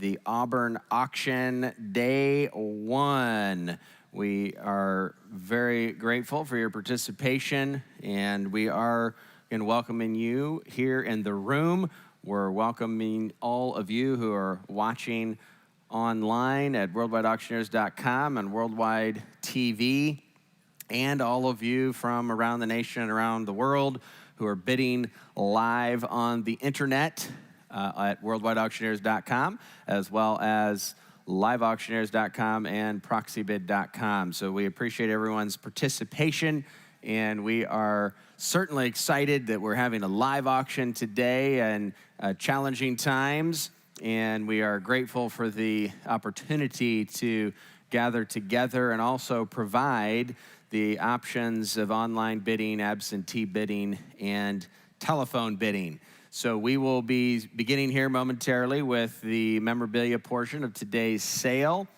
the Auburn Auction Day 1. We are very grateful for your participation, and we are welcoming you here in the room. We're welcoming all of you who are watching online at worldwideauctioneers.com and Worldwide TV, and all of you from around the nation and around the world who are bidding live on the internet at worldwideauctioneers.com, as well as liveauctioneers.com and proxybid.com. So we appreciate everyone's participation, and we are certainly excited that we're having a live auction today and challenging times, and we are grateful for the opportunity to gather together and also provide the options of online bidding, absentee bidding, and telephone bidding. So we will be beginning here momentarily with the memorabilia portion of today's sale,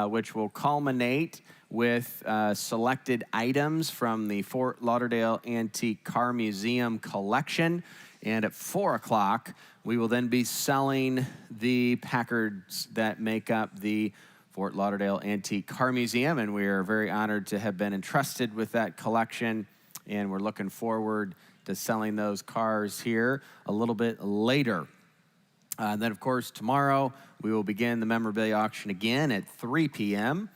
which will culminate with selected items from the Fort Lauderdale Antique Car Museum collection. And at 4 o'clock, we will then be selling the Packards that make up the Fort Lauderdale Antique Car Museum, and we are very honored to have been entrusted with that collection, and we're looking forward to selling those cars here a little bit later. And then, of course, tomorrow we will begin the memorabilia auction again at 3 p.m.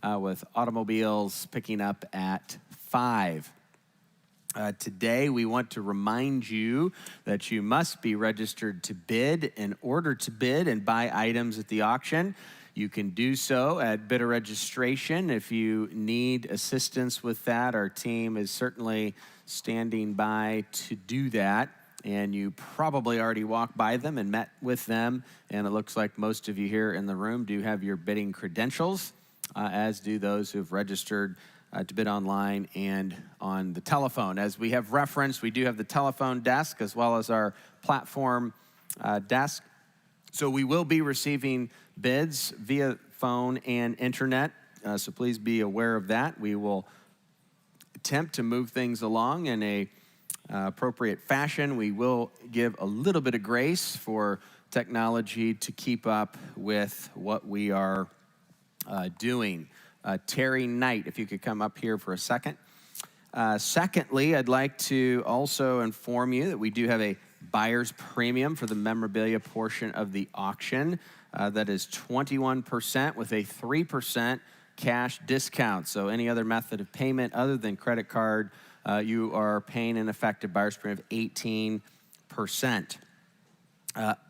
With automobiles picking up at 5. Today, we want to remind you that you must be registered to bid in order to bid and buy items at the auction. You can do so at bidder registration. If you need assistance with that, our team is certainly standing by to do that. And you probably already walked by them and met with them. And it looks like most of you here in the room do have your bidding credentials, as do those who have registered to bid online and on the telephone. As we have referenced, we do have the telephone desk as well as our platform desk. So we will be receiving bids via phone and internet, so please be aware of that. We will attempt to move things along in a appropriate fashion. We will give a little bit of grace for technology to keep up with what we are doing. Terry Knight, if you could come up here for a second. Secondly, I'd like to also inform you that we do have a buyer's premium for the memorabilia portion of the auction. That is 21% with a 3% cash discount. So any other method of payment other than credit card, you are paying an effective buyer's premium of 18%.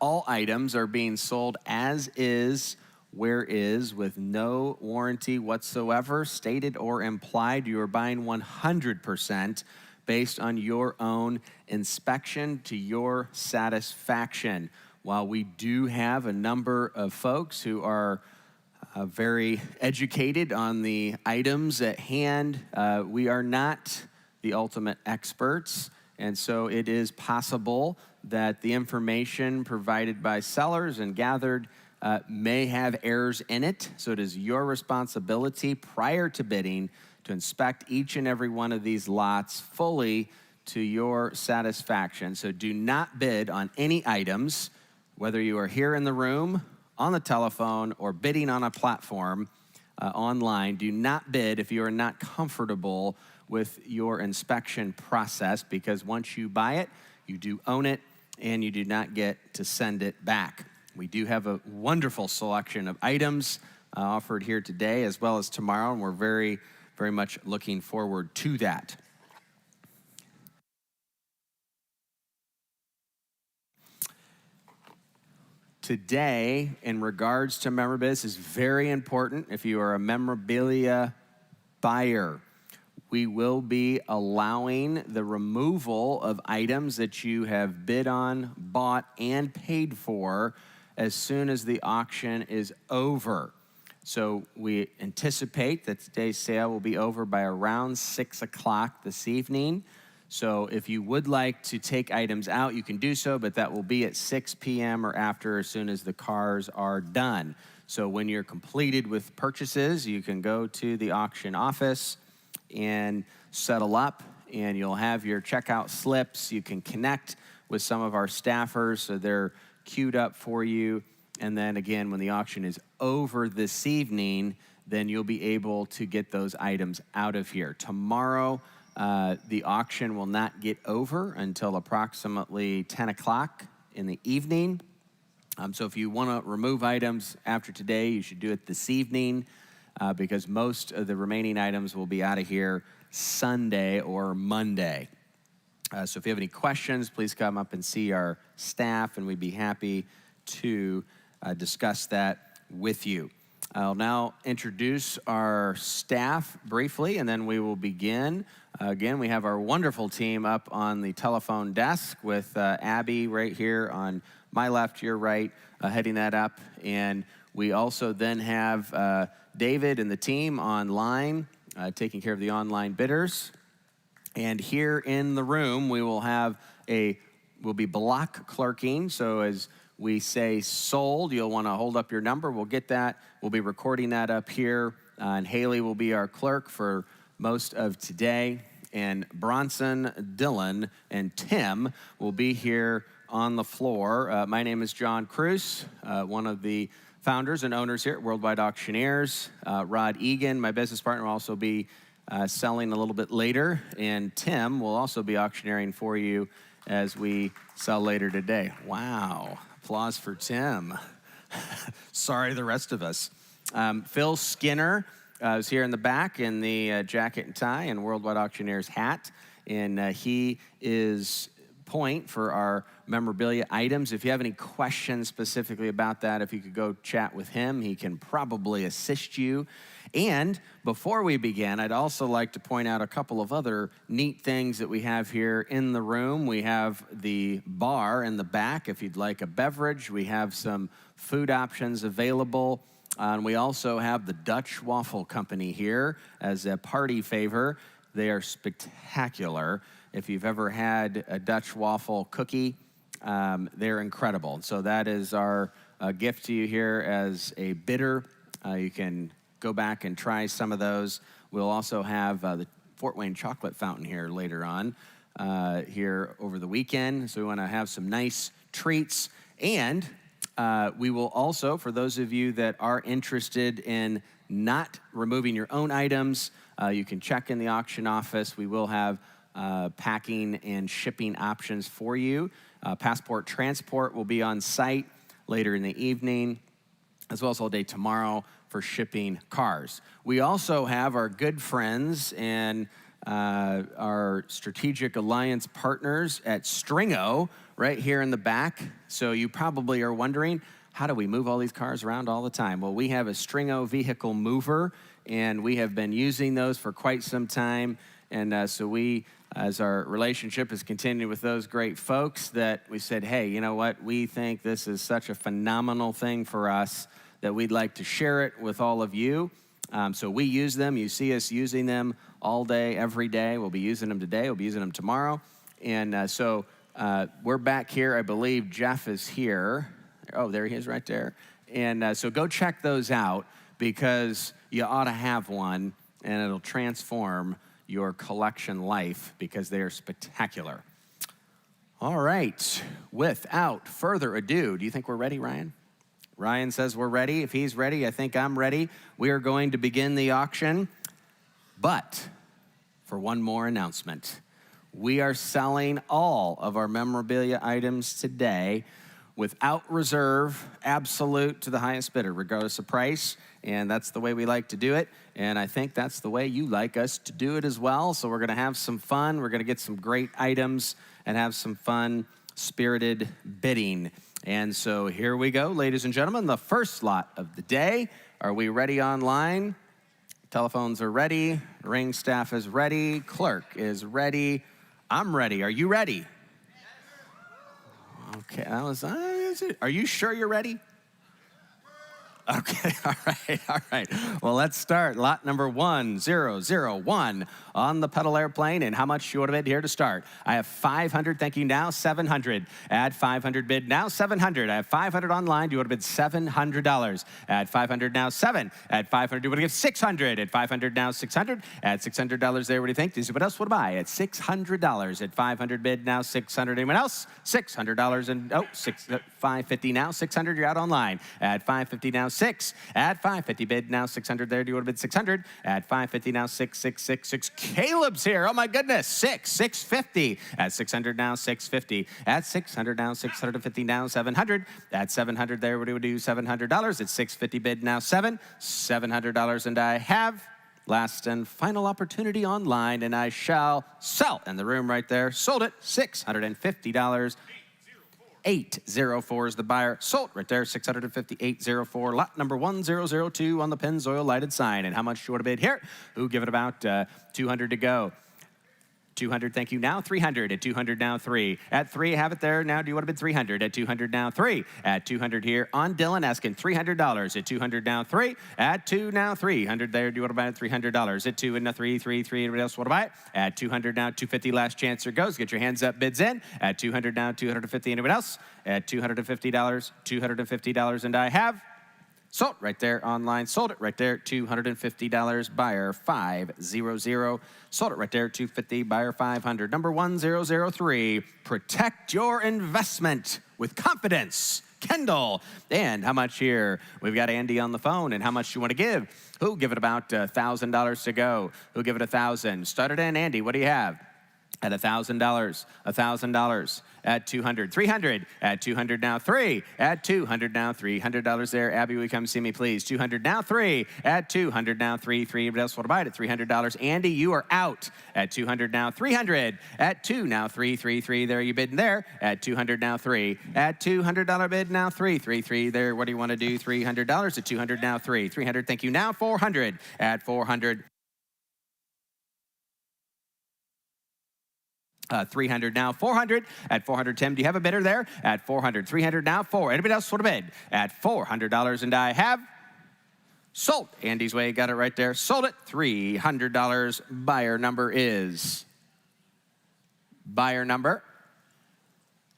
All items are being sold as is, where is, with no warranty whatsoever, stated or implied. You are buying 100% based on your own inspection to your satisfaction. While we do have a number of folks who are very educated on the items at hand, we are not the ultimate experts, and so it is possible that the information provided by sellers and gathered may have errors in it. So it is your responsibility prior to bidding to inspect each and every one of these lots fully to your satisfaction. So do not bid on any items, whether you are here in the room, on the telephone, or bidding on a platform online. Do not bid if you are not comfortable with your inspection process, because once you buy it, you do own it, and you do not get to send it back. We do have a wonderful selection of items offered here today as well as tomorrow, and we're very, very much looking forward to that. Today, in regards to memorabilia, this is very important. If you are a memorabilia buyer, we will be allowing the removal of items that you have bid on, bought, and paid for as soon as the auction is over. So we anticipate that today's sale will be over by around 6 o'clock this evening. So if you would like to take items out, you can do so, but that will be at 6 p.m. or after, as soon as the cars are done. So when you're completed with purchases, you can go to the auction office and settle up, and you'll have your checkout slips. You can connect with some of our staffers, so they're queued up for you And then again, when the auction is over this evening, then you'll be able to get those items out of here. Tomorrow, the auction will not get over until approximately 10 o'clock in the evening. So if you want to remove items after today, you should do it this evening because most of the remaining items will be out of here Sunday or Monday. So if you have any questions, please come up and see our staff, and we'd be happy to discuss that with you. I'll now introduce our staff briefly, and then we will begin. Again, we have our wonderful team up on the telephone desk with Abby right here on my left, your right, heading that up. And we also then have David and the team online, taking care of the online bidders. And here in the room, we'll be block clerking. So as we say sold, you'll want to hold up your number. We'll get that. We'll be recording that up here. And Haley will be our clerk for most of today. And Bronson, Dylan, and Tim will be here on the floor. My name is John Cruz, one of the founders and owners here at Worldwide Auctioneers. Rod Egan, my business partner, will also be selling a little bit later. And Tim will also be auctioneering for you as we sell later today. Wow. Applause for Tim. Sorry, the rest of us. Phil Skinner is here in the back in the jacket and tie and Worldwide Auctioneers hat. And he is point for our memorabilia items. If you have any questions specifically about that, if you could go chat with him, he can probably assist you. And before we begin, I'd also like to point out a couple of other neat things that we have here in the room. We have the bar in the back if you'd like a beverage. We have some food options available. And we also have the Dutch Waffle Company here as a party favor. They are spectacular. If you've ever had a Dutch waffle cookie, they're incredible. So that is our gift to you here as a bidder. You can go back and try some of those. We'll also have the Fort Wayne chocolate fountain here later on here over the weekend. So we want to have some nice treats. And we will also, for those of you that are interested in not removing your own items, you can check in the auction office. We will have packing and shipping options for you. Passport Transport will be on site later in the evening, as well as all day tomorrow for shipping cars. We also have our good friends and our strategic alliance partners at Stringo right here in the back. So you probably are wondering, how do we move all these cars around all the time? Well, we have a Stringo vehicle mover, and we have been using those for quite some time. And so we, as our relationship has continued with those great folks, that we said, hey, you know what? We think this is such a phenomenal thing for us that we'd like to share it with all of you. So we use them. You see us using them all day, every day. We'll be using them today. We'll be using them tomorrow. And so we're back here. I believe Jeff is here. Oh, there he is right there. And so go check those out because you ought to have one, and it'll transform your collection life because they are spectacular. All right. Without further ado, do you think we're ready, Ryan? Ryan says we're ready. If he's ready, I think I'm ready. We are going to begin the auction. But for one more announcement, we are selling all of our memorabilia items today without reserve, absolute to the highest bidder, regardless of price. And that's the way we like to do it. And I think that's the way you like us to do it as well. So we're going to have some fun. We're going to get some great items and have some fun, spirited bidding. And so here we go, ladies and gentlemen, the first lot of the day. Are we ready online? Telephones are ready. Ring staff is ready. Clerk is ready. I'm ready. Are you ready? Okay, that was, are you sure you're ready? Okay, all right. Well, let's start. Lot number 1001 on the pedal airplane. And how much you would have bid here to start? I have 500. Thank you. Now 700. Add 500 bid. Now 700. I have 500 online. You would have bid $700. Add 500 now 7. Add 500. You would have given 600. At 500 now 600. Add $600 there. What do you think? This is what else would I buy? At $600. At 500 bid now 600. Anyone else? $600 and 550 now 600. You're out online. Add 550 now 6. Add 550 bid now 600 there. Do you want to bid 600? Add 550 now 6. Caleb's here. Oh my goodness. 650. Add 600 now 650. Add 600 now 650 now 700. Add 700 there. What do we do? $700. It's 650 bid now 7. $700 and I have last and final opportunity online and I shall sell in the room right there. Sold it. $650. 804 is the buyer. Sold right there, 658.04. Lot number 1002 on the Pennzoil lighted sign. And how much do you want to bid here? Who give it about 200 to go? 200, thank you. Now 300. At 200, now 3. At 3, have it there. Now, do you want to bid 300? At 200, now 3. At 200 here on Dylan, asking $300. At 200, now 3. At 2, now 300 there. Do you want to buy it? $300. At 2 and a 3. Anybody else want to buy it? At 200, now 250. Last chance here goes. Get your hands up. Bids in. At 200, now 250. Anyone else? At $250. $250, and I have sold right there online. Sold it right there. $250. Buyer 500. Sold it right there. $250. Buyer 500. Number 1003. Protect your investment with confidence. Kendall. And how much here? We've got Andy on the phone. And how much you want to give? Who'll give it about $1,000 to go? Who'll give it $1,000? Start it in, Andy. What do you have? At $1,000, $1,000, at 200, 300, at 200 now 3, at 200 now $300 there. Abby, will you come see me, please? 200 now 3, at 200 now 3. Anybody else want to buy it at $300? Andy, you are out. At 200 now 300, at 2 now 3. There you bidding there. At 200 now 3, at $200 bid now 3 there. What do you want to do? $300 at 200 now 3. 300, thank you. Now 400, at 400. 300 now, 400. At 400, Tim, do you have a bidder there? At 400, 300 now, 4. Anybody else want to bid? At $400, and I have sold. Andy's way, got it right there. Sold it, $300. Buyer number is? Buyer number?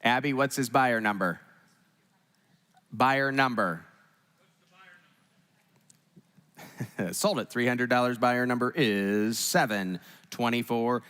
Abby, what's his buyer number? Buyer number. Sold it, $300. Buyer number is 724.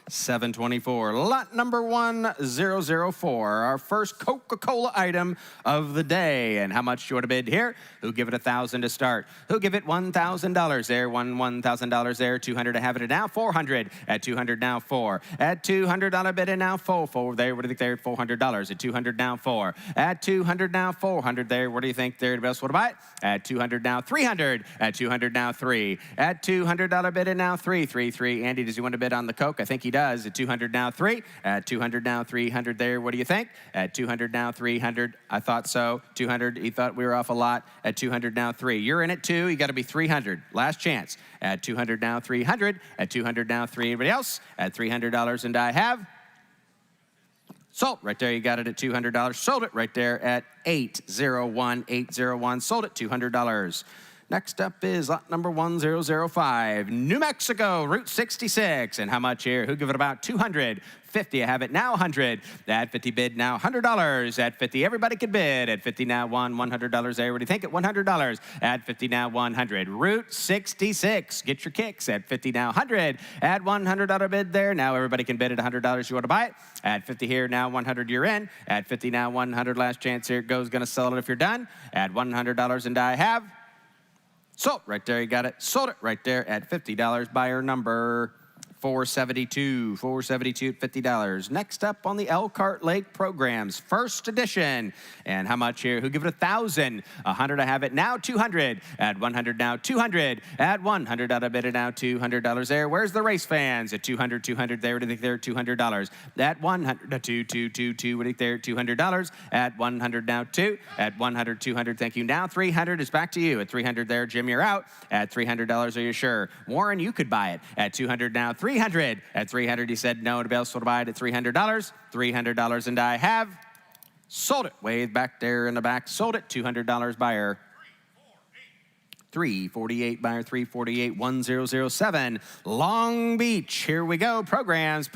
Lot number 1004, our first Coca-Cola item of the day. And how much do you want to bid here? Who give it $1,000 to start? Who give it $1,000 there? $1,000 there. 200 to have it now. 400 at 200 now 4. At $200 bid and now 4 there. What do you think there? $400 at 200 now 4. At 200 now 400 there. What do you think there? Anybody else want to buy it? At 200 now 300. At 200 now 3. At $200 bid and now 3. Andy, does he want to bid on the Coke? I think he does. At 200 now 3. At 200 now 300 there. What do you think? At 200 now 300. I thought so. 200. He thought we were off a lot. At 200 now 3. You're in at 2. You got to be 300. Last chance. At 200 now 300. At 200 now 3. Anybody else? At $300, and I have sold. Right there, you got it at $200. Sold it right there at 801. Sold it $200. Next up is lot number 1005, New Mexico, Route 66. And how much here? Who give it about 250? I have it now 100. At 50 bid now $100. At 50, everybody can bid. At 50 now $100 there. What do you think? At $100. At 50 now 100. Route 66. Get your kicks. At 50 now 100. At $100 bid there. Now everybody can bid at $100. You want to buy it? At 50 here now 100. You're in. At 50 now 100. Last chance here it goes. Going to sell it if you're done. At $100, and I have sold. Right there, you got it. Sold it right there at $50. Buyer number 472 at $50. Next up on the Elkhart Lake Programs, first edition. And how much here? Who give it 1,000? 100, I have it now 200. At 100 now 200. At 100, out of bid it now $200 there. Where's the race fans? At 200 there. What do you think there? $200. At 100, 2. What do you think there? $200. At 100 now 2. At 100, 200. Thank you. Now 300 is back to you. At 300 there, Jim, you're out. At $300, are you sure? Warren, you could buy it. At 200 now 300. At 300, he said no. Anybody else want to buy it at $300? $300, and I have sold it. Way back there in the back. Sold it. $200 buyer. 348, buyer 348, 1007. Long Beach, here we go. Programs,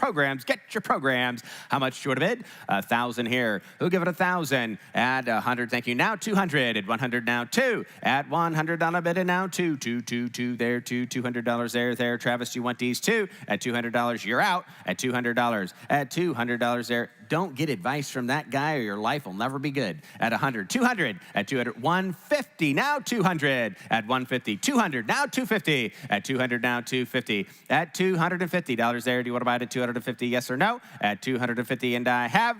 get your programs. How much do you want to bid? 1,000 here. Who'll give it 1,000? At 100, thank you. Now 200, at 100 now 2. At $100 bid and now 2, 2, 2, 2 there, 2, $200 there. Travis, you want these 2? At $200, you're out. At $200, at $200 there. Don't get advice from that guy or your life will never be good. At 100, 200, at 200, 150, now 200, at 150, 200, now 250, at 200, now 250, at $250 there. Do you want to buy it at 250, yes or no? At 250, and I have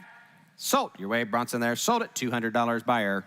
sold. Your way, Bronson there, sold it, $200 buyer.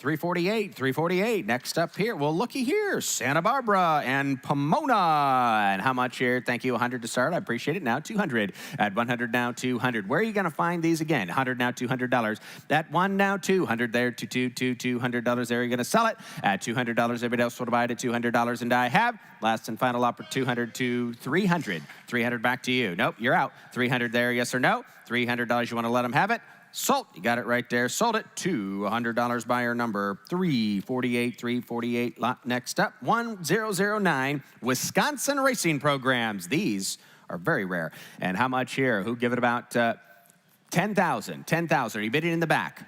348. Next up here, well, looky here, Santa Barbara and Pomona. And how much here? Thank you, 100 to start. I appreciate it. Now 200. At 100 now 200. Where are you going to find these again? 100 now $200. At 1 now 200 there. $200 there. You're going to sell it at $200. Everybody else will buy it at $200. And I have last and final offer 200 to 300. 300 back to you. Nope, you're out. 300 there. Yes or no? $300. You want to let them have it? Sold. You got it right there. Sold it. $200 buyer number 348. Lot next up, 1009 Wisconsin Racing Programs. These are very rare. And how much here? Who give it about 10,000? 10,000. Are you bidding in the back?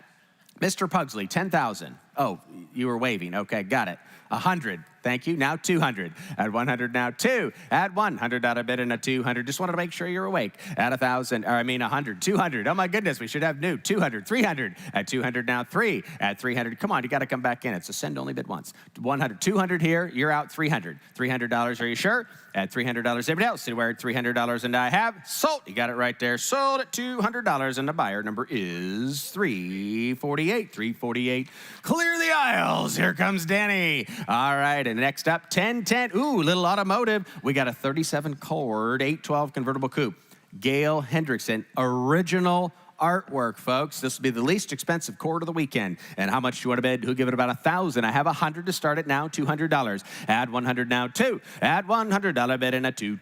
Mr. Pugsley, 10,000. Oh, you were waving. Okay, got it. 100. Thank you. Now 200. At 100 now 2. At 100 out of bid and a 200. Just wanted to make sure you're awake. At 1,000, or I mean 100, 200. Oh my goodness, we should have new. 200, 300. At 200 now 3. At 300, come on, you got to come back in. It's a send only bid once. 100, 200 here. You're out 300. $300. Are you sure? At $300. Everybody else, we're at $300 and I have sold. You got it right there. Sold at $200 and the buyer number is 348. 348. Clear the aisles. Here comes Danny. All right, and next up, 1010. Ooh, little automotive. We got a 37 Cord 812 convertible coupe. Gail Hendrickson, original artwork, folks. This will be the least expensive Cord of the weekend. And how much do you want to bid? Who give it about 1,000? I have 100 to start it now, $200. Add 100 now, 2. Add $100 bid and a 2.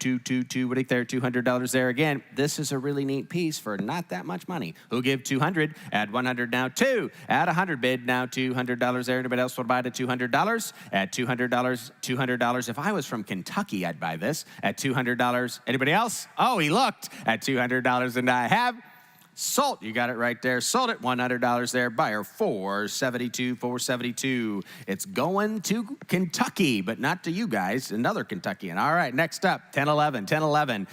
Right there, $200 there again. This is a really neat piece for not that much money. Who give 200? Add 100 now, 2. Add 100 bid now, $200 there. Anybody else want to buy it at $200? At $200. If I was from Kentucky, I'd buy this at $200. Anybody else? Oh, he looked at $200 and I have sold. You got it right there. Sold it. $100 there. Buyer 472. It's going to Kentucky, but not to you guys. Another Kentuckian. All right, next up, 1011.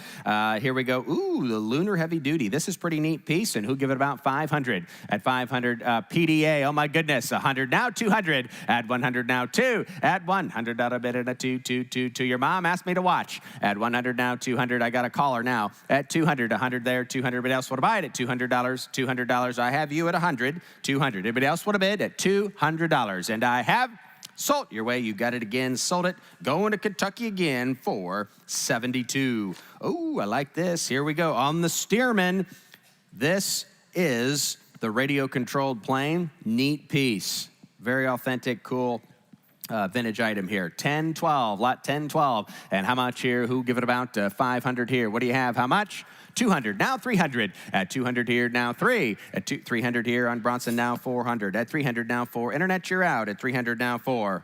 Here we go. Ooh, the Lunar Heavy Duty. This is pretty neat piece. And who give it about 500? At 500, PDA. Oh my goodness. 100 now, 200. At 100 now, 2. At 100 out of bid and a 2. Your mom asked me to watch. At 100 now, 200. I got a caller now. At 200, 100 there, 200. But else want to buy it at $200. $200. I have you at 100. 200. Anybody else want to bid at $200? And I have sold. Your way, you got it again. Sold it. Going to Kentucky again for 72. Oh, I like this. Here we go. On the Stearman, this is the radio-controlled plane. Neat piece. Very authentic, cool. Vintage item here. 1012, lot 1012. And how much here? Who give it about 500 here? What do you have? How much? 200, now 300. At 200 here, now 3. At 300 here on Bronson, now 400. At 300 now 4. Internet, you're out. At 300 now 4.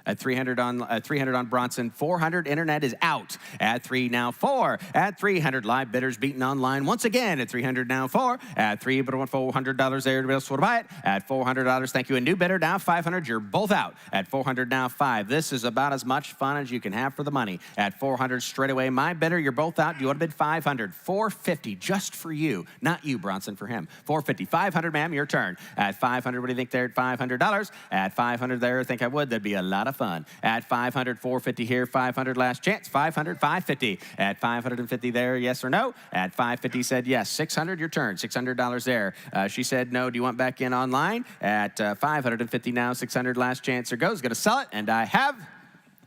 At 300 on Bronson, 400. Internet is out. At 3 now 4. At 300, live bidders beaten online once again. At 300 now 4. At 3, but I want $400 there. Everybody else want to buy it? At $400, thank you. A new bidder now 500. You're both out. At 400 now 5. This is about as much fun as you can have for the money. At 400 straight away, my bidder. You're both out. Do you want to bid 500? 450 just for you, not you, Bronson, for him. 450, 500, ma'am. Your turn. At 500, what do you think there? At $500. At 500 there, I think I would. That'd be a lot of fun. At 500, 450 here, 500 last chance, 500, 550. At 550 there, yes or no? At 550 said yes. 600, your turn, $600 there. She said no. Do you want back in online? At 550 now, 600 last chance or goes. Gonna sell it, and I have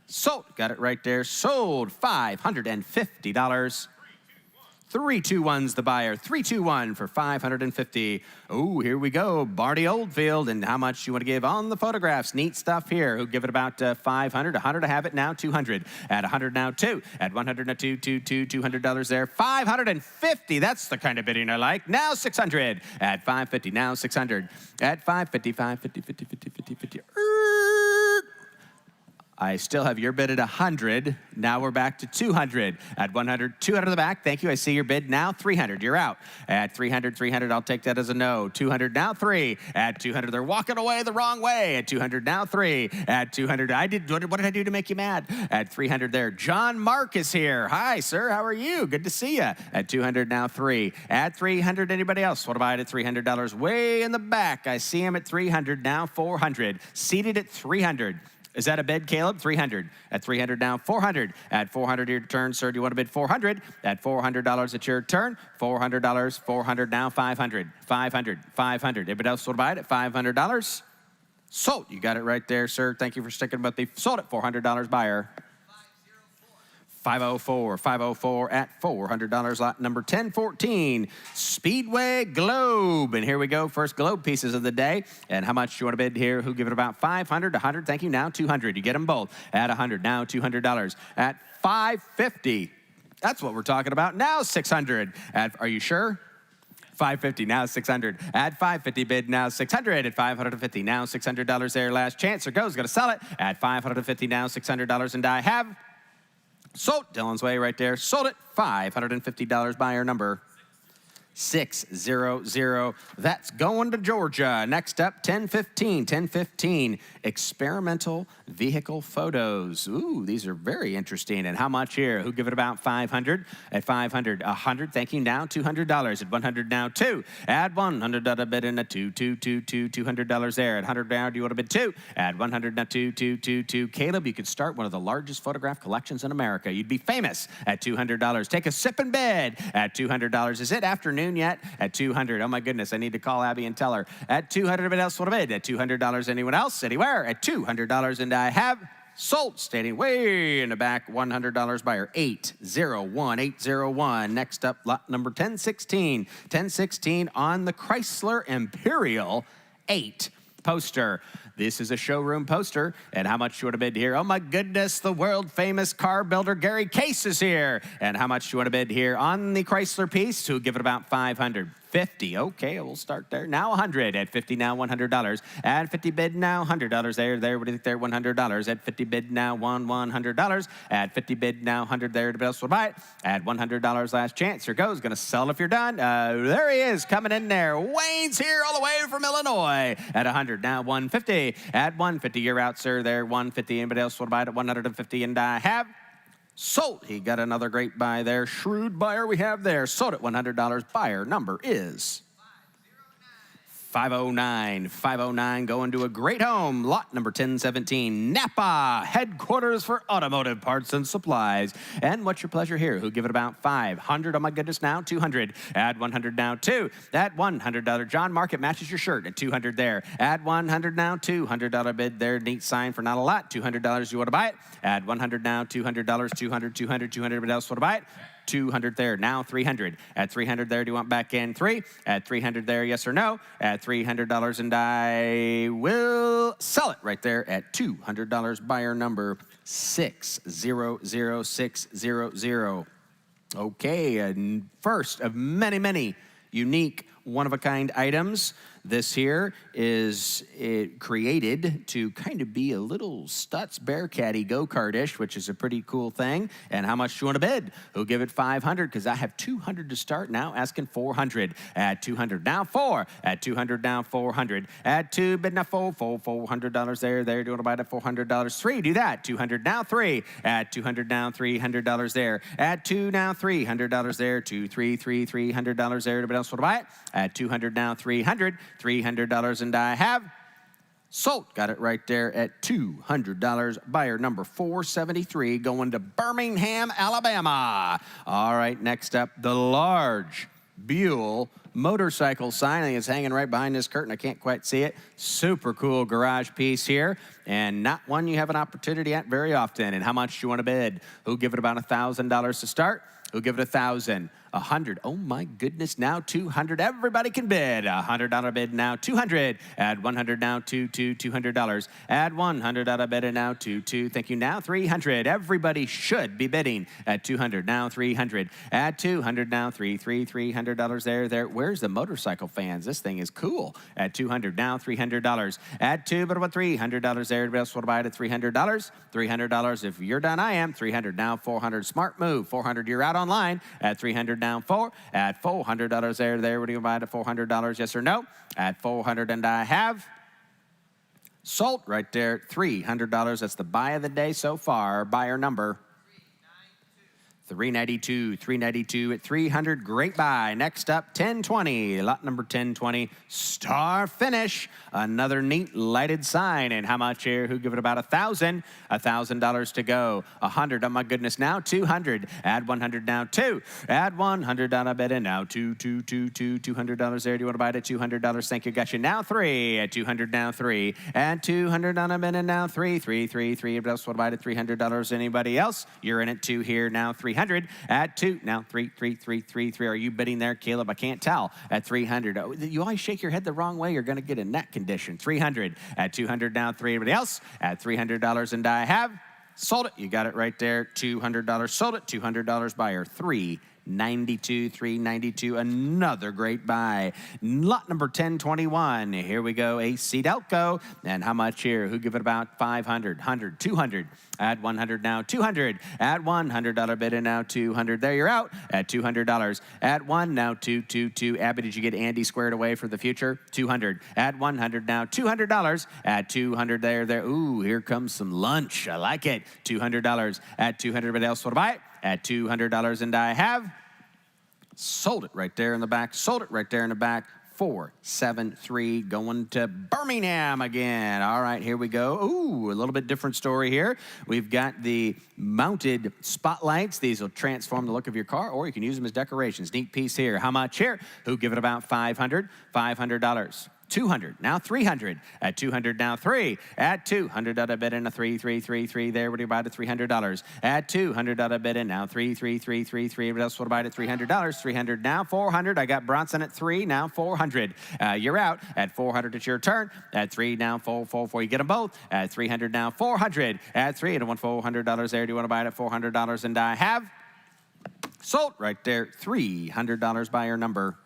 sold. Got it right there. Sold $550. 321's the buyer. 321 for 550. Oh, here we go. Barney Oldfield. And how much you want to give on the photographs? Neat stuff here. Who'll give it about 500? 100 to have it now. 200. At 100 now, 2. At 100 now, $200 there. 550. That's the kind of bidding I like. Now 600. At 550. Now 600. At 550. 550. 50. 50. 50. 50. I still have your bid at 100. Now we're back to 200. At 100, 200 in the back. Thank you. I see your bid now. 300. You're out. At 300, 300. I'll take that as a no. 200 now. 3. At 200, they're walking away the wrong way. At 200 now. 3. At 200, what did I do to make you mad? At 300 there. John Mark is here. Hi, sir. How are you? Good to see you. At 200 now. 3. At 300, anybody else? What about at $300? Way in the back. I see him at 300 now. 400. Seated at 300. Is that a bid, Caleb? 300. At 300 now, 400. At 400, your turn, sir. Do you want to bid 400? At $400, it's your turn. $400, 400 now, 500. 500, 500. Anybody else want to buy it at $500? Sold. You got it right there, sir. Thank you for sticking with me. Sold at $400 buyer. 504, 504 at $400, lot number 1014, Speedway Globe. And here we go, first Globe pieces of the day. And how much do you want to bid here? Who give it about 500, 100? Thank you, now 200. You get them both at 100, now $200. At 550, that's what we're talking about. Now 600. Are you sure? 550, now 600. At 550, bid now 600. At 550, now $600 there. Last chance, or goes, gonna sell it. At 550, now $600, and I have sold. Dylan's Way right there. Sold it. $550 buyer number 600. That's going to Georgia. Next up, 1015. 1015. Experimental vehicle photos. Ooh, these are very interesting. And how much here? Who give it about 500? At 500, 100. Thank you. Now $200. At 100 now 2. Add $100 bid in a $200 there. At 100 now, do you want to bid 2? Add 100 now 2. Caleb, you could start one of the largest photograph collections in America. You'd be famous at $200. Take a sip and bid at $200. Is it afternoon yet? At 200. Oh my goodness, I need to call Abby and tell her. At 200, anybody else want to bid? At $200, anyone else? Anywhere? At $200, and I have sold. Standing way in the back, $100 buyer, 801. Next up, lot number 1016. 1016 on the Chrysler Imperial 8 poster. This is a showroom poster. And how much you want to bid here? Oh my goodness, the world famous car builder Gary Case is here. And how much you want to bid here on the Chrysler piece? Who give it about 500. 50. Okay, we'll start there. Now 100. At 50 now, $100. At 50 bid now, $100. There. What do you think there? $100. At 50 bid now, $100. At 50 bid now, 100 there. Anybody else will buy it? At $100, last chance. Here goes. Going to sell if you're done. There he is, coming in there. Wayne's here all the way from Illinois. At 100 now, 150. At 150, you're out, sir. There, 150. Anybody else want to buy it at 150? And I have sold. He got another great buy there. Shrewd buyer we have there. Sold at $100. Buyer number is 509. 509 going to a great home. Lot number 1017. Napa, headquarters for automotive parts and supplies. And what's your pleasure here? Who give it about 500? Oh my goodness, now 200. Add 100 now 2. At $100. John Market matches your shirt at 200 there. Add 100 now, $200 bid there. Neat sign for not a lot. $200, you want to buy it? Add 100 now, $200. 200. Anybody else want to buy it? 200 there, now 300. At 300 there, do you want back in 3? At 300 there, yes or no? At $300, and I will sell it right there at $200. Buyer number 600600. Okay, and first of many unique one-of-a-kind items. This here is created to kind of be a little Stutz Bearcatty go-kart-ish, which is a pretty cool thing. And how much do you want to bid? Who'll give it 500? Because I have 200 to start now, asking 400. At 200 now 4. At 200 now 400. At 2 bid now $400 there. Do you want to buy it at $400? 3, do that. 200 now 3. At 200 now $300 there. At 2 now $300 there. 2, 3, $300 there. Anybody else want to buy it? At 200 now $300. $300, and I have sold. Got it right there at $200. Buyer number 473 going to Birmingham, Alabama. All right, next up, the large Buell motorcycle sign. I think it's hanging right behind this curtain. I can't quite see it. Super cool garage piece here, and not one you have an opportunity at very often. And how much do you want to bid? Who'll give it about $1,000 to start? Who'll give it 1,000? 100. Oh my goodness, now 200. Everybody can bid. $100 bid now, 200. Add 100 now, $200. Add 100 bid now, 2. Thank you. Now 300. Everybody should be bidding at 200. Now 300. Add 200 now, $300 there. Where's the motorcycle fans? This thing is cool. At 200 now, $300. Add 2, but about $300 there. Everybody else want to buy it at $300? $300. If you're done, I am. 300 now, 400. Smart move. 400. You're out online at 300. Down 4 at $400 there. What do you buy it at $400? Yes or no? At 400, and I have sold right there. $300. That's the buy of the day so far. Buyer number 392 at 300. Great buy. Next up, 1020. Lot number 1020. Star finish. Another neat lighted sign. And how much here? Who give it about $1,000? $1,000 to go. 100. Oh my goodness. Now 200. Add 100 now. 2. Add 100 on a bid and now $200 there. Do you want to buy it at $200? Thank you. Got you. Now 3 at 200. Now 3. Add 200 on a bid and now 3. Anybody else want to buy it at $300? Anybody else? You're in at 2 here. Now 300. At 2, now 3. Are you bidding there, Caleb? I can't tell. At 300. Oh, you always shake your head the wrong way. You're going to get a neck condition. 300. At 200 now, 3. Everybody else? At $300, and I have sold it. You got it right there. $200. Sold it. $200 buyer. 392. Another great buy. Lot number 1021. Here we go. AC Delco. And how much here? Who give it about 500? 100. 200. Add 100 now. 200. Add $100 bid and now 200. There, you're out at $200. Add 1 now. 2. Abby, did you get Andy squared away for the future? 200. Add 100 now. $200. Add 200 there. Ooh, here comes some lunch. I like it. $200. Add 200. Everybody else want to buy it? At $200, and I have sold it right there in the back. Sold it right there in the back. 473 going to Birmingham again. All right, here we go. Ooh, a little bit different story here. We've got the mounted spotlights. These will transform the look of your car, or you can use them as decorations. Neat piece here. How much here? Who give it about 500? $500. 200, now 300. At 200, now 3. At 200 a bid and a 3. There, what do you buy at $300? At 200 a bid and now 3. Everybody else, what do you buy at $300? 300, now 400. I got Bronson at 3, now 400. You're out at 400. It's your turn. At 3, now 4. You get them both. At 300, now 400. At 3, and I want $400 there. Do you want to buy it at $400? And I have sold right there. $300 buyer number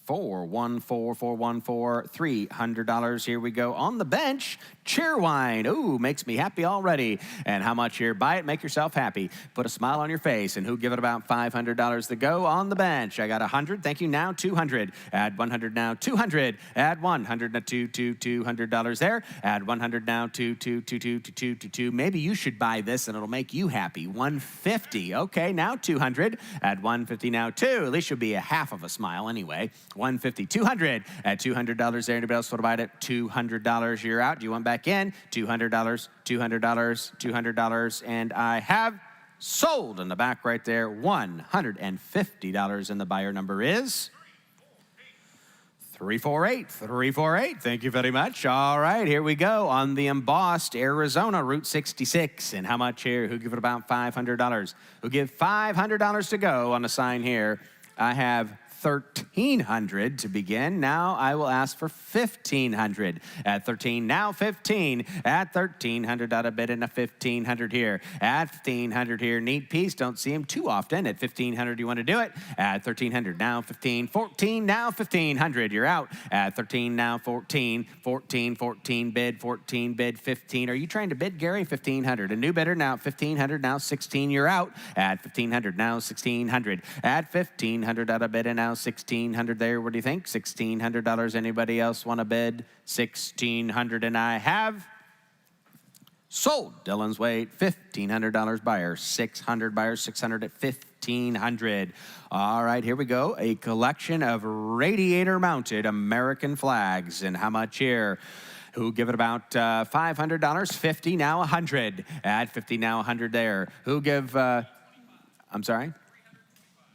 414. $300. Here we go. On the bench, Cheerwine. Ooh, makes me happy already. And how much here? Buy it, make yourself happy. Put a smile on your face. And who give it about $500 to go on the bench? I got 100. Thank you. Now 200. Add 100 now. 200. Add 100 now. $200 there. Add 100 now. 2. Maybe you should buy this and it'll make you happy. 150. Okay, now 200. Add 150 now. 2. At least you'll be a half of a smile anyway. 150. 200. At $200 there. Anybody else want to buy it at $200? You're out. Do you want back in? $200. And I have sold in the back right there. $150. And the buyer number is 348. Thank you very much. All right, here we go on the embossed Arizona Route 66. And how much here? Who give it about $500? Who give $500 to go on the sign here? I have $1,300 to begin. Now I will ask for $1,500. At 13, now 15. At $1,300, out of bid and a $1,500 here. At $1,500 here, neat piece. Don't see him too often. At $1,500, you want to do it? At $1,300, now 15. 14, now $1,500. You're out. At 13, now 14. 14 bid. 14 bid. 15. Are you trying to bid, Gary? 1,500. A new bidder now. 1,500. Now 16. You're out. At 1,500. Now 1,600. At 1,500, out of bid and now 1,600 there. What do you think? $1,600. Anybody else want to bid? 1,600, and I have sold. Dylan's weight, $1,500 buyer, 600 buyers, 600 at 1,500. All right, here we go. A collection of radiator-mounted American flags, and how much here? Who give it about $500? 50 now 100. At 50 now 100 there. Who give? I'm sorry.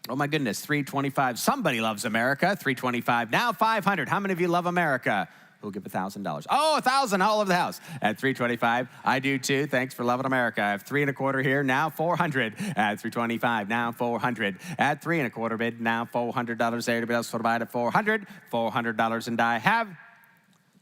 Oh, my goodness, $325. Somebody loves America. $325. Now $500. How many of you love America? Who'll give $1,000? Oh, $1,000 all over the house at $325. I do too. Thanks for loving America. I have 3 1/4 here, now $400 at $325. Now $400 at 3 1/4 bid. Now $400 there. Anybody else want to buy it at $400? $400 and I have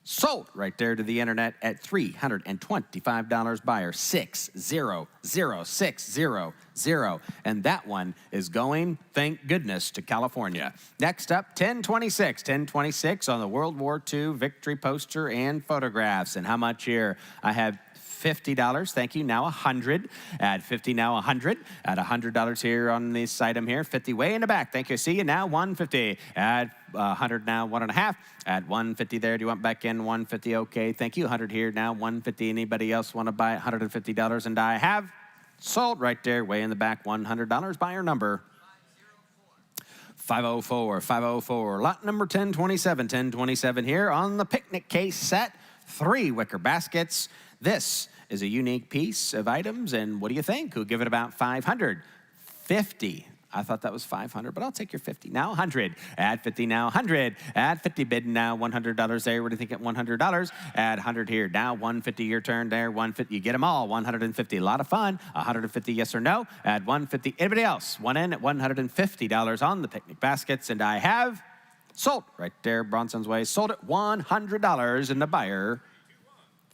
sold right there to the internet at $325. Buyer 600,600. And that one is going, thank goodness, to California. Next up, 1026. 1026 on the World War II victory poster and photographs. And how much here? I have $50. Thank you. Now $100. At $50, now $100. At $100 here on this item here. 50 way in the back. Thank you. See you now. $150. At 100 now, 1.5. At $150 there. Do you want back in? $150. Okay. Thank you. 100 here now. $150. Anybody else want to buy $150? And I have sold right there. Way in the back. $100. Buyer number 504. 504. Lot number 1027. 1027 here on the picnic case set. 3 wicker baskets. This is a unique piece of items, and what do you think? Who'll give it about 500? 50. I thought that was 500, but I'll take your 50. Now 100. At 50, now 100. At 50, bid now $100 there. What do you think at $100? At 100 here. Now 150, your turn there. 150. You get them all. 150. A lot of fun. 150, yes or no? At 150. Anybody else? One in at $150 on the picnic baskets, and I have sold right there. Bronson's Way. Sold at $100, and the buyer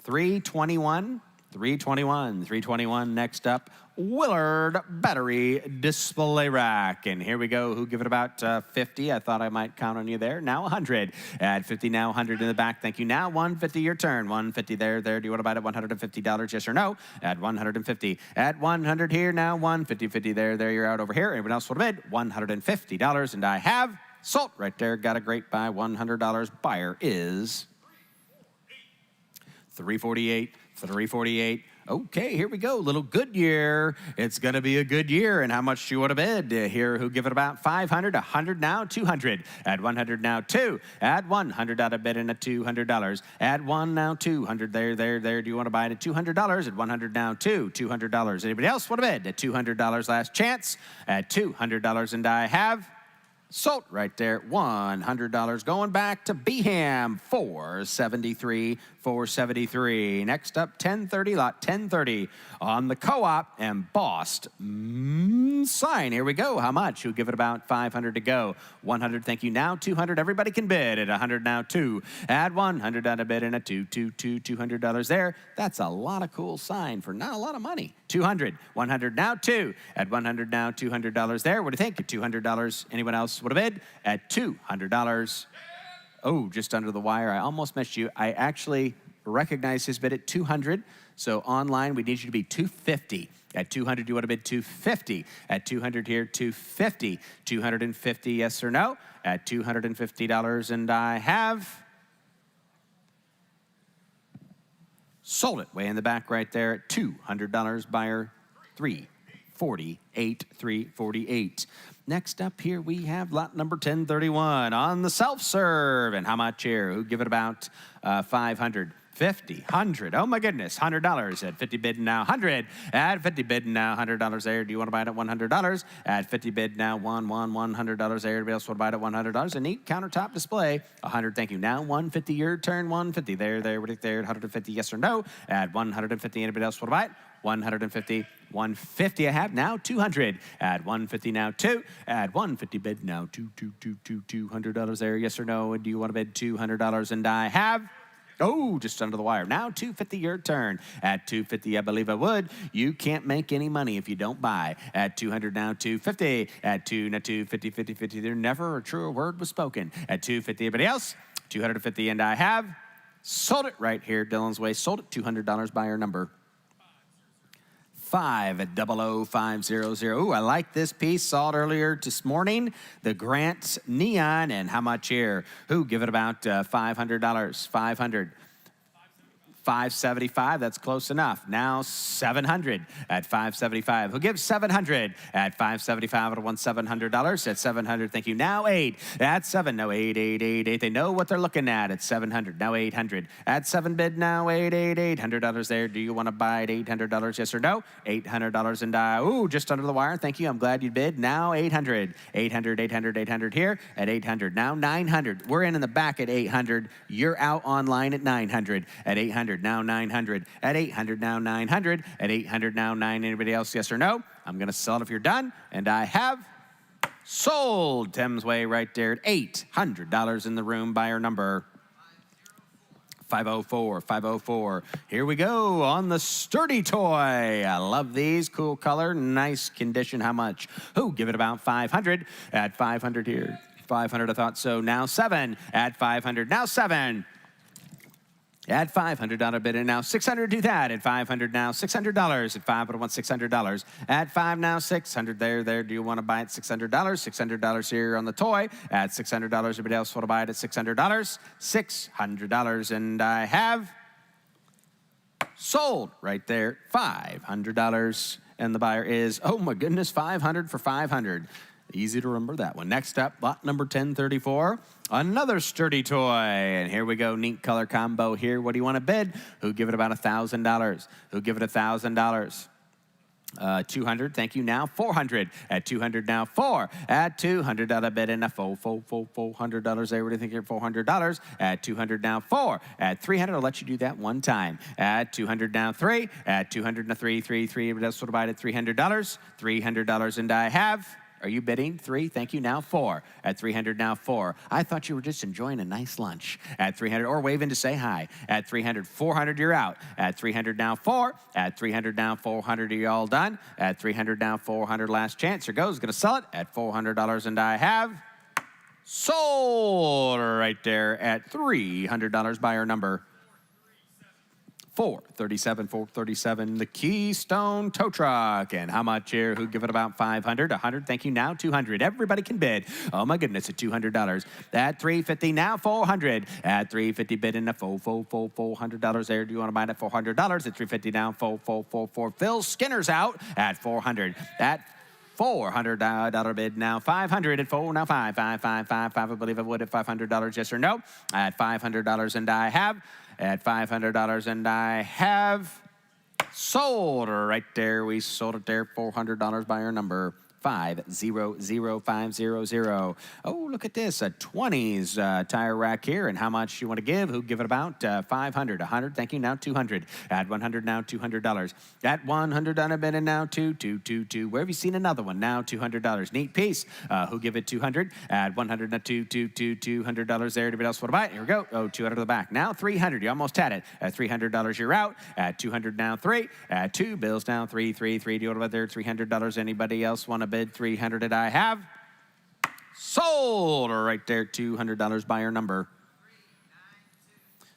321. 321. 321. Next up, Willard Battery Display Rack. And here we go. Who give it about 50? I thought I might count on you there. Now 100. At 50, now 100 in the back. Thank you. Now 150, your turn. 150 there. Do you want to buy it at $150? Yes or no? At 150. At 100 here. Now 150. 50 there. You're out over here. Anyone else want to bid? $150. And I have sold right there. Got a great buy. $100. Buyer is 348. 348. Okay, here we go. Little Goodyear. It's going to be a good year. And how much do you want to bid? Here, who give it about 500? 100 now, 200. At 100 now, 2. At 100, out of bid in at $200. At 1 now, 200. There. Do you want to buy it at $200? At 100 now, 2. $200. Anybody else want to bid? At $200, last chance. At $200, and I have sold right there. $100 going back to Beham. 473. 473. Next up, 1030, lot 1030 on the Co-op embossed sign. Here we go. How much? Who give it about 500 to go? 100. Thank you. Now 200. Everybody can bid at 100 now. 2. Add 100 on a bid and a $200 there. That's a lot of cool sign for not a lot of money. 200. 100 now. 2. At 100 now. $200 there. What do you think? $200. Anyone else would have bid at $200? Oh, just under the wire. I almost missed you. I actually recognize his bid at 200. So online, we need you to be 250. At 200, you want to bid 250. At 200 here, 250. 250, yes or no? At $250, and I have sold it. Way in the back right there at $200. Buyer 348. 348. Next up here, we have lot number 1031 on the self-serve. And how much here? Who give it about 500? 50, 100. Oh my goodness, $100. At 50 bid now, 100. At 50 bid now, $100 there. Do you want to buy it at $100? At 50 bid now, $100 there. Everybody else want to buy it at $100? A neat countertop display. 100. Thank you. Now 150. Your turn. 150 there. There. 150. Yes or no? At 150. Anybody else want to buy it? 150. 150 I have now. 200. At 150 now. 2. At 150 bid now. $200 there. Yes or no? And do you want to bid $200? And I have. Oh, just under the wire. Now 250, your turn. At 250, I believe I would. You can't make any money if you don't buy. At 200 now, 250. At 2 now, 250, 50, 50. There never a truer word was spoken. At 250, anybody else? 250, and I have sold it right here. Dylan's Way. Sold it. $200. Buyer number 50050. Ooh, I like this piece. Saw it earlier this morning. The Grant Neon. And how much here? Who give it about $500? 500. 575, that's close enough. Now 700 at 575. Who gives 700 at 575 at $1,700 at 700? Thank you. Now 8 at 7. No, 8, 8, 8, 8. They know what they're looking at. It's 700. Now 800 at 7 bid. Now 8, 8, $800 there. Do you want to buy at $800? Yes or no? $800 and ooh, just under the wire. Thank you. I'm glad you bid. Now 800, 800, 800, 800 here at 800. Now 900. We're in the back at 800. You're out online at 900 at 800. Now 900 at 800. Now 900 at 800. Now 9. Anybody else? Yes or no? I'm going to sell it if you're done. And I have sold. Thames Way right there at $800 in the room. Buyer number 504, 504. Here we go on the sturdy toy. I love these. Cool color, nice condition. How much? Who? Give it about 500 at 500 here. 500, I thought so. Now 7 at 500. Now 7 at $500 bid, and now 600. Do that at 500. Now $600 at 5. But I want $600 at 5. Now 600 there. Do you want to buy it? $600. $600 here on the toy at $600. Everybody else want to buy it at $600? $600, and I have sold right there. $500, and the buyer is, oh my goodness, 500 for 500. Easy to remember that one. Next up, lot number 1034. Another sturdy toy. And here we go. Neat color combo here. What do you want to bid? Who give it about $1,000? Who give it $1,000? 200. Thank you. Now 400 at 200. Now 4 at $200 bid, and a $400 there. What do you think here? $400 at 200. Now 4 at 300. I'll let you do that one time. At 200. Now 3 at 200. Now 3. Everybody else will buy it at $300. $300, and I have. Are you bidding? 3. Thank you. Now 4 at 300. Now 4. I thought you were just enjoying a nice lunch at 300, or waving to say hi at 300. 400. You're out at 300. Now 4 at 300. Now 400. Are you all done at 300? Now 400. Last chance. Here goes. Going to sell it at $400, and I have sold right there at $300. Buyer number 437. The Keystone tow truck. And how much here? Who give it about 500? 100. Thank you. Now 200. Everybody can bid. Oh my goodness, at $200. At 350. Now 400. At 350 bid, in a $400 there. Do you want to buy it at $400? At 350. Now 4. Phil Skinner's out at 400. At $400 bid. Now 500 at 4. Now 5. I believe I would at $500. Yes or no? At $500, and I have. At $500, and I have sold right there. We sold it there. $400. Buyer number 500500. Oh, look at this, a 20s tire rack here. And how much you want to give? Who give it about? 500. 100. Thank you. Now 200. At 100. Now $200. At 100 on a bid, and now 2. Where have you seen another one? Now $200. Neat piece. Who give it 200? At 100. Now $200 there. Anybody else want to buy it? Here we go. Oh, 200 to the back. Now 300. You almost had it. At $300, you're out. At 200. Now 3. At 2. Bills down 3. Do you want to buy there? $300. Anybody else want to bid? 300. Did I have sold right there? $200. Buyer number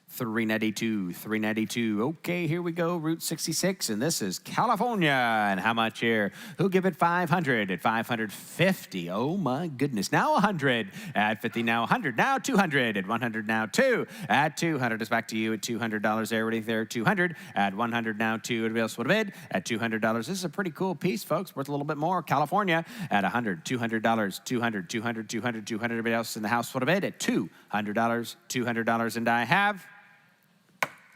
392. Okay, here we go. Route 66, and this is California. And how much here? Who give it 500? At 550. Oh my goodness. Now 100. At 50. Now 100. Now 200. At 100. Now 2. At 200. It's back to you at $200. Everybody there. 200. At 100. Now 2. Anybody else would have bid? At $200. This is a pretty cool piece, folks. Worth a little bit more. California at 100. $200. 200. Everybody else in the house would have bid at $200. $200, and I have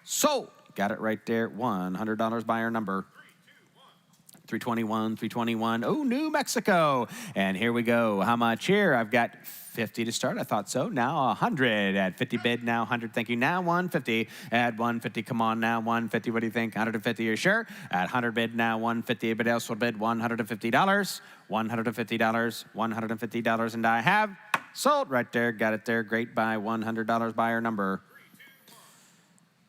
sold. Got it right there. $100. Buyer number 321. Oh, New Mexico. And here we go. How much here? I've got 50 to start. I thought so. Now 100. At 50 bid. Now 100. Thank you. Now 150. At 150. Come on now. 150. What do you think? 150. You're sure? At 100 bid. Now 150. Everybody else will bid $150. $150. And I have sold right there. Got it there. Great buy. $100. Buyer number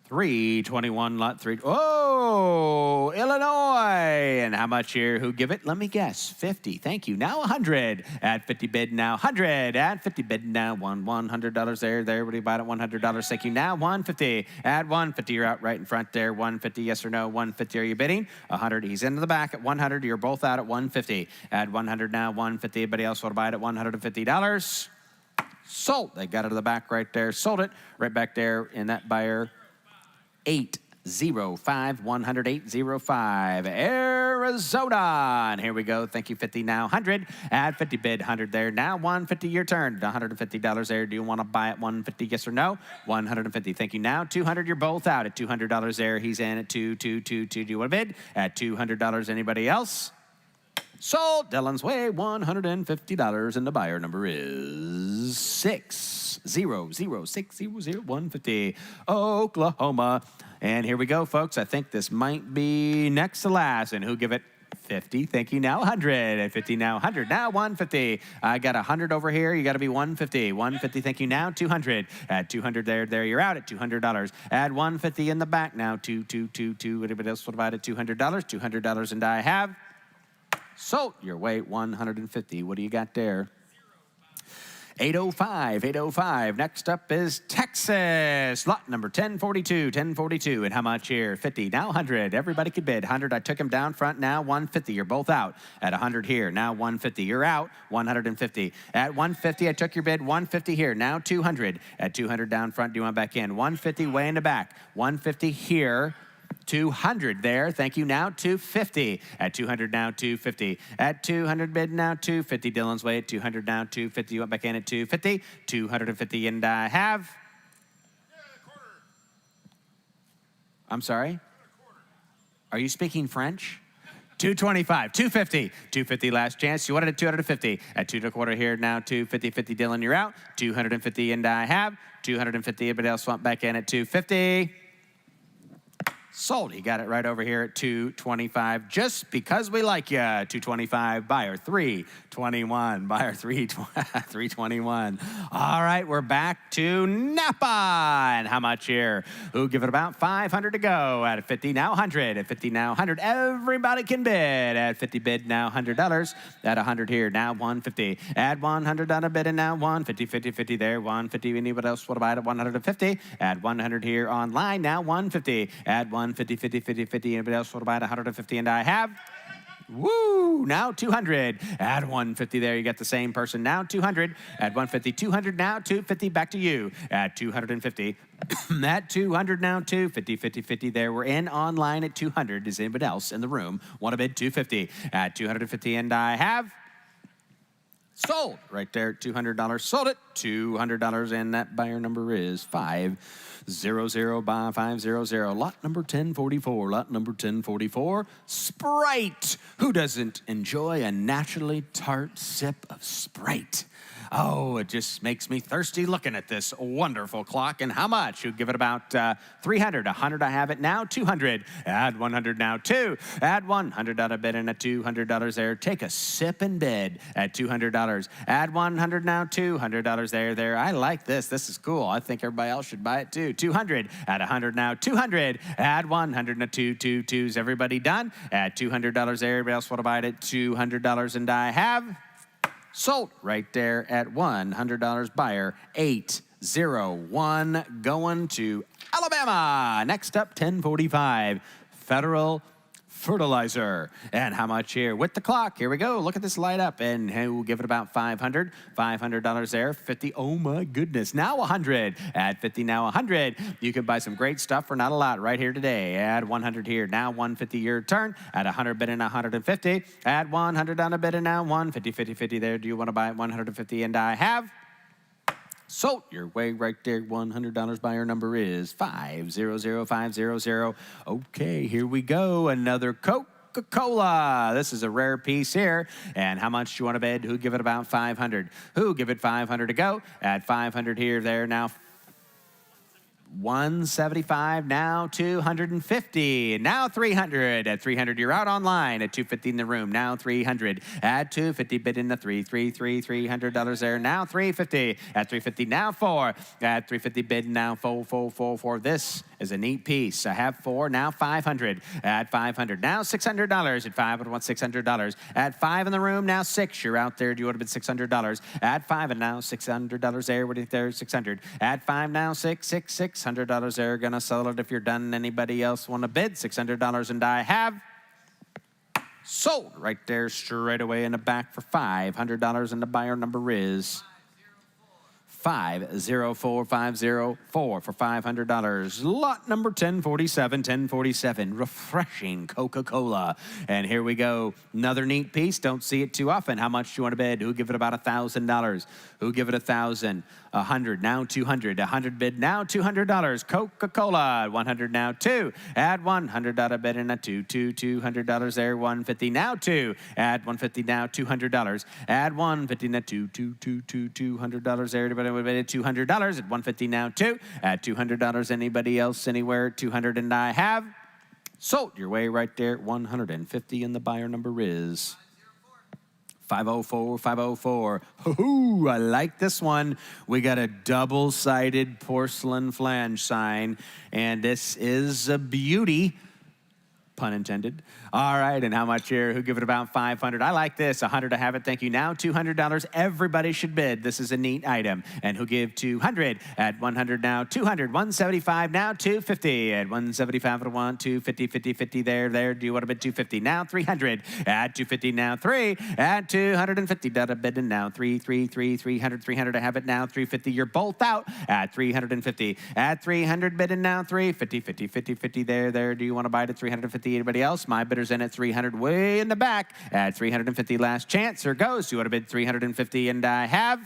321, lot 3. Oh, Illinois. And how much here? Who give it? Let me guess. 50. Thank you. Now 100. At 50 bid. Now 100. At 50 bid. Now $100 there. Everybody buy it at $100. Thank you. Now 150. At 150. You're out right in front there. 150. Yes or no? 150. Are you bidding? 100. He's into the back at 100. You're both out at 150. At 100. Now 150. Anybody else want to buy it at $150? Sold. They got it to the back right there. Sold it right back there in that buyer. 05, 108.05. Arizona. And here we go. Thank you, 50 now, 100. Add 50 bid, 100 there. Now 150 your turn. $150 there. Do you want to buy at 150? Yes or no? 150. Thank you now. 200. You're both out at $200 there. He's in at 2. Do you want to bid at $200? Anybody else? Sold. Dylan's way, $150, and the buyer number is 600600150, Oklahoma. And here we go, folks. I think this might be next to last. And who give it 50? Thank you. Now 100. At 50 now 100. Now 150. I got 100 over here. You got to be 150. 150. Thank you. Now 200. At 200 there you're out at $200. Add 150 in the back now. 2. Anybody else will divide at $200? $200 and I have. So your weight 150. What do you got there? 805. Next up is Texas. Lot number 1042. And how much here? 50. Now 100. Everybody could bid. 100. I took him down front. Now 150. You're both out at 100 here. Now 150. You're out. 150. At 150, I took your bid. 150 here. Now 200. At 200 down front. Do you want back in? 150 way in the back. 150 here. 200 there. Thank you. Now 250. At 200 now 250. At 200 bid now 250. Dylan's way at 200 now 250. You went back in at 250. 250 and I have. I'm sorry? Are you speaking French? 225, 250, 250 last chance. You wanted at 250. At 2 1/4 here now 250. Dylan, you're out. 250 and I have. 250. Everybody else went back in at 250. Sold. He got it right over here at 225. Just because we like you. 225. Buyer 321. Buyer 321. All right, we're back to Napa. And how much here? Who give it about 500 to go? At 50 now 100. At 50 now 100. Everybody can bid. At 50 bid now $100. At 100 here now 150. Add 100 on a bid and now 150. 50 there. 150. Anybody else want to buy it at 150? Add 100 here online now 150. Add 150. 50. Anybody else want to buy it 150? And I have. Woo! Now 200. Add 150 there. You got the same person. Now 200. Add 150. 200 now 250. Back to you. At 250. At 200 now 250. 50 there. We're in online at 200. Does anybody else in the room want to bid 250? At 250 and I have. Sold. Right there, $200. Sold it. $200 and that buyer number is 500 by 500. Lot number 1044. Lot number 1044. Sprite. Who doesn't enjoy a naturally tart sip of Sprite? Oh, it just makes me thirsty looking at this wonderful clock. And how much? You give it about 300. 100, I have it now. 200. Add 100 now. 2. Add 100 on a bid and a $200 there. Take a sip and bid at $200. Add 100 now. $200 there. I like this. This is cool. I think everybody else should buy it too. 200. Add 100 now. 200. Add 100 and a 2. Everybody done? Add $200 there. Everybody else want to buy it at $200 and I have. Sold right there at $100. Buyer 801 going to Alabama. Next up 1045 Federal Fertilizer. And how much here? With the clock. Here we go. Look at this light up. And we'll give it about 500. $500 there. 50. Oh my goodness. Now 100. Add 50 now 100. You can buy some great stuff for not a lot right here today. Add 100 here. Now 150 your turn. Add 100 bid and 150. Add 100 on a bid and now 150. 50 there. Do you want to buy it 150? And I have. Sold your way right there. $100. Buyer number is 500500. Okay, here we go. Another Coca-Cola. This is a rare piece here. And how much do you want to bid? Who give it about 500? Who give it 500 to go? Add 500 here, there, now 175, now 250, now 300. At 300, you're out online. At 250 in the room, now 300. Add 250, bid in the $300 there, now 350. At 350, now 4. At 350, bid now 4. This is a neat piece. I have 4, now 500. Add 500, now $600. At 5, I want $600. Add 5 in the room, now 6. You're out there. Do you want to bid $600? Add 5, and now $600 there. What do you think there? 600. Add 5, now 6. $600 there. Gonna sell it if you're done. Anybody else want to bid? $600 and I have. Sold right there straight away in the back for $500 and the buyer number is 504, 504 for $500. Lot number 1047, refreshing Coca-Cola. And here we go. Another neat piece. Don't see it too often. How much do you want to bid? Who give it about $1,000? Who give it $1,000? 100, now 200. 100 bid, now $200. Coca-Cola, 100 now 2. Add $100 bid and a $200 there. 150 now 2. Add 150 now $200. Add 150 now $200 there. Everybody would bid $200 at 150 now 2. Add $200. Anybody else anywhere? 200 and I have sold your way right there. 150 and the buyer number is 504, 504. Ooh, I like this one. We got a double-sided porcelain flange sign, and this is a beauty, pun intended. All right, and how much here? Who give it about 500? I like this. 100 to have it. Thank you. Now $200. Everybody should bid. This is a neat item. And who give 200? At 100 now 200. 175 now 250. At 175 at 1 250 50 50 there. Do you want to bid 250? Now 300. At 250 now 3. At 250 bid and now 300 to have it. Now 350. You're both out. At 350. At 300 bid and now 350 50 there. Do you want to buy it at 350? Anybody else? My bidder's in at 300 way in the back. At 350 last chance. There goes. You want to bid 350 and I have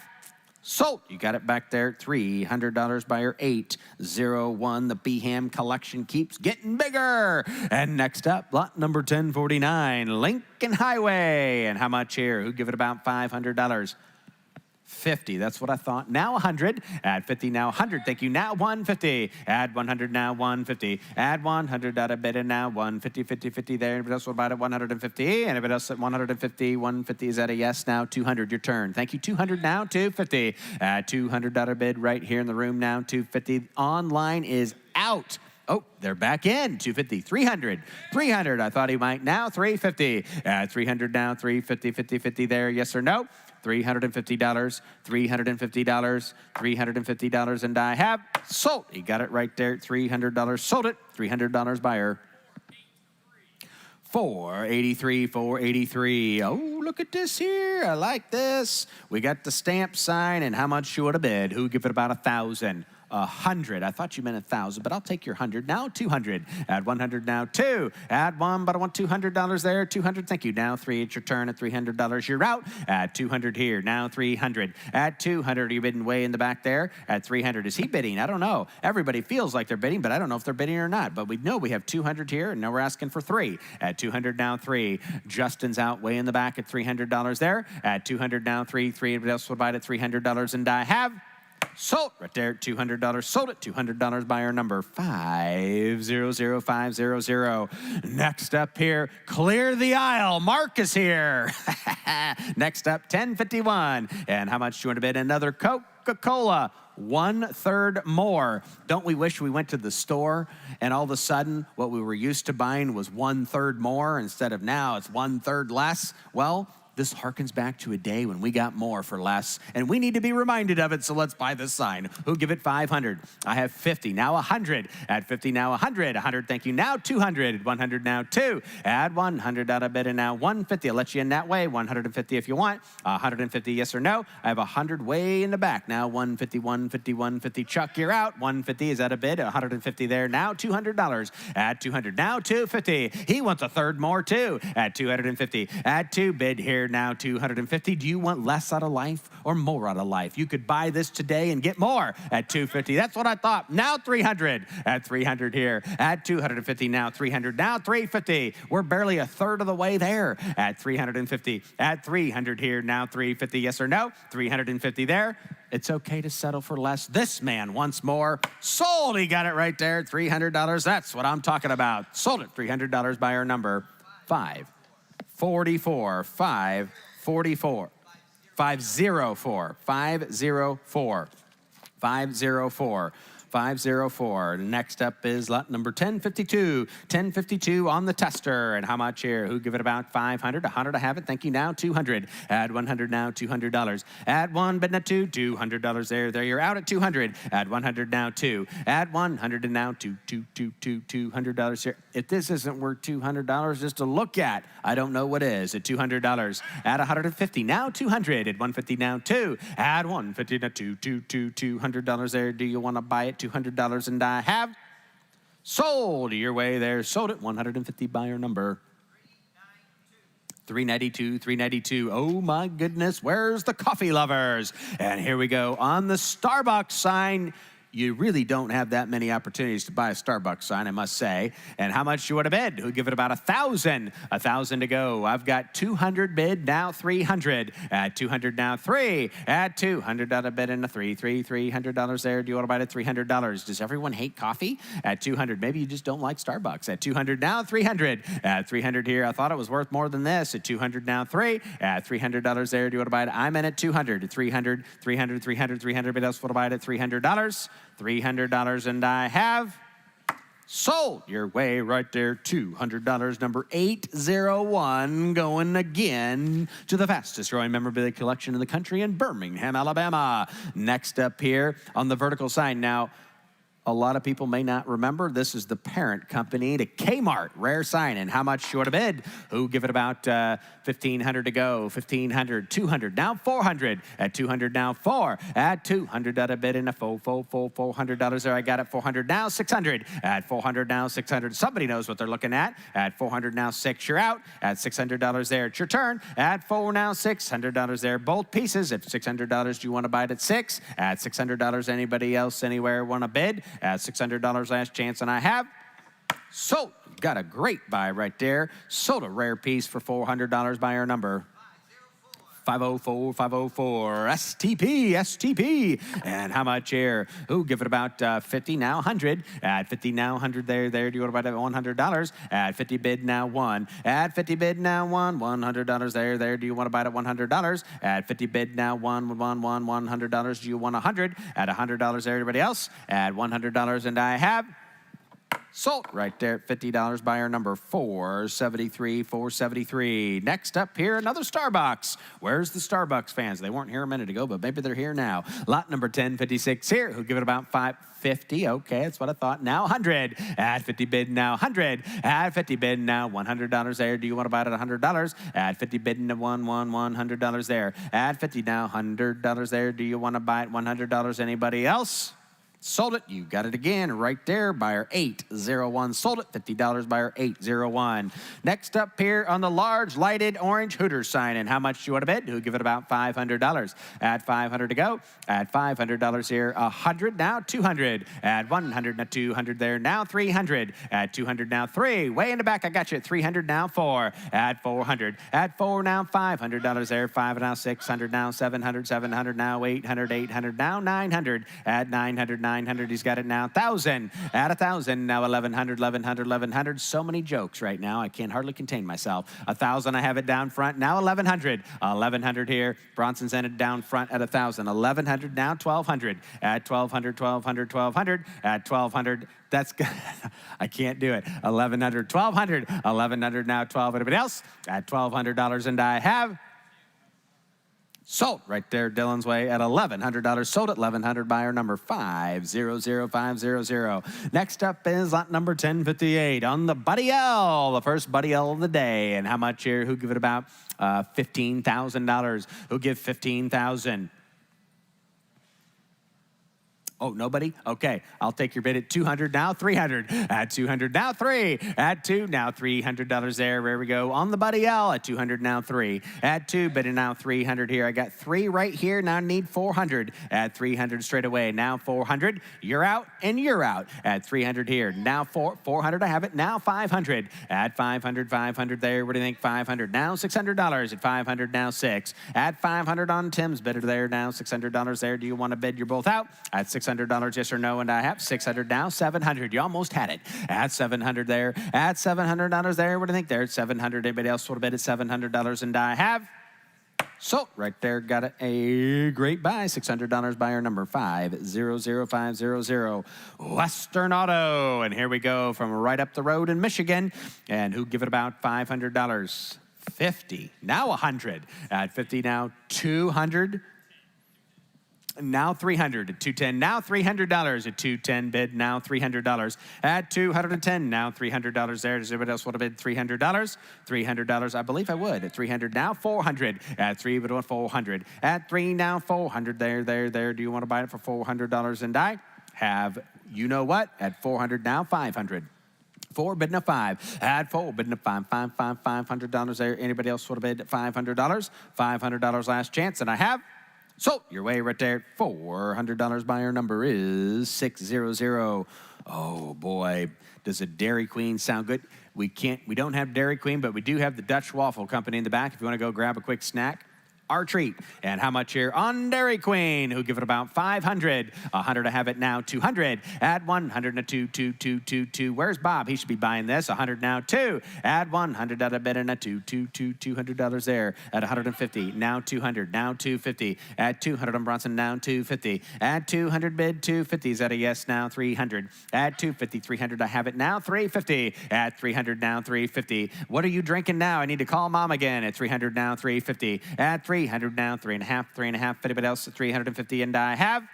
sold. You got it back there. $300 buyer 801. The Beham collection keeps getting bigger. And next up, lot number 1049, Lincoln Highway. And how much here? Who give it about $500? 50. That's what I thought. Now 100. Add 50. Now 100. Thank you. Now 150. Add 100. Now 150. Add 100 out of bid and now 150. 50 there. Anybody else will buy it at 150? Anybody else at 150? 150 is that a yes? Now 200. Your turn. Thank you. 200 now 250. Add 200 out of bid right here in the room now 250. Online is out. Oh, they're back in. 250, 300. I thought he might. Now 350. Add 300 now 350. 50 there. Yes or no? $350, $350, and I have sold. He got it right there. $300, sold it. $300 buyer. 483. Oh, look at this here. I like this. We got the stamp sign, and how much you would have bid? Who give it about 1,000? 100. I thought you meant 1,000, but I'll take your 100. Now 200. Add 100 now 2. Add 1, but I want $200 there. 200. Thank you. Now 3. It's your turn at $300. You're out. Add 200 here. Now 300. Add 200. Are you bidding way in the back there? At 300. Is he bidding? I don't know. Everybody feels like they're bidding, but I don't know if they're bidding or not. But we know we have 200 here, and now we're asking for 3. At 200 now 3. Justin's out way in the back at $300 there. At 200 now 3. Everybody else will buy it at $300, and I have sold right there. $200. Sold it. $200 buyer number 500500. Next up here, clear the aisle. Mark is here. Next up, 1051. And how much do you want to bid? Another Coca-Cola. 1/3 more. Don't we wish we went to the store and all of a sudden what we were used to buying was 1/3 more instead of now it's 1/3 less? Well, this harkens back to a day when we got more for less, and we need to be reminded of it, so let's buy this sign. Who give it 500? I have 50. Now 100. Add 50. Now 100. 100. Thank you. Now 200. 100. Now 2. Add 100 out of bid, and now 150. I'll let you in that way. 150 if you want. 150, yes or no? I have 100 way in the back. Now 150, 150, 150. Chuck, you're out. 150 is out of bid. 150 there. Now $200. Add 200. Now 250. He wants 1/3 more too. Add 250. Add 2. Bid here. Now 250. Do you want less out of life or more out of life? You could buy this today and get more at 250. That's what I thought. Now 300. At 300 here. At 250. Now 300. Now 350. We're barely 1/3 of the way there. At 350. At 300 here. Now 350. Yes or no? 350 there. It's okay to settle for less. This man wants more. Sold. He got it right there. $300. That's what I'm talking about. Sold it. $300 buyer number 544. 544. 504. 504. 504. 504. Next up is lot number 1052. 1052 on the tester. And how much here? Who give it about 500? 100 I have it. Thank you now. 200. Add 100 now. $200. Add one, but not two. $200 there. There you're out at 200. Add 100 now. Two. Add 100 and now $200 here. If this isn't worth $200 just to look at, I don't know what is. At $200. Add 150 now. 200. Add 150 now. Two. Add 150 now. $200 there. Do you want to buy it? $200 and I have sold. Your way there. Sold it. 150 buyer number. 392, 392. Oh my goodness, where's the coffee lovers? And here we go on the Starbucks sign. You really don't have that many opportunities to buy a Starbucks sign, I must say. And how much you would have bid? Who give it about 1,000? 1,000 to go. I've got 200 bid, now 300. At 200 now, 3. At $200 bid and a 3. $300 there. Do you want to buy it at $300? Does everyone hate coffee? At 200, maybe you just don't like Starbucks. At 200 now, 300. At 300 here, I thought it was worth more than this. At 200 now, 3. At $300 there. Do you want to buy it? I'm in at 200. At 300, 300, 300, 300. But else want to buy it at $300? $300 and I have sold. Your way right there. $200. Number 801 going again to the fastest growing memorabilia collection in the country in Birmingham, Alabama. Next up here on the vertical sign. Now, a lot of people may not remember, this is the parent company to Kmart, rare sign. And how much you want to bid? Who give it about 1,500 to go? 1,500, 200, now 400. At 200 now 4. At 200 at a bid and a $400 there. I got it. 400 now 600. At 400 now 600. Somebody knows what they're looking at. At 400 now 6. You're out. At $600 there. It's your turn. At 4 now $600 there. Both pieces. At $600, do you want to buy it at 6? At $600, anybody else anywhere want to bid? At $600, last chance, and I have sold. Got a great buy right there. Sold a rare piece for $400 by our number. 504, 504, STP, STP. And how much here? Ooh, give it about 50 now, 100. At 50 now, 100 there. Do you want to buy that $100? At 50 bid now, 1. At 50 bid now, 1. $100 there. Do you want to buy it at $100? At 50 bid now, 100. Do you want 100? At $100 there, everybody else? At $100 and I have sold right there at $50 by our number 473, 473. Next up here, another Starbucks. Where's the Starbucks fans? They weren't here a minute ago, but maybe they're here now. Lot number 1056 here. Who give it about 550? Okay, that's what I thought. Now 100. At 50 bid now 100. At 50 bid now $100 there. Do you want to buy it at $100? At 50 bid now $100 there. At 50 now $100 there. Do you want to buy it $100? Anybody else? Sold it. You got it again right there. Buyer 801 sold it. $50 buyer 801. Next up here on the large lighted orange Hooters sign. And how much do you want to bid? Who give it about $500? At $500 to go. At $500 here. 100 now 200. At 100 now 200 there. Now 300. At 200 now 3. Way in the back. I got you at 300 now 4. At 400. At 4 now $500 there. 5 now 600 now 700. 700 now 800. 800 now 900. At 900 900. He's got it now. 1,000. At 1,000. Now 1,100, 1,100, 1,100. So many jokes right now. I can't hardly contain myself. 1,000. I have it down front. Now 1,100. 1,100 here. Bronson's ended down front at 1,000. 1,100. Now 1,200. At 1,200, 1,200, 1,200. At 1,200. That's good. I can't do it. 1,100, 1,200. 1,100 now 1,200. Everybody else? At $1,200 and I have sold right there, Dylan's way at $1,100. Sold at $1,100 buyer number 500500. Next up is lot number 1058 on the Buddy L, the first Buddy L of the day. And how much here? Who give it about $15,000? Who give $15,000? Oh, nobody? Okay, I'll take your bid at 200 now, 300. At 200 now, 3. At 2 now, $300 there. There we go. On the Buddy L at 200 now, 3. At 2, bidding now 300 here. I got 3 right here. Now I need 400. At 300 straight away. Now 400. You're out and you're out. At 300 here. Now 400. I have it. Now 500. At 500, 500 there. What do you think? 500. Now $600. At 500 now 6. At 500 on Tim's bidder there. Now $600 there. Do you want to bid? You're both out. At $600, yes or no, and I have 600 now, 700. You almost had it. At 700 there. At $700 there. What do you think there? At 700. Anybody else want to bid at $700 and I have So right there, got a great buy. $600 buyer number 500500. Western Auto. And here we go from right up the road in Michigan. And who give it about $500? 50. Now 100. At 50 now 200. Now 300 at 210. Now $300 at 210 bid. Now $300 at 210. Now $300 there. Does anybody else want to bid $300? $300, I believe I would. At 300 now 400. At 3 but 400. At 3 now 400. There. Do you want to buy it for $400 and die? Have you know what? At 400 now 500. 4 bidding a 5. At 4 bidding a 500 there. Anybody else want to bid $500? $500 last chance, and I have. So your way right there, $400 buyer number is 600. Oh boy, does a Dairy Queen sound good? We don't have Dairy Queen, but we do have the Dutch Waffle Company in the back. If you want to go grab a quick snack, our treat. And how much here on Dairy Queen? Who give it about 500? 100, I have it now 200. Add 100 and a 2. Where's Bob? He should be buying this. 100 now 2. Add 100 at a bid and a $200 there. At 150 now 200. Now 250. At 200 on Bronson now 250. At 200 bid 250. Is that a yes now 300? At 250 300, I have it now 350. At 300 now 350. What are you drinking now? I need to call mom again. At 300 now 350. At 300 now, 3.5. Anybody else at 350, and I have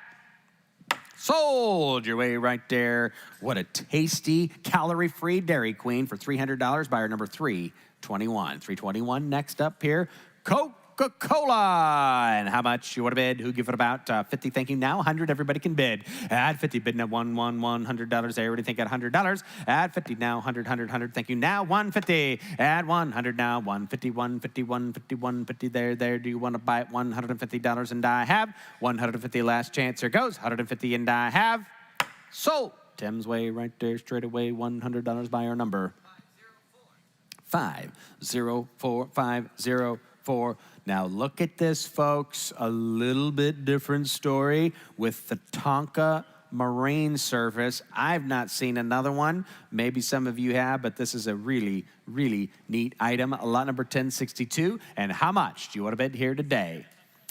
sold your way right there. What a tasty, calorie-free Dairy Queen for $300. Buyer number 321. 321 next up here. Coca-Cola. And how much you want to bid? Who give it about 50? Thank you. Now 100. Everybody can bid. At 50, bidding at $100. I already think at $100. At 50 now 100. Thank you. Now 150. At 100 now 150 there. Do you want to buy it? $150 and I have 150. Last chance. Here goes 150 and I have sold. Tim's way right there. Straight away $100 buyer number 504. Now look at this, folks. A little bit different story with the Tonka Marine Service. I've not seen another one. Maybe some of you have, but this is a really, really neat item. Lot number 1062. And how much do you want to bid here today?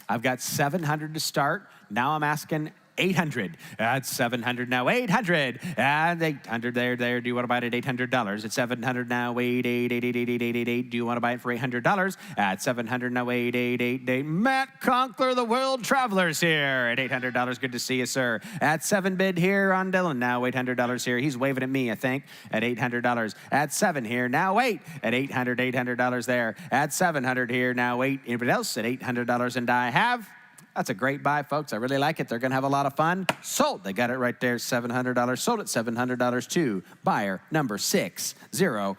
I've got 700 to start. Now I'm asking 800. That's 700 now. 800. And 800 there. Do you want to buy it at $800? At 700 now. 8. Do you want to buy it for $800? At 700 now. 8. Matt Conkler, the World Travelers here at $800. Good to see you, sir. At 7 bid here on Dylan. Now $800 here. He's waving at me, I think, at $800. At 7 here. Now 8. At $800 there. At 700 here. Now 8. Anybody else at $800? And I have. That's a great buy, folks. I really like it. They're going to have a lot of fun. Sold. They got it right there, $700. Sold at $700 to buyer number 600.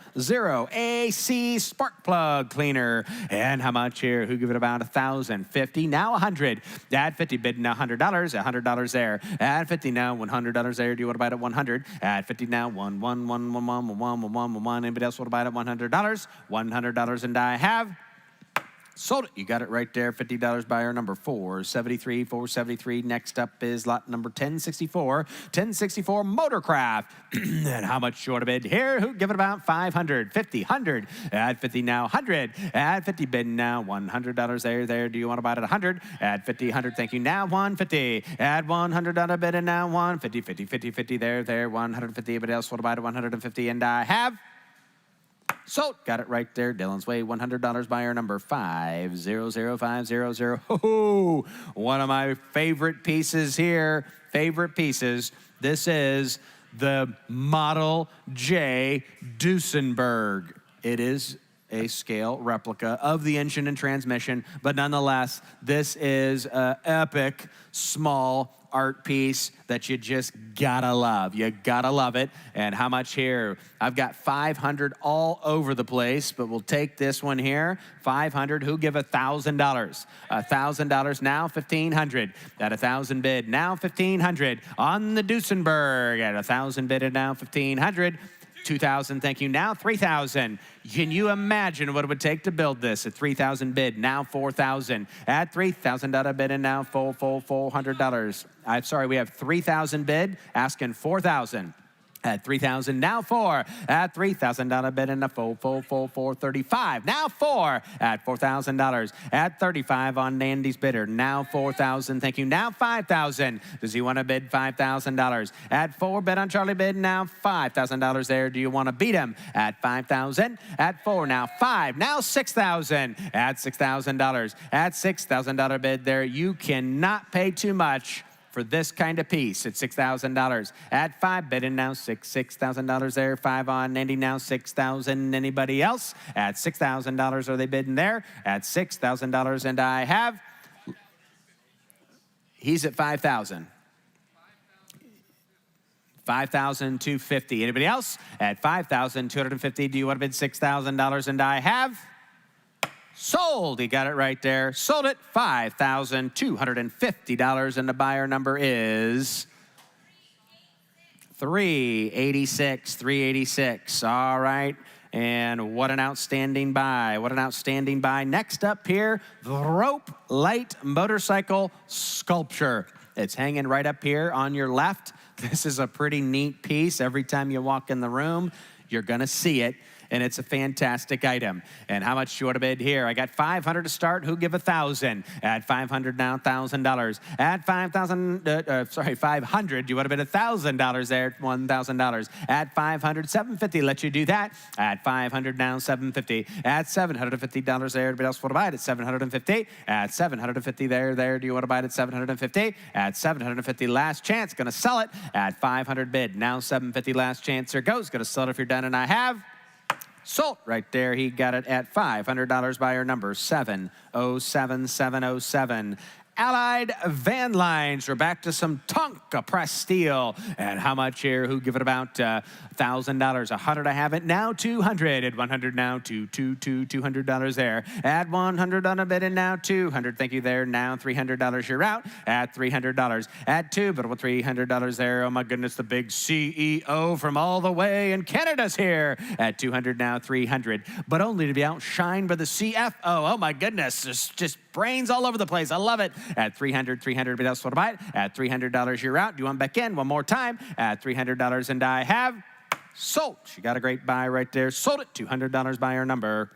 AC spark plug cleaner. And how much here? Who give it about 1,050? Now 100. At 50, bidding $100. $100 there. At 50 now, $100 there. Do you want to buy it at 100? At 50 now, 1. Anybody else want to buy it at $100? $100 and I have. Sold it. You got it right there. $50 buyer number 473. Next up is lot number 1064. 1064 Motorcraft. And how much you want to bid here? Who give it about 500? 50. 100. At 50 now. 100. At 50 bid now. $100 there. Do you want to buy it at 100? At 50. 100. Thank you. Now 150. At $100 bid and now 150. 50 there. 150. Anybody else want to buy it at 150? And I have. So, got it right there. Dylan's Way, $100 buyer number 500500. Oh, one of my favorite pieces here. This is the Model J Duesenberg. It is a scale replica of the engine and transmission, but nonetheless, this is an epic, small art piece that you just gotta love. You gotta love it. And how much here? I've got 500 all over the place, but we'll take this one here. 500. Who give $1,000? $1,000 now. 1,500. At 1,000 bid now. 1,500 on the Duesenberg. At 1,000 bid and now 1,500. 2,000, thank you. Now 3,000. Can you imagine what it would take to build this? At 3,000 bid, now 4,000. At $3,000 bid and now $400. I'm sorry, we have 3,000 bid, asking 4,000. At $3,000, now 4. At $3,000 bid and a full 435. Now 4 at $4,000. At 35 on Andy's bidder. Now 4,000. Thank you. Now 5,000. Does he want to bid $5,000? At 4 bid on Charlie bid. Now $5,000 there. Do you want to beat him? At 5,000. At 4. Now 5. Now 6,000. At $6,000. At $6,000 bid there. You cannot pay too much for this kind of piece at $6,000. At 5 bidding now $6,000 there. 5 on Andy now 6,000. Anybody else? At $6,000 are they bidding there? At $6,000 and I have. He's at 5,000. 5,250. Anybody else? At 5,250. Do you want to bid $6,000 and I have? Sold. He got it right there. Sold it. $5,250. And the buyer number is 386. 386. All right. And what an outstanding buy. What an outstanding buy. Next up here, the rope light motorcycle sculpture. It's hanging right up here on your left. This is a pretty neat piece. Every time you walk in the room, you're going to see it. And it's a fantastic item. And how much do you want to bid here? I got 500 to start. Who give 1,000? At 500 now, $1,000. At 500. You want to bid $1,000 there at $1,000. At 500, 750. Let you do that. At 500 now, 750. At $750 there. Anybody else want to buy it at 750? At 750 there. Do you want to buy it at 750? At 750, last chance. Going to sell it at 500 bid. Now 750, last chance. There goes. Going to sell it if you're done, and I have. Sold right there. He got it at $500. Buyer number 707707. Allied Van Lines. We're back to some Tonka pressed steel. And how much here? Who give it about $1,000? 100. I have it now. 200. At 100 now. $200 there. At 100 on a bid and now 200. Thank you there. Now $300. You're out. At $300. At 2, but with $300 there. Oh my goodness, the big CEO from all the way in Canada's here. At 200 now. 300. But only to be outshined by the CFO. Oh my goodness, just brains all over the place. I love it. At 300, but else want to buy it. At $300, you're out. Do you want back in? One more time. At $300, and I have sold. She got a great buy right there. Sold it. $200 buyer number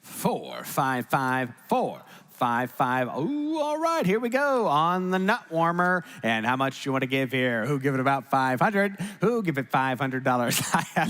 4554. 55. Ooh, all right, here we go on the nut warmer. And how much do you want to give here? Who give it about 500? Who give it $500? I have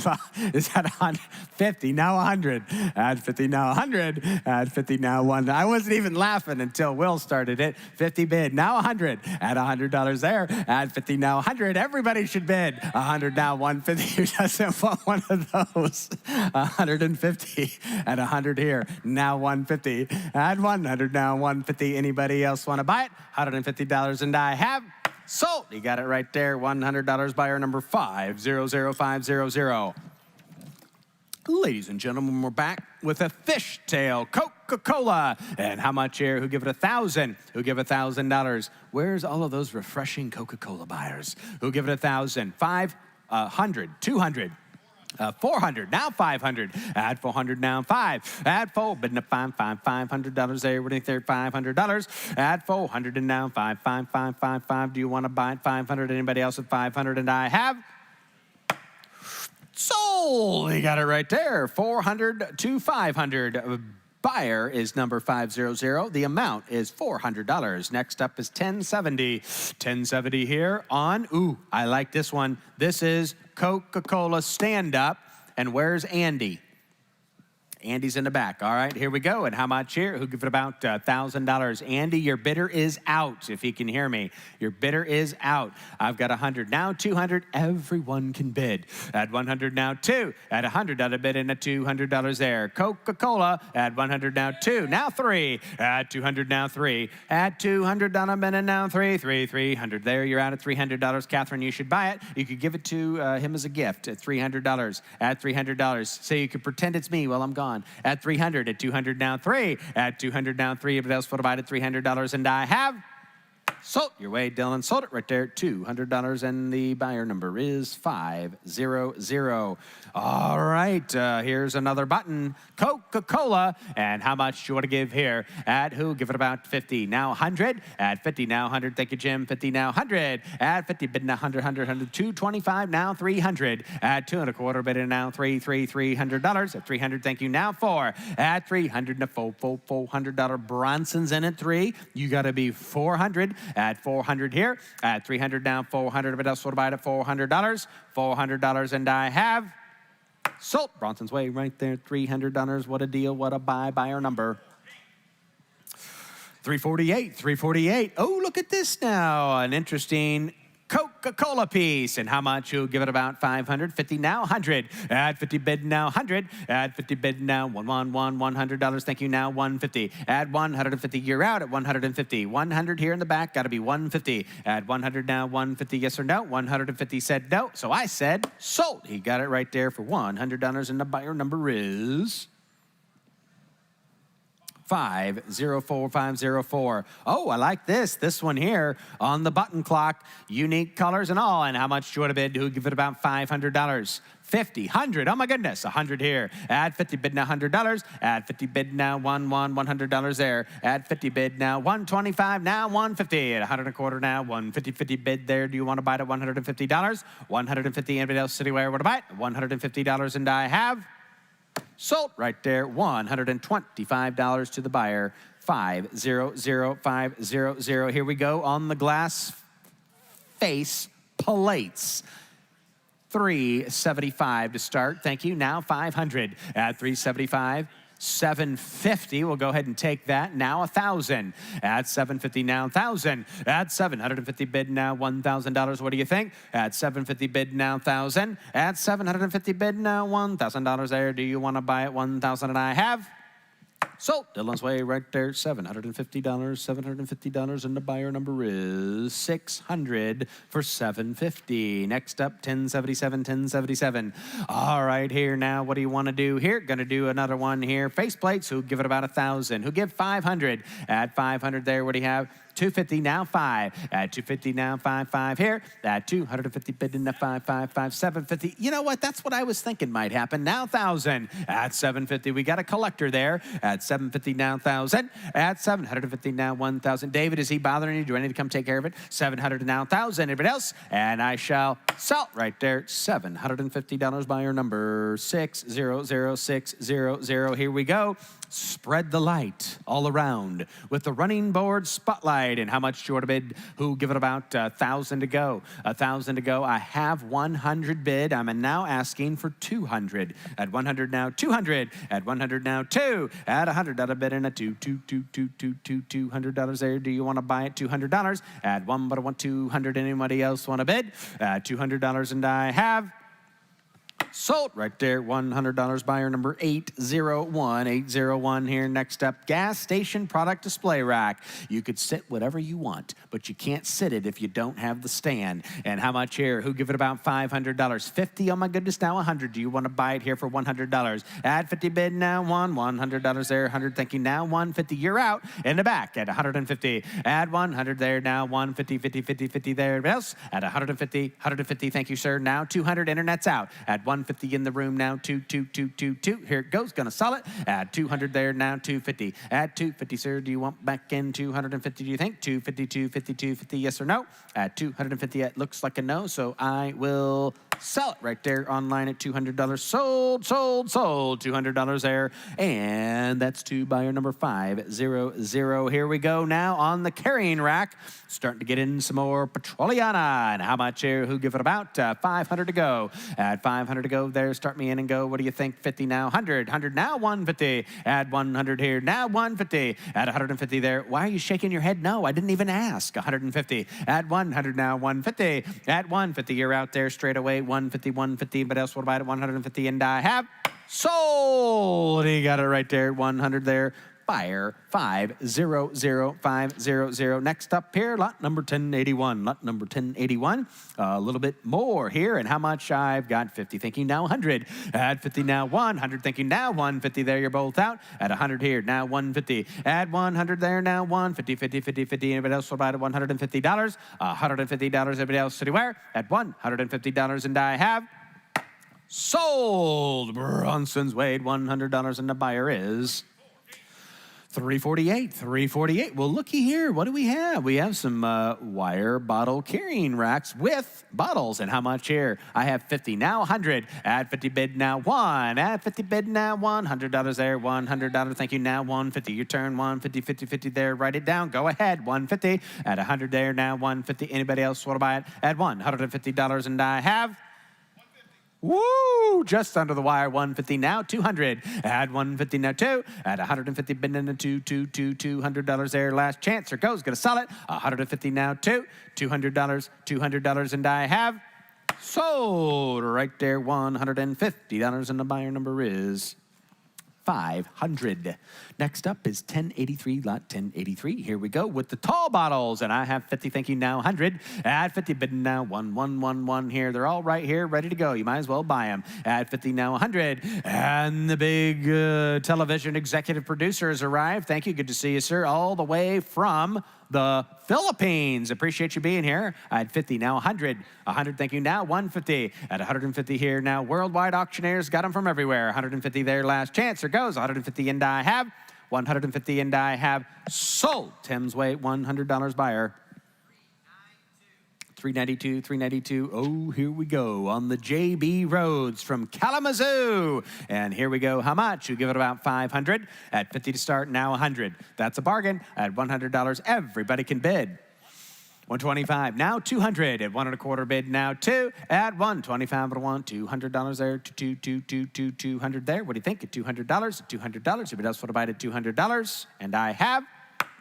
is that 150? Now 100. Add 50 now 100. Add 50 now 1. I wasn't even laughing until Will started it. 50 bid now 100. Add $100 there. Add 50 now 100. Everybody should bid 100 now 150. Who doesn't want one of those? 150. Add 100 here. Now 150. Add 100 now 150. Anybody else want to buy it? $150 and I have sold. You got it right there. $100 buyer number 500500. Ladies and gentlemen, we're back with a fishtail Coca-Cola. And how much here? Who give it 1,000? Who give $1,000? Where's all of those refreshing Coca-Cola buyers? Who give it 1,000? 500, 200. 400, now 500. Add 400, now 5. Add 4, bidding up $500 there. What do you think there? $500. Add 400 and now 5. Do you want to buy it? 500. Anybody else at 500? And I have sold. You got it right there. 400 to 500. Buyer is number 500. The amount is $400. Next up is 1070. 1070 here on, ooh, I like this one. This is Coca-Cola Stand Up. And where's Andy? Andy's in the back. All right, here we go. And how much here? Who give it about $1,000? Andy, your bidder is out, if you can hear me. Your bidder is out. I've got 100. Now 200. Everyone can bid. At 100 now 2. At $100 bid and a $200 there. Coca-Cola at 100 now 2. Now 3. At 200 now 3. At 200 on a bid and now 300 there. You're out at $300. Catherine, you should buy it. You could give it to him as a gift at $300. At $300. So you could pretend it's me while I'm gone. At 300, at 200 now 3, at 200 now 3. Everybody else want to buy it at $300, and I have Sold. Your way, Dylan. Sold it right there. $200, and the buyer number is 500. All right, here's another button. Coca-Cola. And how much do you want to give here? At who? Give it about 50. Now 100. At 50, now 100. Thank you, Jim. 50, now 100. At 50, bid now 100, 225, now 300. At 2 and a quarter, bid now $300. At 300, thank you, now 4. At 300, $400. Bronson's in at 3. You got to be 400. At 400 here. At 300, now 400. But else will buy it at $400. $400, and I have sold. Bronson's way right there. $300. What a deal. What a buy. Buyer number 348. 348. Oh, look at this now. An interesting Coca-Cola piece. And how much? You'll give it about 500. 50, now 100. At 50, bid now 100. At 50, bid now $100. Thank you, now 150. At 150, you're out at 150. 100 here in the back, got to be 150. At 100, now 150, yes or no? 150 said no, so I said sold. He got it right there for $100, and the buyer number is 504504. Oh, I like this. This one here on the button clock. Unique colors and all. And how much do you want to bid? Who give it about $500? 50, 100. Oh my goodness, 100 here. At 50, bid now $100. At 50, bid now $100 there. At 50, bid now 125. Now 150. At 100 and a quarter, now 150. 50 bid there. Do you want to buy it at $150? 150. Anybody else city where want to buy it? $150, and I have sold right there. $125 to the buyer. 500500. Here we go on the glass face plates. $375 to start. Thank you. Now 500 at $375. $750. We'll go ahead and take that. Now 1,000 at $750. Now 1,000 at $750. Bid now $1,000. What do you think? At $750. Bid now 1,000 at $750. Bid now $1,000 there. Do you want to buy it? 1,000, and I have sold. Dylan's way right there. $750. $750, and the buyer number is 600 for $750. Next up, 1077. 1077. All right, here now. What do you want to do here? Going to do another one here. Faceplates. Who give it about 1,000? Who give 500? At 500 there. What do you have? 250, now 5. At 250, now 5 here. At 250, bid in the 5 750. You know what? That's what I was thinking might happen. Now 1,000. At 750, we got a collector there. At 750, now 1,000. At 750, now 1,000. David, is he bothering you? Do I need to come take care of it? 700, now 1,000. Anybody else? And I shall sell right there. $750, buyer number 600600. Here we go. Spread the light all around with the running board spotlight. And how much do you want to bid? Who give it about 1,000 to go? 1,000 to go. I have 100 bid. I'm now asking for 200. At 100 now 200. At 100 now 2. At 100 out of bid in a $200 there. Do you want to buy it? $200. At 1, but I want 200. Anybody else want to bid? $200, and I have sold right there. $100, buyer number 801. 801 here. Next up, gas station product display rack. You could sit whatever you want, but you can't sit it if you don't have the stand. And how much here? Who give it about $500? 50. Oh my goodness, now 100. Do you want to buy it here for $100? At 50 bid now $100 there. 100. Thank you. Now 150. You're out in the back at 150. At 100 there. Now 150. 50 there. Everybody else at 150. 150. Thank you, sir. Now 200. Internet's out at 150 in the room now. 2. Here it goes. Gonna sell it at 200 there. Now 250. At 250, sir. Do you want back in 250? Do you think 250? 250. Yes or no? At 250, it looks like a no. So I will sell it right there online at $200. Sold. $200 there. And that's to buyer number 500. Here we go now on the carrying rack. Starting to get in some more Petroliana. And how much here? Who give it about 500 to go? At 500 to go there. Start me in and go. What do you think? 50 now 100. 100 now 150. At 100 here. Now 150. At 150 there. Why are you shaking your head? No, I didn't even ask. 150. At 100 now 150. At 150, you're out there straight away. 150. But else, what about it? 150, and I have sold. He got it right there. 100 there. buyer 500500. Next up here, lot number 1081. Lot number 1081. A little bit more here, and how much? I've got 50. Thank you. Now 100. Add 50 now 100. Thank you. Now 150 there. You're both out. At 100 here. Now 150. Add 100 there. Now 150. 50, 50, 50. Anybody else will buy it at $150? $150. Everybody else anywhere? At $150, and I have sold. Bronson's weighed $100, and the buyer is 348. 348. Well, looky here. What do we have? We have some wire bottle carrying racks with bottles. And how much here? I have 50. Now 100. Add 50 bid. Now 1. Add 50 bid. Now $100 there. $100. Thank you. Now 150. Your turn. 150, 50, 50 there. Write it down. Go ahead. 150. Add 100 there. Now 150. Anybody else want to buy it? Add $150, and I have woo! Just under the wire, 150 now, 200. Add 150 now, 2. Add 150, bid in the $200 there. Last chance, there goes, gonna sell it. 150 now, 2. $200, and I have sold right there, $150, and the buyer number is 500. Next up is 1083, lot 1083. Here we go with the tall bottles, and I have 50. Thank you. Now 100. Add 50. Bid now 1 here. They're all right here, ready to go. You might as well buy them. Add 50 now 100. And the big television executive producer has arrived. Thank you. Good to see you, sir. All the way from the Philippines. Appreciate you being here. I had 50, now 100. 100, thank you. Now 150. At 150 here now. Worldwide Auctioneers got them from everywhere. 150 there. Last chance. There goes. 150, and I have 150, and I have sold. Tim's weight, $100 buyer. 392, 392. Oh, here we go on the JB Roads from Kalamazoo. And here we go. How much? You give it about 500. At 50 to start, now 100. That's a bargain. At $100, everybody can bid. 125, now 200. At 1.25 bid, now 2. At 125 to 1, $200 there. 200 there. What do you think? At $200, $200. If it else would have bought at $200, and I have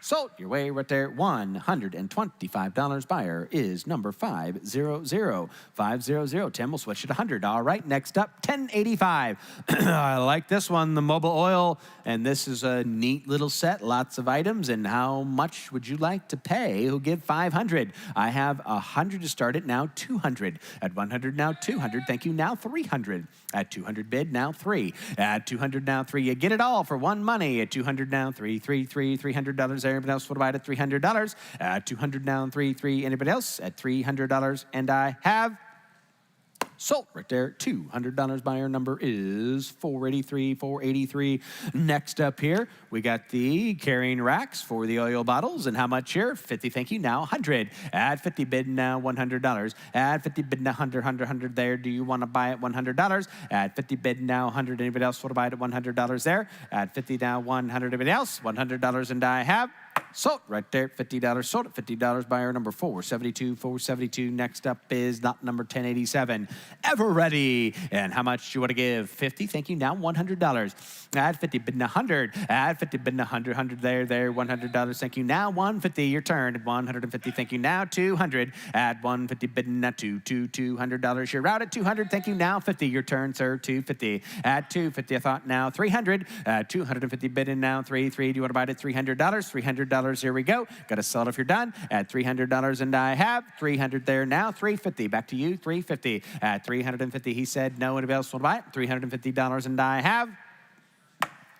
sold. Your way right there, $125. Buyer is number 500. 500. Tim will switch it to 100. All right, next up, 1085. I like this one, the mobile oil, and this is a neat little set, lots of items. And how much would you like to pay? Who'll give 500? I have 100 to start it, now 200. At 100, now 200. Thank you, now 300. At 200 bid, now 3. At 200, now 3. You get it all for one money. At 200, now 300. Anybody else would buy it at $300? At 200 now, 3. Anybody else? At $300, and I have sold right there. $200. Buyer number is 483. Next up here, we got the carrying racks for the oil bottles. And how much here? 50. Thank you. Now 100. Add 50. Bid now $100. Add 50. Bid now 100 there. Do you want to buy it $100? Add 50. Bid now 100. Anybody else want to buy it at $100 there? Add 50 now 100. Anybody else? $100, and I have sold right there. $50. Sold at $50. Buyer number 472. Next up is lot number 1087. Ever ready. And how much do you want to give? 50. Thank you. Now $100. Add 50. Bid 100. Add 50. Bid 100. 100 there. $100. Thank you. Now 150. Your turn. At 150. Thank you. Now 200. Add 150. Bid now $200. You're out at 200. Thank you. Now 50. Your turn, sir. 250. At 250. I thought now 300. 250. Bid in now 3. Do you want to buy it at $300? $300. Here we go. Got to sell it if you're done. At $300, and I have 300 there now. 350. Back to you. 350. At 350, he said no. Anybody else want to buy it? $350, and I have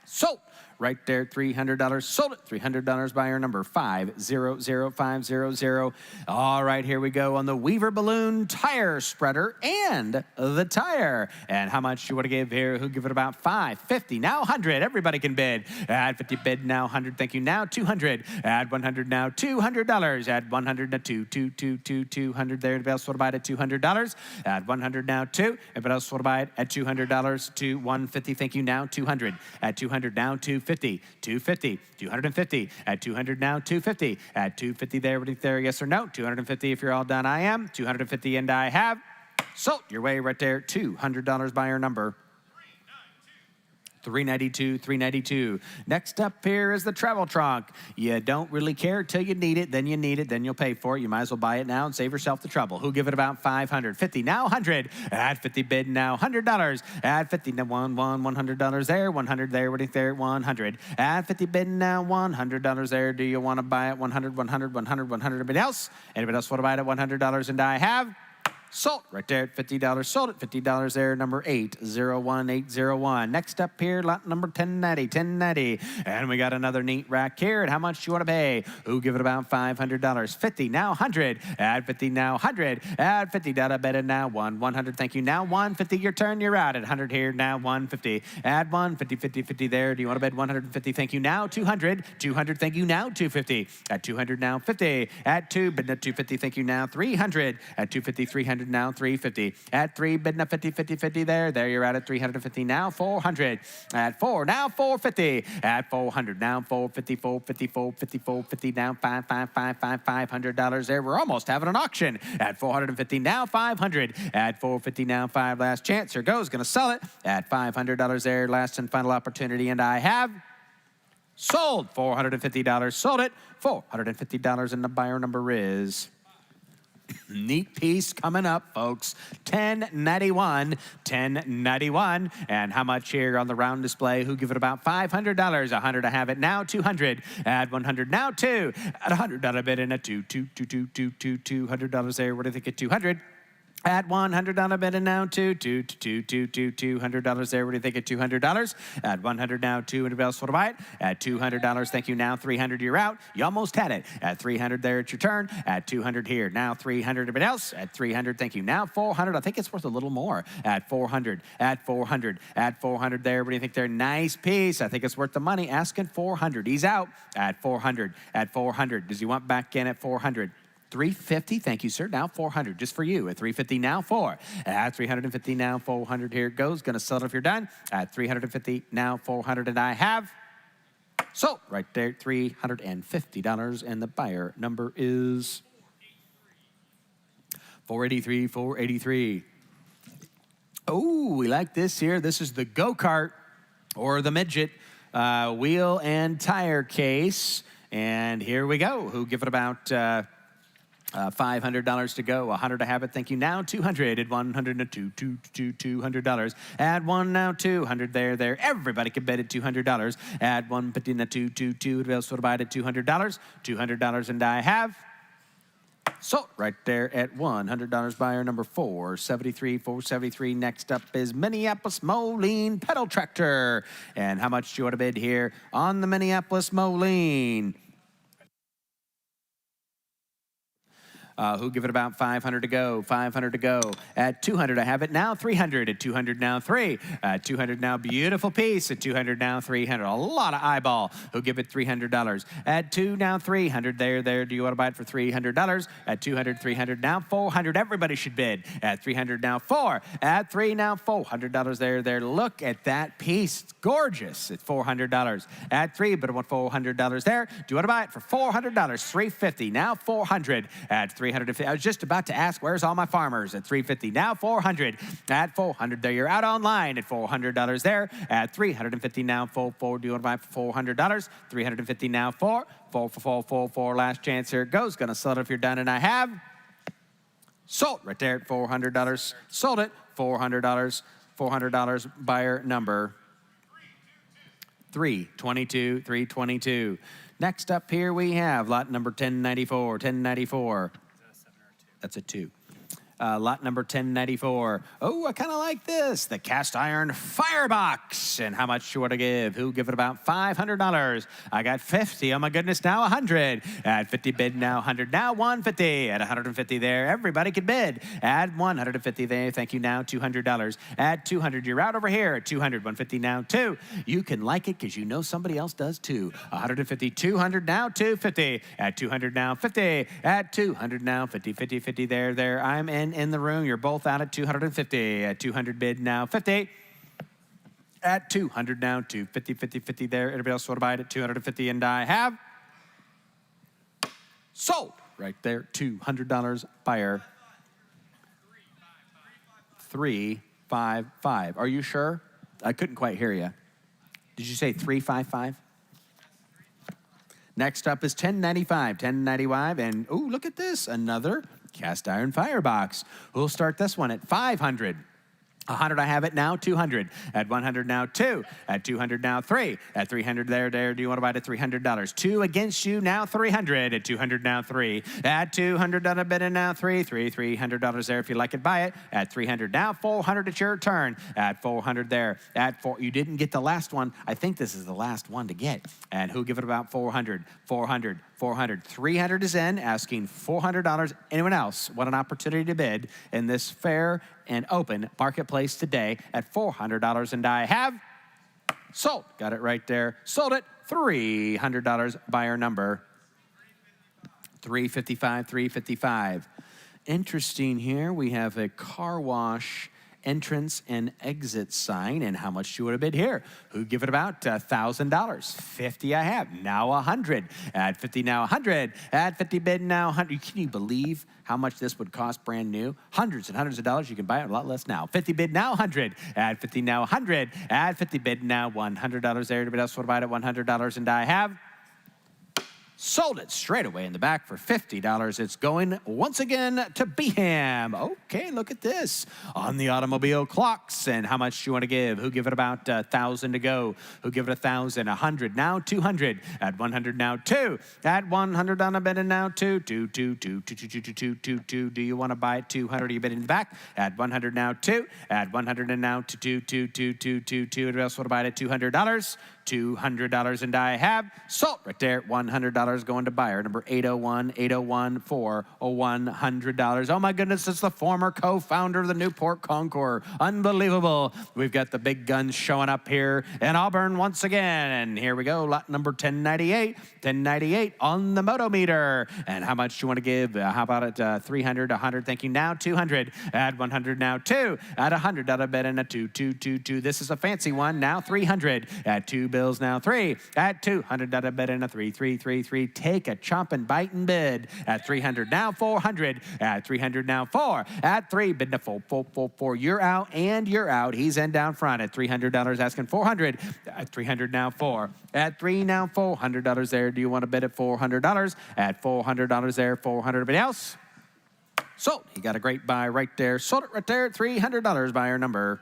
sold. Right there, $300. Sold it. $300. Buyer number 500. All right, here we go on the Weaver Balloon tire spreader and the tire. And how much do you want to give here? Who'll give it about 550? Now 100. Everybody can bid. Add 50. Bid now 100. Thank you. Now 200. Add 100. Now $200. Add 100. Now 200 there. Anybody else want to buy it at $200? Add 100. Now 2. Anybody else want to buy it at $200? To 150. Thank you. Now 200. At 200. Now 250. 250, 250, at 200 now, 250, at 250 there, yes or no, 250 if you're all done, I am, 250 and I have sold. Your way right there, $200. Buyer number $392, $392. Next up here is the travel trunk. You don't really care till you need it, then you need it, then you'll pay for it. You might as well buy it now and save yourself the trouble. Who'll give it about $500? 50, now 100. At 50 bid now $100. At 50 now $100 there, 100 there, what do you think there? 100. At 50 bid now $100 there. Do you want to buy it? 100, 100, 100, 100. Anybody else? Anybody else want to buy it at $100? And I have sold right there at $50. Sold at $50 there, number 801801. Next up here, lot number 1090, 1090. And we got another neat rack here. And how much do you want to pay? Who give it about $500? 50, now 100. Add 50, now 100. Add 50, data bet it now 100. Thank you. Now 150, your turn, you're out at 100 here, now 150. Add 150, 50, 50 there. Do you want to bet 150? Thank you. Now 200. 200, thank you. Now 250. At 200, now 50. At 2, bid at 250, thank you. Now 300. At 250, 300. Now 350. At 3, bidding up 50, 50, 50 there. There you're at 350. Now 400. At 4, now 450. At 400. Now 450, 450, 450, 450. Now $500 there. We're almost having an auction. At 450. Now 500. At 450. Now 5. Last chance. Here goes. Going to sell it at $500 there. Last and final opportunity. And I have sold $450. Sold it $450. And the buyer number is... Neat piece coming up, folks. 1091, 1091. And how much here on the round display? Who give it about $500? 100 to have it now. 200. Add 100 now. 2. At $100 bid in a $200 there. What do you think at 200? At $100 bid and now $200 there. What do you think at $200? At 100 now, 200 else want to buy it. At $200, thank you. Now 300, you're out. You almost had it. At 300 there, it's your turn. At 200 here. Now 300, everybody else. At 300, thank you. Now 400, I think it's worth a little more. At 400, at 400, at 400 there. What do you think there? Nice piece. I think it's worth the money. Asking 400. He's out. At 400, at 400. Does he want back in at 400? 350, thank you, sir. Now 400, just for you. At 350, now 4. At 350, now 400. Here it goes. Going to sell it if you're done. At 350, now 400, and I have sold right there, $350, and the buyer number is 483, 483. Oh, we like this here. This is the go-kart or the midget wheel and tire case, and here we go. Who give it about... $500 to go, 100 to have it. Thank you. Now 200 at 100 to $200. Add 1 now 200 there. Everybody can bet at $200. Add 150 to 222. Who else would buy it at $200? $200 and I have sold right there at $100. Buyer number 473, 473. Next up is Minneapolis Moline pedal tractor. And how much do you want to bid here on the Minneapolis Moline? Who give it about $500 to go? 500 to go. At 200, I have it now. 300. At 200 now, 3. At 200 now, beautiful piece. At 200 now, 300. A lot of eyeball. Who give it $300? At 2 now, 300. There. Do you want to buy it for $300? At 200, 300 now, 400. Everybody should bid. At 300 now, 4. At 3 now, $400 there. Look at that piece. It's gorgeous. It's $400. At 3, but I want $400 there. Do you want to buy it for $400? $350. Now 400. At 350. I was just about to ask, where's all my farmers? At 350. Now 400. At 400 there. You're out online at $400 there. At 350 now, 4. Do you want to buy it for $400? 350 now, 4. 4. Last chance. Here it goes. Going to sell it if you're done, and I have sold right there at $400. Sold it. $400. $400. Buyer number 322. 322. Next up here we have lot number 1094. 1094. That's a 2. Lot number 1094. Oh, I kind of like this. The cast iron firebox. And how much do you want to give? Who give it about $500? I got 50. Oh, my goodness. Now 100. At 50 bid. Now 100. Now 150. At 150 there. Everybody can bid. Add 150 there. Thank you. Now $200. At 200. You're out over here. At 200. 150 now 2. You can like it because you know somebody else does too. 150. 200 now 250. At 200 now 50. At 200 now 50. 50 there. I'm in the room. You're both out at 250. At 200 bid now 50. At 200 now 250. 50 there. Everybody else want to buy it at 250, and I have sold right there. $200. Buyer 355. Are you sure? I couldn't quite hear you. Did you say 355? Next up is 1095, 1095, and ooh, look at this, another cast iron firebox. We'll start this one at 500. 100, I have it now, 200. At 100 now, 2. At 200 now, 3. At 300 there, do you want to buy it at $300? 2 against you, now 300. At 200 now, 3. At $200 bid and now 3. $300 there if you like it, buy it. At 300 now, 400, it's your turn. At 400 there. At 4, you didn't get the last one. I think this is the last one to get. And who give it about 400? 400. 400. 300 is in, asking $400. Anyone else want an opportunity to bid in this fair and open marketplace today at $400? And I have sold. Got it right there. Sold it. $300. Buyer number 355. 355. Interesting here. We have a car wash entrance and exit sign. And how much do you want to bid here? Who give it about $1,000? 50 I have. Now 100. At 50 now 100. At 50 bid now 100. Can you believe how much this would cost brand new? Hundreds and hundreds of dollars. You can buy it a lot less now. 50 bid now 100. At 50 now 100. At 50 bid now $100 there. Anybody else want to buy it at $100? And I have sold it straight away in the back for $50. It's going once again to Beham. Okay, look at this. On the automobile clocks. And how much do you want to give? Who give it about 1,000 to go? Who give it 1,000? 100 now, 200. At 100 now, 2. At 100 on a bid and now 2. 2, 2, 2, 2, 2, 2, 2, 2, 2, 2. Do you want to buy it? 200? Are you bidding in the back? At 100 now, 2. At 100 and now 2, 2, 2, 2, 2, 2. Anybody else want to buy it at $200? $200, and I have sold right there. $100 going to buyer number 801, 801 for $100. Oh my goodness, it's the former co-founder of the Newport Concours. Unbelievable. We've got the big guns showing up here in Auburn once again. And here we go, lot number 1098. 1098 on the motometer. And how much do you want to give? How about it? 300, 100. Thank you. Now 200. At 100 now 2. At $100 bet and a 2, 2, 2, 2. This is a fancy one. Now 300. At 2 bills now 3. At $200 bet and a 3, 3, 3, 3. Take a chomp and bite and bid. At 300 now 400. At 300 now 4. At 3 bid to 4, 4, 4, 4. You're out and you're out. He's in down front at $300 asking 400. At 300 now 4. At 3 now $400 there. Do you want to bid at $400? At $400 there, 400. Anybody else? Sold. He got a great buy right there. Sold it right there at $300. Buyer number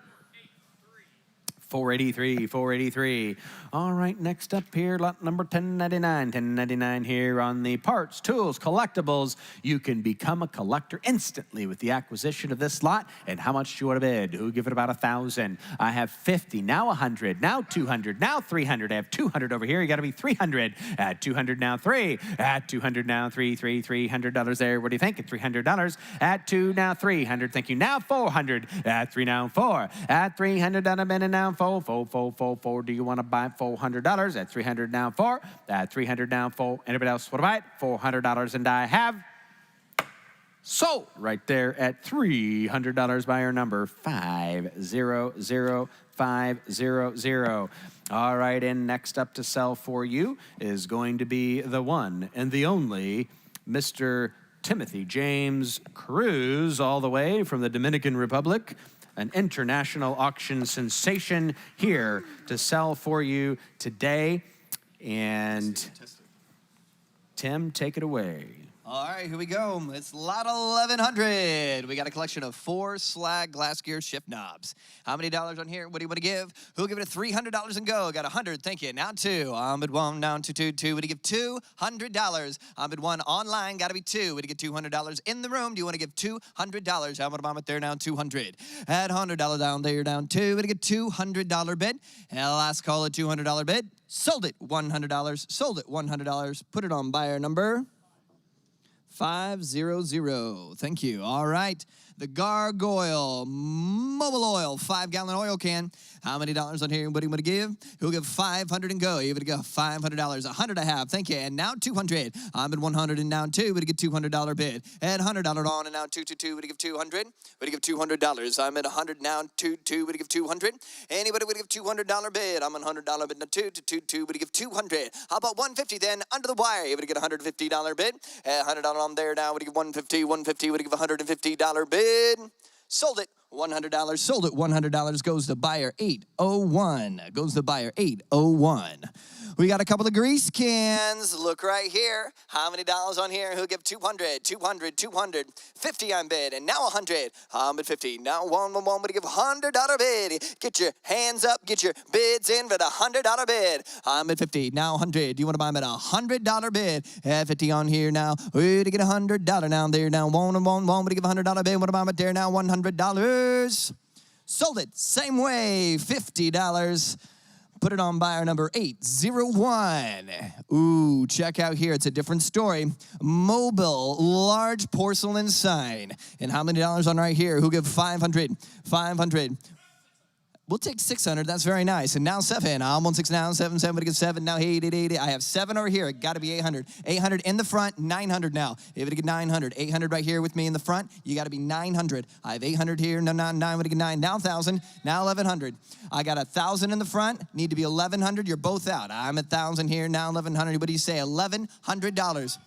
483, 483. All right, next up here, lot number 1099. 1099 here on the parts, tools, collectibles. You can become a collector instantly with the acquisition of this lot. And how much do you want to bid? Who give it about 1,000? I have 50, now 100, now 200, now 300. I have 200 over here. You got to be 300. At 200 now 3. At 200 now 3, 3, $300 there. What do you think? At $300. At 2 now 300. Thank you. Now 400. At 3 now 4. At 300 down a minute now 4, 4, 4, 4, 4. Do you want to buy $400? At 300 now 4. At 300 now 4. Anybody else want to buy it? $400 and I have sold right there at $300. Buyer number 500500. All right, and next up to sell for you is going to be the one and the only Mr. Timothy James Cruz, all the way from the Dominican Republic. An international auction sensation here to sell for you today. And Tim, take it away. All right, here we go. It's lot 1100. We got a collection of 4 slag glass gear shift knobs. How many dollars on here? What do you want to give? Who'll give it $300 and go? Got 100. Thank you. Now 2. On bid 1, down 2, 2, 2. Would you give $200? On bid 1 online. Got to be 2. Would you get $200 in the room? Do you want to give $200? How about I'm at there now? 200. At $100 down there, down 2. Would you get $200 bid? And last call a $200 bid. Sold it. $100. Sold it. $100. Put it on buyer number 500. Thank you. All right. The Gargoyle Mobile Oil 5-gallon oil can. How many dollars on here? Anybody want to give? Who'll give 500 and go? You would go $500. 100 I have. Thank you. And now 200. I'm at 100 and now 2. Would you get $200 bid? And $100 on and now 222. Would you give 200? Would you give $200? I'm at 100 now 22. Would you give 200? Anybody would give $200 bid? I'm at $100 bid now 222. Would you give 200? How about 150 then? Under the wire. You would get $150 bid. $100 on there now. Would you give 150? 150. Would you give $150 bid? Sold it. $100, sold at $100, goes to buyer 801. Goes to buyer 801. We got a couple of grease cans. Look right here. How many dollars on here? Who'll give 200, 200, 200, 50 on bid, and now 100. I'm at 50. Now one, but to give $100 bid. Get your hands up, get your bids in for the $100 bid. I'm at 50. Now 100. You want to buy them at a $100 bid? At 50 on here now. Way to get $100 down there now. One, but to give $100 bid. What about it there now? $100. Sold it. Same way. $50. Put it on buyer number 801. Ooh, check out here. It's a different story. Mobile, large porcelain sign. And how many dollars on right here? Who give 500? 500. We'll take 600. That's very nice. And now 7. I'm on 6 now. 7, 7. But it gets 7. Now 8, 8, 8. I have 7 over here. It got to be 800. 800 in the front. 900 now. If it get 900. 800 right here with me in the front. You got to be 900. I have 800 here. No, 9. Would it get 9? Now 1,000. Now 1,100. I got 1,000 in the front. Need to be 1,100. You're both out. I'm 1,000 here. Now 1,100. What do you say? $1,100.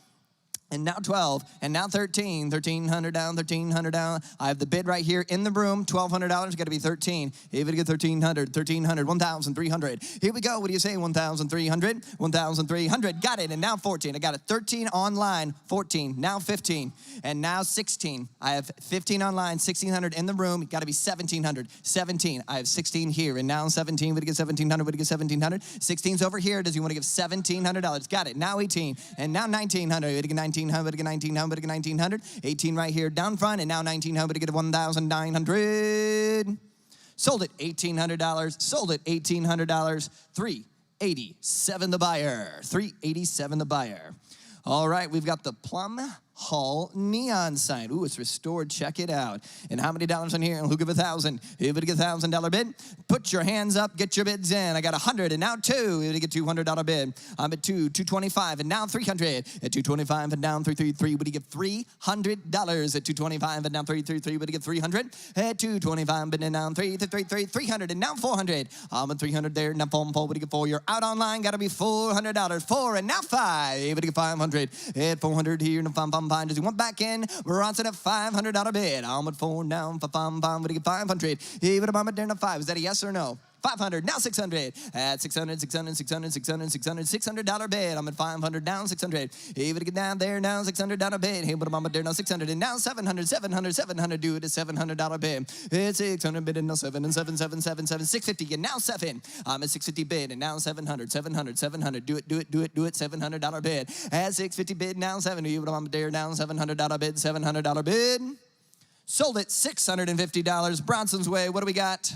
And now 12, and now 13, 1,300 down, 1,300 down. I have the bid right here in the room, $1,200, got to be 13. If it get 1,300, 1,300, 1,300. Here we go, what do you say, 1,300, 1,300, got it, and now 14. I got it, 13 online, 14, now 15, and now 16. I have 15 online, 1,600 in the room, got to be 1,700, 17. I have 16 here, and now 17, would it get 1,700, would it get 1,700? 16's over here, does he want to give $1,700? Got it, now 18, and now 1,900, would it get 1900, would it get 1900, would it get 1900? 18 right here down front, and now 1900, would it get 1,900? Sold it, $1,800, sold it, $1,800, 387 the buyer, 387 the buyer. All right, we've got the Plum Hall neon sign. Ooh, it's restored. Check it out. And how many dollars on here? Who give 1,000? If it get $1,000 bid, put your hands up, get your bids in. I got 100 and now 2. If it get $200 bid, I'm at 2, 225 and now 300. At 225 and down 333. Would he get $300? At 225 and down 333. Would he get 300? At 225 and down 333. 300 and now 400. I'm at 300 there. Now 4. Would he get 4? You're out online. Got to be $400. 4 and now 5. Would he get 500? At 400 here. Now 5. Does he want back in? We're on to the $500 bid. I'm at 4 down for 5. Would he get 500? He would have been down to 5. Is that a yes or no? 500, now 600. At 600, 600, 600, 600, 600, $600 bid. I'm at 500, down 600. He would get down there, now $600 bid. He would have been there, now 600. And now 700, 700, 700. Do it at $700 bid. It's 600 bid and now 7 and 7, 7, 7, 7, 650 and now 7. I'm at 650 bid and now 700, 700, 700. Do it, $700 bid. At 650 bid, now 7. He would have been there, now $700 bid, $700 bid. Sold it $650. Bronson's Way, what do we got?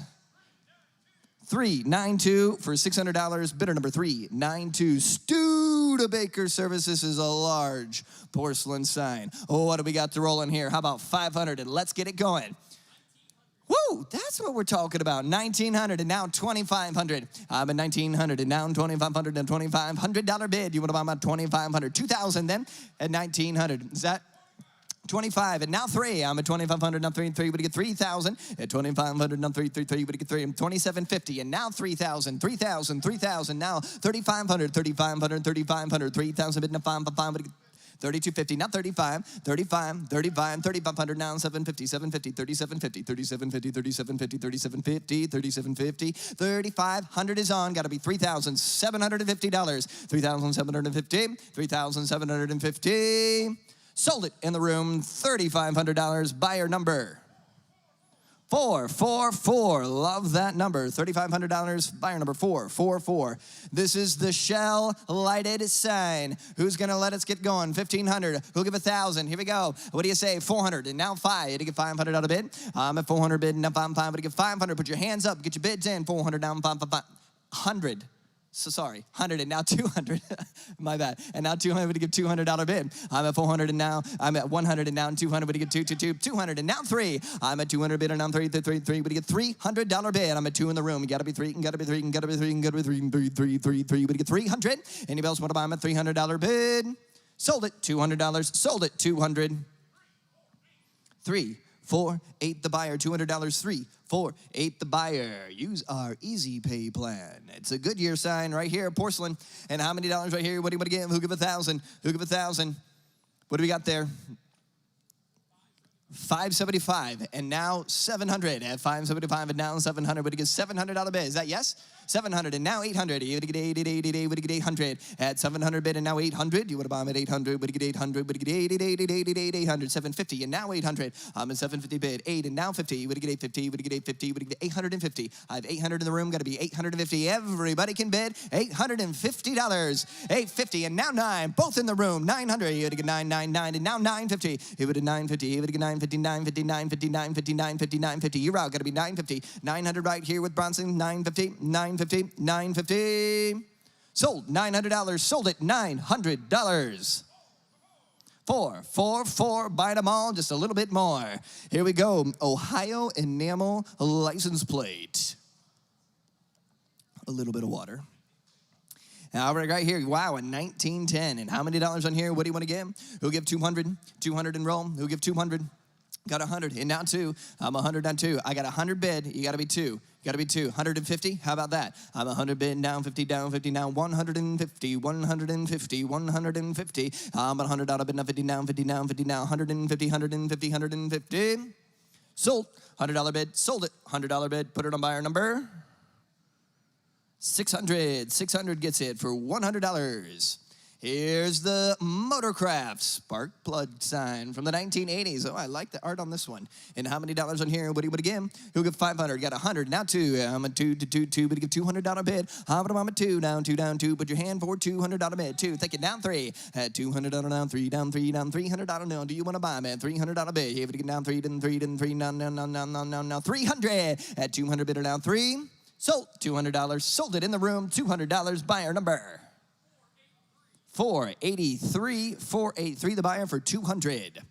392 for $600. Bidder number 392. Studebaker Service. This is a large porcelain sign. Oh, what do we got to roll in here? How about 500? And let's get it going. Woo, that's what we're talking about. 1,900 and now 2,500. I'm at 1,900 and now 2,500 and $2,500 bid. You want to buy them at 2,500? 2,000 then at 1,900. Is that 25 and now 3. I'm at 2,500 now 3 and 3. Would you get 3,000 at 2,500 now 3 3 3. Would you get 3? I'm 2,750 and now 3,000 3,000 3,000 now 3,500 3,500 3,500 3,000 bid now 5 5. Would you get 3,250 now 35 35 35 3,500 now 750 750 3,750 3,750 3,750 3,750 3,750 3,500 is on. Got to be $3,750. 3,750 3,750. Sold it in the room, $3,500. Buyer number 444. Love that number, $3,500. Buyer number 444. This is the Shell lighted sign. Who's gonna let us get going? 1,500. Who'll give 1,000? Here we go. What do you say? 400 and now 5. To get 500 out of bid. I'm at 400 bid and now 5. To get 500. Put your hands up. Get your bids in. 400 down 5 5 5. 100. So sorry, 100 and now 200. My bad. And now 200 to give $200 bid. I'm at 400 and now I'm at 100 and now 200 to give 200 and now 3. I'm at 200 bid and now 3 3 3 to get $300 bid. I'm at 2 in the room. You gotta be 3, gotta be 3, gotta be 3, gotta be 3, 3 3 3 to get 300. Anybody else want to buy? I'm at $300 bid. Sold it $200. Sold it 200. 3 4 8 the buyer. $200. 3 4 8 the buyer. Use our easy pay plan. It's a Goodyear sign right here, porcelain. And how many dollars right here? What do you want to give? Who give 1,000? Who give 1,000? What do we got there? 575 and now 700. At 575 and now 700. Would you get $700 bid? Is that yes? 700 and now 800. You would get 800 at 700 bid and now 800. You would buy them at 800. Would you get 800? Would you get 800? 750 and now 800. I'm at 750 bid. 8 and now 50. You would get 850. Would you get 850? Would you get 850? I have 800 in the room. Got to be 850. Everybody can bid $850. 850 and now 9. Both in the room. 900. You would get 999 and now 950. You would get 950. You would get 950. 950. 950. 950. 950. 950. You're out. Got to be 950. 900 right here with Bronson. 950. 950, 950. Sold, $900, sold it, $900. 4, buy them all, just a little bit more. Here we go, Ohio enamel license plate. A little bit of water. Now, right here, wow, a 1910. And how many dollars on here? What do you want to give? Who'll give 200? 200 and roll. Who'll give 200? Got 100, and now 2. I'm 100 on 2. I got 100 bid. You got to be 2. You got to be 2. 150. How about that? I'm 100 bid, down 50, down 50, now 150, 150, 150. I'm $100 bid, now 50, down 50, down 50, now 150, 150, 150. Sold. $100 bid. Sold it. $100 bid. Put it on buyer number 600. 600 gets it for $100. Here's the Motorcraft spark plug sign from the 1980s. Oh, I like the art on this one. And how many dollars on here? What do you want to give? Who'll give 500? Got 100. Now 2. I'm a 2, but you give $200 bid. I'm a 2, down 2, down 2. Put your hand for $200 bid. 2. Take it down 3. At $200 down 3, down 3, down $300 now. Do you want to buy, man? $300 bid. You have to get down 3, then 3, then 3, now 300. At 200 bid or down 3. Sold. $200. Sold it in the room. $200. Buyer number 483, 483, the buyer for 200.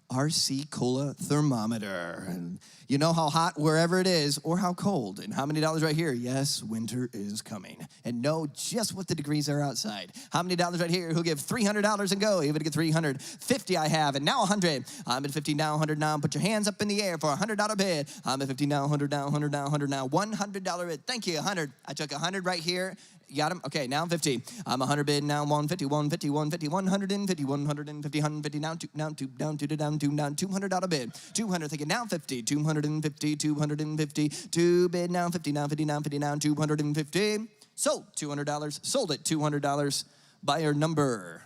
RC Cola thermometer. And you know how hot wherever it is or how cold. And how many dollars right here? Yes, winter is coming. And know just what the degrees are outside. How many dollars right here? Who'll give $300 and go? You would get 300. 50 I have, and now 100. I'm at 50 now, 100 now. Put your hands up in the air for a $100 bid. I'm at 50 now, 100 now, 100 now, 100 now. $100 bid. Thank you, 100. I took 100 right here. You got him? Okay, now 50. I'm 100 bid, now 150, 150, 150, 150, 150, 150, now 2, down 2, down 2, down 2, down $200 bid. 200, thinking now 50, 250, 250, 2 bid, now 50, now 50, now 50, now 250. Sold, $200, sold it, $200. Buyer number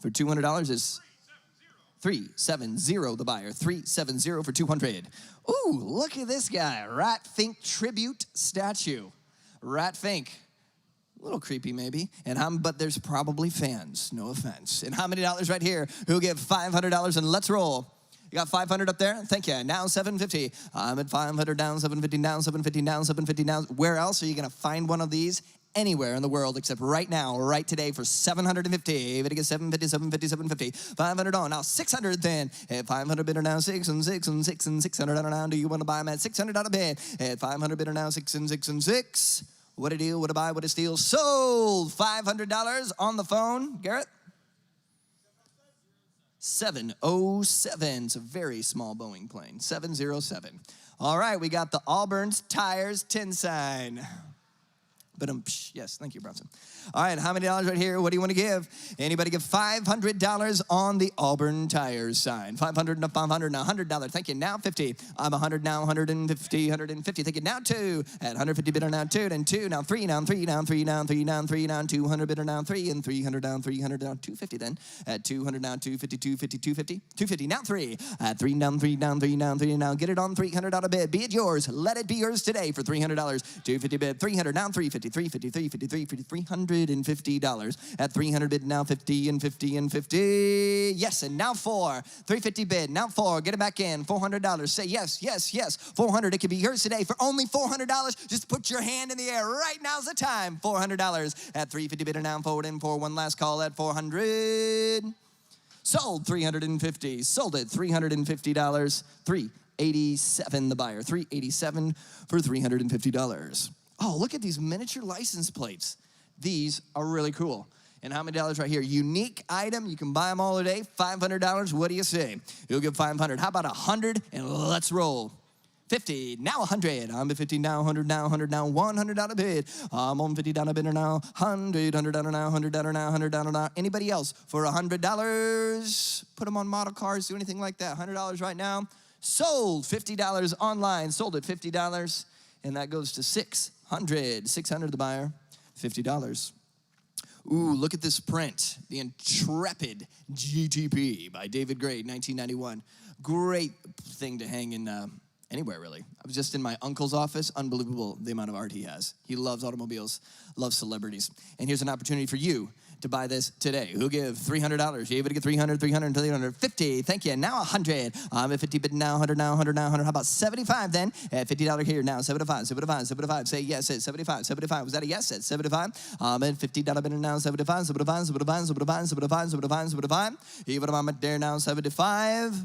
for $200 is 370, the buyer, 370 for 200. Ooh, look at this guy, Rat Fink tribute statue. Rat Fink, a little creepy maybe, but there's probably fans, no offense. And how many dollars right here? Who'll give $500 and let's roll. You got 500 up there? Thank you. Now 750. I'm at 500 down, 750 down, 750 down, 750 down. Where else are you gonna find one of these? Anywhere in the world except right now, right today for 750. If it gets 750, 750, 750. 500 on. Now 600 then. At 500 bidder now, 6 and 6 and 6 and 600 on now. Do you want to buy them at $600 bid? At 500 bidder now, 6 and 6 and 6. What a deal, what a buy, what a steal. Sold. $500 on the phone. Garrett? 707. It's a very small Boeing plane. 707. All right, we got the Auburn's Tires tin sign. But yes, thank you, Bronson. All right, how many dollars right here? What do you want to give? Anybody give $500 on the Auburn Tires sign? 500 and 500 now, $100. Thank you. Now 50. I'm 100 now, 150, 150. Thank you. Now 2. At 150 bidder now 2, then 2. Now 3, now 3, now 3, now 3, now 3, now 200 bidder now 3, and 300 down, 300 down, 250 then. At 200 now, 250, 250, 250, 250. Now 3. At 3 down, 3 down, 3 down, 3 now. Get it on $300 bid. Be it yours. Let it be yours today for $300. 250 bid. 300 now, 350, 350, 350, 350, $350. At 300 bid, now 50 and 50 and 50. Yes, and now 4. 350 bid, now 4. Get it back in. $400. Say yes, yes, yes. 400. It can be yours today for only $400. Just put your hand in the air. Right now's the time. $400. At 350 bid, and now forward and for one last call at 400. Sold 350. Sold it $350. 387 the buyer. 387 for $350. Oh, look at these miniature license plates. These are really cool. And how many dollars right here? Unique item. You can buy them all today. $500. What do you say? You'll give 500. How about 100? And let's roll. 50, now 100. I'm at 50 now, 100 now, 100 now, $100 bid. I'm on $50 bidder now, 100, $100 now, $100 now, $100 now. Anybody else for $100? Put them on model cars, do anything like that. $100 right now. Sold, $50 online, sold at $50. And that goes to 600, 600 the buyer, $50. Ooh, look at this print. The Intrepid GTP by David Gray, 1991. Great thing to hang in anywhere, really. I was just in my uncle's office. Unbelievable the amount of art he has. He loves automobiles, loves celebrities. And here's an opportunity for you to buy this today. Who'll give $300? You able to get 300, 300, 300, 50. Thank you. Now 100. I'm at 50, but now 100, now 100, now 100. How about 75 then? At $50 here now. 75, 75, 75. Say yes at 75, 75. Was that a yes at 75? I'm at $50 bidder now. 75, 75, 75, 75, 75, 75, 75. Even if I'm at there now. 75.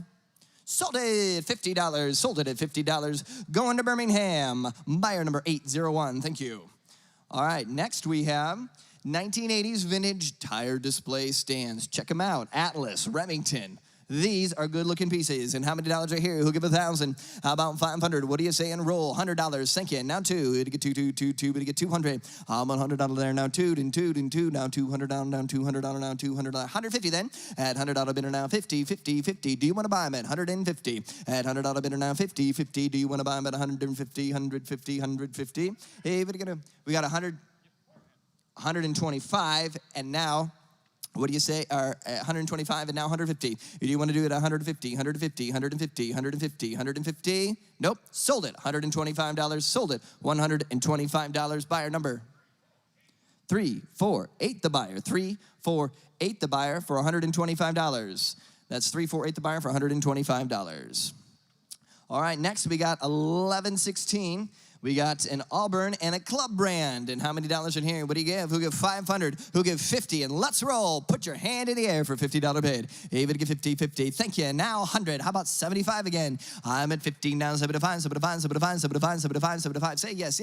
Sold it, $50. Sold it at $50. Going to Birmingham. Buyer number 801. Thank you. All right, next we have 1980s vintage tire display stands. Check them out. Atlas, Remington. These are good-looking pieces. And how many dollars are here? Who'll give 1,000? How about 500? What do you say? And roll $100. Thank you. Now two. To get two. But to get 200. I'm $100 there now. Two. Now $200 down 200 now $200. 150 then. At $100 bidder now 50. Do you want to buy them at 150? At $100 bidder now 50. Do you want to buy them at 150? 150. Hey, we got 125, and now. What do you say? 125 and now 150. Do you want to do it at 150, 150, 150, 150, 150? Nope. Sold it. $125. Sold it. $125. Buyer number 348 the buyer. 348 the buyer for $125. That's 348 the buyer for $125. All right, next we got 1116. We got an Auburn and a Club brand. And how many dollars in here? What do you give? Who give 500? Who give 50? And let's roll. Put your hand in the air for $50 bid. Able to give 50. Thank you. Now 100. How about 75 again? I'm at 15 now. 75. Say yes.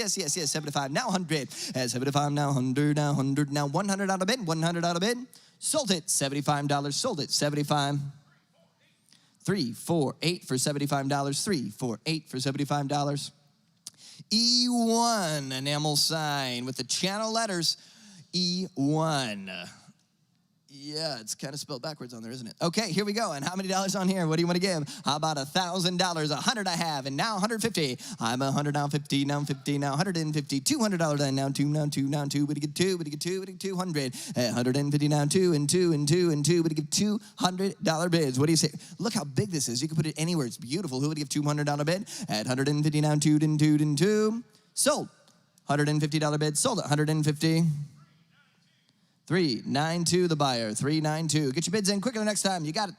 75. Now 100. At 75 now 100. Now 100. Now $100 bid. $100 bid. Sold it. $75. Sold it. 75. 348 for $75. 348 for $75. E1 enamel sign with the channel letters E1. Yeah, it's kind of spelled backwards on there, isn't it? Okay, here we go. And how many dollars on here? What do you want to give? How about $1,000? 100 I have, and now 150. I'm 100 now, 50 now, 50 now, 150, $200 and now two. Would you get two? Would you get 200? At 150 now, two. Would you give $200 bids? What do you say? Look how big this is. You can put it anywhere. It's beautiful. Who would give $200 bid? At 150 now, two. Sold. $150 bid. Sold at 150. 392 the buyer, 392. Get your bids in quicker the next time. You got it.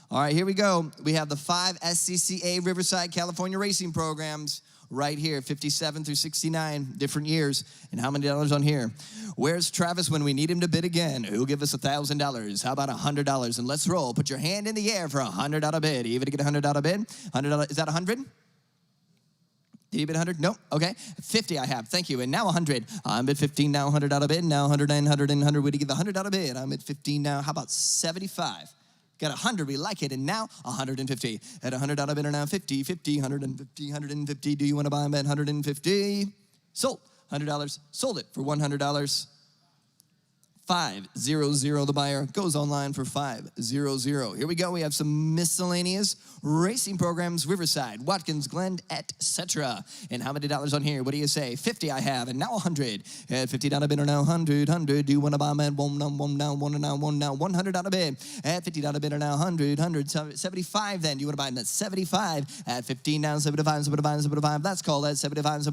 All right, here we go. We have the 5 SCCA Riverside, California racing programs right here, 57 through 69, different years. And how many dollars on here? Where's Travis when we need him to bid again? Who'll give us $1,000? How about $100? And let's roll. Put your hand in the air for a $100 bid. Even to get a $100 bid? $100, is that 100? Did you bid 100? Nope. Okay. 50 I have. Thank you. And now 100. I'm at 15 now. $100 bid. Now 100 and 100 and 100. Would you give a $100 bid? I'm at 15 now. How about 75? Got 100. We like it. And now 150. At $100 bid now 50, 150. Do you want to buy them at 150? Sold. $100. Sold it for $100. 500 the buyer goes online for 500. Here we go. We have some miscellaneous racing programs: Riverside, Watkins Glen, etc. And how many dollars on here? What do you say? 50 I have, and now 100. At $50 bid or now 100. Do you want to buy them at one now, $100 bid. At $50 bid or now 100. 75 then. Do you want to buy them at 75? At 15 now, 75. That's called at 75.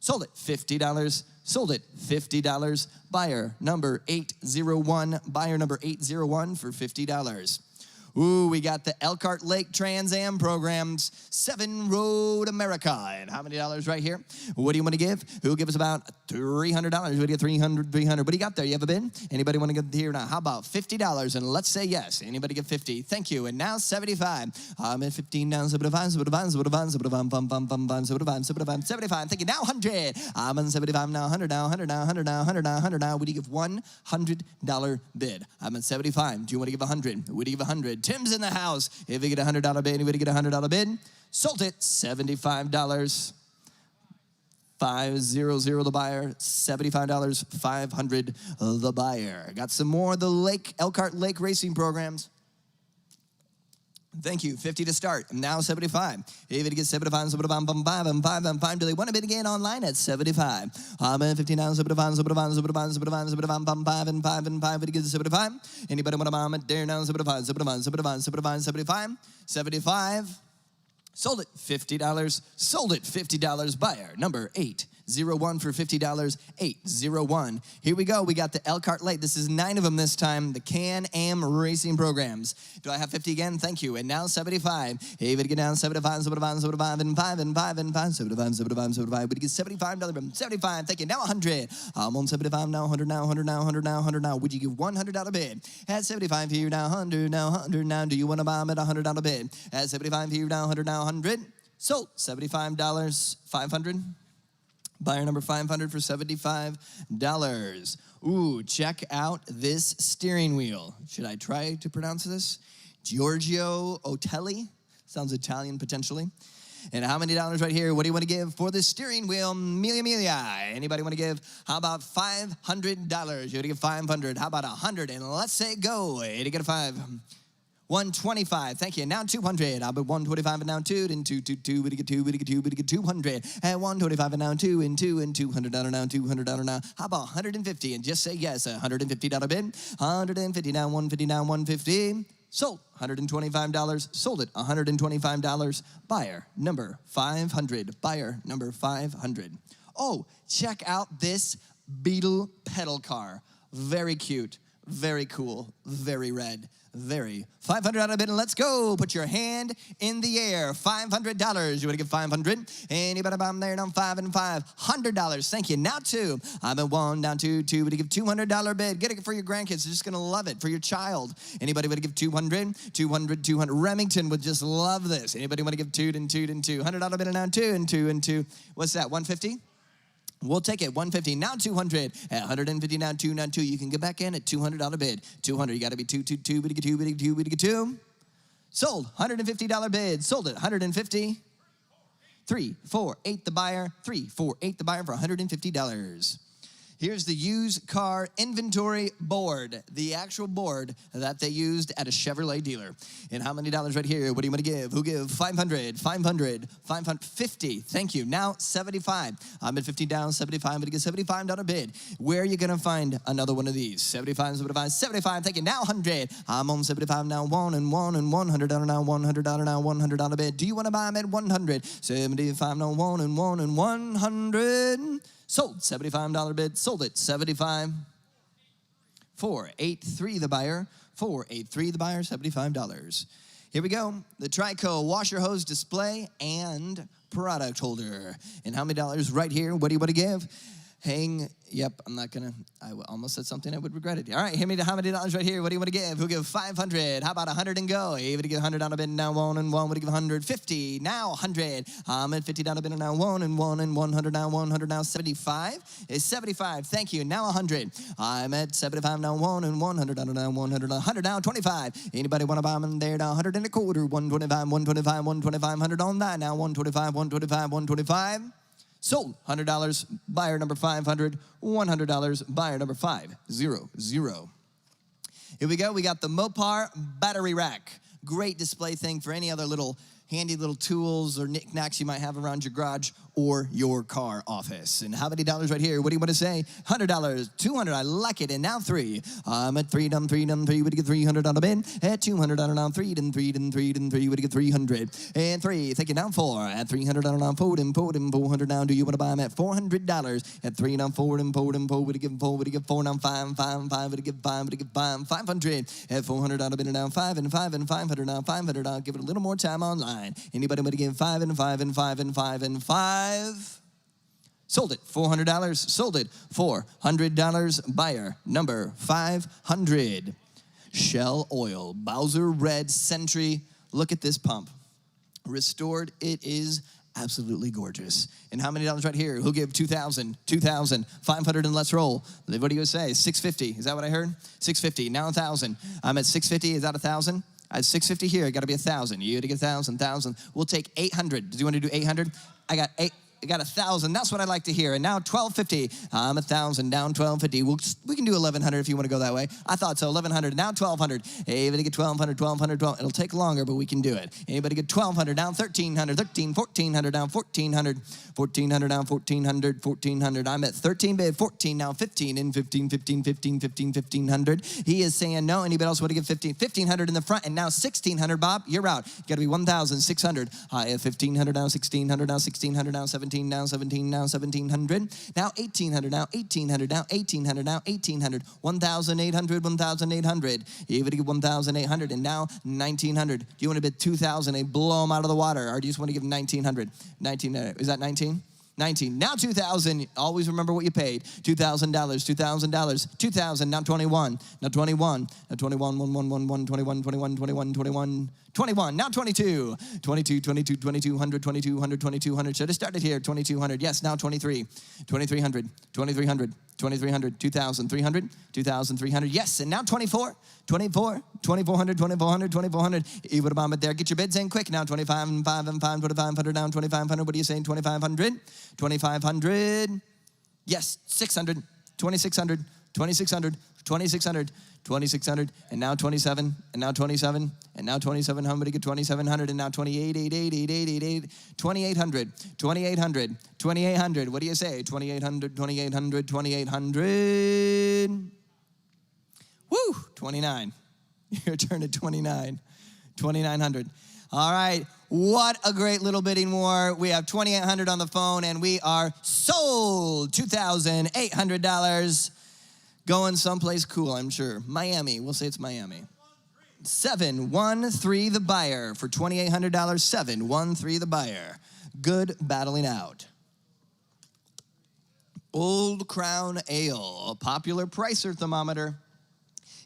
Sold it, $50. Sold it, $50. Buyer number 801. Buyer number 801 for $50. Ooh, we got the Elkhart Lake Trans Am programs, 7 Road America. And how many dollars right here? What do you want to give? Who'll give us about $300? What do you get? 300. What do you got there? You have a bid? Anybody want to get here now? How about $50? And let's say yes. Anybody get 50? Thank you. And now 75. I'm at 15 now. 75. Thank you. Now 100. I'm on 75 now. 100 now. 100 now. Would you give $100 bid? I'm at 75. Do you want to give 100? Would you give 100? $200. Tim's in the house. If you get a $100 bid, anybody get a $100 bid? Sold it, $75. 500 the buyer, $75, 500 the buyer. Got some more of the Elkhart Lake racing programs. Thank you, 50 to start, now 75. If it gets 75, 75, 5. Do they want to bid again online at 75? 59, 75, 75, 75, 75, 75, 5, and 5, and 5. It gets 75. Anybody want to buy them at there now? 75, 75, 75, 75, 75, 75. Sold it, $50. Sold it, $50. Buyer, number 801 for $50, 801. Here we go. We got the Elkhart Lake. This is 9 of them this time, the Can-Am racing programs. Do I have 50 again? Thank you. And now 75. Hey, we get down 75, 75, 75, and 5, and 5, and 5, 75, 75, 75. We get $75, 75. Thank you. Now 100. I'm on 75, now 100, now 100, now 100, now 100, now. Would you give $100 bid? At 75 here, now 100, now 100, now. Do you want to buy them at $100 bid? At 75 here, now 100, now 100. Sold, $75, 500. Buyer number 500 for $75. Ooh, check out this steering wheel. Should I try to pronounce this? Giorgio Otelli. Sounds Italian potentially. And how many dollars right here? What do you want to give for the steering wheel? Melia. Anybody want to give? How about $500? You want to give 500? How about 100? And let's say go. To get a 5. 125, thank you. Now 200. I'll be 125 and now 2, and 2, 2, 2, we get 2, we get 2, we get 200. And 125 and now 2, and 2, and $200 now, $200 now. How about 150? And just say yes, $150 bid. 150 now, 150 now, 150. Sold, $125. Sold it, $125. Buyer number 500. Buyer number 500. Oh, check out this Beetle pedal car. Very cute, very cool, very red. Very. $500 bid, and let's go. Put your hand in the air. $500. You want to give 500? Anybody buy them there? Down 5 and 5. $100. Thank you. Now 2. I'm at 1, down 2, 2. Would you give $200 bid? Get it for your grandkids. They're just going to love it. For your child. Anybody want to give 200? 200, 200. Remington would just love this. Anybody want to give 2 and 2 and 2? $100 bid, and now 2 and 2 and 2. What's that? 150? We'll take it, 150, now 200, at 150, now 2, now 2. You can get back in at $200 bid. 200, you gotta be 2, 2, 2, bid, 2, bid, 2, bid, 2. Sold, $150 bid, sold it, 150. 3, 4, 8 the buyer, 3, 4, 8 the buyer for $150. Here's the used car inventory board, the actual board that they used at a Chevrolet dealer. And how many dollars right here? What do you want to give? Who give? 500, 500, 550. Thank you. Now 75. I'm at 50 down, 75. I'm going to get $75 bid. Where are you going to find another one of these? 75, 75, 75. Thank you. Now 100. I'm on 75 now. 1 and 1 and $100 now. $100 now. $100 bid. Do you want to buy them at 100? 75 now. 1 and 1 and 100. Sold, $75 bid, sold it, 75. 483 the buyer, 483 the buyer, $75. Here we go, the Trico washer hose display and product holder. And how many dollars right here? What do you want to give? Yep, I'm not gonna, I almost said something I would regret it. All right, how many dollars right here? What do you want to give? Who give 500? How about 100 and go? Even to give 100 on a bid, now 1 and 1. What do you give 150? Now 100. I'm at $50 bid, now 1 and 1 and 100 now, 100 now, 75 is 75. Thank you. Now 100. I'm at 75 now, 1 and 100 now, 100 now, 25. Anybody want to buy them in there now? 100 and a quarter, 125, 125, 125, 100 on that now, 125, 125, 125. Sold, $100, buyer number 500, $100, buyer number 500. Here we go, we got the Mopar battery rack. Great display thing for any other handy little tools or knickknacks you might have around your garage or your car office. And how many dollars right here? What do you want to say? $100, 200, I like it. And now 3. I'm at 3, done 3, done 3. Would you get $300 bid? At $200 now, 3, done 3, done 3, done 3. Would you get 300? And 3, thank you, now 4. At $300 now, 4, and 4, and 400 now. Do you want to buy them at $400? At 3, now 4, and 4, and 4. Would you give 4? Would you give 4 now, 5, 5, 5. Would you give 5? Would you give 5? 500. At $400 bid, now 5, and 5, and 500 now, 500. I'll give it a little more time online. Anybody want to give 5 and 5 and 5 and 5 and 5? Sold it, $400. Sold it, $400. Buyer number 500. Shell Oil, Bowser Red Sentry. Look at this pump. Restored, it is absolutely gorgeous. And how many dollars right here? Who'll give 2,000, 2,000, 500 and let's roll. What do you say? 650, is that what I heard? 650, now 1,000. I'm at 650, is that 1,000? I had 650 here. I got to be 1,000. You got to get 1,000. We'll take 800. Do you want to do 800? I got 1,000. That's what I like to hear. And now 1,250. I'm 1,000 down 1,250. We can do 1,100 if you want to go that way. I thought so. 1,100 now 1,200. Hey, anybody get 1,200? 12. It'll take longer, but we can do it. Anybody get 1,200 down 1,300? 1,400 down 1,400. 1,400 down 1,400. I'm at 13 bid. 14 now 15 in 15. 1,500. He is saying no. Anybody else want to give 15? 1,500 in the front, and now 1,600. Bob, you're out. Got to be 1,600. I have 1,500 now 1,600 now 1,600 now 17 now 1,700 now 1,800 now 1,800 now 1,800 now 1,800 1,800 even to get 1,800 and now 1,900. Do you want to bid 2,000 and blow them out of the water, or do you just want to give 1,900? 1,900. Is that 19? 19. Now 2,000. Always remember what you paid. $2,000. $2,000. 2,000. Now 21. Now 21. Now 21. 1. 21. 21. 21. 21. 21. Now 22. 22. 22. 2,200. 2,200. 2,200. Should have started here. 2,200. Yes. Now 23. 2,300. 2,300. 2,300. 2,300. 2,300. Yes. And now 24. 24. 2,400. 2,400. 2,400. You would have bombed it there. Get your bids in quick. Now 25 and 5 and 5. 2,500 down. 2,500. What are you saying? 2,500. 2,500. Yes. 600. 2,600. 2,600. 2,600. 2,600, and now 27, and now 27, and now 27. How many get 2,700, and now 28, 2,800, 2,800, 2,800. What do you say? 2,800, 2,800, 2,800. Woo, 29. Your turn at 29, 2,900. All right, what a great little bidding war. We have 2,800 on the phone, and we are sold. $2,800. Going someplace cool, I'm sure. Miami. We'll say it's Miami. 713 the buyer for $2,800. 713 the buyer. Good battling out. Old Crown Ale, a popular pricer thermometer.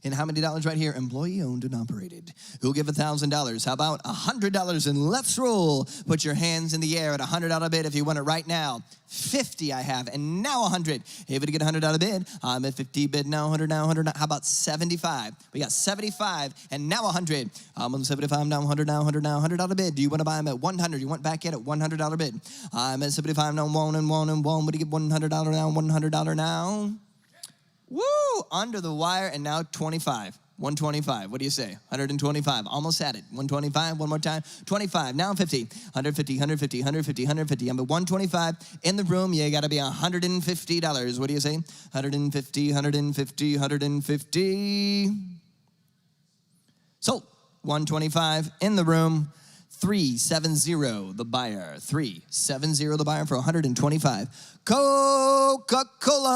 And how many dollars right here? Employee owned and operated. Who'll give $1,000? How about $100? And let's roll. Put your hands in the air at $100 bid if you want it right now. 50 I have, and now 100. If you get $100 bid, I'm at 50 bid now, 100 now, 100 now. How about 75? We got 75, and now 100. I'm on 75 now, 100 now, 100 now, $100 bid. Do you want to buy them at 100? You want back in at $100 bid? I'm at 75 now, 1 and 1 and 1. Would you get $100 now, $100 now? Woo! Under the wire, and now 25. 125. What do you say? 125. Almost had it. 125. One more time. 25. Now 50. 150. 150. 150. 150. I'm at 125 in the room. You got to be $150. What do you say? 150. 150. 150. Sold. 125 in the room. 370 the buyer. 370 the buyer for 125. Coca-Cola,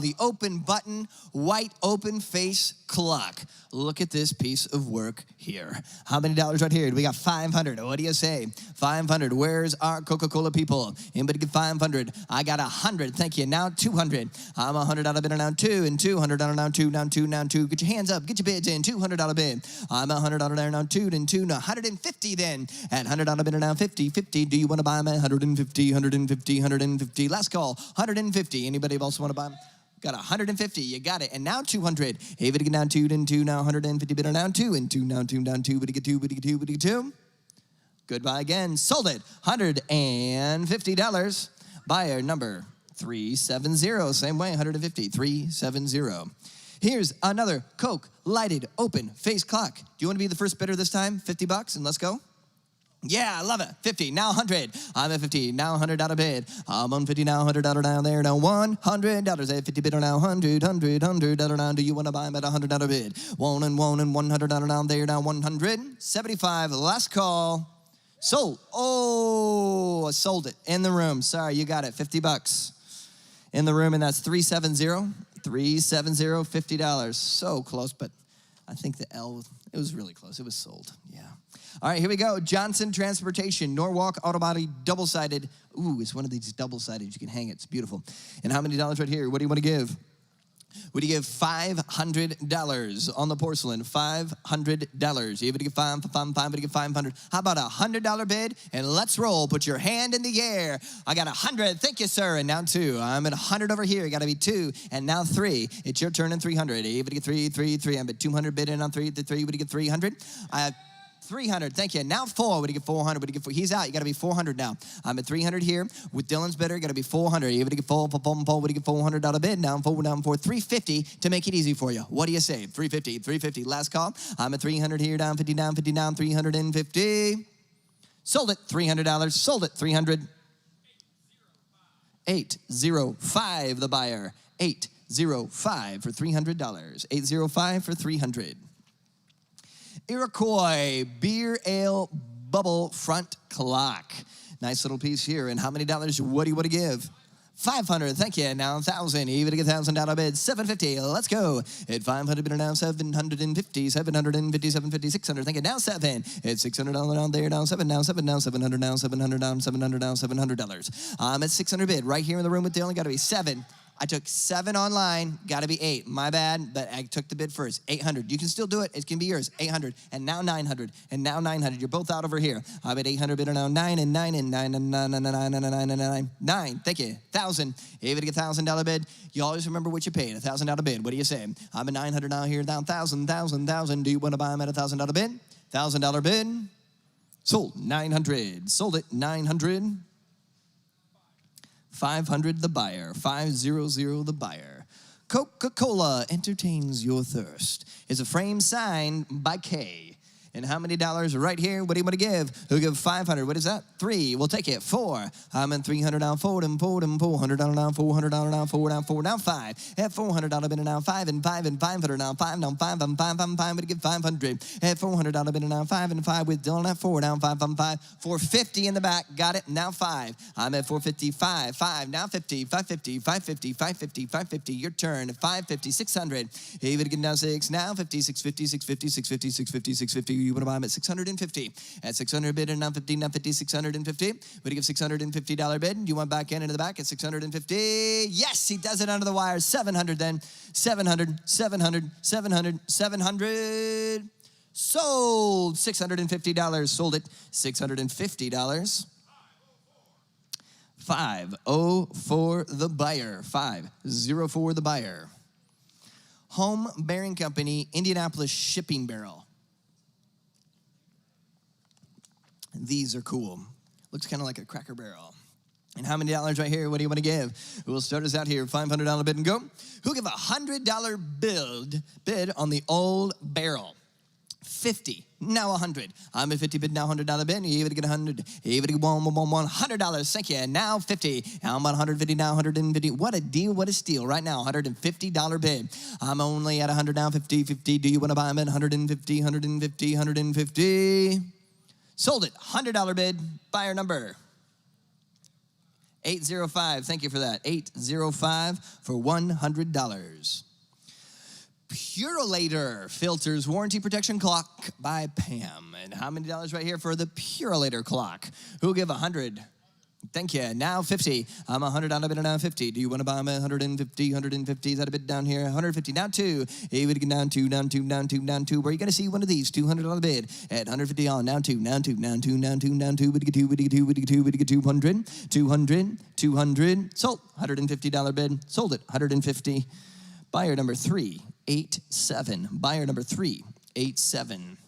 the open button, white open face clock. Look at this piece of work here. How many dollars right here? We got 500. What do you say? 500. Where's our Coca-Cola people? Anybody get 500? I got 100. Thank you. Now 200. I'm $100 bid now 2 and $200 now 2 now 2 now 2. Get your hands up. Get your bids in. $200 bid. I'm $100 there now 2 and 2 now 150 then. At $100 bid now 50. 50. Do you want to buy them at 150? 150. 150. Last call. 150. Anybody else want to buy them? Got 150. You got it. And now 200. Hey, but get down 2 and 2 now 150. Bid down 2 and 2 now 2 down 2. But get 2. But get 2. But get 2. Goodbye again. Sold it. $150. Buyer number 370. Same way. 150. 370. Here's another Coke lighted open face clock. Do you want to be the first bidder this time? $50 and let's go. Yeah, I love it. 50, now 100. I'm at 50, now $100 bid. I'm on 50, now $100 down there, now $100. At 50 bid, now $100 down. Do you want to buy them at $100 bid? 1 and $100 down there, now 100. 75, last call. Sold. Oh, I sold it in the room. Sorry, you got it. $50 in the room, and that's 370. 370, $50. So close, but I think the L, it was really close. It was sold. Yeah. All right, here we go. Johnson Transportation, Norwalk Auto Body, double-sided. Ooh, it's one of these double-sided. You can hang it. It's beautiful. And how many dollars right here? What do you want to give? Would you give $500 on the porcelain? $500. You would give five, would you give 500? How about $100 bid? And let's roll. Put your hand in the air. I got 100. Thank you, sir. And now 2. I'm at 100 over here. Got to be 2. And now 3. It's your turn in 300. You would get 3. I'm at 200 bid in on 3. The 3 would you get 300? 300, thank you. Now 4, would he get 400? Would he get 4? He's out, you gotta be 400 now. I'm at 300 here. With Dylan's bidder, gotta be 400. You would he get 4, would he get $400 bid? Down 4, 350 to make it easy for you. What do you say? 350, last call. I'm at 300 here, down 50, down 350. Sold it, $300, sold it, 300. 805, the buyer. 805 for $300. 805 for 300. Iroquois Beer Ale Bubble Front Clock. Nice little piece here. And how many dollars would he give? 500, thank you. Now 1,000, even a $1,000 bid. 750, let's go. At 500 bid now 750, 750, 600, thank you. Now 7. It's $600 down there, down 7, now 7, now 700, now 700, down 700, down $700. I'm at 600 bid right here in the room with Dylan. Got to be 7. I took 7 online, got to be 8. My bad, but I took the bid first. 800. You can still do it. It can be yours. 800, and now 900, and now 900. You're both out over here. I'm at 800 bid now 9 and 9 and 9 and 9 and 9 and 9 and 9. 9. Thank you. 1,000. Even a $1,000 bid. You always remember what you paid. $1,000 bid. What do you say? I'm at 900 now here. Down 1,000. Do you want to buy them at $1,000 bid? $1,000 bid. Sold. 900. Sold it. 900. 500 the buyer, 500 the buyer. Coca-Cola entertains your thirst. Is a frame signed by K. And how many dollars right here? What do you want to give? Who'll give 500? What is that? 3. We'll take it. 4. I'm in 300 down, $400 down, $400 down, $4 down, 5. At $400 bid now 5 and 5 and 500 down, 5 down, 5 and 5 and 5. Would give 500. At $400 bid now 5 and 5 with Dylan at 4 down, 5 and 5. 450 in the back. Got it. Now 5. I'm at 455. 5 now 50. 550. 550. 550. 550. Your turn. 550. 600. Even again now 6. Now 50. 650. 650. 650. 650. 650. You want to buy them at 650. At 600 bid and now 50, now 50, 650. Would you give $650 bid? You want back into the back at 650? Yes, he does it under the wire. 700 then. 700, 700, 700, 700. Sold. $650. Sold it. $650. 504 the buyer. 504 the buyer. Home Bearing Company, Indianapolis shipping barrel. These are cool. Looks kind of like a Cracker Barrel. And how many dollars right here? What do you want to give? We'll start us out here. $500 bid and go. Who'll give a $100 bid on the old barrel? 50. Now 100. I'm at 50 bid now $100 bid. You even get 100. You even get $100. Thank you. Now 50. Now I'm at 150 now 150. What a deal. What a steal. Right now $150 bid. I'm only at 100 now 50. Do you want to buy them at 150? 150. 150. Sold it. $100 bid. Buyer number 805. Thank you for that. 805 for $100. Purolator Filters Warranty Protection Clock by Pam. And how many dollars right here for the Purolator clock? Who'll give 100? Thank you. Now 50. I'm $100 bid and now 50. Do you want to buy them at 150? 150. Is that a bid down here? 150. Now 2. Hey, we get down 2, down 2, down 2, down 2. Where are you going to see one of these? $200 bid at 150 on. Now 2, now 2, now 2, now 2, now 2. Would you get 2? Would you get 2? Would you get 2? Would you get 200? 200. 200. Sold. $150 bid. Sold it. 150. Buyer number 387. Buyer number 387.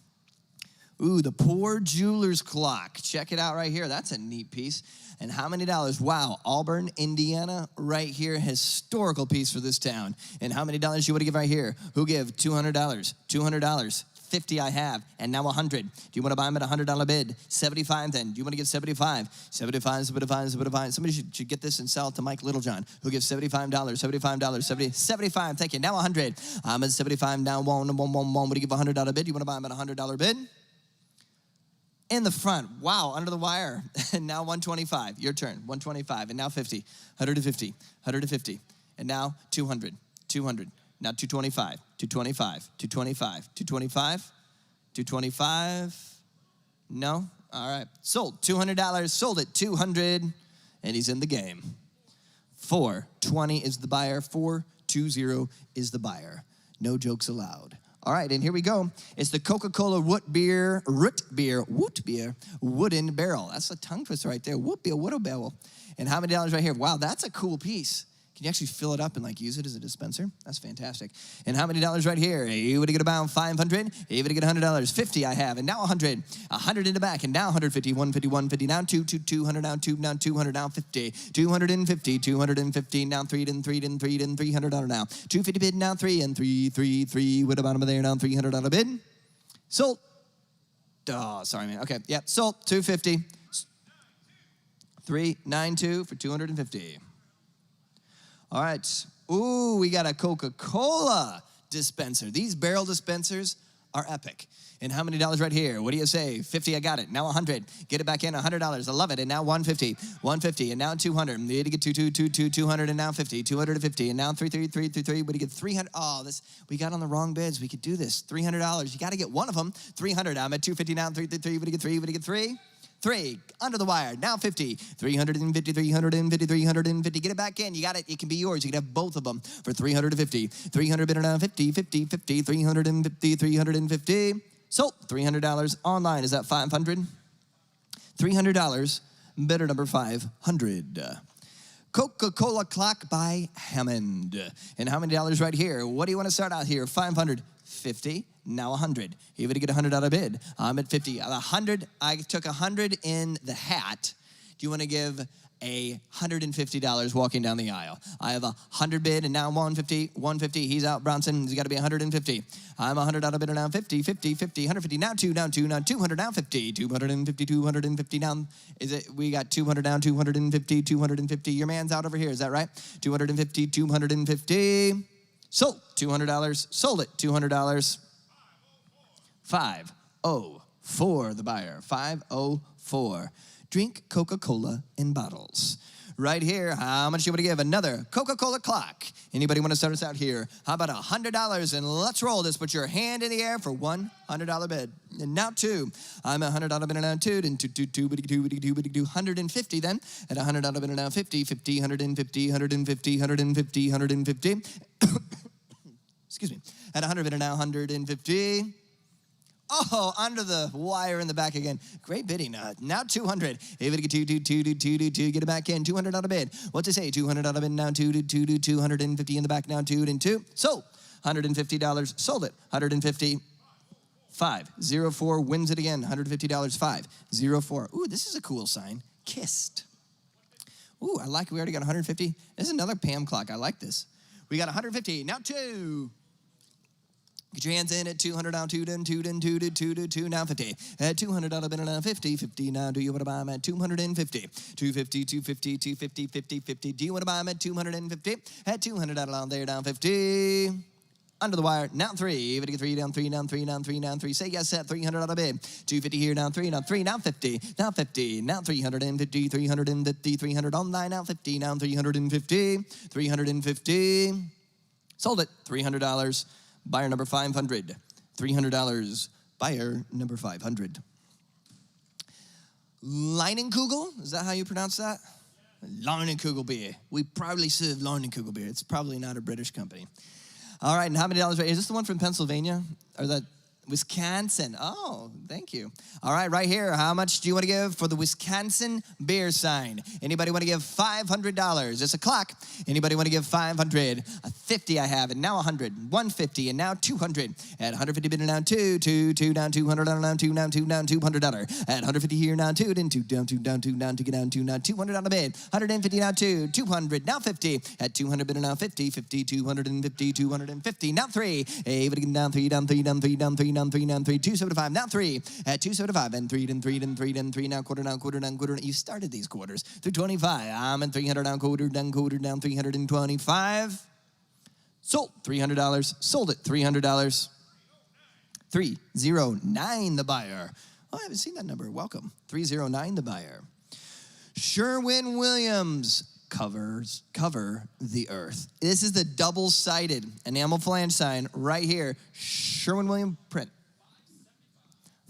Ooh, the Poor Jeweler's Clock. Check it out right here. That's a neat piece. And how many dollars? Wow, Auburn, Indiana, right here. Historical piece for this town. And how many dollars you want to give right here? Who give? $200. $200. 50 I have, and now 100. Do you want to buy them at $100 bid? 75 then. Do you want to give 75? 75, 75, 75. Somebody should get this and sell it to Mike Littlejohn, who gives $75, $75, 75. Thank you. Now 100. I'm at 75 now. One. Would you give $100 bid? You want to buy them at $100 bid? In the front. Wow, under the wire. And now 125. Your turn. 125. And now 50. 150. 150. And now 200. 200. Now 225. 225. 225. 225. 225. No? All right. Sold. $200. Sold it. 200. And he's in the game. 420 is the buyer. 420. 20 is the buyer. No jokes allowed. All right, and here we go. It's the Coca-Cola root beer, wooden barrel. That's a tongue twister right there. Wooden barrel. And how many dollars right here? Wow, that's a cool piece. Can you actually fill it up and like use it as a dispenser? That's fantastic. And how many dollars right here? You would get about 500. You would get $100. 50 I have, and now 100. 100 in the back, and now 150. 150, 150. Now 200. Now 200. Now 50. 250. 250. Now 3 and $300 now. 250 bid now 3 and 3. With the bottom of there now $300 bid. Sold. Oh, sorry man. Okay, yeah, sold. 250. 392 for 250. All right. Ooh, we got a Coca-Cola dispenser. These barrel dispensers are epic. And how many dollars right here? What do you say? 50, I got it. Now 100. Get it back in, $100. I love it. And now 150. 150, and now 200. You get 200, and now 50. 250, and now 3. What do you get? 300. Oh, we got on the wrong bids. We could do this. $300. You got to get one of them. 300. I'm at 250 now. 3. What do you get? 3. What do you get? 3. 3, under the wire, now 50, 350, 350, get it back in, you got it, it can be yours, you can have both of them for 350, 300 bidder now, 50, 350, sold, $300 online, is that 500? $300, bidder number 500. Coca-Cola clock by Hammond. And how many dollars right here? What do you want to start out here? 500, 50, now 100. Even to get a $100 bid, I'm at 50. 100, I took 100 in the hat. Do you want to give $150 walking down the aisle? I have 100 bid and now 150. He's out, Bronson. He's got to be 150. I'm $100 bidder now, 50, 150, now 200, now 50, 250, down. Is it, we got 200 down, 250. Your man's out over here, is that right? 250. Sold, $200, sold it, $200. 504, the buyer, 504. Drink Coca-Cola in bottles. Right here, how much do you want to give? Another Coca-Cola clock. Anybody want to start us out here? How about $100? And let's roll this. Put your hand in the air for $100 bid. And now 2. I'm a $100 bid and now 2. And 2, 150 then. At $100 bid and now 50, 150. Excuse me. At 100 bid and now 150. Oh, under the wire in the back again. Great bidding. Now 200. If it get 2, get it back in. $200 bid. What's it say? $200 bid now 250 in the back now 2. Sold. $150. Sold it. 150. 504 wins it again. $150. 504. Ooh, this is a cool sign. Kissed. Ooh, I like. We already got 150. This is another Pam clock. I like this. We got 150. Now 2. Get your hands in at 200 now, 2, now 50. At $200 bid now 50, now. Do you want to buy them at 250? 250. Do you want to buy them at 250? At $200 on there, down 50. Under the wire, now 3. Even to get 3, down 3. Say yes at $300 bid. 250 here, now 3, now 50. Now 350. 300 online, now 50. Now 350. Sold it, $300. Buyer number 500. $300. Buyer number 500. Leinenkugel, is that how you pronounce that? Leinenkugel beer. We proudly serve Leinenkugel beer. It's probably not a British company. All right, and how many dollars? Is this the one from Pennsylvania? Or that Wisconsin? Oh, thank you. All right, right here. How much do you want to give for the Wisconsin beer sign? Anybody want to give $500? It's a clock. Anybody want to give 500? 50 I have, and now 100. 150, and now 200. At 150 bid, and now 2, down 200, down 2, down $200. At 150 here, now 2, then 2, down, to get down 2, now $200 bid. 150 now 2, 200, now 50. At 200 bid, and now 50, 250. Now 3. Hey, but again, down 3, down 3. 275, now 3. At 275, and 3, now quarter. You started these quarters. 325, I'm at 300, down quarter, down 325. Sold, $300. Sold it, $300. 309, the buyer. Oh, I haven't seen that number. Welcome. 309, the buyer. Sherwin-Williams. Cover the earth. This is the double-sided enamel flange sign right here. Sherwin-Williams print.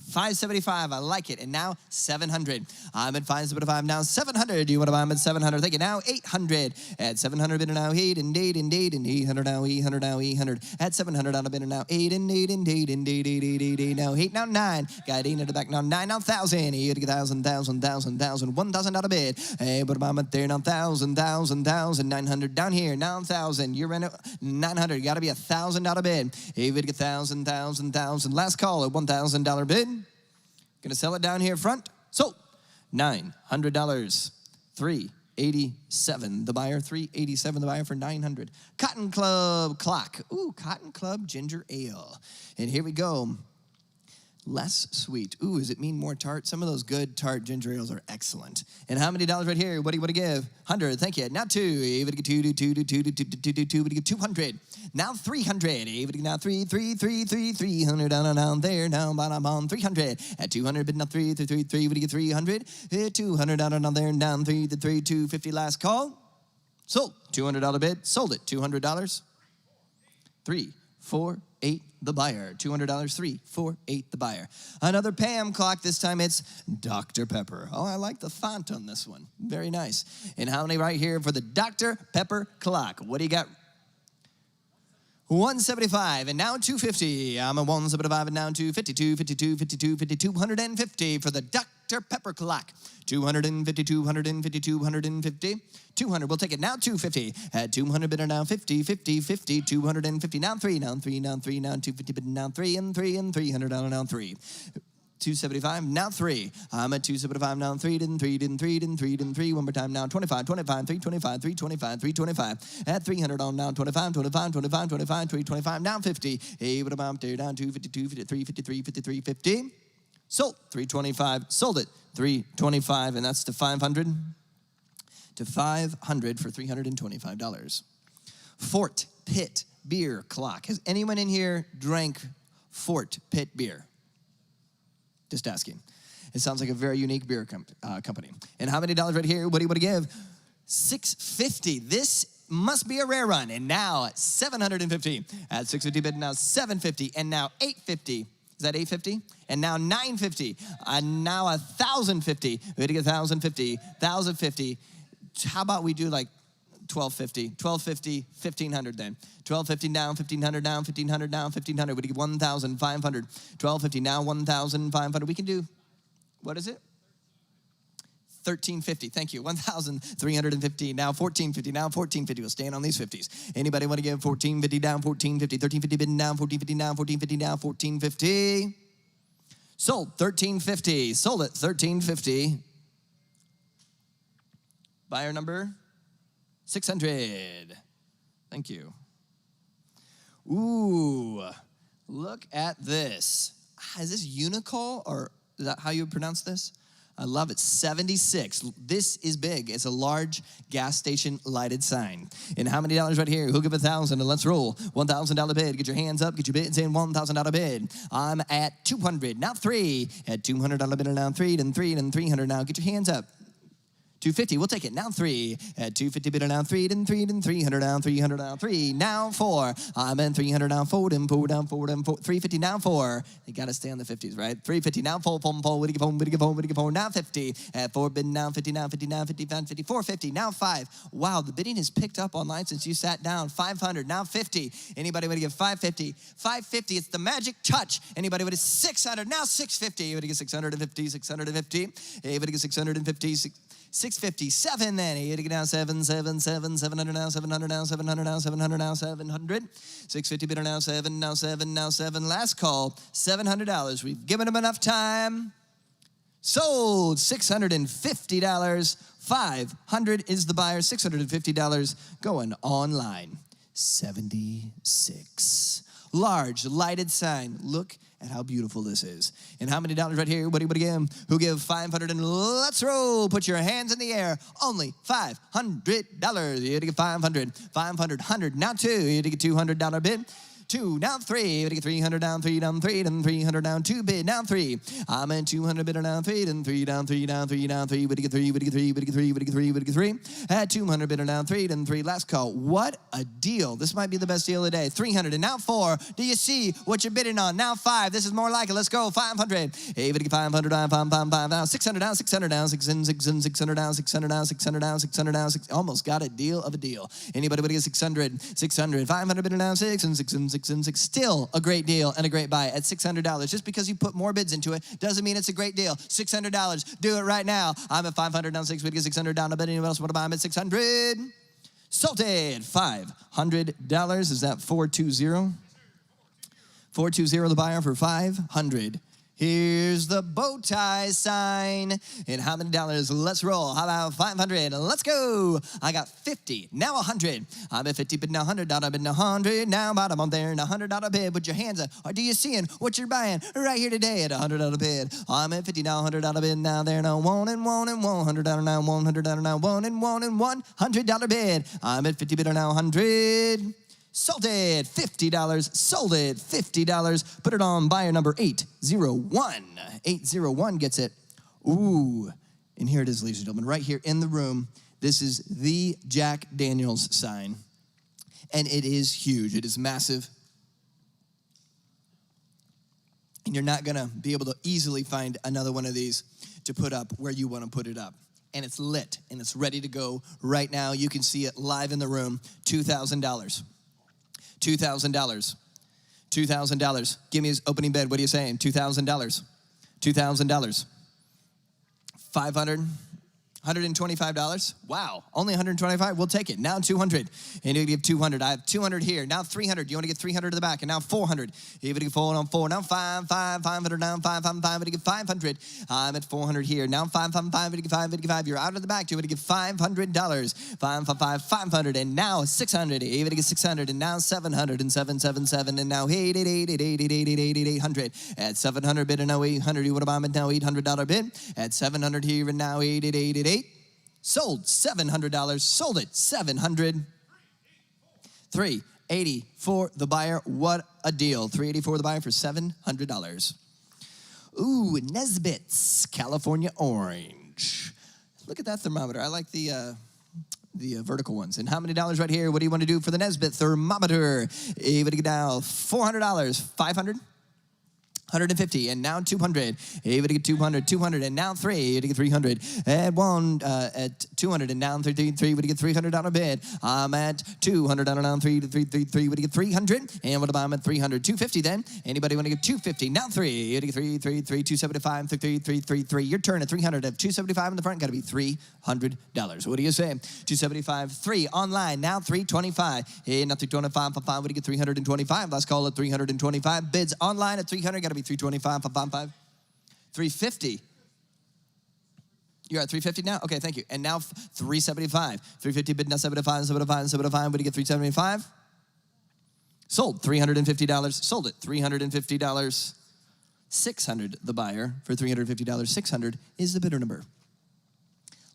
575, I like it. And now 700. I'm at 575, now 700. Do you want to buy them at 700? Thank you. Now 800. At 700, bidder now 8 and 8 and 8 and 800 now 800 now 800. At 700 on a bidder now 8 and 8 and 8 and 8 now 8 now 9. Got 8 at the back now 9 now 1,000. 1,000 $1,000 out of bid. Hey, but I'm at there now 1,000 900 down here now 1,000. You're in 900. Got to be $1,000 out of bid. Hey, we get 1,000. Last call at $1,000 bid. Gonna sell it down here front. Sold. $900. 387 the buyer. 387 the buyer for 900. Cotton Club clock. Ooh, Cotton Club ginger ale. And here we go. Less sweet. Ooh, does it mean more tart? Some of those good tart ginger ales are excellent. And how many dollars right here? What do you want to give? 100. Thank you. Now 2. Even get 200. Now 300. Even now 300 down there. Now bottom on 300. At 200 bid now 3. Would you get 300? 200 down there. Down 3. 250 last call. Sold. $200 bid. Sold it. $200. 3, 4, 8 the buyer. $200, 3, 4, 8 the buyer. Another Pam clock. This time it's Dr. Pepper. Oh, I like the font on this one. Very nice. And how many right here for the Dr. Pepper clock? What do you got? 175 and now 250. I'm at 175 and now 250. 250 for the Dr. Pepper clock. 250. 200. We'll take it now 250. At 200 bidder now 50. 250 now 3. Now 250 bidder now 3 and 300 now 3. 275 now 3. I'm at 275 now 3 and 3. One more time now 25 325 at 300 on now 25 325 now 50. Hey, what about there down 250 350 50. Sold 325. Sold it 325 and that's to 500 for $325. Fort Pitt beer clock. Has anyone in here drank Fort Pitt beer? Just asking. It sounds like a very unique beer company. And how many dollars right here? What do you want to give? $650. This must be a rare run. And now $750. At $650 bid now $750 and now $850. Is that $850? And now $950. And now $1,050. We get $1,050. How about we do like $1,250, $1,500 then. $1,250 down, $1,500 down, $1,500 down, $1,500. We get $1,500. $1,250 now, $1,500. We can do, what is it? $1,350. Thank you. $1,350 now, $1,450 now, $1,450. We'll stand on these 50s. Anybody want to give $1,450 down, $1,450, $1,350 bidding down, $1,450 down, $1,450 down, $1,450. Sold $1,350. Sold it $1,350. Buyer number 600. Thank you. Ooh, look at this. Is this Unicol, or is that how you pronounce this? I love it. 76. This is big. It's a large gas station lighted sign. And how many dollars right here? Who'll give 1,000 and let's roll. $1,000 bid. Get your hands up. Get your bids in. $1,000 bid. I'm at 200. Now 3. At $200 bid and now 3 and 300 now. Get your hands up. 250, we'll take it. Now 3. At 250 bidder now 3 and 300 down, 300 down 3. Now 4. I'm in 300 down 4 and 4 down 4 and 4. 350 now 4. You got to stay on the 50s, right? 350 now 4. Now 50. At 4 bid now 50 now 50 now 50 now 50 450 now 5. Wow, the bidding has picked up online since you sat down. 500 now 50. Anybody want to give 550? 550. It's the magic touch. Anybody want to 600? Now 650. You want to get 650? 650. Anybody get 650? 657 then. You get now 700 now 700 now 700 now 700. 650 bidder now 7 now 7. Last call, $700. We've given them enough time. Sold $650. 500 is the buyer. $650 going online. 76. Large lighted sign. Look at how beautiful this is. And how many dollars right here? What do you want to give? Who give 500 and let's roll. Put your hands in the air. Only $500. You had to get 500. 500. 100. Now 2. You had to get $200 bid. 2, now 3. Everybody get 300 down, 3 down, 3 down, 300 down, 2 bid, down 3. I'm at 200 bid down 3, then 3 down, 3 down, 3 down, 3. Everybody get 3, everybody get 3, everybody get 3, everybody get 3, everybody get 3. At 200 bid down 3, then 3. Last call. What a deal. This might be the best deal of the day. 300 and now 4. Do you see what you're bidding on? Now 5. This is more like it. Let's go. 500. Everybody get 500 down, 5 down. 600 down, 600 down, 600 down, 600 down, 600 down, 600 down, 6. Almost got a deal of a deal. Anybody get 600, 600, 500 bid down 6 and 6 and 6 and 6. Still a great deal and a great buy at $600. Just because you put more bids into it doesn't mean it's a great deal. $600. Do it right now. I'm at 500 down 6. We get 600 down. I bet anyone else want to buy. I'm at 600. Sold it. $500. Is that 420? 420 the buyer for 500. Here's the bow tie sign. And how many dollars? Let's roll. How about 500? Let's go. I got 50. Now 100. I'm at 50, but now $100. Bid now 100. Now bottom on there. Now $100 bid. Put your hands up. Or do you seeing what you're buying right here today at $100 bid? I'm at 50 now, $100 bid. Now there. Now $1 and $100 now. $100 now. $1 and $100 bid. I'm at 50 bid now 100. Sold it, $50. Sold it, $50. Put it on buyer number 801. 801 gets it. Ooh, and here it is, ladies and gentlemen, right here in the room. This is the Jack Daniels sign, and it is huge. It is massive, and you're not gonna be able to easily find another one of these to put up where you wanna put it up. And it's lit, and it's ready to go right now. You can see it live in the room, $2,000. $2,000. $2,000. Give me his opening bid. What are you saying? $2,000. $2,000. 500. $125. Wow, only 125. We'll take it. Now 200. And you give 200. I have 200 here. Now 300. You want to get 300 to the back. And now 400. You want to get 4 on 4. Now 500. Now 5. I'm to get 500. I'm at 400 here. Now 5. To get 5. You're out of the back. You want to get $500. 500. And now 600. You want to get 600. And now 700. And 777. And now 800. At 700 bid and now 800. You want to buy it now $800 bid. At 700 here and now 888. Sold $700. Sold it $700. 380 for the buyer. What a deal. 380 for the buyer for $700. Ooh, Nesbitt's California Orange. Look at that thermometer. I like the vertical ones. And how many dollars right here? What do you want to do for the Nesbitt thermometer? Everybody get down. $400. 500. 150, and now 200. Everybody get 200, 200, and now 3. You get 300. At 1, at 200, and now 3. Would you get $300 bid? I'm at 200, now 3. Would you get 300? And what about I'm at 300? 250 then. Anybody want to get 250? Now 3. You get 3, 275, 3. Your turn at 300. At 275 in the front, got to be $300. What do you say? 275, 3 online. Now 325. And now 325, 5. Would you get 325? Let's call it 325. Bids online at 300. Got to be 325, 350. You're at 350 now? Okay, thank you. And now 375. 350 bid now 75. Would you get 375? Sold $350. Sold it $350. 600 the buyer for $350. 600 is the bidder number.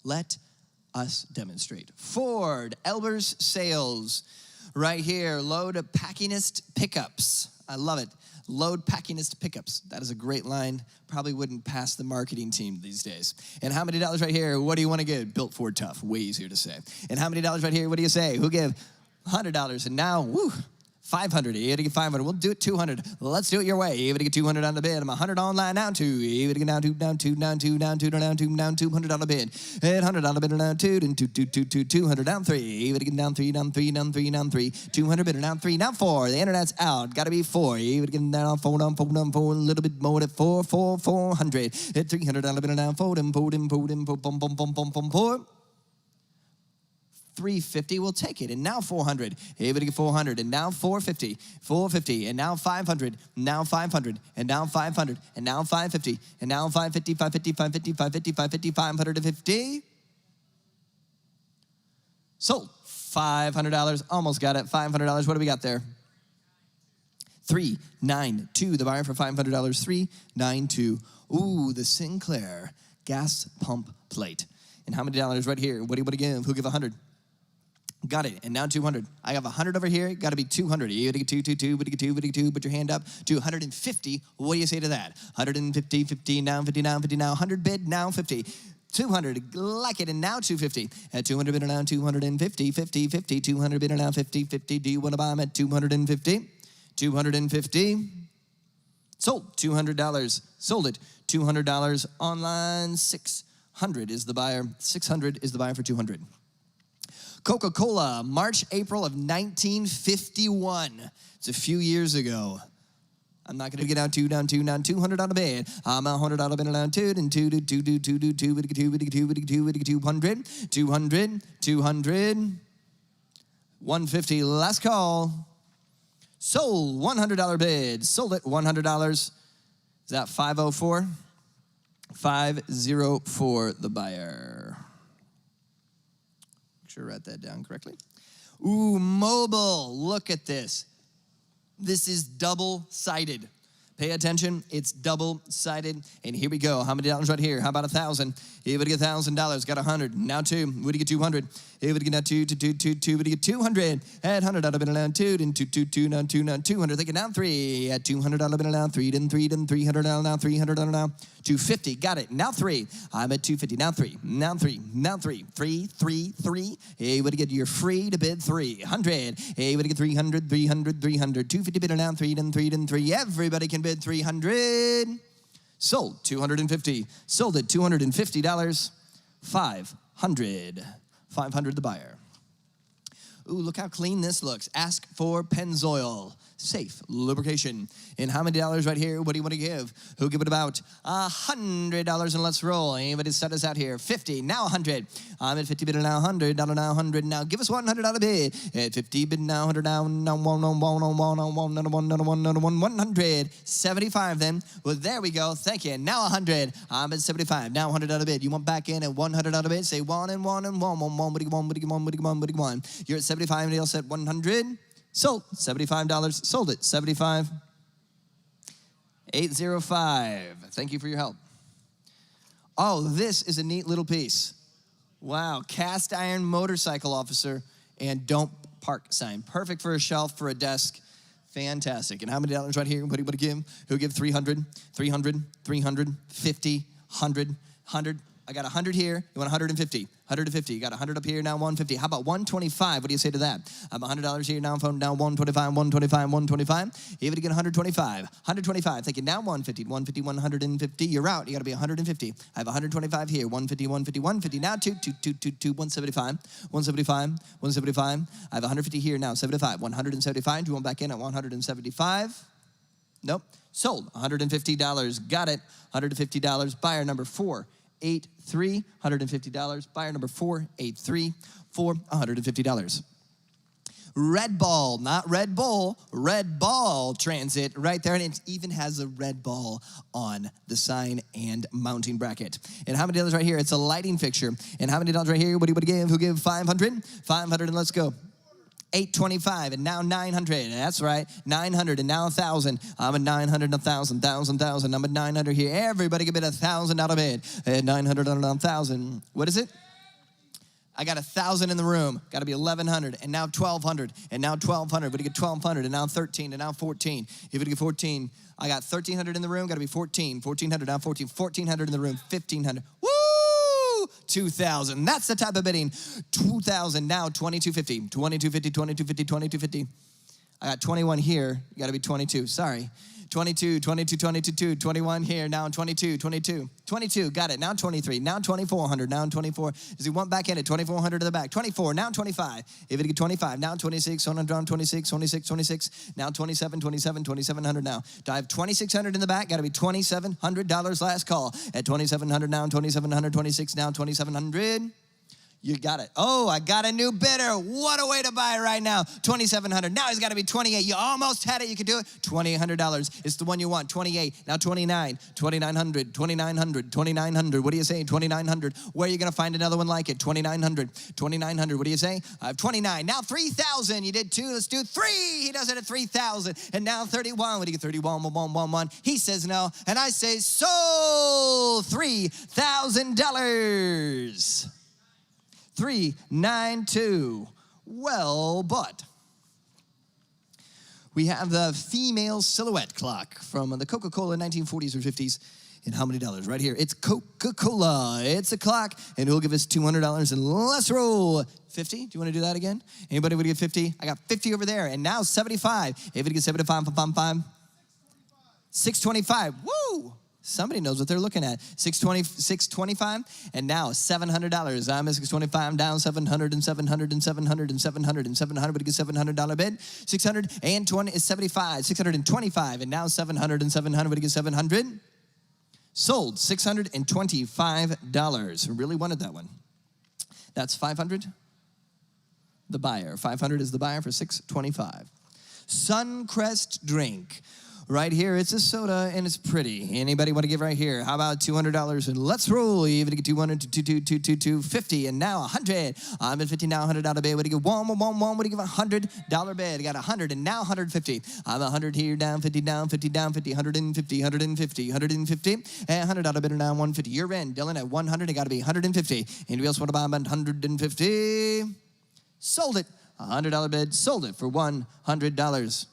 Let us demonstrate. Ford Elbers Sales. Right here, load packingist pickups. I love it. Load packingist pickups. That is a great line. Probably wouldn't pass the marketing team these days. And how many dollars right here? What do you want to give? Built Ford Tough. Way easier to say. And how many dollars right here? What do you say? Who give? $100. And now, woo, 500. You got to get 500. We'll do it 200. Let's do it your way. You got to get 200 on the bid. I'm 100 online now, 2. You got to get down 200 on the bid. And 100 on the bid, down 2, and 200 down 3. You got to get down 3. 200 bid, down 3, now 4. The internet's out. Got to be 4. You got to get down 4, a little bit more at 400. At 300 on the bid, down 4. 350, we'll take it. And now 400. Able to get 400. And now 450. 450. And now 500. Now 500. And now 500. And now 550. And now 550, 550, 550, 550, 550, 550. Sold. $500. Almost got it. $500. What do we got there? 392. The buyer for $500. 392. Ooh, the Sinclair gas pump plate. And how many dollars right here? What do you want to give? Who give 100? Got it. And now 200. I have 100 over here. Got to be 200. You get 2, 2, 2, 2, 2, 2. Put your hand up. 250. What do you say to that? 150, 50, now 50, now 50, now 100 bid, now 50. 200, like it, and now 250. At 200 bid, now 250, 50, 50. 200 bid, now 50, 50. Do you want to buy them at 250? 250. Sold. $200. Sold it. $200 online. 600 is the buyer. 600 is the buyer for 200. Coca-Cola, March, April of 1951. It's a few years ago. I'm not going to get down $200 bid. I'm a $100 bid down two, and 200, 150, last call. Sold, $100 bid. Sold it, $100. Is that 504? 504, the buyer. Sure, write that down correctly. Ooh, mobile. Look at this. This is double-sided. Pay attention, it's double-sided. And here we go. How many dollars right here? How about 1,000? If would get $1,000, got 100. Now 2. Would you get 200? If would get now 2, 2, 2, 2, 2. Would you get 200? At $100 bid down 2, and 2, 2, 2, now 2, now 200. Think it down 3. At $200 bid down 3, then 3, then $300 now, $300 now. 250. Got it. Now 3. I'm at 250. Now 3. Now 3. Now 3. 3, 3, 3. Hey, would you get your free to bid 300? Hey, would you get 300, 300, 300. 250 bid down 3, then 3, then 3. Everybody can bid 300. Sold, 250. Sold at $250. 500. 500 the buyer. Ooh, look how clean this looks. Ask for Pennzoil. Safe lubrication. And how many dollars right here? What do you want to give? Who'll give it about $100 and let's roll. Anybody set us out here? 50, now 100. I'm at 50 bid now $100, now 100. Now give us $100 bid. At 50 bid now 100, now 100. 75 then. Well, there we go. Thank you. Now 100. I'm at 75. Now $100 bid. You want back in at $100 bid? Say 1 and 1 and 1, 1, 1, 1. You're at 75 and you'll set 100. Sold, $75. Sold it, 75. 805. Thank you for your help. Oh, this is a neat little piece. Wow, cast iron motorcycle officer and don't park sign. Perfect for a shelf, for a desk. Fantastic. And how many dollars right here? What do you want to give? Who'll give 300, 300, 300, 50, 100, 100. I got 100 here. You want 150. 150. You got 100 up here, now 150. How about 125? What do you say to that? I'm $100 here, now phone down 125, 125, 125. Even to get 125. 125. Thinking now 150, 150, 150. You're out. You got to be 150. I have 125 here. 150, 150, 150. Now 2, 175. 175, 175. I have 150 here, now 75. 175. Do you want back in at 175? Nope. Sold. $150. Got it. $150. Buyer number 483, $150. Buyer number 483 for $150. Red Ball, not Red Bull, Red Ball Transit right there. And it even has a red ball on the sign and mounting bracket. And how many dollars right here? It's a lighting fixture. And how many dollars right here? What do you give? Who give 500? 500 and let's go. 825 and now 900. That's right, 900 and now 1,000. I'm at 900 and 1,000, 1,000. I'm at 900 here. Everybody can bid $1,000 bid. At 900 and 1,000. What is it? I got 1,000 in the room. Got to be 1,100 and now 1,200 and now 1,200. But you get 1,200 and now 13 and now 14. If you get 14, I got 1,300 in the room. Got to be 14. 1,400 now 14. 1,400 in the room. 1,500. Woo! 2,000. That's the type of bidding. 2,000 now 2,250. 2,250. 2,250. 2,250. I got 21 here. You got to be 22. Sorry. 22, 22, 22, 21 here, now 22, 22, 22, got it, now 23, now 2,400, now 24. Does he want back in at 2,400 to the back? 24, now 25. If it get 25, now 26, 26, 26, 26, now 27, 27, 2,700 now. Do I have 2,600 in the back? Got to be $2,700 last call. At 2,700 now, 2,700, 26, now 2,700. You got it. Oh, I got a new bidder. What a way to buy it right now. 2,700. Now he's got to be 28. You almost had it. You could do it. $2,800. It's the one you want. 28. Now 29. 2,900. 2,900. 2,900. What do you say? 2,900. Where are you going to find another one like it? 2,900. 2,900. What do you say? I have 29. Now 3,000. You did 2. Let's do 3. He does it at 3,000. And now 31. What do you get? 31. 1. He says no. And I say sold. $3,000. 392. well bought. We have the female silhouette clock from the Coca-Cola 1940s or 50s. And how many dollars? Right here. It's Coca-Cola. It's a clock. And who'll give us $200? And let's roll. 50? Do you want to do that again? Anybody want to get 50? I got 50 over there. And now 75. Everybody get 75. 625. Woo! Somebody knows what they're looking at. 625, and now $700. I'm at 625, down 700 and 700 and 700 and 700 and 700. But get $700 bid. 620 is 75. 625, and now 700 and 700. But get 700. Sold $625. Really wanted that one. That's 500. The buyer. 500 is the buyer for 625. Suncrest drink. Right here, it's a soda, and it's pretty. Anybody want to give right here? How about $200? And let's roll. Even to get 200 to 250, and now 100. I'm at 50 now, $100 bid. What do you give? One. What do you give? $100 bid. I got 100, and now 150. I'm 100 here, down 50, down 50, down 50, 150, 150, 150, and $100 bid, and now 150. You're in. Dylan at 100. It got to be 150. Anybody else want to buy them at 150? Sold it. $100 bid. Sold it for $100.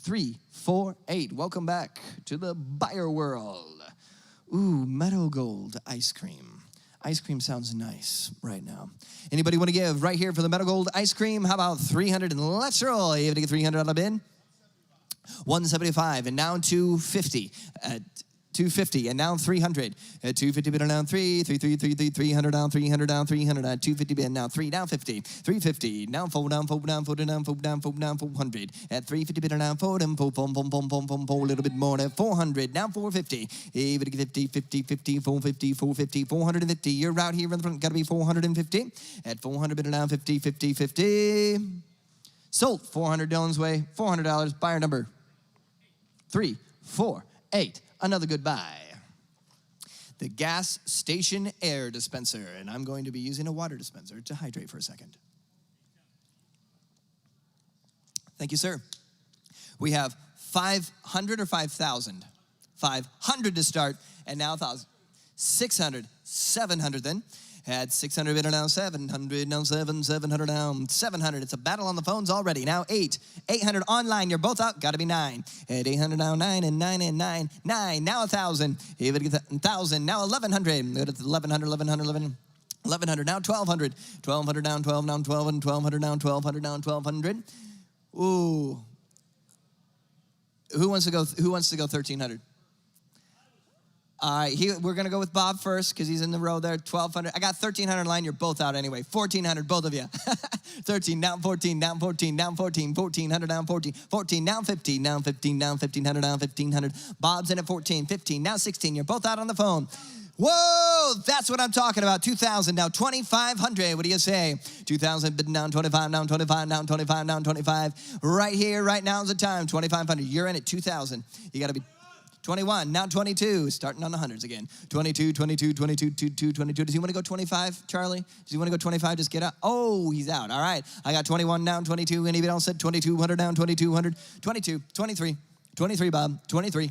348. Welcome back to the buyer world. Ooh, meadow gold ice cream. Ice cream sounds nice right now. Anybody want to give right here for the meadow gold ice cream? How about 300? And let's roll. You have to get $300 bid. 175, and now 250. 250, and now 300. 250 bid, down 300 down, 300 down, 300 down, 250 bid, now 3 down 50. 350, now 4 down, 4 down, 4 down, 4 down, 4 down, 400. At 350 bid, down 4 down, 4, a little bit more, at 400, now 450. Even 50, 50, 50, 450, 450, 450. You're out here in the front, got to be 450. At 400 bid, down 50, 50, 50. Sold, 400 Dylan's way, $400, buyer number 348. Another good buy. The gas station air dispenser. And I'm going to be using a water dispenser to hydrate for a second. Thank you, sir. We have 500 or 5,000? 500 to start, and now 1,000. 600, 700 then. At 600 bid, now 700, now 700 down, 700. It's a battle on the phones already. Now 800 online. You're both out. Got to be 9. At 800 now 9 and 9 and 9. Now 1,000. If it gets 1,000, now 1,100. 1,100. Now 1,200. 1,200 down 12, down 12, and 1,200 down 1,200 down 1,200. Ooh. Who wants to go 1,300? All right, we're going to go with Bob first because he's in the row there. 1,200. I got 1,300 line. You're both out anyway. 1,400, both of you. 13, down 14, down 14, down 14, 1,400, down 14, 14, down 15, down 15, down 1,500, down 1,500. Bob's in at 14, 15, now 16. You're both out on the phone. Whoa, that's what I'm talking about. 2,000, now 2,500. What do you say? 2,000, bid down 25, down 25, down 25, down 25. Right here, right now is the time. 2,500. You're in at 2,000. You got to be 21, now 22, starting on the hundreds again. 22, 22, 22, 22, 22. Does he want to go 25, Charlie? Does he want to go 25? Just get out. Oh, he's out. All right. I got 21 down, 22. Anybody else said 2,200 down, 2,200, 22, 23, 23, Bob, 23,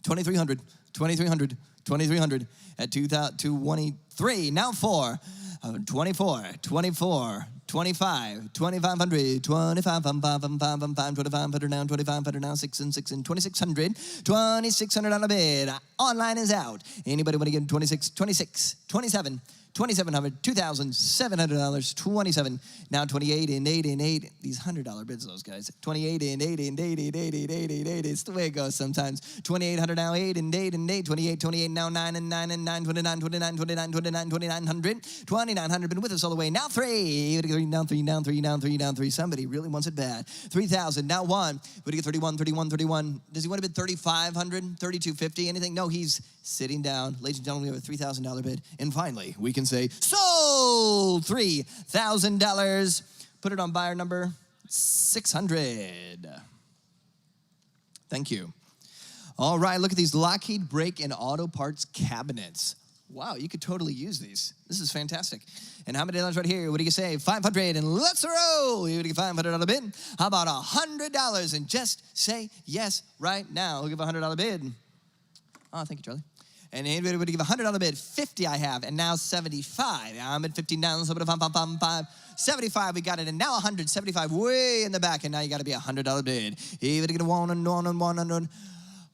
2,300, 2,300, 2,300 at 2,223. Now 4, 24, 24. 25, 2,500, 2,500 down, 2,500 down, 6 and 2,600, 2,600 on a bid. Online is out. Anybody want to give 26, 26, 27, 2,700, $2,700, 27. Now 28 and 8 and 8. These $100 bids, those guys. 28 and 8 and 8 and 8 and 8 and 8. It's the way it goes sometimes. 2,800 now 8 and 8 and 8. 28, 28 now 9 and 9 and 9. 29, 29, 29, 29, 2,900. 2,900 been with us all the way. Now 3. Down 3, down 3, down 3, down 3. Somebody really wants it bad. 3,000. Now 1. What do you get? 31, 31, 31. Does he want to bid 3,500? 3,250? Anything? No, he's sitting down. Ladies and gentlemen, we have a $3,000 bid. And finally, we can say, sold $3,000. Put it on buyer number 600. Thank you. All right, look at these Lockheed Brake and Auto Parts cabinets. Wow, you could totally use these. This is fantastic. And how many dollars right here? What do you say? 500, and let's roll. You would get $500 bid. How about $100? And just say yes right now. We'll give a $100 bid. Oh, thank you, Charlie. And anybody would give a $100 bid. 50 I have, and now 75. I'm at 50 now. 75, we got it, and now 175 way in the back, and now you got to be a $100 bid. Even to get a one.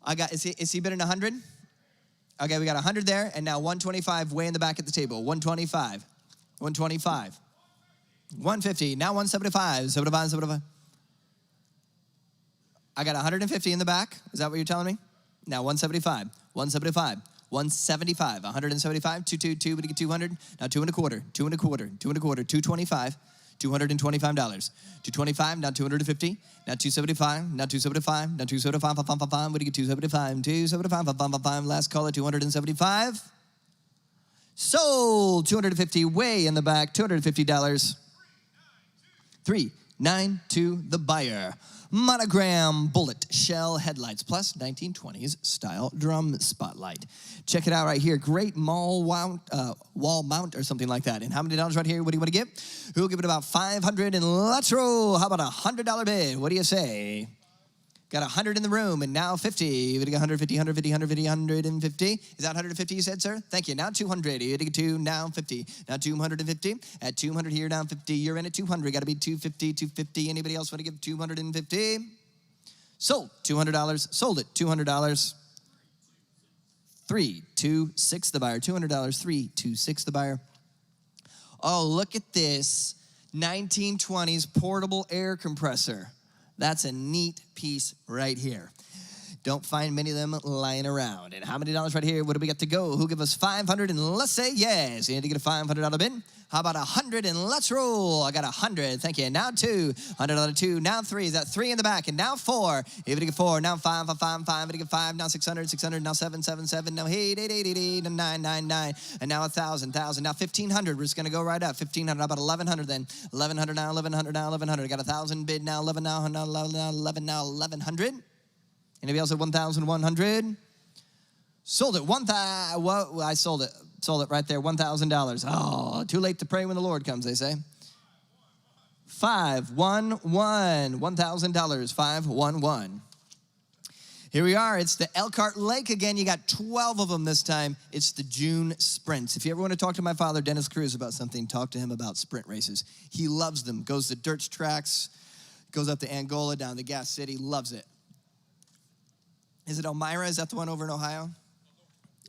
I got. Is he bidding 100? Okay, we got 100 there, and now 125 way in the back at the table. 125, 125, 150. Now 175. 75. I got 150 in the back. Is that what you're telling me? Now 175, 175, 175, 175, 222, we get 200. Now 2 1/4, 2 1/4, 2 1/4, 225, $225. 225, now 250, now 275, now 275, now 275, we get 275, 275, last call at 275. Sold, 250 way in the back, $250. 392 the buyer. Monogram bullet shell headlights plus 1920s style drum spotlight. Check it out right here. Great wall mount or something like that. And how many dollars right here? What do you want to give? Who'll give it about 500 and let's roll. How about a $100 bid? What do you say? Got 100 in the room, and now 50. You got 150, 150, 150, 150. Is that 150 you said, sir? Thank you. Now 200. You get 2, now 50. Now 250. At 200 here, down 50. You're in at 200. Got to be 250, 250. Anybody else want to give 250? Sold. $200. Sold it. $200. 326 the buyer. $200. 326 the buyer. Oh, look at this. 1920s portable air compressor. That's a neat piece right here. Don't find many of them lying around. And how many dollars right here? What do we got to go? Who'll give us 500 and let's say yes. You need to get a $500 bid. How about 100 and let's roll. I got 100. Thank you. Now 2. $100 2. Now 3. Is that 3 in the back? And now 4. If you get 4. Now 5. If you get 5. Now 600. 600. Now 7. 7. 7. Now 8. 8. 8. 8. 8. And 9. 9. 9. And now 1,000. 1,000. Now 1,500. We're just going to go right up. 1,500. How about 1,100 then? 1,100 now. 1,100 now. 1,100. I got 1,000 bid now. 11 now. 11 now. 1,100. Anybody else at 1,100? Sold it. I sold it. Sold it right there. $1,000. Oh, too late to pray when the Lord comes, they say. 511. $1,000. 511. Here we are. It's the Elkhart Lake again. You got 12 of them this time. It's the June sprints. If you ever want to talk to my father, Dennis Cruz, about something, talk to him about sprint races. He loves them. Goes to dirt tracks, goes up to Angola, down to Gas City, loves it. Is it Elmira? Is that the one over in Ohio?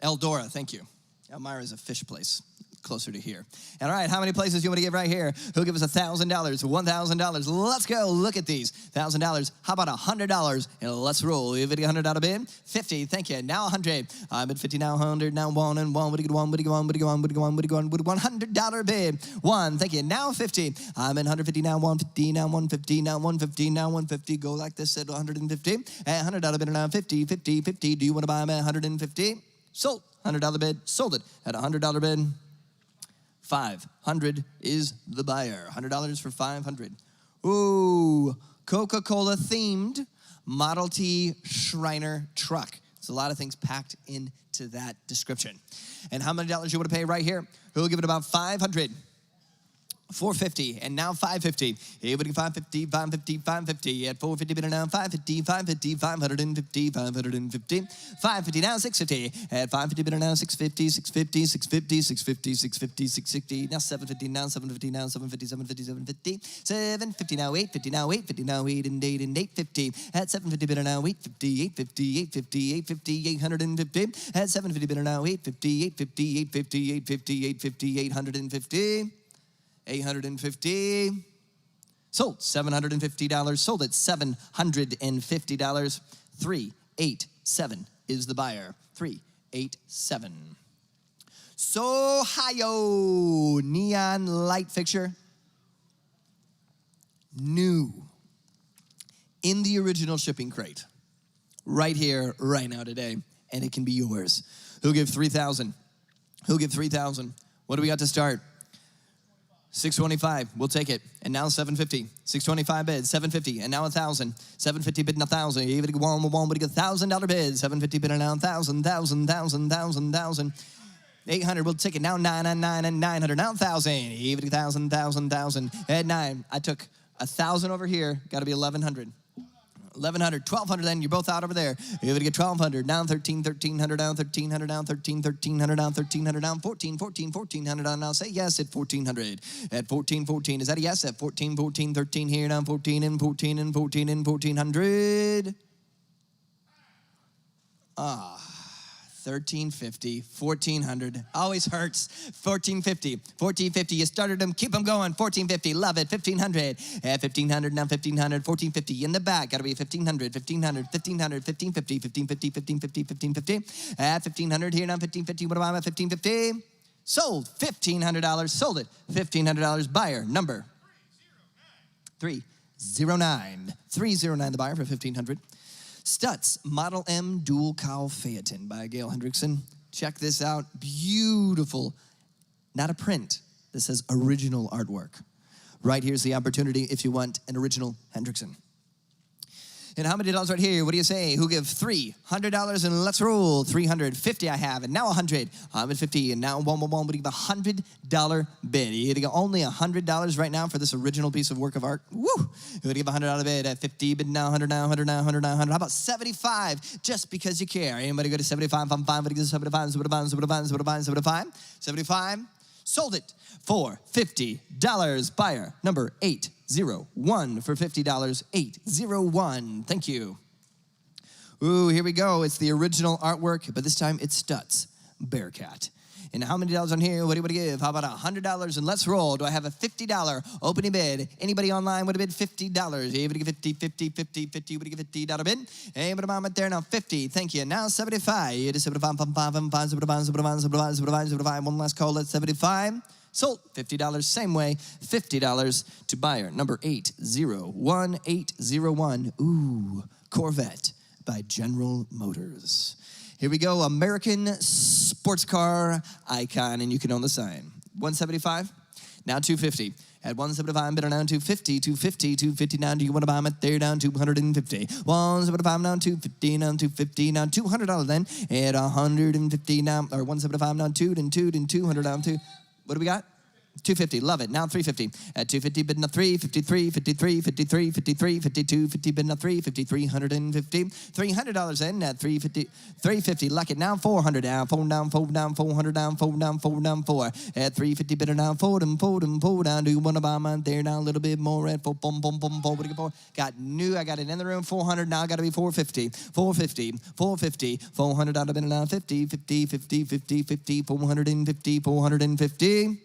Eldora, thank you. Elmira is a fish place closer to here. All right, how many places do you want to give right here? Who'll give us $1,000, $1,000? Let's go. Look at these. $1,000. How about $100? And let's roll. You have a $100 bid? 50. Thank you. Now 100. I'm at 50 now. 100 now. 1 and 1. What do you get? 1? What do you get? 1? What do you get? 1? What do you get? 1? What do you get? 1? $100 bid. 1. Thank you. Now 50. I'm at 150 now. 150 now. 150 now. 150 now. 150. Go like this at 150. $100 bid now. 50. 50. 50. Do you want to buy them at 150? Sold. $100 bid. Sold it at $100 bid. 500 is the buyer. $100 for 500. Ooh, Coca-Cola themed Model T Shriner truck. There's a lot of things packed into that description. And how many dollars you want to pay right here? Who'll give it about 500? 450 and now 550. Everybody 550, 550, 550. At 450 bid now 550, 550, 550, 550. 550 now 650. At 550 bid now 650, 650, 650, 650, 650, 660. Now 750, now 750, now 750, 750, 750. 750 now 850, now 850, now 8 and 8 and 850. At 750 bid now 850, 850, 850, 850, 850. At 750 bid now 850, 850, 850, 850, 850, 850. 850. Sold $750. Sold at $750. 387 is the buyer. 387. So hi-yo, neon light fixture. New. In the original shipping crate. Right here, right now today. And it can be yours. Who'll give 3,000? Who'll give 3,000? What do we got to start? 625, we'll take it. And now 750. 625 bid, 750, and now 1,000. 750 bid and 1,000. Even if you want, but you get $1,000 bid. 750 bid and now 1,000, 1,000. 800, we'll take it. Now 999 and 900. Now 1,000. Even 1,000. At 9, I took 1,000 over here. Got to be 1,100. 1,100, 1,200 then, you're both out over there. You're gonna get 1,200, down 13, 1,300, down 1,300, down 13, 1,300, down 1,300, down 14, 14, 1,400, down now. Say yes at 1,400. At 14, 14, is that a yes? At 14, 14, 13 here, down 14 and 14 and 14 and 1,400. 1,350, 1,400, always hurts. 1,450, 1,450, you started them, keep them going. 1,450, love it. 1,500, at 1,500, now 1,500, 1,450, in the back, gotta be 1,500, 1,500, 1,500, 1,550, 1,550, 1,550, 1,550, at 1,500 here, now 1,550, what am I at 1,550? Sold, $1,500, sold it, $1,500, buyer, number 309. 309, the buyer for 1,500. Stutz Model M Dual Cowl Phaeton by Gail Hendrickson. Check this out. Beautiful. Not a print. This says original artwork. Right here's the opportunity if you want an original Hendrickson. And how many dollars right here? What do you say? Who give $300 and let's roll. 350 I have, and now 100. 150 and now one. But give $100 bid. You get only $100 right now for this original piece of work of art. Woo! You would give $100 bid at 50, bid now 100 now, 100 now, 100 now, 100. How about 75? Just because you care. Anybody go to 75? I'm fine. But 75, 75, 75, 75, 75, 75. Sold it for $50. Buyer number 801 for $50. 801. Thank you. Ooh, here we go. It's the original artwork, but this time it's Stutz Bearcat. And how many dollars on here? What do you want to give? How about $100 and let's roll. Do I have a $50 opening bid? Anybody online would have bid $50. Anybody give 50, 50, 50, 50. Would you give $50 bid? Anybody mom it there now? 50. Thank you. Now 75. It is 75, 75. One last call at 75. Sold. $50 same way. $50 to buyer number 801. 801. Ooh, Corvette by General Motors. Here we go, American sports car icon, and you can own the sign. 175, now 250. At 175, bid down 250, 250, 250. Now do you want to buy them at there down 250? 175 down 250, down 250, now $200 then. At 150 now, or 175 down 2 and 200 down 2. What do we got? 250, love it. Now 350. At 250, bid now 3, 53, 53, 53, 53, 52, 50, bid now 3, 50, $350. $300 in at 350, 350. Luck it now 400 down, 4 down, 4 down, 400 down, 4 down, 4 down, 4. At 350, bid down, 4 them, 4 them, 4 down. Do you want to buy mine there now a little bit more at 4, boom, boom, boom, boom. What do you get for? Got new, I got it in the room, 400. Now got to be 450, 450, 450, 400 out of bid now 50, 50, 50, 50, 50, 450, 450.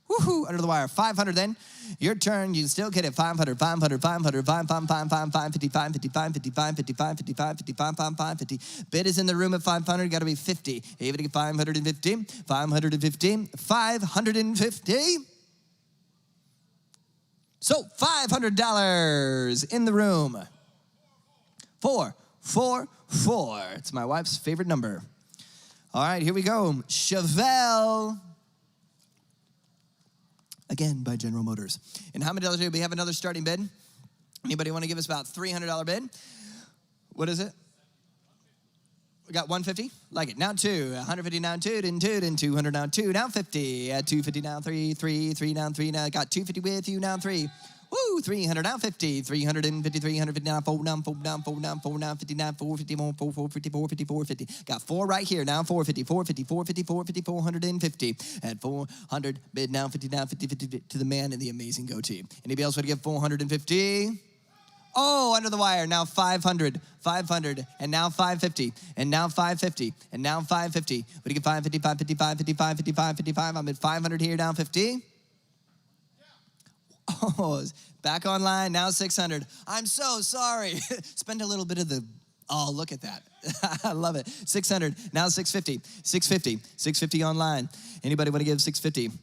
Woohoo, under the wire. 500 then. Your turn. You can still get it. 500, 500, 500, 555, 55, 55, 55, 55, 55, 55, 50. Bid is in the room at 500. Got to be 50. Even to get 550, 550, 550. So $500 in the room. 444. It's my wife's favorite number. All right, here we go. Chevelle. Again, by General Motors. And how many dollars do we have? Another starting bid? Anybody want to give us about $300 bid? What is it? We got 150? Like it. Now 2. 150 down 2, then 2, then 200 down 2, down 50. At 250 down 3, 3, 3 down 3. Now I got 250 with you, down 3. Woo, 300 down 50, 350, 350 down 4 down 4 down 4 down 4 down 50 down 450 more 450 450 450. Got 4 right here now 450 450 450 450 450 at 400 bid now 50 down 50 50 to the man in the amazing goatee. Anybody else want to give 450? Oh, under the wire. Now 500, 500, and now 550, and now 550, and now 550. What do you get? 550, 555, 55, 55, 55. I'm at 500 here, down 50. Oh, back online, now 600. I'm so sorry. Spend a little bit of the, oh, look at that. I love it. 600, now 650, 650, 650 online. Anybody want to give 650?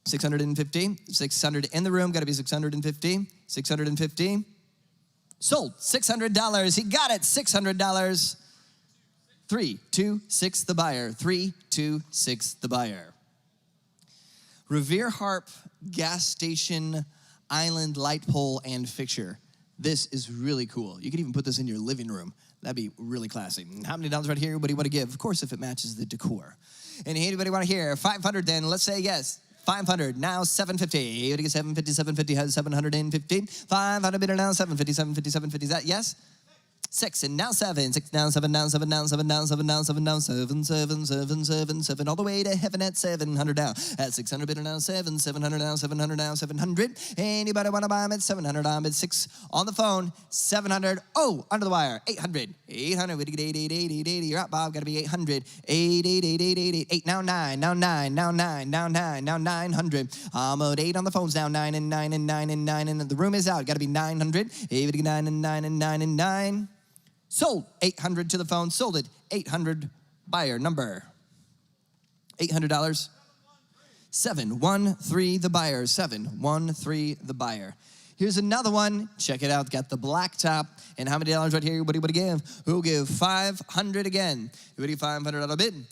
650, 600 in the room, got to be 650, 650. Sold, $600. He got it, $600. 326 the buyer, 326 the buyer. Revere Harp gas station island light pole and fixture. This is really cool. You could even put this in your living room. That'd be really classy. And how many dollars right here? What do you want to give? Of course, if it matches the decor. And anybody want to hear? 500 then. Let's say yes. 500, now 750. What do you get? 750, 750 has 750. 500 bidder now, 750, 750, 750. Is that yes? 6 and now 7, 6 down, 7 down, 7 down, 7 down, 7 down, 7 down, 7, 7, 7, 7, 7, all the way to heaven at 700 down. At 600 bidder now, 7, 700 down, 700 down, 700. Anybody want to buy them at 700? I'm at 6 on the phone, 700. Oh, under the wire, 800. 800, we get 8, 8, 8, 8, 80. You're up, Bob, got to be 800. 8, 8, 8, 8, 8, 8, 8. Now 9, now 9, now 9, now 9, now 900. I'm at 8 on the phones now, 9 and 9 and 9 and 9, and the room is out. Got to be 900. 8, 9 and 9 and 9 and 9. Sold. 800 to the phone. Sold it. 800 buyer number. $800. 713 the buyer. 713 the buyer. Here's another one. Check it out. Got the black top. And how many dollars right here? What do you give? Who'll give 500 again? Who do you $500 bid?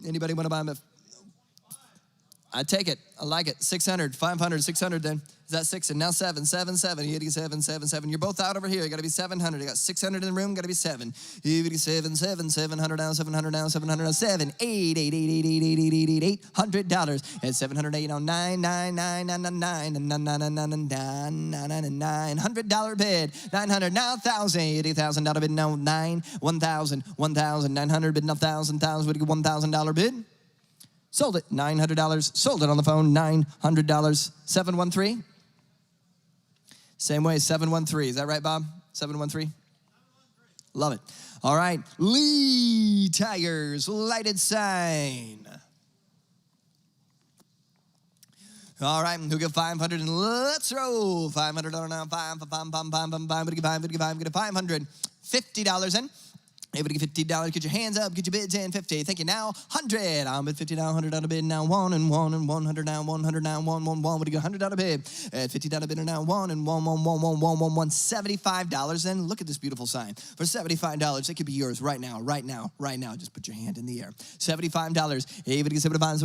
Anybody want to buy them? I take it. I like it. 600, 500, 600 then. Is that 6? And now 7, 7, 7. You got to get 7, 7, 7. You're both out over here. You got to be 700. You got 600 in the room. Got to be 7. You got to get 7, 7, 700 down, 700 down, 700 down, 7, 8, 8, 8, 8, 8, 8, 8, 8, $800. And 708 on 9, 9, 9, 9, 9, 9, 9, 9, 9, 9, 9, 9, $900 bid. 900 now 1,000. $80,000 bid now 9, 1,000, 1,000, 900 bid now 1,000, 1,000. What do you get? $1,000 bid. Sold it, $900. Sold it on the phone, $900. 713. Same way, 713. Is that right, Bob? 713? Love it. All right, Lee Tires, lighted sign. All right, who get 500 and let's roll. $500 now, 550 in. Everybody get $50. Get your hands up. Get your bids in. 50. Thank you. Now 100. I'm at $50 now. $100 bid now. 1 and 1 and 100 now. 100 now. 1 1 1. What do you get? $100 bid. At $50 bidder now. 1 and 1 1 1 1 1 1 1. $75. And look at this beautiful sign. For $75, it could be yours right now. Right now. Right now. Just put your hand in the air. $75. Everybody get 75.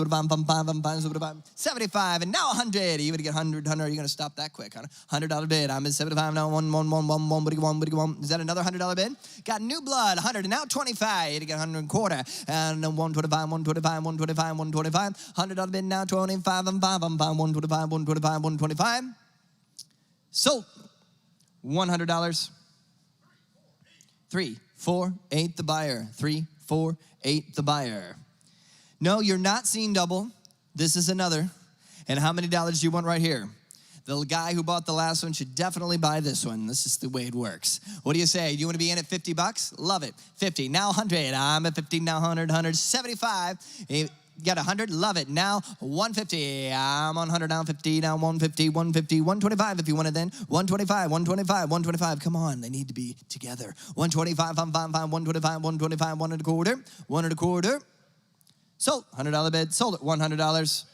75. And now 100. You would get 100. 100. You're gonna stop that quick. $100 bid. I'm at 75 now. 1 1 1 1 1. What do you want? What do you want? Is that another $100 bid? Got new blood. 100. And now 25, you get 100 and quarter, and 125, 125, 125, 125, $100 bid now, 25, and 5, 125, 125, 125. Sold, $100. 3, 4, 8 the buyer. 3, 4, 8 the buyer. No, you're not seeing double. This is another. And how many dollars do you want right here? The guy who bought the last one should definitely buy this one. This is the way it works. What do you say? Do you want to be in at $50? Love it. 50. Now 100. I'm at 50. Now 100. 175. You got 100. Love it. Now 150. I'm on 100. Now 50. Now 150. 150. 125 if you want it then. 125. 125. 125. Come on. They need to be together. 125. 125. 125. 1 and a quarter. 1 and a quarter. Sold. $100 bid. Sold it. $100.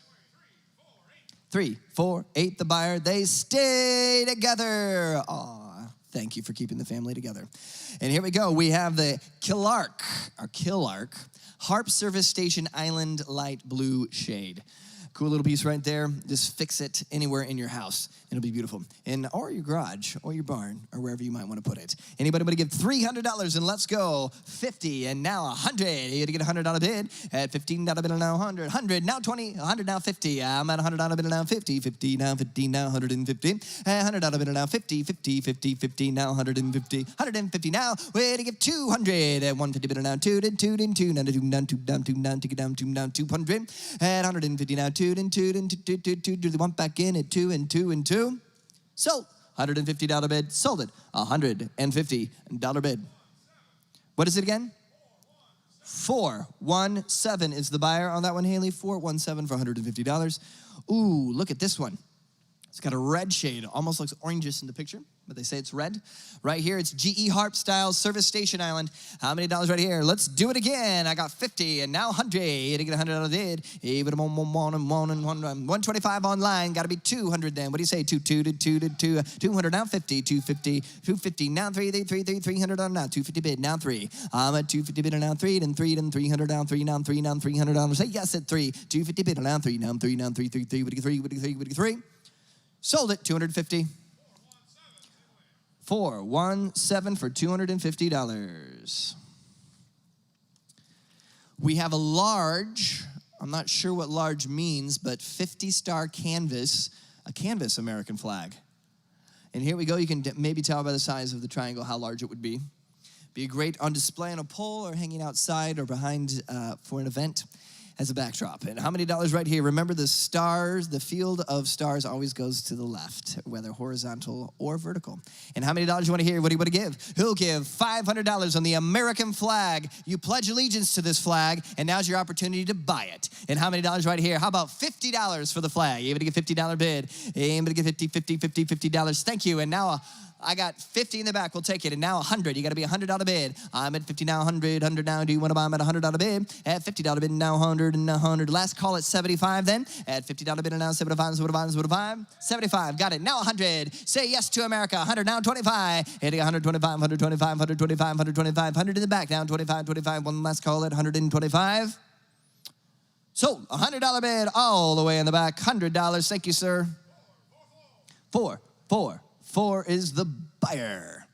3, 4, 8 the buyer. They stay together. Aw, thank you for keeping the family together. And here we go. We have the Killark Harp Service Station Island Light Blue Shade. Cool little piece right there. Just fix it anywhere in your house. It'll be beautiful. Or your garage, or your barn, or wherever you might want to put it. Anybody want to give $300 and let's go. 50 and now 100. You had to get a $100 bid. At $15 bid now 100. 100 now 20. 100 now 50. I'm at $100 bid now 50. 50 now 50 now 150. $100 bid now 50. 50 50 50 now 150. 150 now. Way to give 200. At 150 bid now 2 and 2 and 2 down 2 down 2 down 2 down 2 down 2 down 200. At 150 now 2 and 2 and 2 do the one back in at 2 and 2 and 2. Sold. $150 bid. Sold it. $150 bid. What is it again? 417 is the buyer on that one, Haley. 417 for $150. Ooh, look at this one. It's got a red shade. Almost looks orangish in the picture, but they say it's red. Right here, it's GE Harp style, Service Station Island. How many dollars right here? Let's do it again. I got 50 and now 100. To get $100 bid. 125 online. Got to be 200 then. What do you say? 200 now 50. 250 now 300 on now. 250 bid now 3. I'm at 250 bid now 3 and 300 down 3 now $300. Say yes at 3. 250 bid now 3 now 3. What do you get 3? What do you get 3? Sold it, $250. 417 for $250. We have a large I'm not sure what large means, but 50-star canvas, a canvas American flag. And here we go. You can maybe tell by the size of the triangle how large it would be. Be great on display on a pole or hanging outside or behind for an event as a backdrop. And how many dollars right here? Remember, the stars, the field of stars always goes to the left, whether horizontal or vertical. And how many dollars you want to hear? What do you want to give? Who'll give $500 on the American flag? You pledge allegiance to this flag, and now's your opportunity to buy it. And how many dollars right here? How about $50 for the flag? You able to get $50 bid? Able to get $50. Thank you. And now I got 50 in the back. We'll take it. And now 100. You got to be a $100 bid. I'm at 50 now, 100 now. Do you want to buy them at a $100 bid? At $50 bid, now 100 and 100. Last call at 75 then. At $50 bid and now 75. Got it. Now 100. Say yes to America. 100 now, 25. Hitting 125, 100 in the back. Down 25. One last call at 125. Sold. $100 bid all the way in the back. $100. Thank you, sir. Four is the buyer.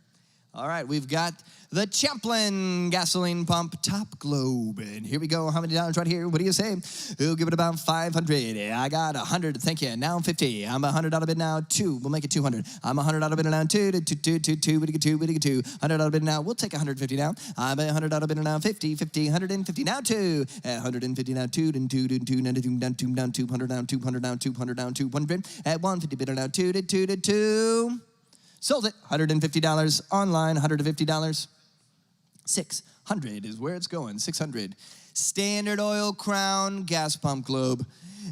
All right, we've got the Champlin gasoline pump top globe. And here we go. How many dollars right here? What do you say? We'll give it about 500. I got 100. Thank you. Now 50. I'm a $100 bid now. 2. We'll make it 200. I'm a $100 bid now. 2. What do you get? 2. $100 bid now. We'll take 150 now. I'm a $100 bid now. 50. 150 now. 2. 150 now. 2. Down 200 down. 200 down. 200. At 150 bid now. 2. Sold it. $150 online. $150. 600 is where it's going. 600. Standard Oil Crown gas pump globe.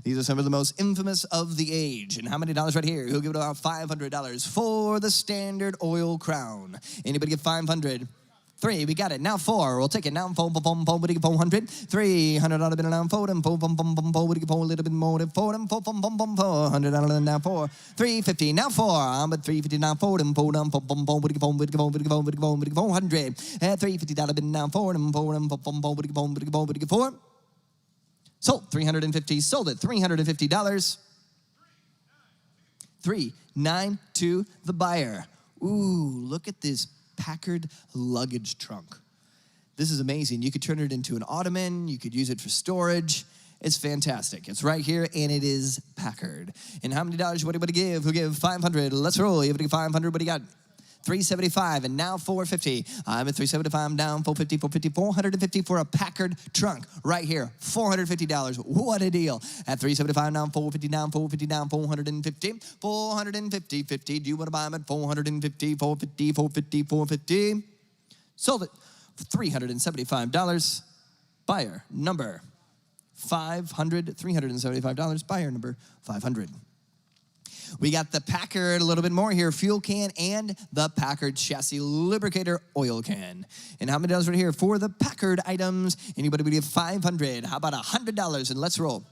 These are some of the most infamous of the age. And how many dollars right here? Who'll give it about $500 for the Standard Oil Crown? Anybody get 500? 3, we got it. Now 4, we'll take it. Now 400. $300 bid now 4, we get 4 a little bit more than 4, $400 now 4. 350 now 4. I'm at 350 now 4, we get 400. At $350 bid now 4, we get 4. Sold. 350. Sold it. $350. 3.9 to the buyer. Ooh, look at this Packard luggage trunk. This is amazing. You could turn it into an ottoman. You could use it for storage. It's fantastic. It's right here, and it is Packard. And how many dollars? What do you give? Who give 500? Let's roll. You have to give 500. What do you got? 375 and now 450. I'm at 375 down, 450 for a Packard trunk right here. $450. What a deal. At 375 down, 450 down, 450. 50. Do you want to buy them at 450? 450. Sold it for $375. Buyer number 500. $375. Buyer number 500. We got the Packard, a little bit more here, fuel can, and the Packard chassis lubricator oil can. And how many dollars right here for the Packard items? Anybody would give 500? How about $100? And let's roll.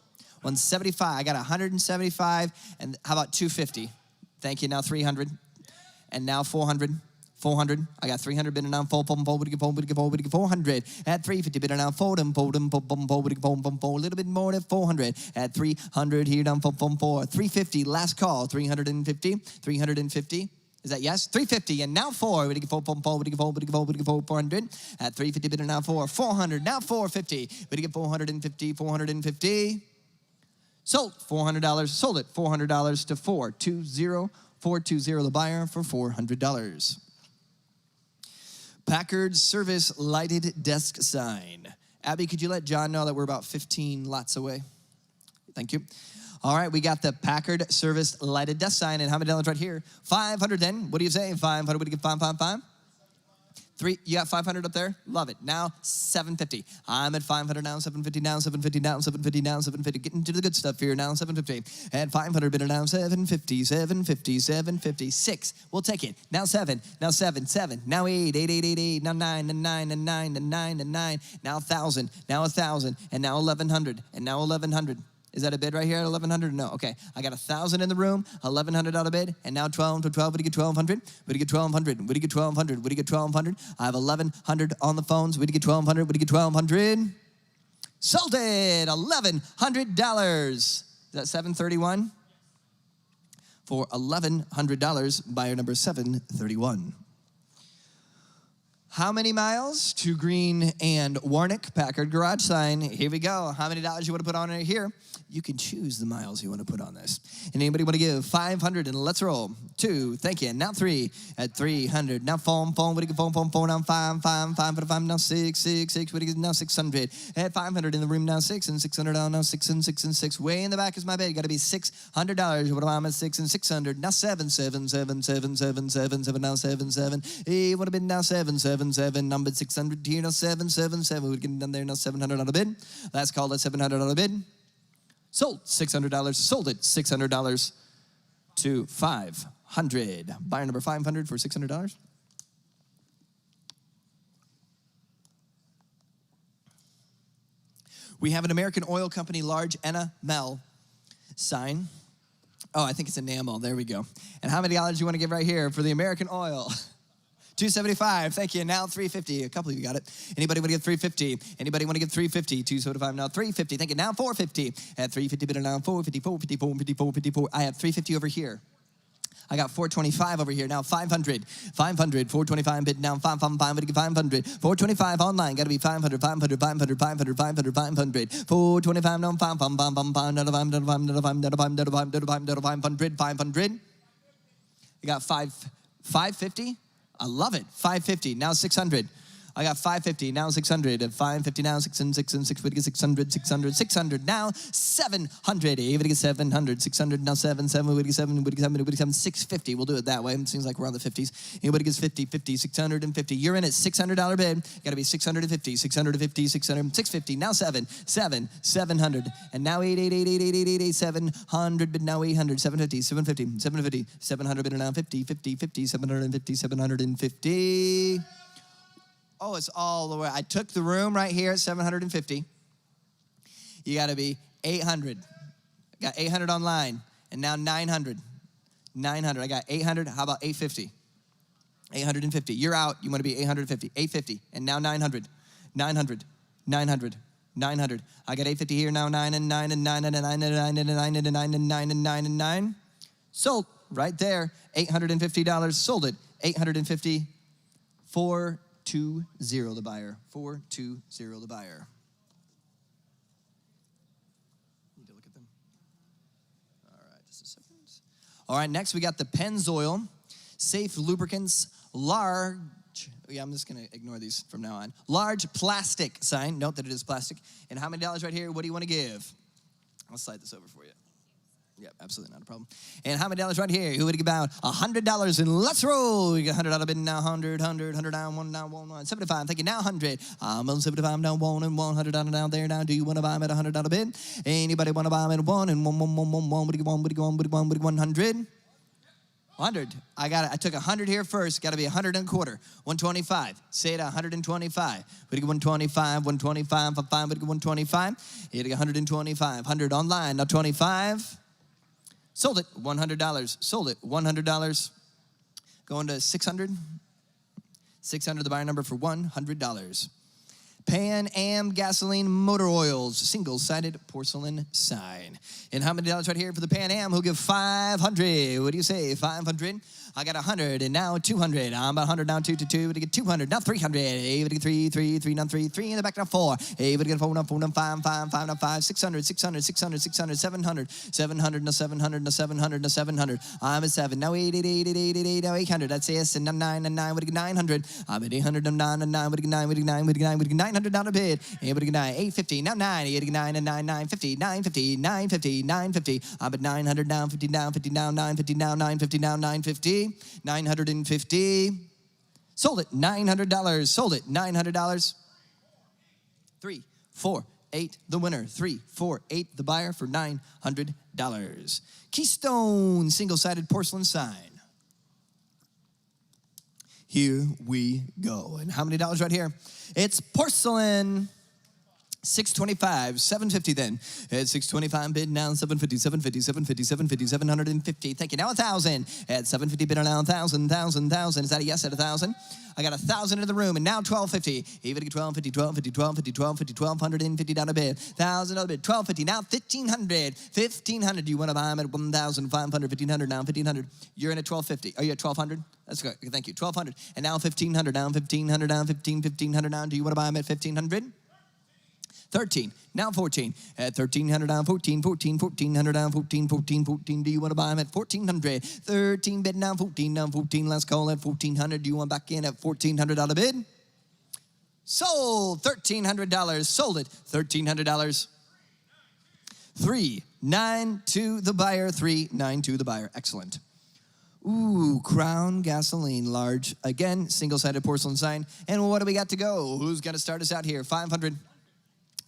175. I got 175. And how about 250? Thank you. Now 300. And now 400. 400. I got 300 bid now. 400. At 350 bid now. 400. A little bit more than 400. At 300 here down. 350. Last call. 350. Is that yes? 350 and now 4. We get 400. At 350 bid now 400. Now 450. We get 450. Sold. $400. Sold it. $400 to 420. 420 the buyer for $400. Packard service lighted desk sign. Abby, could you let John know that we're about 15 lots away? Thank you. All right, we got the Packard service lighted desk sign. And how many dollars right here? 500 then. What do you say? 500. What do you get? 5. 3. You got 500 up there? Love it. Now 750. I'm at 500 now. 750 now. 750. Getting to the good stuff here now. 750. At 500 bidder now. 750. 6. We'll take it. Now 7. Now 7. Now 8. Now 9. Now 1,000. Now 1,000. And now 1,100. And now 1,100. Is that a bid right here at 1,100? No. Okay. I got 1,000 in the room, $1,100 bid, and now 12 to 12. What do you get? 1,200. What do you get? 1,200. I have 1,100 on the phones. What do you get? 1,200. What do you get? 1,200. Sold it. $1,100. Is that 731? For $1,100, buyer number 731. How many miles to Green and Warnick Packard garage sign? Here we go. How many dollars you want to put on it here? You can choose the miles you want to put on this. And anybody want to give 500 and let's roll. 2, thank you. Now 3 at 300. Now phone. What do you get? Phone. Now 5. Now 6. What do you get? Now 600. At 500 in the room now 6 and 600 down now 6 and 6 and 6. Way in the back is my bed. Got to be $600. What am I at 6 and 600? Now 7. Now 7. Hey, what a bid now 7. Numbered 600 here now 7. We're getting down there now $700 bid. Last call at $700 bid. Sold $600. Sold it $600 to 500. Buyer number 500 for $600. We have an American Oil Company large enamel sign. Oh, I think it's enamel. There we go. And how many dollars do you want to give right here for the American Oil? $275, thank you. Now $350. A couple of you got it. Anybody want to give $350? Anybody want to give $350? $275, now $350. Thank you. Now $450. At $350, bid now $450. I have $350 over here. I got $425 over here. Now $500. $425 bid now $500. $425 online. Got to be $500. $425 now $500. You got $550. I love it. $550. Now $600. I got $550. Now $600. $550 now 6 and 6 and 6. We get $600. $600. Now $700. Everybody gets $700. $600 now 7. We get $7. We get $650. We'll do it that way. It seems like we're on the 50s. Anybody gets $50. $650. You're in at $600 bid. Got to be $650. $650. Now 700. And now 8. 700 bid now 800. 750. 700 bid now 50. 750. Oh, it's all the way. I took the room right here at 750. You got to be 800. Got 800 online. And now 900. I got 800. How about 850? 850. You're out. You want to be 850. 850. And now 900. 900. I got 850 here now. 9 and 9 and 9 and 9 and 9 and 9 and 9 and 9 and 9 and 9. Sold right there. $850. Sold it. 850. 420 the buyer. 420 the buyer. Need to look at them. All right, just a second. All right, next we got the Pennzoil Safe Lubricants Large. Yeah, I'm just going to ignore these from now on. Large plastic sign. Note that it is plastic. And how many dollars right here? What do you want to give? I'll slide this over for you. Yep, absolutely not a problem. And how many dollars right here? Who would give about $100? And let's roll. You got $100 bid now, 100 down, 1 down, 1, 75. Thank you. Now 100. I'm on 75 down, 1 and 100 down there now. Do you want to buy them at $100 bid? Anybody want to buy them at 1 and 1? What do you want? 100? 100. I got it. I took 100 here first. Got to be 100 and a quarter. 125. Say it 125. What do you get? 125. 125. 5. What do you get? 125. You get 125. 100 online. Now 25. Sold it, $100. Sold it, $100. Going to 600. 600, the buyer number for $100. Pan Am Gasoline Motor Oils, single-sided porcelain sign. And how many dollars right here for the Pan Am? Who'll give 500? What do you say, 500? I got 100, and now 200. I'm about 100 now, 2 to 2. To get 200, now 300. Hey, to get 3, now 3 in the back, now 4. Hey, to get 4, now 5, now 5. 600, 700. 700, now 700. I'm at 7, now 8, now 800. That's it, and now 9, and 9. What do you get? 900. I'm at 800, now 9, and 9. What do you get? 900 $900 bid. Hey, what do you get? 850, now 9. You get 9 and 9, 950. I'm at 900 now, 50 now, 50 now, 950 now, 950 now, 950. 950. Sold it, $900. Sold it, $900. 3, 4, 8, the winner. 3, 4, 8, the buyer for $900. Keystone single-sided porcelain sign. Here we go. And how many dollars right here? It's porcelain. 625, 750 then. At 625 bid now, 750, 750, 750, 750, 750. Thank you. Now 1,000. At 750 bid now, 1,000, 1,000, 1,000. Is that a yes at 1,000? I got 1,000 in the room, and now 1,250. Even 1,250, 1,250, 1,250, 1,250, 1,250 down a bid. 1,000 other bid, 1,250. Now 1,500, 1,500. Do you want to buy them at 1,500, 1,500, now 1,500. You're in at 1,250. Are you at 1,200? That's good. Thank you. 1,200. And now 1,500, now 1,500, now 1,500 now. Do you want to buy them at 1,500? 13, now 14, at 1,300 down, 14, 14, 1,400 down, 14, 14, 14. Do you want to buy them at 1,400? 13 bid down, 14 down, 14. Let's call it 1,400. Do you want back in at $1,400 bid? Sold, $1,300. Sold it, $1,300. 3-9 to the buyer, 3-9 to the buyer. Excellent. Ooh, Crown Gasoline, large. Again, single-sided porcelain sign. And what do we got to go? Who's going to start us out here? 500.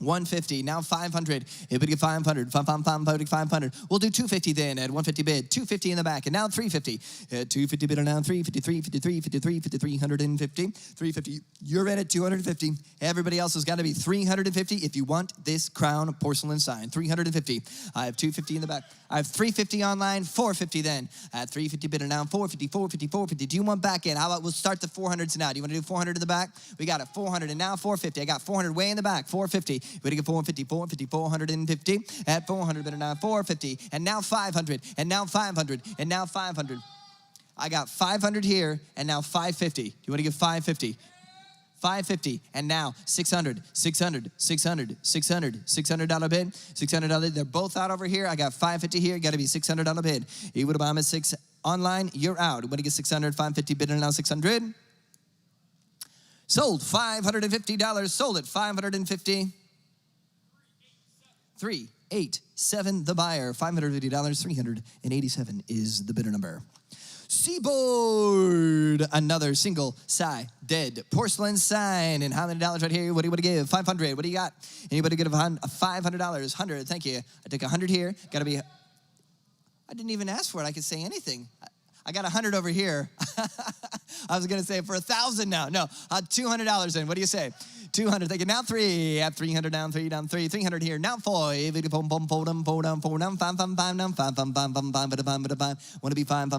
150, now 500. If we get 500, 500. We'll do 250 then at 150 bid. 250 in the back, and now 350. At 250 bid, and now 350, 353, 53, 350, 350. You're in at 250. Everybody else has got to be 350 if you want this Crown porcelain sign. 350. I have 250 in the back. I have 350 online, 450 then. At 350 bid, and now 450, 450, 450. Do you want back in? How about we'll start the 400s now? Do you want to do 400 in the back? We got it, 400, and now 450. I got 400 way in the back, 450. We're going to get 450, 450, 450. At 400, better now 450. And now 500, and now 500, and now 500. I got 500 here, and now 550. Do you want to get 550? 550, and now 600, 600, 600, 600, $600 bid, $600. They're both out over here. I got 550 here. Got to be $600 bid. You would have bought them at 6 online. You're out. Want to get 600, 550 bid, and now 600. Sold, $550. Sold it, 550. 387, the buyer. $550, 387 is the bidder number. Seaboard, another single-sided porcelain sign. And how many dollars right here? What do you want to give? 500. What do you got? Anybody give $500? 100. Thank you. I took 100 here. Got to be. I didn't even ask for it. I could say anything. I got 100 over here. I was going to say for 1,000 now. No, $200 in. What do you say? 200. Thank you. Now 3. At 300 down, 3 down, 3. 300 here. Now 4. Want to be 5.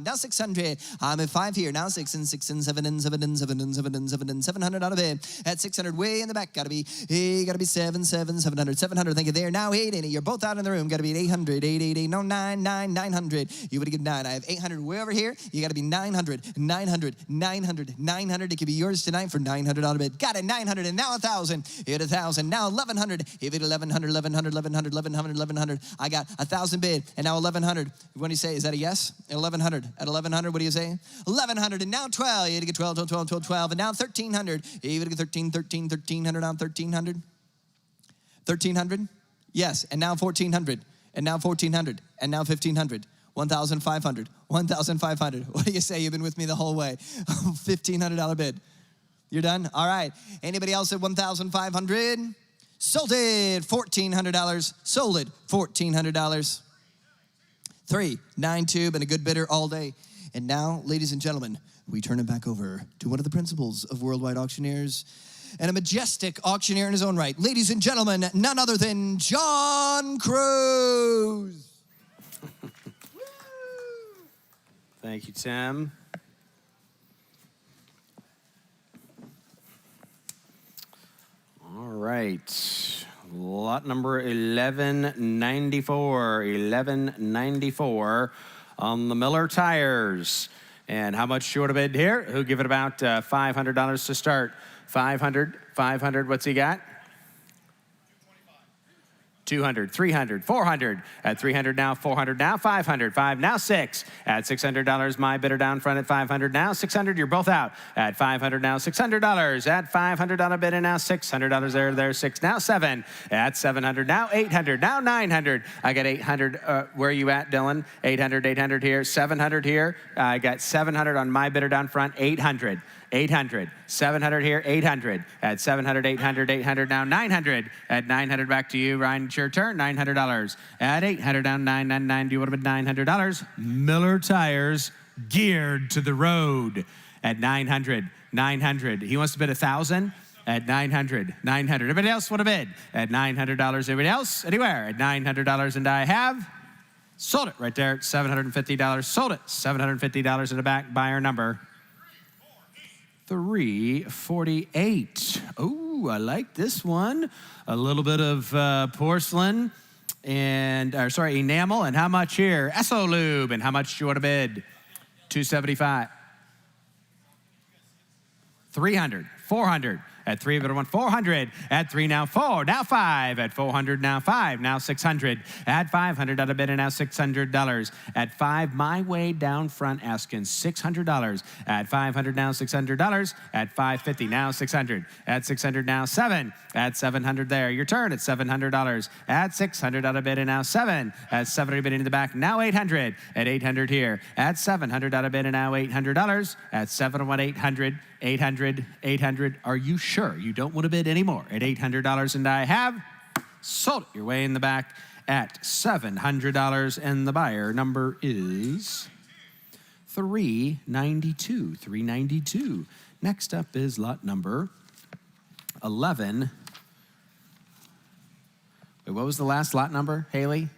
Now 600. I'm at 5 here. Now 6 and 6 and 7 and 7 and 7 and 7 and 7 and 700 out of it. At 600 way in the back. Gotta be 700. 700. Thank you there. Now 880. You're both out in the room. Gotta be 800. 888. No 900. You would give 9. I have 800 way over here. You gotta be 900. 900. 900. 900. It could be yours tonight for $900 bid. Got it, 900, and now 1,000. Hit 1,000, now 1,100. Hit 1,100, 1,100, 1,100, 1,100, 1,100. I got 1,000 bid, and now 1,100. What do you say? Is that a yes? At 1,100. At 1,100, what do you say? 1,100, and now 12. You had to get 12, 12, 12, 12, and now 1,300. You had to get 13, 13, 1,300, now 1,300. 1,300? Yes, and now 1,400. And now 1,400. And now 1,500. 1,500. 1,500. What do you say? You've been with me the whole way. $1,500 bid. You're done? All right. Anybody else at 1,500? Sold it, $1,400. Sold it, $1,400. 392, been a good bidder all day. And now, ladies and gentlemen, we turn it back over to one of the principals of Worldwide Auctioneers and a majestic auctioneer in his own right. Ladies and gentlemen, none other than John Cruz. Thank you, Tim. All right, lot number 1194, 1194 on the Miller tires. And how much you want to bid here? Who give it about $500 to start? 500, 500, what's he got? 200, 300, 400. At 300 now, 400 now, 500, 5 now, 6. At $600, my bidder down front at 500 now, 600. You're both out. At 500 now, $600. At $500 bid and now $600 there, 6 now, 7. At 700 now, 800 now, 900. I got 800. Where are you at, Dylan? 800, 800 here, 700 here. I got 700 on my bidder down front, 800. 800, 700 here, 800. At 700, 800, 800, now 900. At 900, back to you, Ryan, it's your turn, $900. At 800, down 999, do you want to bid $900? Miller Tires, geared to the road. At 900, 900. He wants to bid 1,000? At 900, 900. Everybody else want to bid? At $900. Everybody else? Anywhere? At $900, and I have sold it right there at $750. Sold it. $750 in the back. Buyer number 348. Oh, I like this one. A little bit of porcelain and, enamel. And how much here? Esso Lube. And how much do you want to bid? 275. 300. 400. At 3, but I want 400. At 3, now 4. Now 5. At 400, now 5. Now 600. At 500, out of bid, and now $600. At 5, my way down front, asking $600. At 500, now $600. At 550, now 600. At 600, now 7. At 700, there. Your turn at $700. At 600, out of bid, and now 7. At 700, bid into the back, now 800. At 800 here. At 700, out of bid, and now $800. At 701, 800. 800, 800. Are you sure you don't want to bid anymore? At $800, and I have sold it. Your way in the back at $700, and the buyer number is 392. 392. Next up is lot number 11. Wait, what was the last lot number, Haley?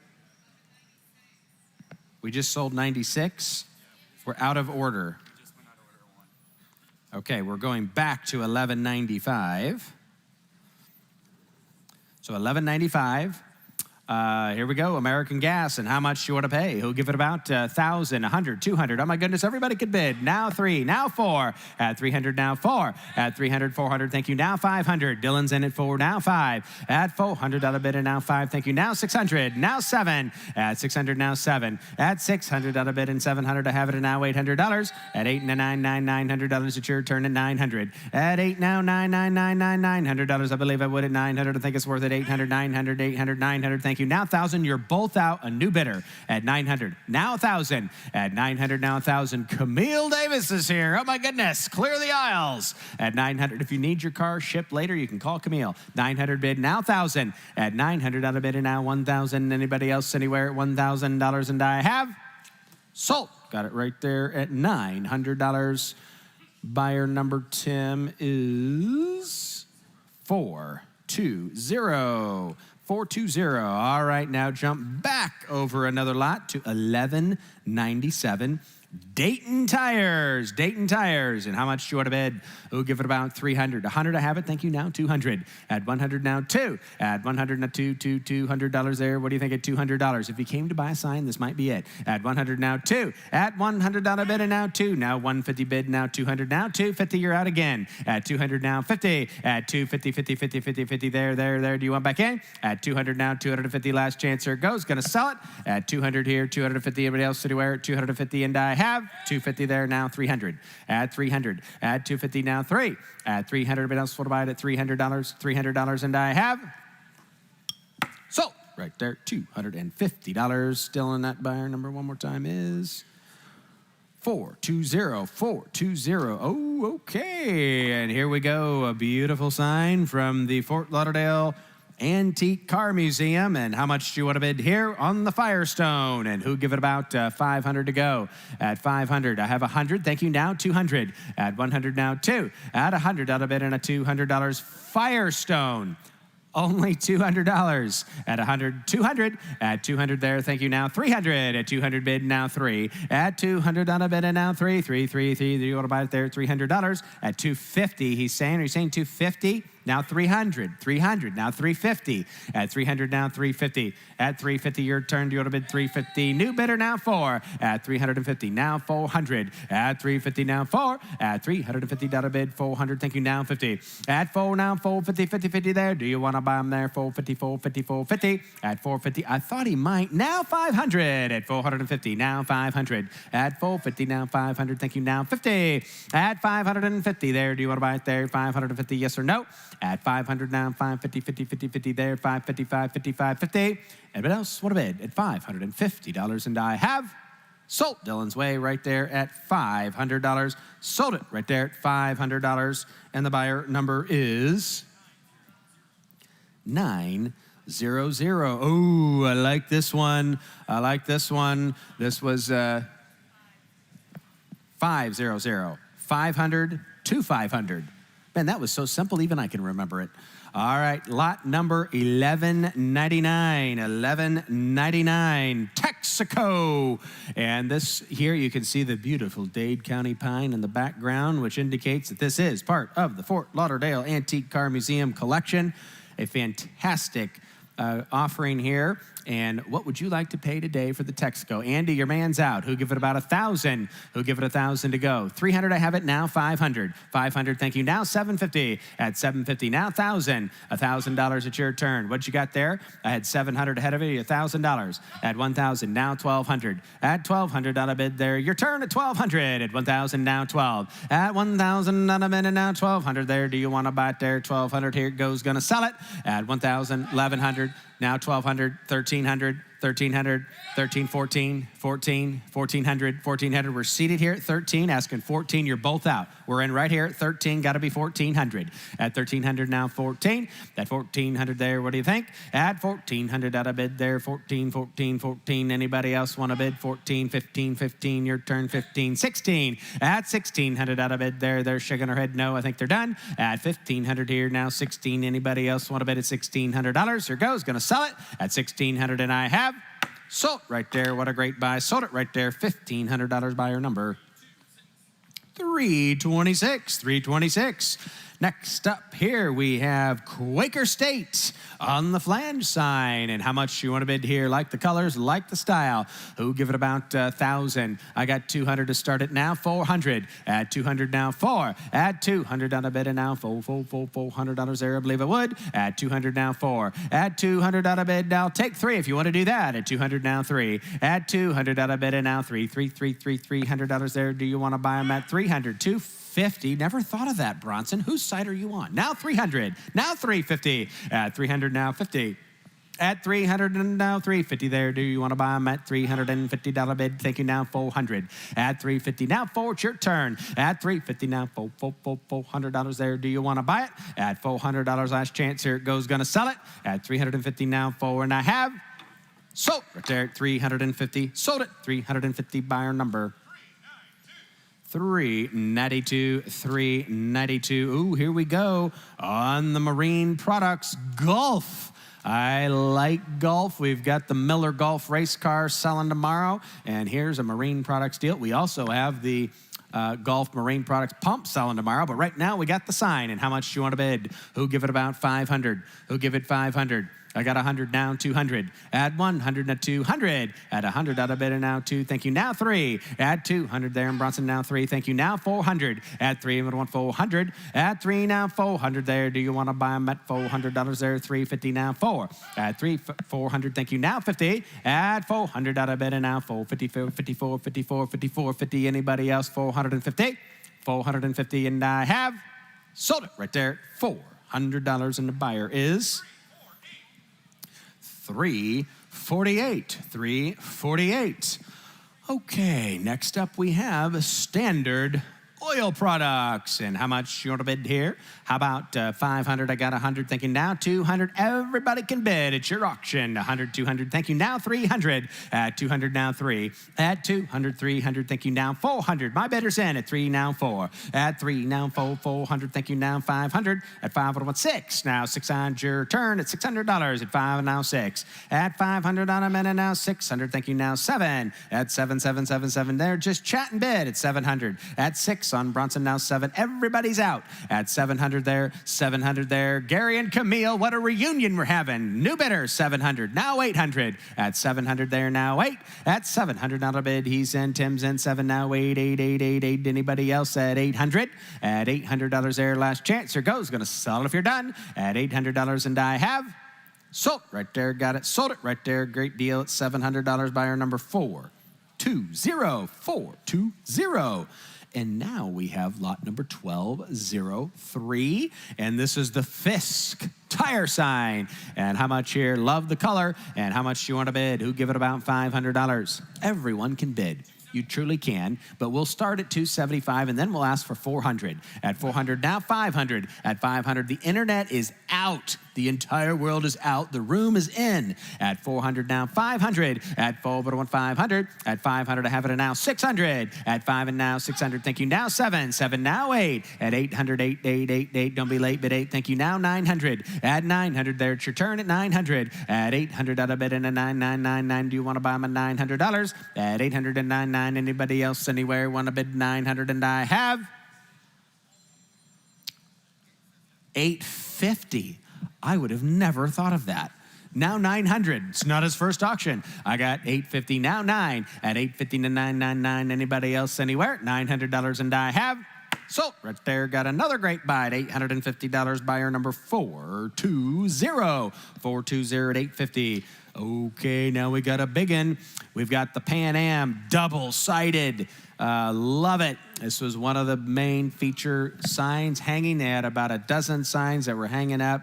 We just sold 96. We're out of order. Okay, we're going back to 1195. So 1195. Here we go, American Gas, and how much do you want to pay? Who'll give it about 1,000, 100, 200? Oh my goodness, everybody could bid. Now 3, now 4. At 300, now 4. At 300, 400, thank you. Now 500. Dylan's in at 4, now 5. At 400, out of bid, and now 5, thank you. Now 600, now 7. At 600, now 7. At 600, out of bid, and 700, I have it, and now $800. At 8 and 9, $900, it's your turn at 900. At 8, now $900, I believe I would at 900. I think it's worth it. 800, 900, 800, 900, thank you. Now 1,000, you're both out. A new bidder at 900. Now 1,000. At 900, now 1,000. Camille Davis is here. Oh my goodness, clear the aisles. At 900, if you need your car shipped later, you can call Camille. 900 bid, now 1,000. At 900, out of bid, and now 1,000. Anybody else anywhere at $1,000, and I have sold. Got it right there at $900. Buyer number Tim is 420. 420. All right, now jump back over another lot to 1197. Dayton Tires. Dayton Tires. And how much do you want to bid? We'll give it about 300. 100, I have it. Thank you. Now 200. At 100, now 2. At 100, now $200 there. What do you think at $200? If you came to buy a sign, this might be it. At 100, now 2. At $100 bid, and now 2. Now 150 bid, now 200. Now 250, you're out again. At 200, now 50. At 250, 50, 50, 50, 50, there. Do you want back in? At 200, now 250, last chance. Here it goes. Going to sell it. At 200 here, 250. Anybody else anywhere at 250, and I have 250 there, now 300. At 300. At 250, now 3. At 300, everybody else want to buy it at $300. $300, and I have sold. Right there, $250. Still in that buyer number one more time is 420. 420. Oh, okay. And here we go. A beautiful sign from the Fort Lauderdale Antique Car Museum. And how much do you want to bid here on the Firestone? And who give it about 500 to go? At 500, I have 100. Thank you. Now 200. At 100, now 2. At 100, out of bid, and a $200 Firestone. Only $200. At 100, 200. At 200 there, thank you. Now 300. At 200 bid, now 3. At 200 on a bid, and now 3. 3. Do you want to buy it there? $300. At 250, he's saying. Are you saying 250? Now 300. 300. Now 350. At 300, now 350. At 350, your turn. Do you want to bid 350? New bidder, now 4. At 350, now 400. At 350, now 4. At 350, bid 400. Thank you. Now 50. At 4, now 450, 50, 50 there. Do you want to buy them there? 450, 450, 450. At 450, I thought he might. Now 500. At 450, now 500. At 450, now 500. Thank you. Now 50. At 550 there. Do you want to buy it there? 550, yes or no? At 500 now, 550, 50, 50, 50 there, 555, 55, 50. Anybody else want to bid at $550? And I have sold. Dylan's way right there at $500. Sold it right there at $500. And the buyer number is 900. Oh, I like this one. I like this one. This was 500. 500 to 500. Man, that was so simple, even I can remember it. All right, lot number 1199. 1199, Texaco. And this here, you can see the beautiful Dade County pine in the background, which indicates that this is part of the Fort Lauderdale Antique Car Museum collection. A fantastic offering here. And what would you like to pay today for the Texaco? Andy, your man's out. Who give it about 1,000? Who give it 1,000 to go? 300, I have it now. 500. 500, thank you. Now 750. At 750, now 1,000. $1,000, it's your turn. What you got there? I had 700 ahead of you. $1,000. At 1,000, now 1,200. At 1,200 on a bid there. Your turn at 1,200. At 1,000, now 12. At 1,000 on a bid and now 1,200 there. Do you want to buy it there? 1,200, here it goes. Gonna sell it. At 1,000, 1,100. Now 1,200, 1,300, 1,300, 13, 14, 14, 1,400, 1,400. We're seated here at 13, asking 14. You're both out. We're in right here at 13, got to be 1,400. At 1,300 now 14. At 1,400 there, what do you think? At 1,400 out of bid there, 14, 14, 14. Anybody else want to bid? 14, 15, 15. Your turn, 15, 16. At 1,600 out of bid there, they're shaking their head no. I think they're done. At 1,500 here now 16. Anybody else want to bid at $1,600? Here goes, going to sell it at 1,600, and I have sold right there. What a great buy. Sold it right there. $1,500 buyer number 326. 326. Next up here, we have Quaker State on the flange sign. And how much you want to bid here? Like the colors, like the style. Who give it about 1,000? I got 200 to start it now. 400. At 200 now, 4. At 200 on a bid and now $400 there, I believe I would. At 200 now, 4. At 200 on a bid now, take 3 if you want to do that. At 200 now, 3. At 200 on a bid and now $300 there. Do you want to buy them at 300? 250. Never thought of that, Bronson. Whose side are you on? Now 300. Now 350. At 300 now 50. At 300 and now 350 there. Do you want to buy them at $350 bid? Thank you now 400. At 350 now 4. It's your turn. At 350 now $400 there. Do you want to buy it? At $400 last chance. Here it goes. Gonna sell it. At 350 now 4 and I have sold right there at 350. Sold it. 350 buyer number 392, 392. Ooh, here we go on the Marine Products Golf. I like golf. We've got the Miller Golf race car selling tomorrow, and here's a Marine Products deal. We also have the Golf Marine Products pump selling tomorrow, but right now we got the sign. And how much do you want to bid? Who give it about 500? Who give it 500? I got 100 now, 200. At 100 now, 200. At 100 out of bid and now 2. Thank you. Now 3. At 200 there in Bronson now 3. Thank you. Now 400. At 3, I'm going to want 400. At 3 now 400 there. Do you want to buy them at $400 there? 350 now 4. At 3, 400. Thank you. Now 50. At 400 out of bid and now 454, 54, 54, 54, 50. Anybody else? 450. 450 and I have sold it right there. $400 and the buyer is 348. 348. Okay, next up we have standard oil products. And how much you want to bid here? How about 500? I got 100. Thank you. Now 200. Everybody can bid. It's your auction. 100, 200. Thank you. Now 300. At 200 now 3. At 200, 300. Thank you. Now 400. My bidder's in. At 3 now 4. At 3 now 4, 400. Thank you. Now 500. At 5 I want 6. Now 600. Your turn at $600. At 5 now 6. At 500 on a minute now 600. Thank you. Now 7. At 7, 7, 7, 7. There. Just chat and bid at 700. At 6 on Bronson now 7. Everybody's out. At 700 there. 700 there. Gary and Camille, what a reunion we're having. New bidder, 700. Now 800. At 700 there. Now 8. At 700 not a bid. He's in. Tim's in. 7 now 8, 8, 8, 8, 8. Anybody else at 800? At $800 there. Last chance. Here goes. Gonna sell it if you're done. At $800 and I have sold right there. Got it. Sold it right there. Great deal at $700. Buyer number 420. 420. And now we have lot number 1203. And this is the Fisk tire sign. And how much here? Love the color. And how much do you want to bid? Who give it about $500? Everyone can bid. You truly can, but we'll start at $275 and then we'll ask for $400. At $400, now $500. At $500, the internet is out. The entire world is out. The room is in. At 400 now, 500. At 4, 500. At 500, I have it now, 600. At 5 and now, 600. Thank you now, 7. 7 now, 8. At 800, 8, 8, 8, 8. Don't be late, but 8. Thank you now, 900. At 900, there it's your turn at 900. At 800, out of bid in a 9999. Do you want to buy my $900? At 899. Anybody else anywhere want to bid 900? And I have 850. I would have never thought of that. Now 900. It's not his first auction. I got 850 now 9. At 850 to 999. Anybody else anywhere? $900 and I have sold. Right there, got another great buy at $850. Buyer number 420. 420 at 850. Okay, now we got a big one. We've got the Pan Am double-sided. Love it. This was one of the main feature signs hanging. They had about a dozen signs that were hanging up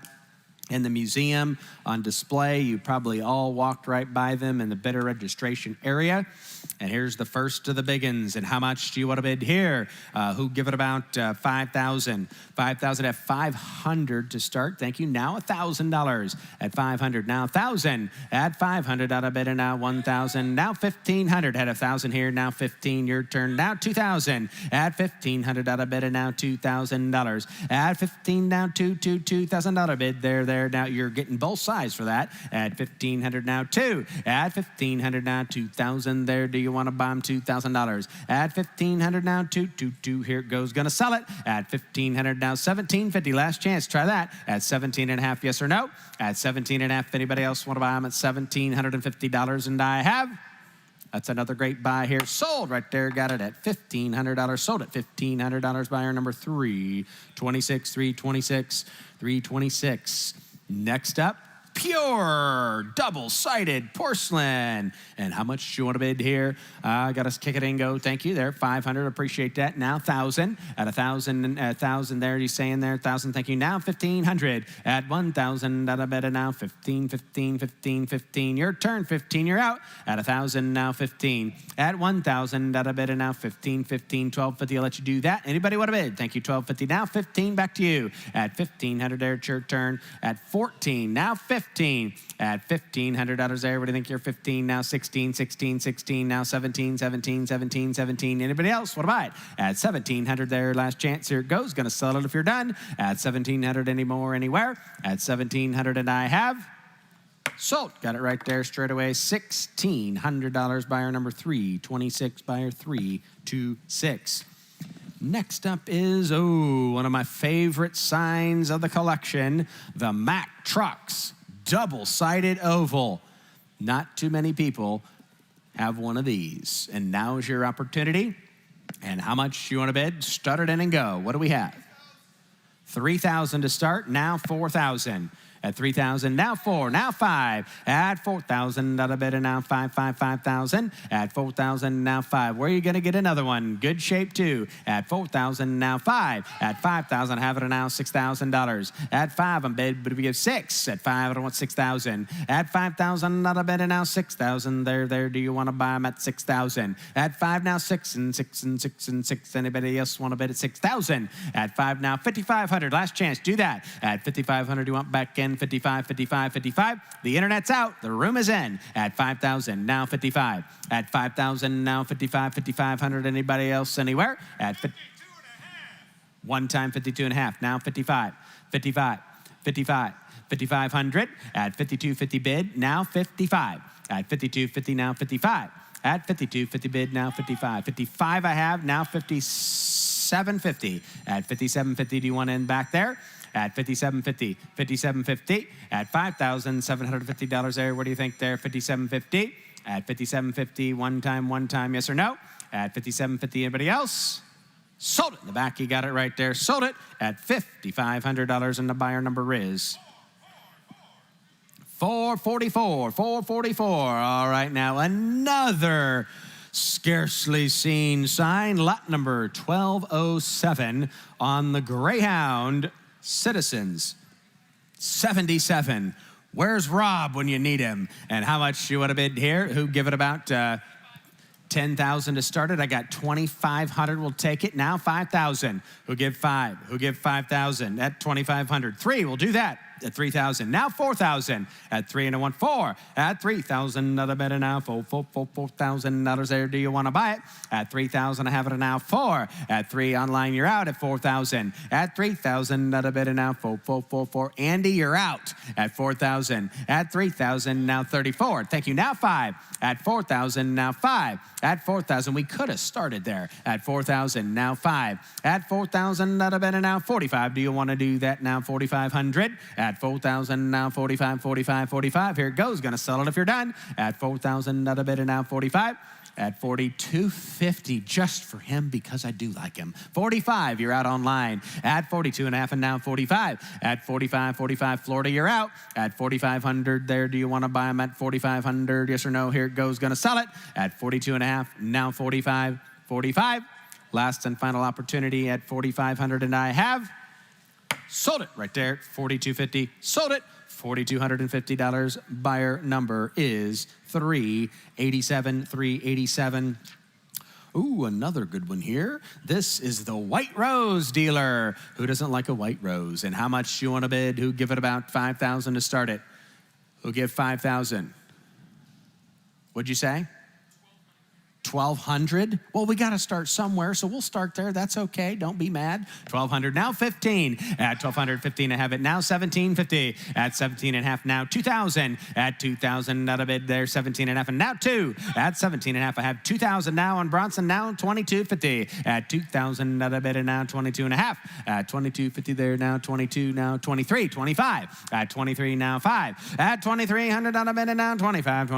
in the museum on display. You probably all walked right by them in the bidder registration area. And here's the first of the big ones. And how much do you want to bid here? Who give it about 5,000? 5,000 at 500 to start. Thank you. Now $1,000 at 500. Now 1,000 at 500. Out of bid and now 1,000. Now 1,500. Had 1,000 here. Now 15. Your turn. Now 2,000 at 1,500. Out of bid and now $2,000. At 15 now $2,000 bid there. Now you're getting both sides for that. At 1,500 now 2. At 1,500 now 2,000 there. Do you want to buy them $2,000? At 1,500 now 2. Here it goes. Gonna sell it. At 1,500 now 1,750. Last chance. Try that. At 17.5. Yes or no? At 17.5. Anybody else want to buy them at $1,750? And I have. That's another great buy here. Sold right there. Got it at $1,500. Sold at $1,500. Buyer number 326. 326. 326. Next up, pure double-sided porcelain. And how much do you want to bid here? I got to kick it and go. Thank you there. 500. Appreciate that. Now 1,000. At 1,000 there. You saying there? 1,000. Thank you. Now 1,500. At 1,000. At a bid now 15. 15. 15. 15. Your turn. 15. You're out. At 1,000 now 15. At 1,000. At a bid now 15. 15. 1,250. I'll let you do that. Anybody want to bid? Thank you. 1,250. Now 15. Back to you. At 1,500 there. It's your turn. At 14. Now 15. At $1,500 there. What do you think? You're 15. Now 16, 16, 16. Now 17, 17, 17, 17. Anybody else want to buy it? At 1,700 there. Last chance. Here it goes. Going to sell it if you're done. At 1,700 anymore, anywhere. At 1,700 and I have sold. Got it right there straight away. $1,600. Buyer number 326. Buyer 326. Next up is, one of my favorite signs of the collection, the Mack Trucks double-sided oval. Not too many people have one of these. And now is your opportunity. And how much you want to bid? Start it in and go. What do we have? 3,000 to start. Now 4,000. At 3,000, now 4, now 5. At 4,000, out of bid and now 5,000. At 4,000, now 5. Where are you going to get another one? Good shape too. At 4,000, now 5. At 5,000, have it now $6,000. At 5, I'm bid, but we give 6. At 5, I don't want 6,000. At 5,000, out of bid and now 6,000. There. Do you want to buy them at 6,000? At 5, now 6 and 6 and 6 and 6. Anybody else want to bid at 6,000? At 5, now 5,500. Last chance. Do that. At 5,500, do you want back in? 55, 55, 55. The internet's out. The room is in. At 5,000, now 55. At 5,000, now 55, 5,500. Anybody else anywhere? At 52 and a half. One time 52 and a half. Now 55, 55, 55, 5,500. At 52.50 bid, now 55. At 52.50, now 55. At 52.50 bid, now 55. 55 I have, now 57.50. At 57.50, do you want to end back there? At 57.50, 57.50. At $5,750 there. What do you think there? 57.50. At 57.50, one time, yes or no? At 57.50, anybody else? Sold it. In the back, you got it right there. Sold it at $5,500, and the buyer number is 444. 444. All right, now another scarcely seen sign. Lot number 1207 on the Greyhound Citizens 77. Where's Rob when you need him? And how much you want to bid here? Who give it about 10,000 to start it? I got 2,500. We'll take it. Now 5,000. Who give 5? Who give 5,000 at 2,500? 3. We'll do that. at 3,000. Now 4,000 at 3 and a 1, 4 at 3,000. Another bid and now $4,000 there. Do you want to buy it? At 3,000, I have it now 4 at 3. Online, you're out at 4,000. At 3,000, another bid and now 4. Andy, you're out at 4,000. At 3,000, now 34. Thank you. Now 5 at 4,000. Now 5 at 4,000. We could have started there at 4,000. Now 5 at 4,000. Another bid and now 45. Do you want to do that now? 4,500 at 4,000. Now 45. Here it goes. Going to sell it if you're done at 4,000. Another bid and now 45. At 42.50 just for him because I do like him. 45, you're out online. At 42 and a half and now 45. At 45, Florida, you're out. At 4,500 there, do you want to buy him at 4,500? Yes or no? Here it goes, gonna sell it. At 42 and a half, now 45. Last and final opportunity at 4,500 and I have sold it right there. 42.50, sold it. $4,250. Buyer number is 387. Ooh, another good one here. This is the White Rose dealer. Who doesn't like a white rose? And how much do you want to bid? Who give it about 5,000 to start it? Who give 5,000? What'd you say? 1,200? Well, we got to start somewhere, so we'll start there. That's okay. Don't be mad. 1,200, now 15. At 1,215, I have it now 1,750. At 17 and a half, now 2,000. At 2,000, not a bid there, 17 and a half, and now 2. At 17 and a half, I have 2,000 now on Bronson, now 22.50. At 2,000, not a bid, and now 22 and a half. At 22.50 there, now 22, now 23, 25. At 23, now 5. At 2,300, not a bid, and now 25. Do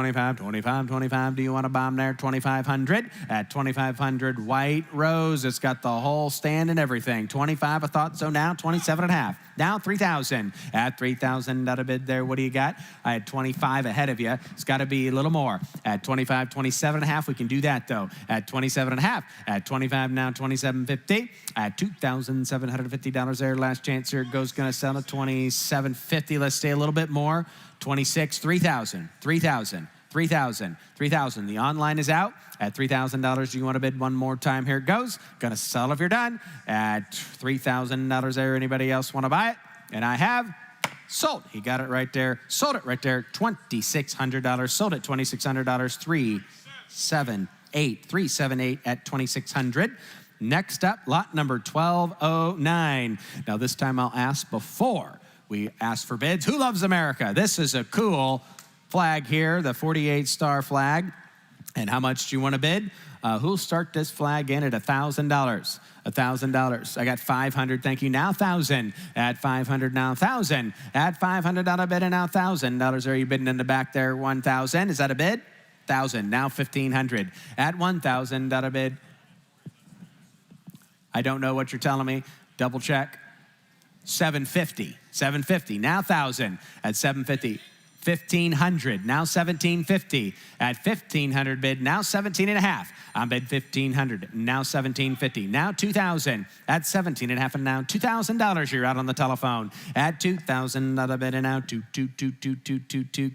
you want to bomb there? 2,500. At 2,500, White Rose. It's got the whole stand and everything. 25, I thought so. Now 27 and a half. Now 3,000. At 3,000, not a bid there. What do you got? I had 25 ahead of you. It's got to be a little more. At 25, 27 and a half. We can do that though. At 27 and a half. At 25, now 27.50. At $2,750 there. Last chance here. It goes. Going to sell at 27.50. Let's stay a little bit more. 26, 3,000. The online is out at $3,000. Do you want to bid one more time? Here it goes. Gonna sell if you're done at $3,000 there. Anybody else want to buy it? And I have sold. He got it right there. Sold it right there. $2,600. Sold it $2,600. 378 at $2,600. Next up, lot number 1209. Now this time I'll ask before we ask for bids. Who loves America? This is a cool flag here, the 48-star flag. And how much do you want to bid? Who'll start this flag in at $1,000? $1,000. I got 500. Thank you. Now 1,000. At 500. Now 1,000. At $500 bid and now $1,000. Are you bidding in the back there? 1,000. Is that a bid? 1,000. Now 1,500. At $1,000 bid. I don't know what you're telling me. Double check. 750. 750. Now 1,000. At 750. 1,500, now 1,750. At 1,500 bid, now 17 and a half. I'm bid 1,500, now 1,750. Now 2,000, at 17 and a half, and now $2,000. You're out on the telephone. At 2,000, not a bid, and now 2.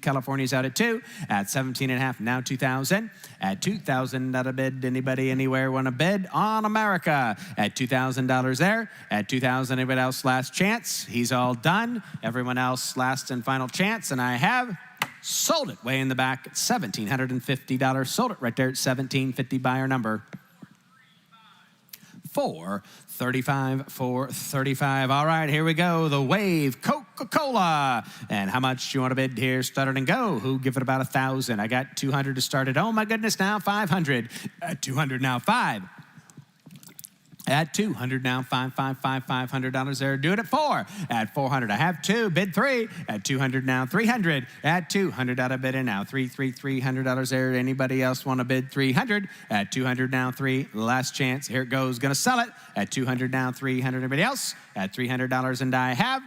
California's out at 2. At 17 and a half, now 2,000. At 2,000, not a bid. Anybody, anywhere want to bid on America? At $2,000 there. At 2,000, anybody else last chance? He's all done. Everyone else last and final chance, and I have sold it way in the back at $1,750. Sold it right there at $1,750. Buyer number 435. All right, here we go. The Wave Coca-Cola. And how much do you want to bid here? Start it and go. Who give it about 1,000? I got 200 to start it. Oh my goodness, now 500. At 200 now 5. At 200 now, $500 there. Do it at 4. At 400, I have 2. Bid 3. At 200 now, 300. At 200, out of bid and now $300 there. Anybody else want to bid 300? At 200 now, 3. Last chance. Here it goes. Gonna sell it. At 200 now, 300. Anybody else? At $300, and I have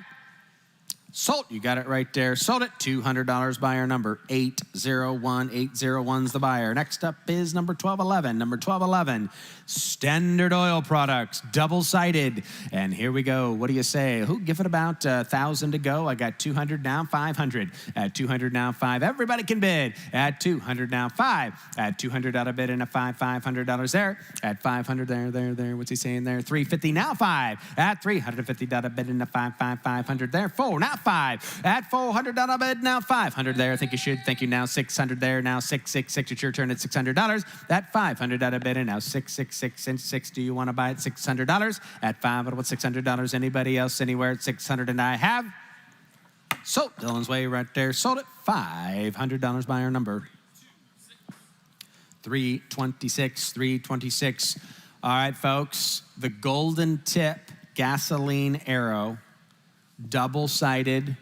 sold. You got it right there. Sold it. $200. Buyer number 801. 801's the buyer. Next up is number 1211. Number 1211, Standard Oil Products, double-sided. And here we go. What do you say? Who give it about 1,000 to go? I got 200 now, 500. At 200 now, 5. Everybody can bid. At 200 now, 5. At 200 out of bid and a $500 there. At 500 there. What's he saying there? 350 now, 5. At 350 out of bid and a 500 there. 4 now. 5. At $400 bid, now 500 there. I think you should. Thank you. Now 600 there. Now 666. It's your turn at $600. At $500 bid, and now 666 and 6. Do you want to buy it? $600. At 5, what about $600? Anybody else anywhere at 600? And I have sold. Dylan's way right there. Sold it. $500 by our number. 326, 326. All right, folks, the golden tip gasoline arrow, double-sided.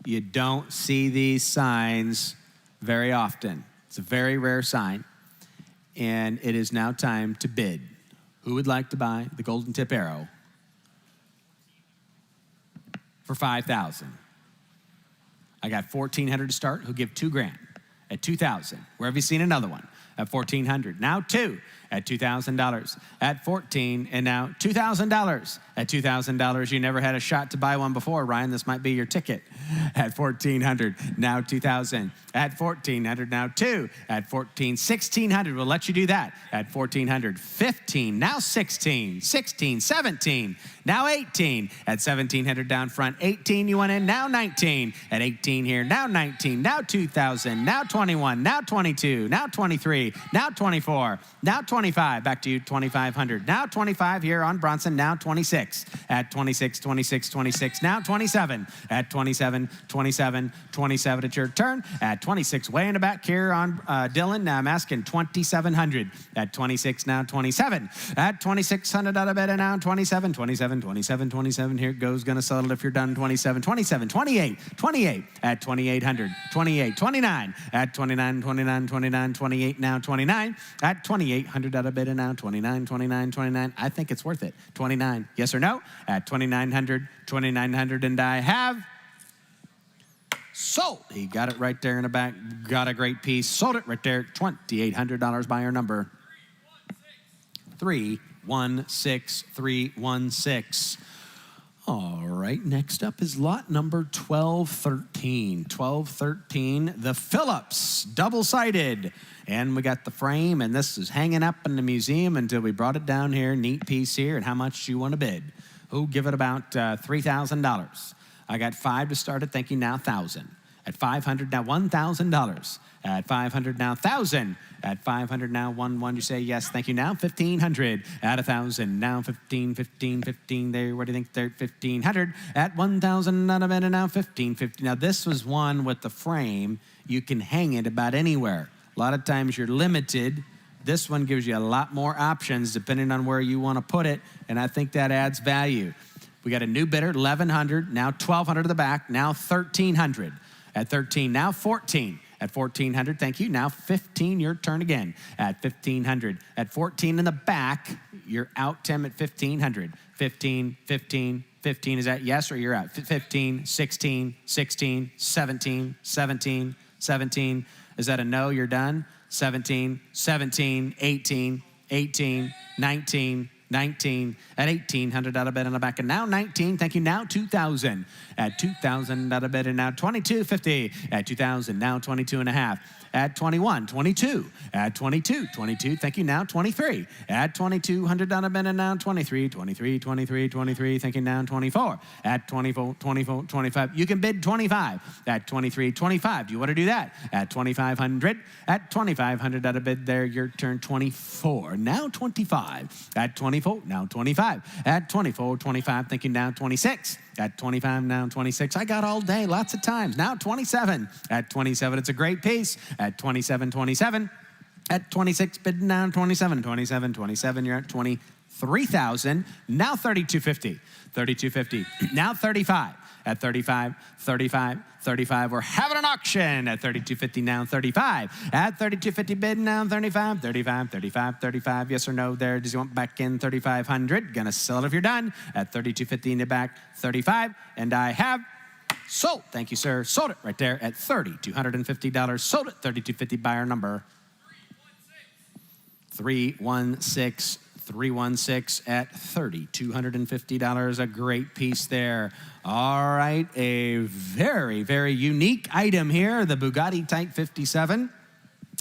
You don't see these signs very often. It's a very rare sign, and it is now time to bid. Who would like to buy the golden tip arrow for $5,000? I got $1,400 to start. Who'll give $2,000 at $2,000? Where have you seen another one? At $1,400. Now 2 at $2,000. At 14, and now $2,000. At $2,000, you never had a shot to buy one before, Ryan. This might be your ticket. At $1,400, now $2,000. At $1,400, now 2. At $1,400, $1,600. We'll let you do that. At $1,400, 15, now 16, 16, 17, now 18. At $1,700 down front, 18 you went in, now 19. At 18 here, now 19, now 2,000, now 21, now 22, now 23, now 24, now 25. Back to you, 2,500. Now 25 here on Bronson, now 26. At 26, 26, 26, now 27. At 27, 27, 27, it's your turn. At 26, way in the back here on Dylan, now I'm asking 2,700. At 26, now 27. At 2,600 out of bed, and now 27, 27, 27, 27, here it goes, gonna settle if you're done, 27, 27, 28, 28. At 2,800, 28, 29. At 29, 29, 29, 28, now 29. At 2,800 out of bed, and now 29, 29, 29. I think it's worth it. 29, yes or no? At 2,900, 2,900, and I have sold. He got it right there in the back. Got a great piece. Sold it right there. $2,800 by our number. 316, 316. All right, next up is lot number 1213. 1213, the Phillips, double-sided. And we got the frame, and this is hanging up in the museum until we brought it down here. Neat piece here, and how much do you want to bid? Oh, give it about $3,000. I got 5 to start it, thank you, now 1,000. At 500, now $1,000. At 500, now 1,000. At 500, now 1, you say yes, thank you, now 1,500. At 1,000, now 15, 15, 15 there. What do you think there? 1,500. At 1,000, not a minute, now 1,550. Now this was one with the frame. You can hang it about anywhere. A lot of times you're limited. This one gives you a lot more options depending on where you want to put it, and I think that adds value. We got a new bidder, 1,100, now 1,200 to the back, now 1,300. At 13, now 14. At 1,400, thank you. Now 15, your turn again. At 1,500. At 14 in the back, you're out, Tim, at 1,500. 15, 15, 15. Is that yes or you're out? 15, 16, 16, 17, 17, 17. Is that a no, you're done? 17, 17, 18, 18, 19, 19. At 1,800 out of bed in the back, and now 19. Thank you. Now 2,000. At 2,000 out of bed, and now 2,250. At 2,000, now 22 and a half. At 21, 22. At 22, 22. Thank you. Now 23. At 2,200 out of bed, and now 23, 23, 23, 23. Thank you. Now 24. At 24, 24, 25. You can bid 25. At 23, 25. Do you want to do that? At 2,500. At 2,500 out of bid there, your turn. 24. Now 25. At 24, now 25. At 24, 25. Thank you. Now 26. At 25, now 26. I got all day, lots of times. Now 27. At 27, it's a great piece. At 27, 27. At 26, bid down 27, 27, 27. You're at 23,000. Now 3,250. 3,250. Now 35. At 35, 35, 35. We're having an auction at 3,250, now 35. At 3,250 bid, now 35, 35, 35, 35. Yes or no there? Does he want back in 3,500? Gonna sell it if you're done. At 3,250 in the back, 35. And I have sold. Thank you, sir. Sold it right there at $3,250. Sold it, 3,250 by our number. 316. 316 at $3,250. A great piece there. All right, a very, very unique item here, the Bugatti Type 57.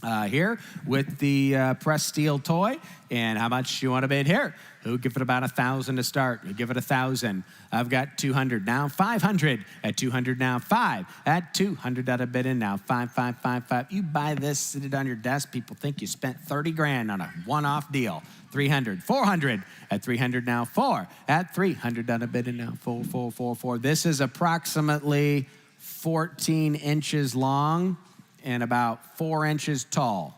here with the pressed steel toy. And how much you want to bid here? Who give it about 1,000 to start? Who give it 1,000? I've got 200 now, 500 at 200 now, 5 at 200 out of bidding now, 5, 5, 5, 5. You buy this, sit it on your desk. People think you spent 30 grand on a one-off deal. 300, 400 at 300 now, 4 at 300 out of bidding now, 4, 4, 4, 4. This is approximately 14 inches long and about 4 inches tall.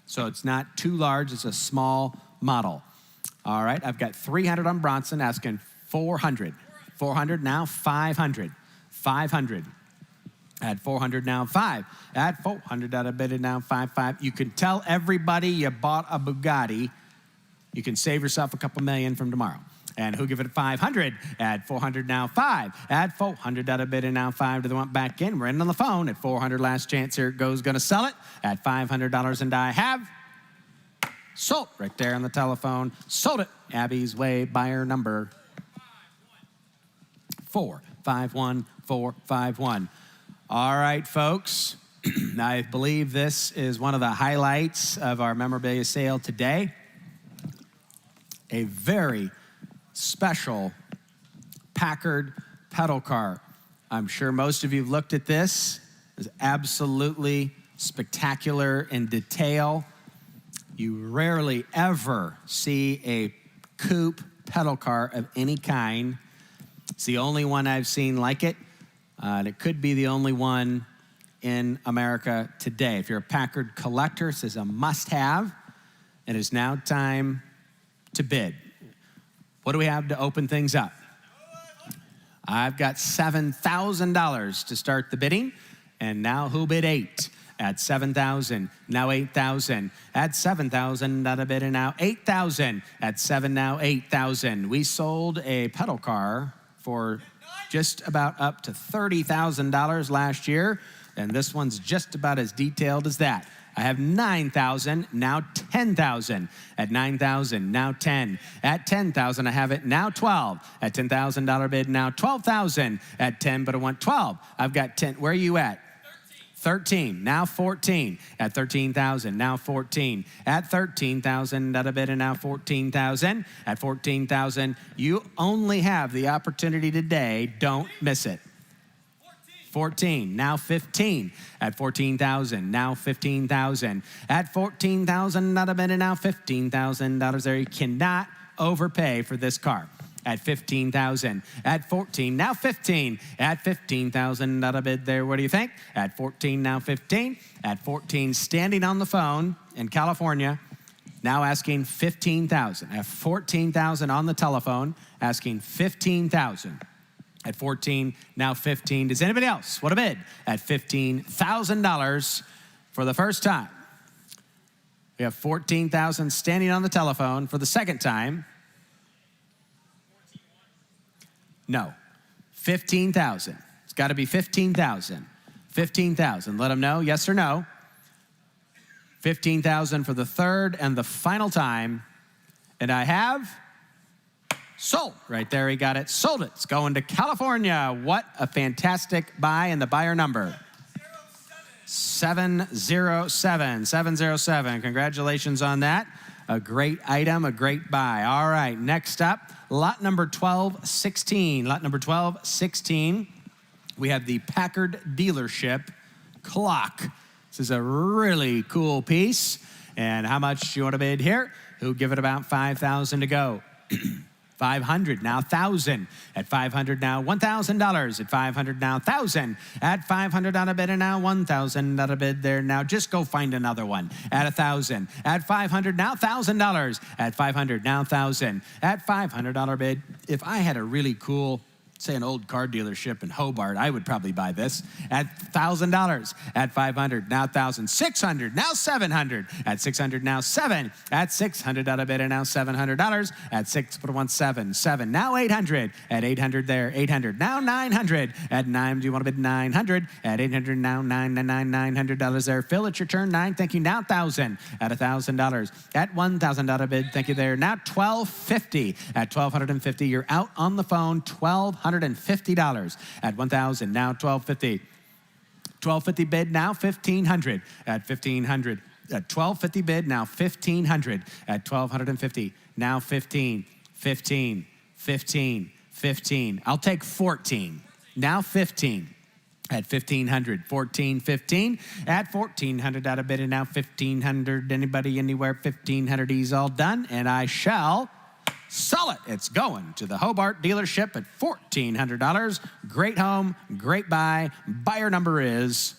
So it's not too large, it's a small model. All right, I've got 300 on Bronson, asking 400. 400 now, 500. 500 at 400 now, 5 at 400 out of bidded now, 5, 5. You can tell everybody you bought a Bugatti. You can save yourself a couple million from tomorrow. And who give it 500 at 400 now, 5 at 400 out of bid and now 5 to the one back in. We're in on the phone at 400. Last chance. Here it goes. Going to sell it at $500, and I have sold right there on the telephone. Sold it. Abby's Way, buyer number 451451. All right, folks. I believe this is one of the highlights of our memorabilia sale today. A very special Packard pedal car. I'm sure most of you have looked at this. It's absolutely spectacular in detail. You rarely ever see a coupe pedal car of any kind. It's the only one I've seen like it, and it could be the only one in America today. If you're a Packard collector, this is a must-have, and it's now time to bid. What do we have to open things up? I've got $7,000 to start the bidding, and now who bid 8 at 7,000? Now 8,000 at 7,000 out of bid, and now 8,000 at 7. Now 8,000. We sold a pedal car for just about up to $30,000 last year, and this one's just about as detailed as that. I have 9,000, now 10,000. At 9,000, now 10. At 10,000, I have it now 12. At $10,000 bid, now 12,000. At 10, but I want 12. I've got 10. Where are you at? 13. Now 14. At 13,000, now 14. At 13,000, out of bid, and now 14,000. At 14,000, you only have the opportunity today. Don't miss it. 14, now 15. At 14,000, now 15,000. At 14,000, not a bid, and now $15,000 there. You cannot overpay for this car. At 15,000, at 14, now 15. At 15,000, not a bid there. What do you think? At 14, now 15. At 14, standing on the phone in California, now asking 15,000. At 14,000 on the telephone, asking 15,000. At 14, now 15. Does anybody else want to bid at $15,000 for the first time? We have 14,000 standing on the telephone for the second time. No, 15,000. It's got to be 15,000. 15,000. Let them know, yes or no. 15,000 for the third and the final time. And I have sold. Right there, he got it. Sold it. It's going to California. What a fantastic buy, and the buyer number 707. 707. Congratulations on that. A great item, a great buy. All right, next up, lot number 1216. Lot number 1216. We have the Packard dealership clock. This is a really cool piece. And how much do you want to bid here? Who'll give it about 5,000 to go? 500, now 1,000. At 500, now $1,000. At 500, now 1,000. At 500 on a bid, and now 1,000 on a bid there. Now just go find another one. At 1,000. At 500, now $1,000. At 500, now 1,000. At $500 bid. If I had a really cool, say an old car dealership in Hobart, I would probably buy this. At $1,000. At 500, now 1,000. 600, now 700. At 600, now 7. At 600 out of bid, and now $700. At 6, put a 1, 7. 7, now 800. At 800 there, 800. Now 900. At 9, do you want to bid 900? At 800, now $900 there. Phil, it's your turn. 9, thank you. Now 1,000. At $1,000. At $1,000 bid, thank you there. Now $1,250. At $1,250, you're out on the phone. $1,250. At 1,000, now $1,250. 1250 bid now, 1500 at 1500. At 1250 bid now, 1500 at 1250. Now 15, 15, 15, 15. I'll take 14. Now 15 at 1500. 14, 15 at 1400 out of bid, and now 1500. Anybody, anywhere, 1500. He's all done, and I shall sell it. It's going to the Hobart dealership at $1,400. Great home, great buy. Buyer number is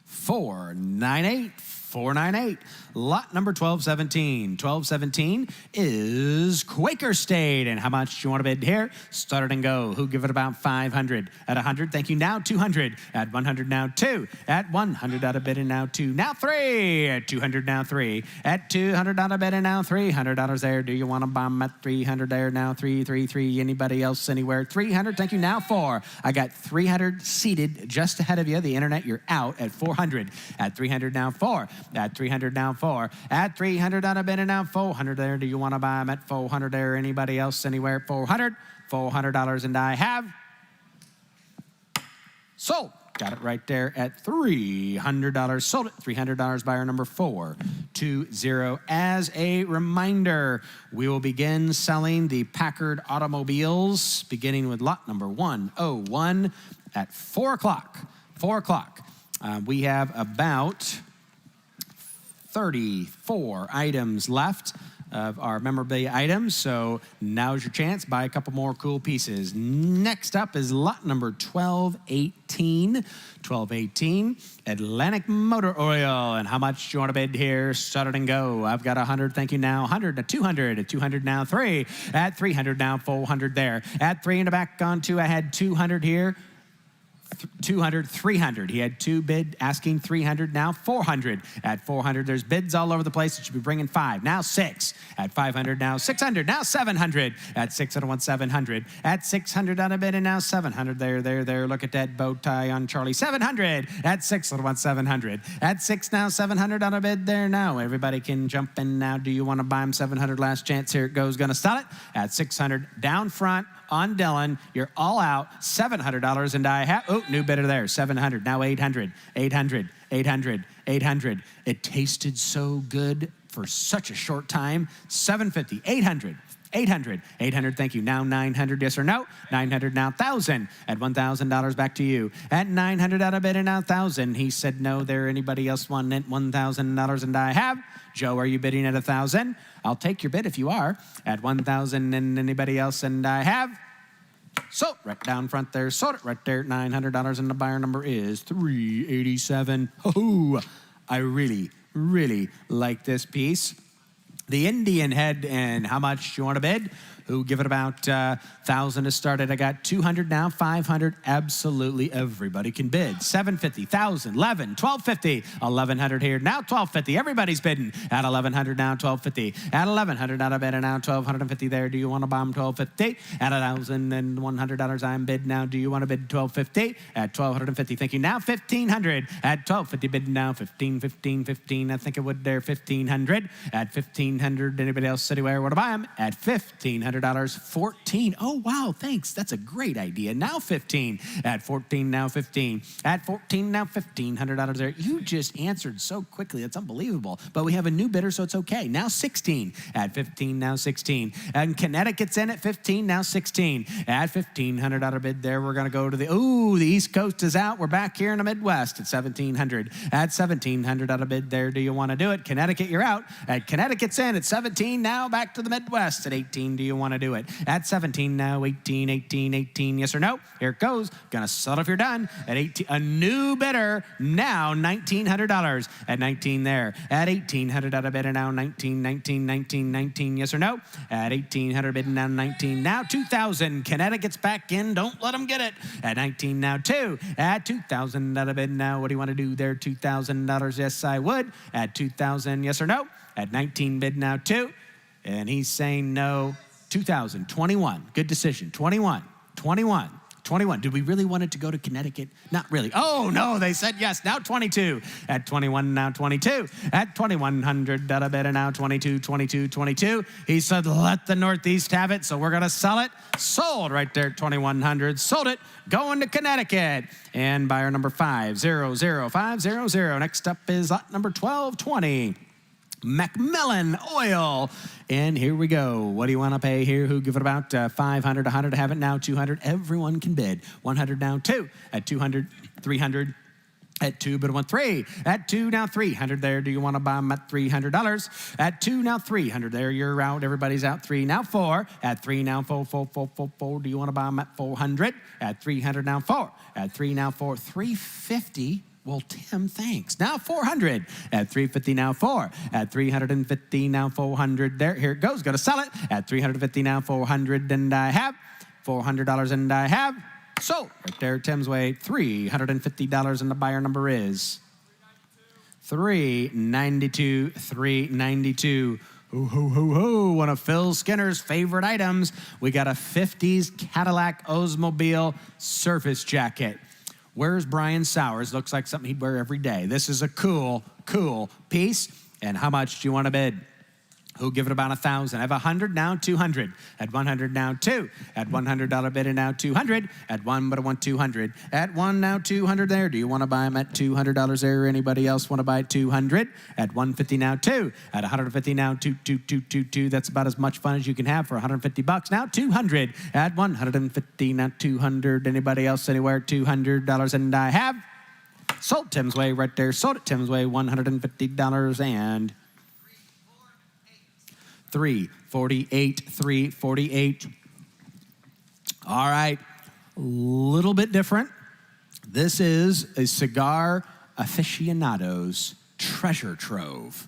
498. 498. Lot number 1217. 1217 is Quaker State. And how much do you want to bid here? Start it and go. Who give it about 500? At 100, thank you. Now 200. At 100, now 2. At 100 out of bid, and now 2. Now 3. At 200, now 3. At 200 out of bid, and now $300 there. Do you want to buy them at 300 there? Now 3, 3, 3. Anybody else anywhere? 300, thank you. Now 4. I got 300 seated just ahead of you. The internet, you're out at 400. At 300, now 4. At 300, now 4. At 300 out of bid, and now 400 there. Do you want to buy them at 400 there? Anybody else anywhere? 400. $400, and I have sold. Got it right there at $300. Sold it. $300, buyer number 420. As a reminder, we will begin selling the Packard automobiles, beginning with lot number 101 at 4 o'clock. 4 o'clock. We have about 34 items left of our memorabilia items, so now's your chance. Buy a couple more cool pieces. Next up is lot number 1218. 1218, Atlantic Motor Oil. And how much do you want to bid here? Start it and go. I've got 100, thank you. Now 100 to 200. At 200, now 3. At 300, now 400 there. At 3 in the back on 2, I had 200 here. 200, 300. He had 2 bid asking 300, now 400. At 400, there's bids all over the place. It should be bringing 5. Now 6. At 500, now 600. Now 700. At 600, I want 700. At 600 on a bid, and now 700. There. Look at that bow tie on Charlie. 700. At 600, I want 700. At 6 now, 700 on a bid there now. Everybody can jump in now. Do you want to buy them? 700, last chance. Here it goes. Gonna sell it. At 600, down front on Dylan. You're all out. $700, and I have, oh, new bidder there. 700, now 800, 800, 800, 800. It tasted so good for such a short time. 750, 800, 800, 800, thank you. Now 900, yes or no? 900, now 1,000. At $1,000, back to you. At 900 out of bid, and now 1,000. He said no there. Anybody else want it? $1,000, and I have. Joe, are you bidding at 1,000? I'll take your bid if you are. At 1,000, and anybody else, and I have. Sold right down front there. Sold it right there. $900, and the buyer number is 387. Oh, I really, really like this piece. The Indian head, and how much do you want to bid? Who give it about 1,000 to start it. I got 200 now, 500. Absolutely everybody can bid. 750, 1,000, 11, 1,250, 1,100 here. Now 1,250. Everybody's bidding at 1,100 now, 1,250. At 1,100 out of bid, and now 1,250 there. Do you want to buy them 1,250? At $1,100 I'm bid now. Do you want to bid 1,250? At 1,250. Thank you. Now 1,500. At 1,250 bid now. 15, 15, 15. I think it would there. 1,500. At 1,500. Anybody else anywhere want to buy them? At $1,500. 14. Oh, wow, thanks. That's a great idea. Now 15. At 14, now 15. At 14, now $1,500 there. You just answered so quickly. That's unbelievable. But we have a new bidder, so it's okay. Now 16. At 15, now 16. And Connecticut's in at 15, now 16. At $1,500 bid there, we're going to go to the East Coast is out. We're back here in the Midwest at 1,700. At 1,700 out of bid there. Do you want to do it? Connecticut, you're out. At Connecticut's in at 17, now back to the Midwest at 18. Do you want to do it? At 17 now, 18, 18, 18, yes or no? Here it goes. Gonna sell it if you're done. At 18, a new bidder, now $1,900. At 19 there. At 1,800 out of bid, and now 19, 19, 19, 19, yes or no? At 1,800 bid, now 19, now 2,000. Connecticut's back in, don't let them get it. At 19 now, 2. At 2,000 out of bid now, what do you want to do there? $2,000, yes I would. At 2,000, yes or no? At 19 bid now, 2. And he's saying no. 2,000, 21. Good decision. 21, 21, 21. Did we really want it to go to Connecticut? Not really. Oh, no, they said yes. Now 22. At 21, now 22. At $2,100 bid, now 22, 22, 22. He said, let the Northeast have it, so we're going to sell it. Sold right there, 2,100. Sold it. Going to Connecticut. And buyer number 500500. Next up is lot number 1220. Macmillan Oil. And here we go. What do you want to pay here? Who give it about 500, 100, have it now 200. Everyone can bid. 100 now 2. At 200, 300. At 2, bid 1, 3. At 2, now 300 there. Do you want to buy them at $300? At 2, now 300 there. You're out. Everybody's out. 3, now 4. At 3, now 4, 4, 4, 4, 4. Do you want to buy them at 400? At 300, now 4. At 3, now 4. 350. Well, Tim, thanks. Now 400. At 350, now 4. At 350, now 400 there. Here it goes. Got to sell it. At 350, now 400, and I have $400, and I have sold. Right there, Tim's way. $350, and the buyer number is $392. $392. Ho, ho, ho, ho. One of Phil Skinner's favorite items. We got a 50s Cadillac Oldsmobile surface jacket. Where's Brian Sowers? Looks like something he'd wear every day. This is a cool, cool piece. And how much do you want to bid? Who'll give it about 1,000? I have 100, now 200. At 100, now 2. At $100 bid, and now 200. At 1, but I want 200. At 1, now 200 there. Do you want to buy them at $200 there? Anybody else want to buy 200? At 150, now 2. At 150, now 2, 2, 2, 2, 2. That's about as much fun as you can have for $150. Now 200. At 150, now 200. Anybody else anywhere? $200, and I have sold Tim's way right there. Sold it Tim's way. $150 and 348, 348. All right, a little bit different. This is a cigar aficionado's treasure trove.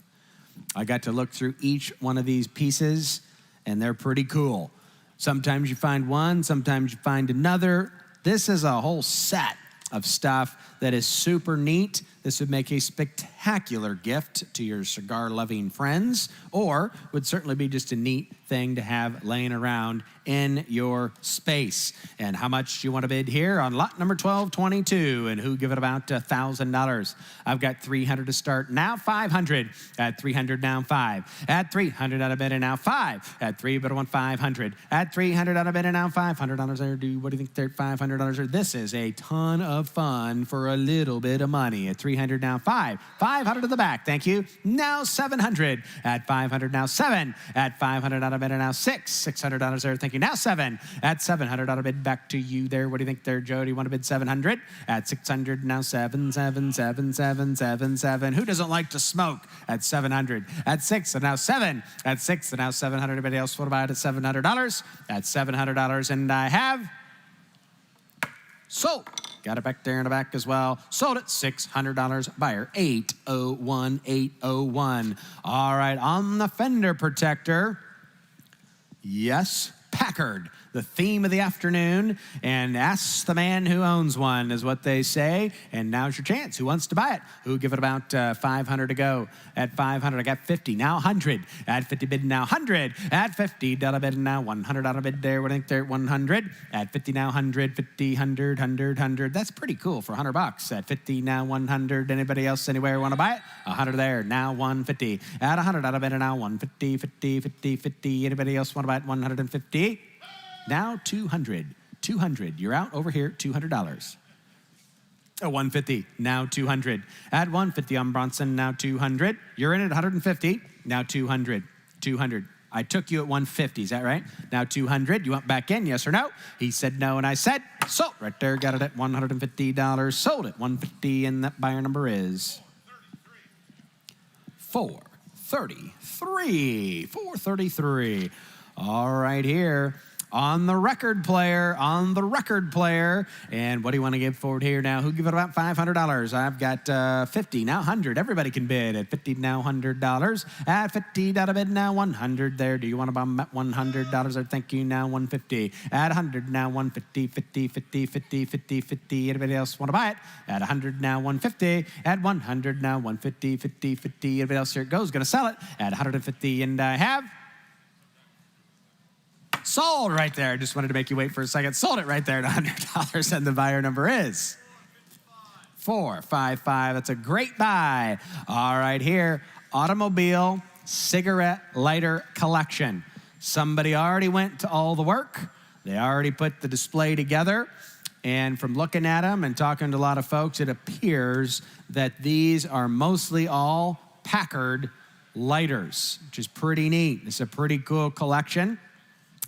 I got to look through each one of these pieces, and they're pretty cool. Sometimes you find one, sometimes you find another. This is a whole set of stuff that is super neat. This would make a spectacular gift to your cigar-loving friends, or would certainly be just a neat thing to have laying around in your space. And how much do you want to bid here on lot number 1222? And who give it about $1,000? I've got 300 to start. Now 500. At 300, now 5. At 300 out of bid, and now 5. At 3, but I want 500. At 300 out of bid, and now $500 there. What do you think they're $500? This is a ton of fun for a little bit of money. At 300, now 5. 500 to the back, thank you. Now 700. At 500, now 7. At 500 out of bid, and now 6. $600 there, thank you. Now 7. At 700 out of bid, back to you there. What do you think there, Joe? Do you want to bid 700? At 600, now 7, 7, 7, 7, 7, 7. Who doesn't like to smoke? At 700. At 6, and now 7. At 6, and now 700. Anybody else want to buy it at $700? At $700, and I have sold. Got it back there in the back as well. Sold it, $600. Buyer, 801, 801. All right, on the fender protector, yes, Packard, the theme of the afternoon. And ask the man who owns one is what they say. And now's your chance. Who wants to buy it? Who give it about 500 to go? At 500, I got 50. Now 100. At 50 bid, now 100. At 50, dollar bid, now 100 dollar bid there. What do you think there? 100. At 50, now 100. 50, 100, 100, 100. That's pretty cool for $100. At 50, now 100. Anybody else anywhere want to buy it? 100 there. Now 150. At 100 dollar bid, now 150, 50, 50, 50. Anybody else want to buy it? 150. Now 200. 200. You're out over here. $200. At 150. Now 200. At 150 on Bronson. Now 200. You're in at 150. Now 200. 200. I took you at 150. Is that right? Now 200. You went back in, yes or no? He said no, and I said sold. Right there. Got it at $150. Sold it. 150, and that buyer number is 433. 433. All right, here. On the record player. And what do you want to give forward here now? Who give it about $500? I've got 50, now 100. Everybody can bid at 50, now $100. At 50, dollar bid, now 100 there. Do you want to buy them at $100? Or thank you, now 150. At 100, now 150, 50, 50, 50, 50, 50. Anybody else want to buy it? At 100, now 150. At 100, now 150, 50, 50. Anybody else? Here it goes. Going to sell it at 150, and I have Sold right there. Just wanted to make you wait for a second. Sold it right there at $100, and the buyer number is 455. That's a great buy. All right, here, Automobile cigarette lighter collection. Somebody already went to all the work. They already put the display together. And from looking at them and talking to a lot of folks, it appears that these are mostly all Packard lighters, which is pretty neat. It's a pretty cool collection,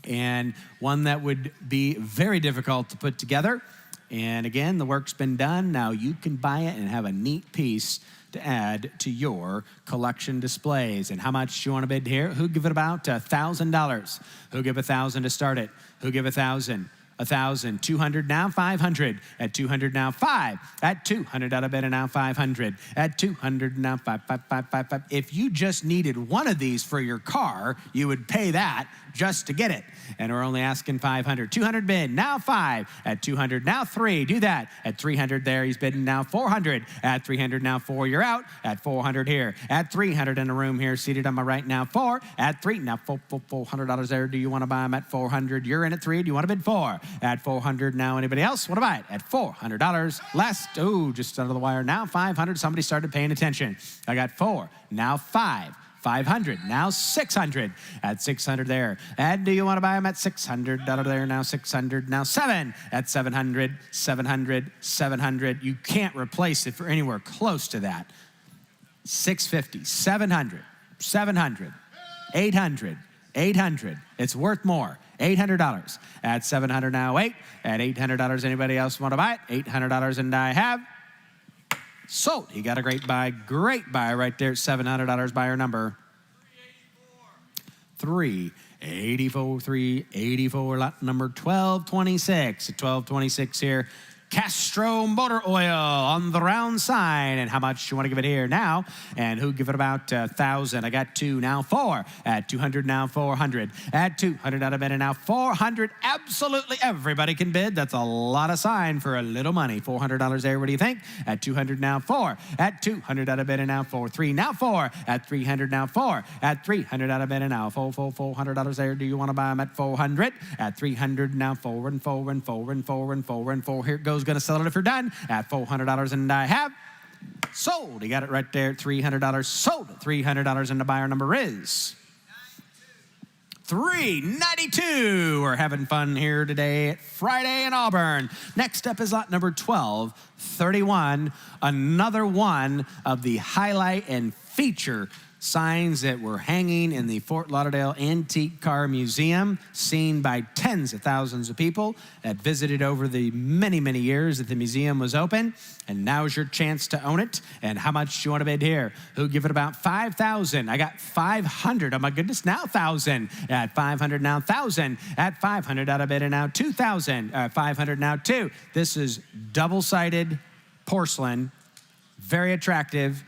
and one that would be very difficult to put together. And again, the work's been done. Now you can buy it and have a neat piece to add to your collection displays. And how much do you want to bid here? Who give it about $1,000? Who give $1,000 to start it? Who give $1,000? 1,000, 200 now, 500. At 200 now, 5. At 200 out of bid and now 500. At 200 now, 5, 5, 5, 5, 5. If you just needed one of these for your car, you would pay that just to get it. And we're only asking 500. 200 bid, now 5. At 200 now 3. Do that. At 300 there, he's bidding now 400. At 300 now 4, you're out. At 400 here. At 300 in the room here, seated on my right now 4. At 3 now $400 there. Do you want to buy them at 400? You're in at 3. Do you want to bid 4? At 400 now, anybody else want to buy it? At $400 last. Oh, just under the wire now 500. Somebody started paying attention. I got 4, now 5. 500, now 600. At 600 there. And do you want to buy them at 600? Out of there now 600, now 7. At 700, 700, 700. You can't replace it for anywhere close to that. 650, 700, 700, 800, 800. It's worth more. $800. At 700 now 8. At $800, anybody else want to buy it? $800 and I have. Sold. He got a great buy right there. $700 buyer number. 384. 384. Lot number 1226. 1226 here. Castro motor oil on the round sign. And how much you want to give it here now? And who give it about 1,000? I got 2, now 4. At 200 now 400. At 200 out of bid and now 400. Absolutely everybody can bid. That's a lot of sign for a little money. $400 there. What do you think? At 200 now 4. At 200 out of bid and now 4. 3 now 4. At 300 now 4. At 300 out of bid and now $400 there. Do you want to buy them at 400? At 300 now 4 and 4 and 4 and 4 and 4 and 4. Here it goes. Going to sell it if you're done at $400 and I have sold. He got it right there at $300. Sold at $300 and the buyer number is 392. We're having fun here today at Friday in Auburn. Next up is lot number 1231. Another one of the highlight and feature signs that were hanging in the Fort Lauderdale Antique Car Museum, seen by tens of thousands of people that visited over the many, many years that the museum was open. And now's your chance to own it. And how much do you want to bid here? Who give it about 5,000? I got 500. Oh my goodness, now 1,000. At 500 now 1,000. At 500 out of bid and now 2,000. 500 now 2. This is double-sided porcelain, very attractive.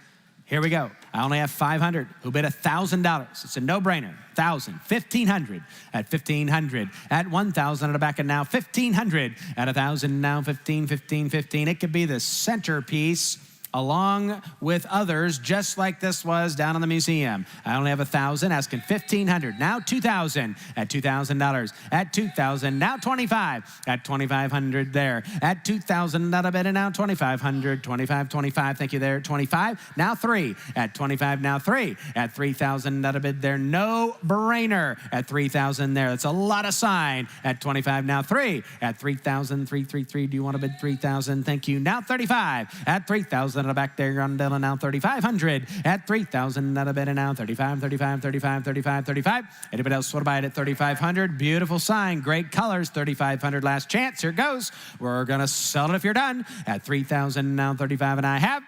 Here we go. I only have 500. Who bid $1,000? It's a no-brainer. 1,000, 1,500. At 1,500. At 1,000 at the back and now 1,500. At 1,000 now 15, 15, 15. It could be the centerpiece along with others just like this was down in the museum. I only have 1,000, asking 1,500. Now 2,000 at $2,000. At 2,000, now 25. At 2,500 there. At 2,000, not a bid, and now 2,500. 25, 25, thank you there. 25, now 3. At 25, now 3. At 3,000, not a bid there. No brainer. At 3,000 there. That's a lot of sign. At 25, now 3. At 3,000, 333. Do you want to bid 3,000? Thank you. Now 35. At 3,000. Back there on Dylan now 3,500 at 3,000 not a bid and now 35, 35, 35, 35, 35. Anybody else want to buy it at 3,500? Beautiful sign, great colors. 3,500 last chance. Here it goes. We're gonna sell it if you're done at 3,000 now 35 and I have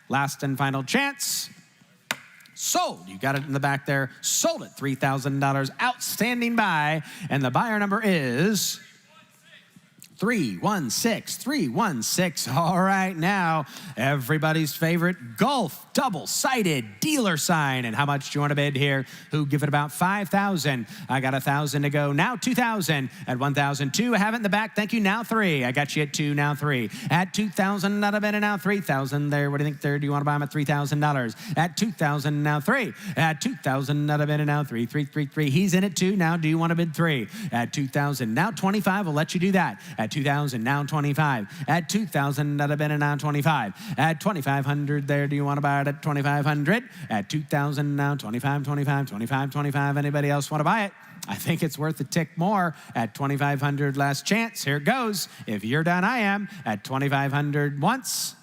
last and final chance. Sold. You got it in the back there. Sold it. $3,000. Outstanding buy, and the buyer number is 316, 316. All right, now everybody's favorite golf double-sided dealer sign. And how much do you want to bid here? Who give it about 5,000? I got 1,000 to go. Now 2,000 at 1,002. I have it in the back. Thank you. Now 3. I got you at 2. Now 3 at 2,000. Not a bid. And now 3,000 there. What do you think there? Do you want to buy them at $3,000? At 2,000. Now 3 at 2,000. Not a bid. And now 3. 3, 3, 3. He's in at 2. Now do you want to bid 3 at 2,000? Now 25. We'll let you do that. At 2,000, now 25. At 2,000, not a bid, and now 25. At 2,500 there, do you want to buy it at 2,500? At 2,000, now 25, 25, 25, 25. Anybody else want to buy it? I think it's worth a tick more at 2,500. Last chance. Here it goes. If you're done, I am. At 2,500 once.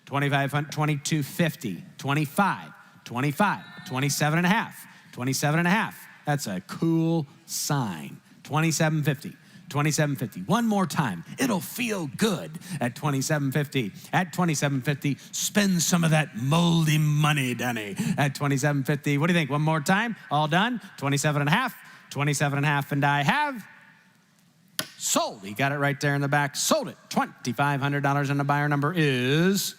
2,500, 2,250, 25, 25, 27 and a half, 27 and a half. That's a cool sign. 2750. 2750. One more time. It'll feel good at 2750. At 2750, spend some of that moldy money, Danny. At 2750. What do you think? One more time. All done. 27 and a half. 27 and a half, and I have sold. He got it right there in the back. Sold it. $2,500, and the buyer number is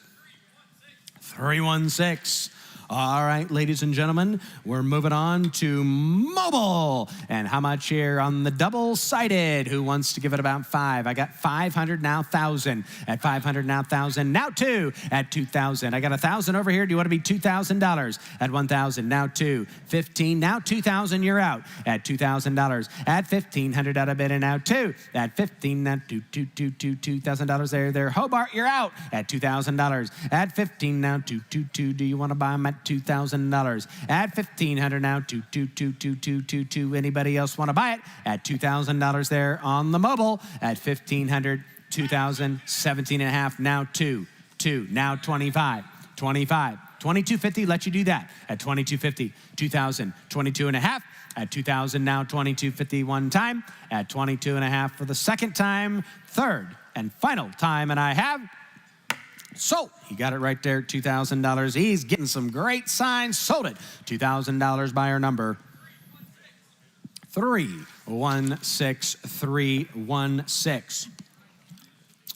316. All right, ladies and gentlemen, we're moving on to mobile. And how much here on the double-sided? Who wants to give it about 5? I got 500, now 1,000. At 500, now 1,000. Now 2 at 2,000. I got 1,000 over here. Do you want to be $2,000? At 1,000, now 2. 15, now 2,000, you're out. At $2,000. At 1,500, out of bid, and now 2. At 15, now $2,000 there. Hobart, you're out. At $2,000. At 15, now 2. Do you want to buy them at $2,000? At 1,500 now, 2. Anybody else want to buy it? At $2,000 there on the mobile. At 1,500, 2,000, 17 and a half, now 2. Now 25, 2250, let you do that. At 2250, 2,000, 22 and a half. At 2,000 now, 2250 one time. At 22 and a half for the second time. Third and final time, and I have sold. He got it right there, $2,000. He's getting some great signs. Sold it. $2,000 buyer number 316.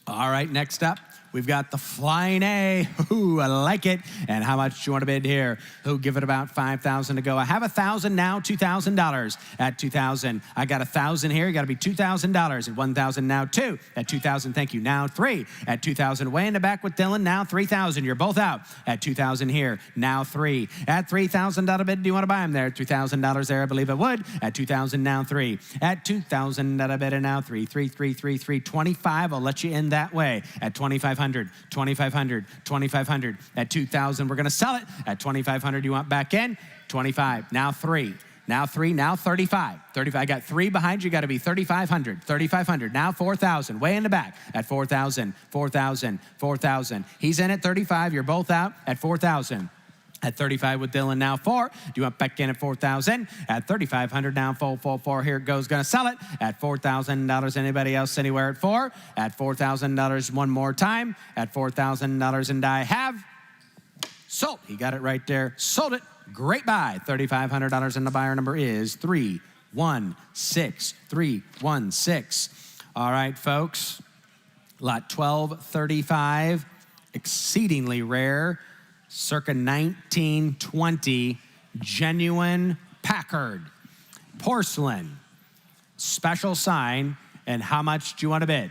All right, next up, we've got the Flying A. Ooh, I like it. And how much do you want to bid here? Who give it about 5,000 to go? I have 1,000 now, $2,000. At 2,000, I got 1,000 here. You got to be $2,000. At 1,000 now 2. At 2,000, thank you. Now 3. At 2,000, way in the back with Dylan. Now 3,000. You're both out. At 2,000 here. Now 3. At $3,000 bid, do you want to buy them there? $3,000 there, I believe I would. At 2,000 now 3. At 2,000 bid, and now 3. 25. I'll let you in that way. At 2,500, 2,500, 2,500. At 2,000, we're going to sell it. At 2,500, you want back in? 25. Now 3. Now 3. Now 35. 35. I got 3 behind you. Got to be 3,500. 3,500. Now 4,000. Way in the back. At 4,000. 4,000. 4,000. He's in at 35. You're both out. At 4,000. At 35 with Dylan, now 4. Do you want back in at 4,000? At 3,500 now, 4. Here it goes. Going to sell it at $4,000. Anybody else anywhere at 4? At $4,000 one more time. At $4,000, and I have sold. He got it right there. Sold it. Great buy. $3,500, and the buyer number is 316. 316. All right, folks. Lot 1235. Exceedingly rare. Circa 1920, genuine Packard, porcelain, special sign, and how much do you want to bid?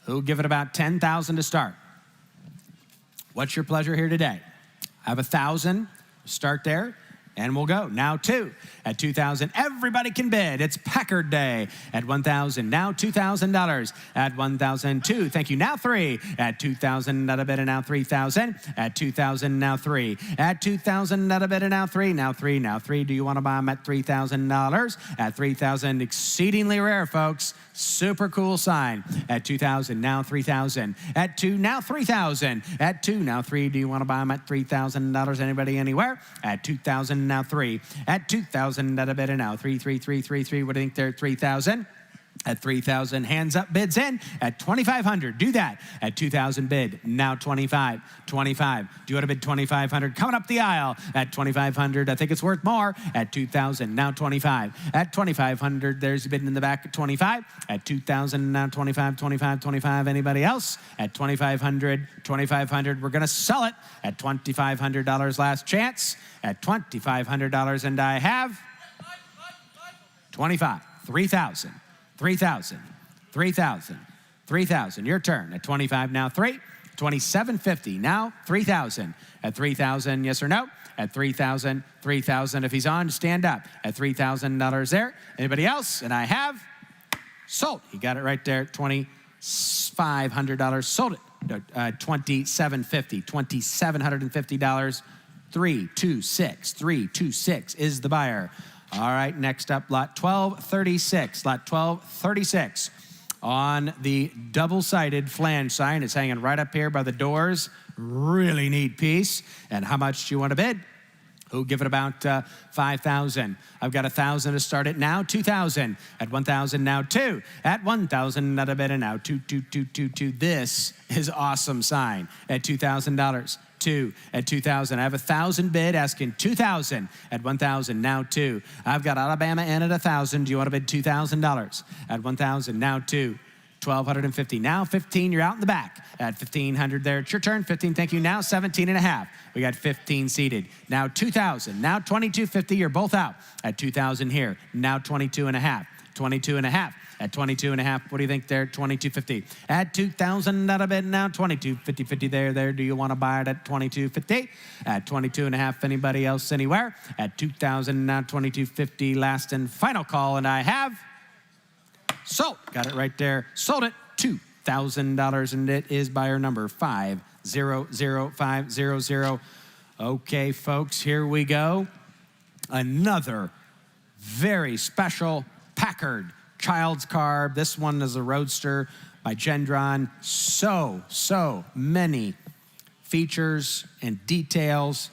Who'll give it about 10,000 to start? What's your pleasure here today? I have 1,000, start there, and we'll go. Now 2. At 2,000, everybody can bid. It's Packard Day. At 1,000, now $2,000. At 1,002, thank you. Now 3. At 2,000, not a bid, and now 3,000. At 2,000, now 3. At 2,000, not a bid, and now 3. Now 3. Now 3. Do you want to buy them at $3,000? At 3,000, exceedingly rare, folks. Super cool sign. At 2,000, now 3,000. At 2, now 3,000. At 2, now 3. Do you want to buy them at $3,000? Anybody, anywhere? At 2,000, now 3. At 2,000, not a bid, and now 3. What do you think there? 3,000. At 3,000, hands up, bids in. At 2,500, do that. At 2,000 bid, now 25, 25. Do you want to bid 2,500? Coming up the aisle at 2,500. I think it's worth more. At 2,000, now 25. At 2,500, there's a bid in the back at 25. At 2,000, now 25, 25, 25. Anybody else? At 2,500, 2,500. We're going to sell it at $2,500 last chance. At $2,500, and I have 25, 3,000. 3,000, 3,000, 3,000. Your turn. At 25 now, 3. 27.50 now, 3,000. At 3,000, yes or no? At 3,000, 3,000. If he's on, stand up. At $3,000 there. Anybody else? And I have sold. He got it right there. $2,500. Sold it. $2,750. $2,750. 326. 326 is the buyer. All right, next up, lot 1236. Lot 1236 on the double-sided flange sign. It's hanging right up here by the doors. Really neat piece. And how much do you want to bid? Who'll give it about 5,000? I've got 1,000 to start it now. 2,000. At 1,000 now, 2. At 1,000, not a bid, and now 2, 2, 2, 2, 2. This is awesome sign at $2,000. 2 at 2,000. I have 1,000 bid asking 2,000 at 1,000. Now 2. I've got Alabama in at 1,000. Do you want to bid $2,000 at 1,000? Now 2. 1,250. Now 15. You're out in the back at 1,500 there. It's your turn. 15. Thank you. Now 17 and a half. We got 15 seated. Now 2,000. Now 22.50. You're both out at 2,000 here. Now 22 and a half. 22 and a half. At 22 and a half, what do you think there? 22.50. At 2,000, not a bid now. 22.50 there. Do you want to buy it at 22.50? At 22 and a half, anybody else anywhere? At 2,000, now 22.50, last and final call, and I have sold. Got it right there. Sold it. $2,000, and it is buyer number 500500. Okay, folks, here we go. Another very special Packard child's car. This one is a Roadster by Gendron. So many features and details.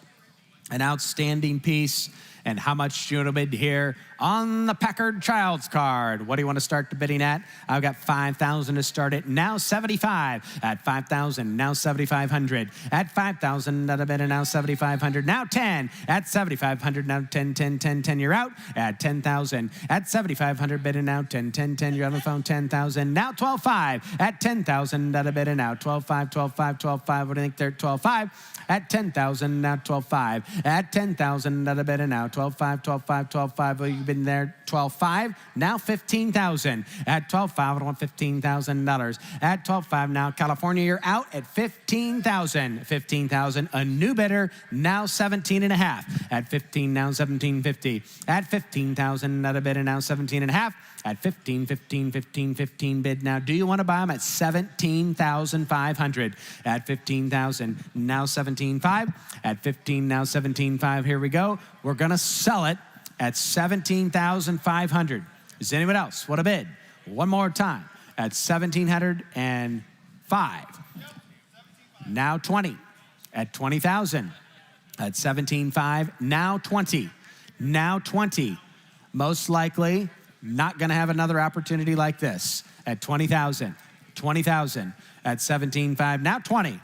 An outstanding piece. And how much do you want to bid here on the Packard child's card? What do you want to start the bidding at? I've got 5,000 to start it. Now 75. At 5,000, now 7,500. At 5,000, not a bid, and now 7,500. Now 10. At 7,500, now 10, 10, 10, 10. You're out. At 10,000. At 7,500 bid, and now 10, 10, 10. You're on the phone. 10,000. Now 12,500. At 10,000, not a bid, and now 12,500, 12,500, 12,500. What do you think there? 12,500. At 10,000, now 12,500. At 10,000, not a bid, and now 12,500, 12,500, 12,500. Well, you've been there. 12,500. Now 15,000. At 12,500, I want $15,000. At 12,500, now California, you're out at 15,000. 15,000. A new bidder. Now 17 and a half. At 15, now 17.50. At 15,000, not a bid, and now 17 and a half. At 15, 15, 15, 15 bid now. Do you want to buy them at 17,500? At 15,000, now 17.5. At 15, now 17.5. Here we go. We're going to sell it at 17,500. Is anyone else want to bid? One more time. At 1,705. Now 20. At 20,000. At 17.5. Now 20. Now 20. Most likely not going to have another opportunity like this. At 20,000. 20,000. At 17.5. Now 20.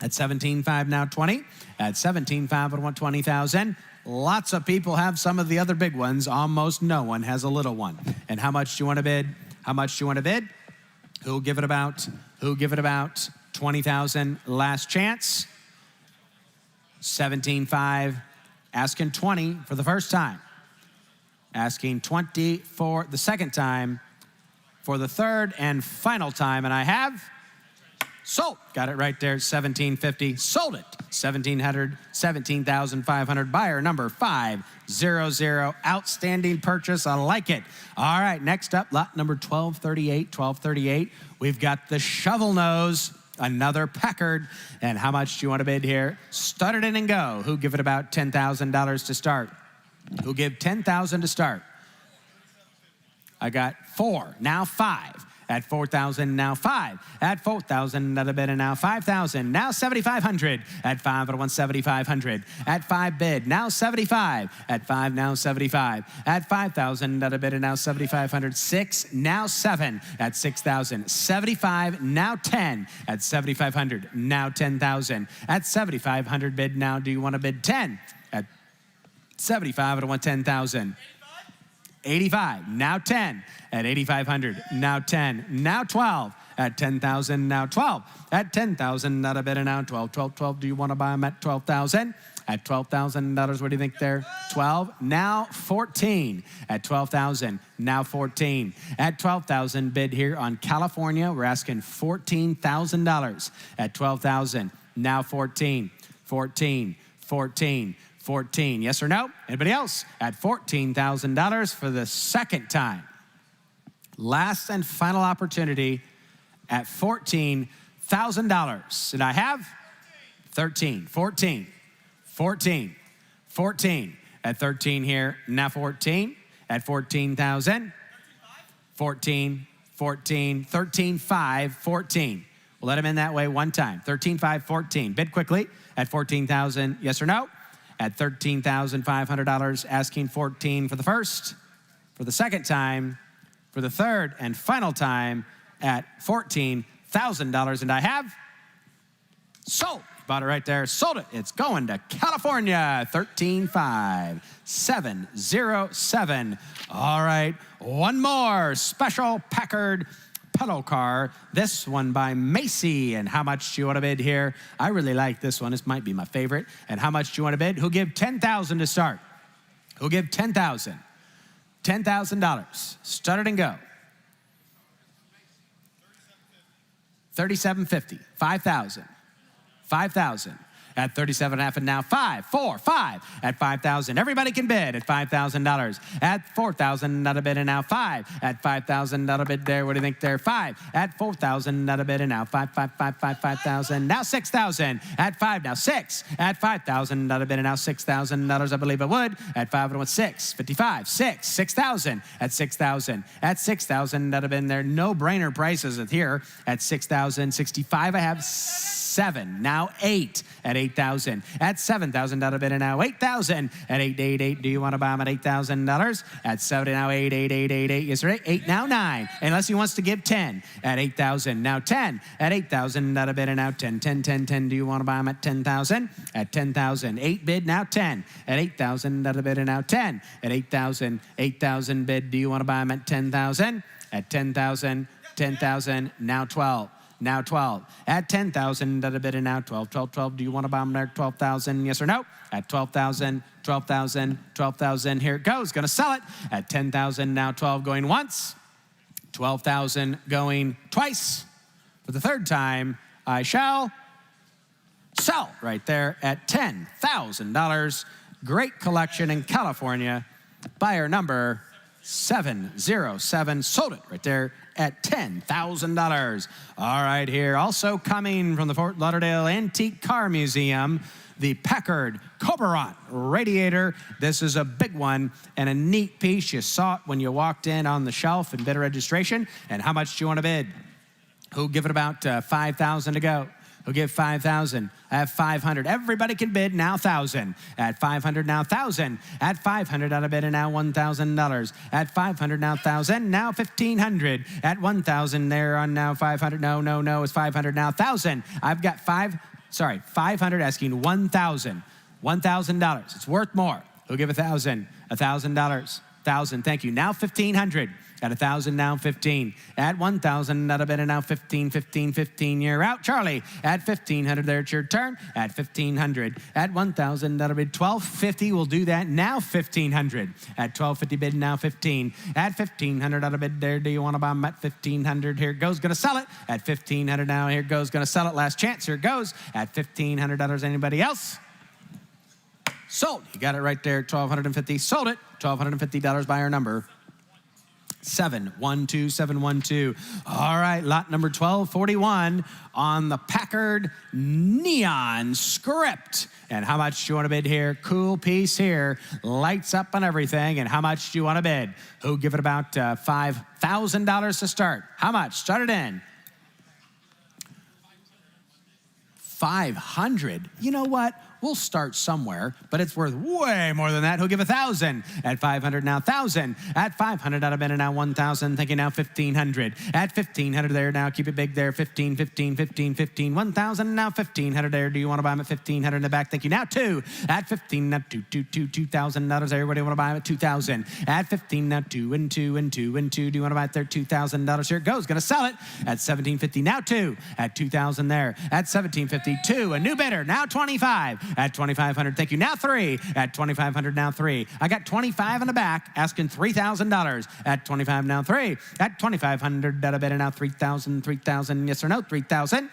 At 17.5, now 20. At 17.5, I want 20,000. Lots of people have some of the other big ones. Almost no one has a little one. And how much do you want to bid? How much do you want to bid? Who'll give it about? Who'll give it about? 20,000. Last chance. 17.5. Asking 20 for the first time. Asking 20 for the second time. For the third and final time. And I have sold. Got it right there. 17.50. Sold it. 1,700. 17,500. Buyer number 500. Outstanding purchase. I like it. All right. Next up, lot number 1238. 1238. We've got the shovel nose. Another Packard. And how much do you want to bid here? Start it in and go. Who give it about $10,000 to start? Who'll give $10,000 to start? I got 4. Now 5. At 4,000, now 5. At 4,000, another bid, and now 5,000. Now 7,500. At 5, at 7,500. At 5 bid, now 75. At 5, now 75. At 5,000, another bid, and now 7,500. 6, now 7. At 6,000. 75, now 10. At 7,500, now 10,000. At 7,500 bid, now do you want to bid 10? At 75, I want 10,000. 85, now 10. At 8,500, now 10. Now 12. At 10,000, now 12. At 10,000, not a bid, and now 12. 12, 12, do you want to buy them at 12,000? At $12,000, what do you think there? 12, now 14. At 12,000, now 14. At 12,000, bid here on California, we're asking $14,000. At 12,000, now 14. 14, 14. 14, yes or no? Anybody else? At $14,000 for the second time. Last and final opportunity at $14,000. And I have 13, 14, 14, 14. At 13 here, now 14. At 14,000. 14, 14, 13, 5, 14. We'll let him in that way one time. 13, 5, 14. Bid quickly at 14,000, yes or no? At $13,500, asking 14 for the first, for the second time, for the third and final time at $14,000. And I have sold. Bought it right there, sold it. It's going to California, 13,507. All right, one more special Packard pedal car, this one by Macy. And how much do you want to bid here? I really like this one. This might be my favorite. And how much do you want to bid? Who'll give $10,000 to start? Who'll give $10,000? $10,000. Start it and go. $37.50. $5,000. $5,000. At 37.5 and now 5, 4, 5. At 5,000, everybody can bid at $5,000. At 4,000, not a bid, and now 5. At 5,000, not a bid there. What do you think there? 5. At 4,000, not a bid, and now 5, 5, 5, 5, 5,000. Now 6,000. At 5, now 6. At 5,000, not a bid, and now $6,000. I believe I would. At 5, I want 6. 55, 6, 6,000. At 6,000. At 6,000, not a bid there. No brainer prices here. At 6,000, 65. I have 7. Now 8. At 8,000. At 7,000, not a bid, and now 8,000. At 8,888, do you want to buy them at $8,000? At 7, now 8,888. Yes, right? 8, now 9. Unless he wants to give 10. At 8,000, now 10. At 8,000, not a bid, and now 10. 10, 10, 10. Do you want to buy them at 10,000? At 10,000. 8 bid, now 10. At 8,000, not a bid, and now 10. At 8,000. 8,000 bid. Do you want to buy them at 10,000? At 10,000. 10,000. Now 12. Now 12. At 10,000, at a bid, and now 12, 12, 12. Do you want to buy them there at 12,000? Yes or no? At 12,000, 12,000, 12,000. Here it goes. Going to sell it. At 10,000, now 12 going once. 12,000 going twice. For the third time, I shall sell right there at $10,000. Great collection in California. Buyer number 707. Sold it right there at $10,000. All right, here also coming from the Fort Lauderdale Antique Car Museum, the Packard Coberant radiator. This is a big one and a neat piece. You saw it when you walked in on the shelf in bid registration. And how much do you want to bid? Who'll give it about $5,000 to go? Who'll give $5,000? I have $500. Everybody can bid now $1,000. At $500 now $1,000. At $500 out of bid and now $1,000. At $500 now $1,000. Now $1,500. At $1,000 there on now $500. No. It's $500 now $1,000. I've got $500 asking $1,000. $1,000. It's worth more. Who'll give $1,000? $1,000. $1,000. Thank you. Now $1,500. At 1,000, now 15. At 1,000, not a bid, and now 15, 15, 15. You're out, Charlie. At 1,500, there it's your turn. At 1,500. At 1,000, that'll be 1,250. We'll do that now. 1,500. At 1,250 bid, now 15. At 1,500, out of bid there. Do you want to buy them at 1,500? Here it goes. Going to sell it. At 1,500 now. Here it goes. Going to sell it. Last chance. Here it goes. At $1,500. Anybody else? Sold. You got it right there. $1,250. Sold it. $1,250 buyer number 712. All right, lot number 1241 on the Packard neon script. And how much do you want to bid here? Cool piece here, lights up and everything. And how much do you want to bid? Who give it about $5,000 to start? How much? Start it in. 500. You know what? We'll start somewhere, but it's worth way more than that. Who'll give 1,000? At 500 now, 1,000. At 500 out of bid, and now 1,000. Thinking now 1,500. At 1,500 there now, keep it big there. 15, 15, 15, 15. 1,000 now 1,500 there. Do you want to buy them at 1,500 in the back? Thank you. Now 2. At 15 now $2,000. Everybody want to buy them at 2,000. At 15 now 2 and 2 and 2 and 2. Do you want to buy it there? $2,000. Here it goes. Going to sell it at 1,750. Now 2. At 2,000 there. At 1,750. 2. A new bidder. Now 25. At 2,500, thank you. Now 3. At 2,500, now 3. I got 25 in the back, asking $3,000. At 25, now 3. At 2,500, out of bid, and now 3,000, 3,000, yes or no, 3,000.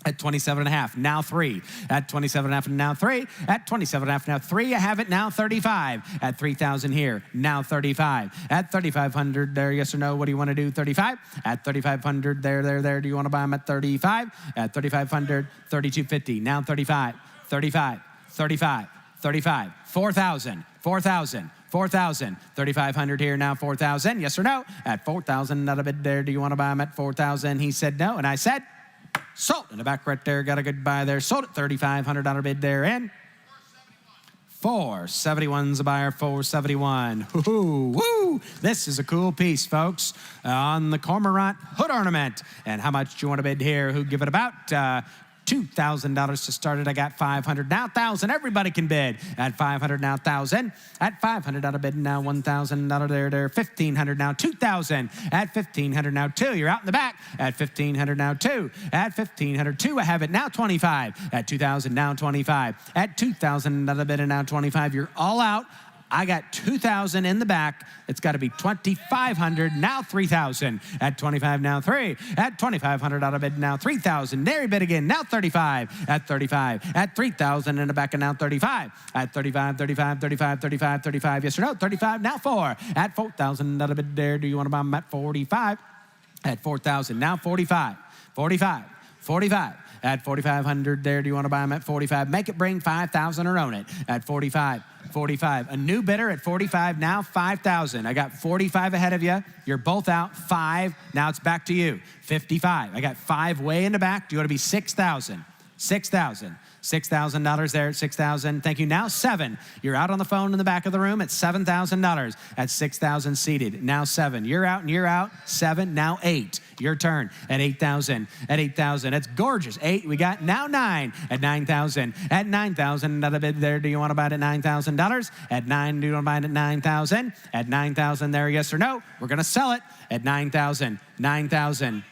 At 27.5, now 3. At 27.5, now 3. At 27.5, now 3. I have it now 35. At 3,000 here, now 35. At 3,500 there, yes or no, what do you want to do? 35. At 3,500 there. Do you want to buy them at 35? At 3,500, 3,250. Now 35. 35, 35, 35, 4,000, 4,000, 4,000, 3,500 here, now 4,000, yes or no? At 4,000, not a bid there, do you want to buy them at 4,000? He said no, and I said, sold. In the back right there, got a good buy there, sold at $3,500 bid there, and 471's a buyer, 471. Woo, woo. This is a cool piece, folks, on the Cormorant hood ornament. And how much do you want to bid here? Who give it about $2,000 to start it. I got 500 now 1,000. Everybody can bid at 500 now 1,000. At 500 out of bid now $1,000 there. 1,500 now 2,000. At 1,500 now 2. You're out in the back. At 1,500 now 2. At 1,500 2. I have it now 25. At 2,000 now 25. At 2,000 out of bid and now 25. You're all out. I got 2,000 in the back. It's got to be 2,500, now 3,000. At 25, now 3. At 2,500 out of bid, now 3,000. Nary bid again, now 35. At 35. At 3,000 in the back, and now 35. At 35, 35, 35, 35, 35. Yes or no? 35, now 4. At 4,000 out of bid there. Do you want to buy them at 45? At 4,000, now 45. 45. 45. At 4,500 there, do you want to buy them at 45? Make it bring 5,000 or own it. At 45, 45. A new bidder at 45, now 5,000. I got 45 ahead of you. You're both out. 5. Now it's back to you. 55. I got 5 way in the back. Do you want to be 6,000? 6,000. $6,000 there at 6,000. Thank you. Now 7. You're out on the phone in the back of the room at $7,000 at 6,000 seated. Now 7. You're out and you're out. 7. Now 8. Your turn at 8,000. At 8,000. That's gorgeous. 8. We got now 9 at 9,000. At 9,000. Another bid there. Do you want to buy it at $9,000? At 9. Do you want to buy it at 9,000? At 9,000 there. Yes or no? We're going to sell it at 9,000. 9,000.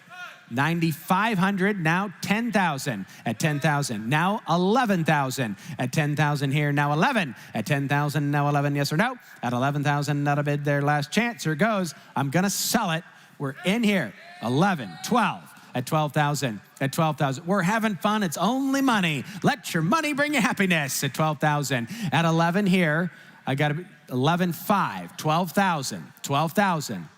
9,500, now 10,000. At 10,000, now 11,000. At 10,000 here, now 11. At 10,000, now 11, yes or no? At 11,000, not a bid there, last chance. Here it goes. I'm going to sell it. We're in here. 11, 12. At 12,000. At 12,000. We're having fun. It's only money. Let your money bring you happiness. At 12,000. At 11 here, I got to be 11,500. 12,000. 12,000.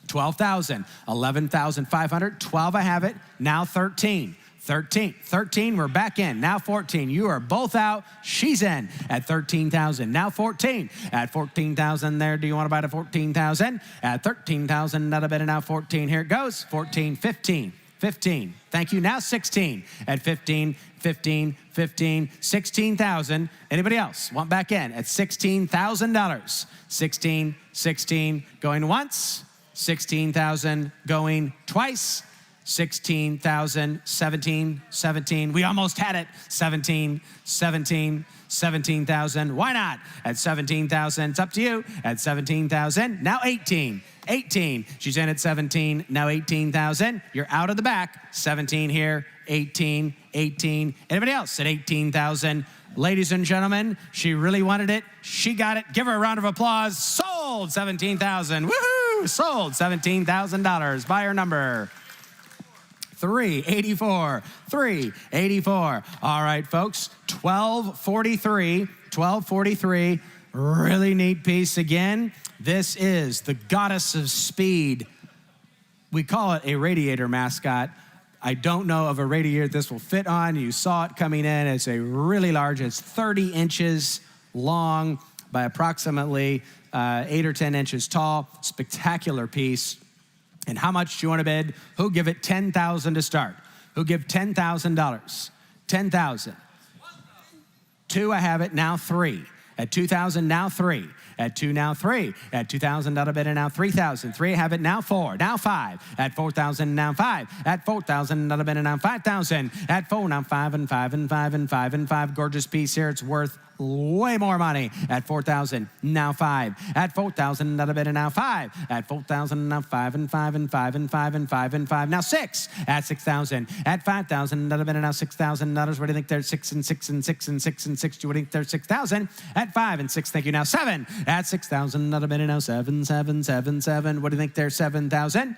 12,000, 11,500, 12, I have it, now 13, 13, 13, we're back in, now 14, you are both out, she's in, at 13,000, now 14, at 14,000 there, do you want to buy it at 14,000? At 13,000, not a bit, and now 14, here it goes, 14, 15, 15, thank you, now 16, at 15, 15, 15, 16,000, anybody else want back in, at $16,000, 16, 16, going once, 16,000 going twice, 16,000, 17, 17. We almost had it. 17, 17, 17,000. Why not? At 17,000, it's up to you. At 17,000, now 18. 18. She's in at 17, now 18,000. You're out of the back. 17 here, 18, 18. Anybody else at 18,000? Ladies and gentlemen, she really wanted it. She got it. Give her a round of applause. Sold 17,000. Woohoo! Sold $17,000. Buyer number 384. 384. All right, folks. 1243. 1243. Really neat piece again. This is the Goddess of Speed. We call it a radiator mascot. I don't know of a radiator this will fit on. You saw it coming in. It's a really large, it's 30 inches long by approximately 8 or 10 inches tall. Spectacular piece. And how much do you want to bid? Who'll give it $10,000 to start? Who'll give $10,000? $10,000. 2, I have it, now 3. At 2,000, now 3. At 2, now 3. At 2,000, that'll bid, and now 3,000. 3, I have it, now 4. Now 5. At 4,000, now 5. At 4,000, that'll bid, and now 5,000. At 4, now 5 and 5 and 5 and 5 and 5. Gorgeous piece here. It's worth way more money. At 4,000, now 5. At 4,000, that'll bid, and now 5. At 4,000, now 5 and 5 and 5 and 5 and 5 and 5. Now 6. At 6,000. At 5,000, that'll bid, and now $6,000. What do you think? There's 6 and 6 and 6 and 6 and 6. Do you think there's 6,000? At 5 and 6, thank you. Now 7. At 6,000, that'll bid, and now 7, 7, 7, 7. What do you think? There's 7,000.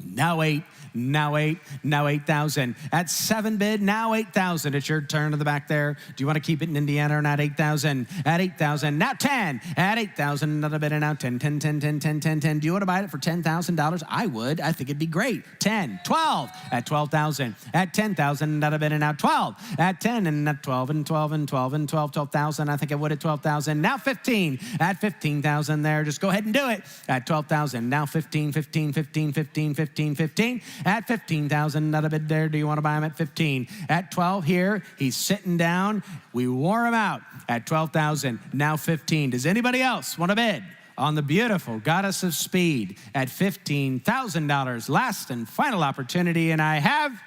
Now 8. Now 8, now 8,000. At 7 bid, now 8,000. It's your turn to the back there. Do you want to keep it in Indiana or not? 8,000. At 8,000, now 10. At 8,000, another bid, and now 10, 10, 10, 10, 10, 10, 10. Do you want to buy it for $10,000? I would. I think it'd be great. 10, 12. At 12,000. At 10,000, another bid, and now 12. At 10, and at 12, and 12, and 12, and 12, 12,000. I think I would at 12,000. Now 15. At 15,000 there. Just go ahead and do it. At 12,000. Now 15, 15, 15, 15, 15, 15. At 15,000, not a bid there. Do you want to buy him at 15? At 12 here, he's sitting down. We wore him out at 12,000, now 15. Does anybody else want to bid on the beautiful Goddess of Speed at $15,000? Last and final opportunity, and I have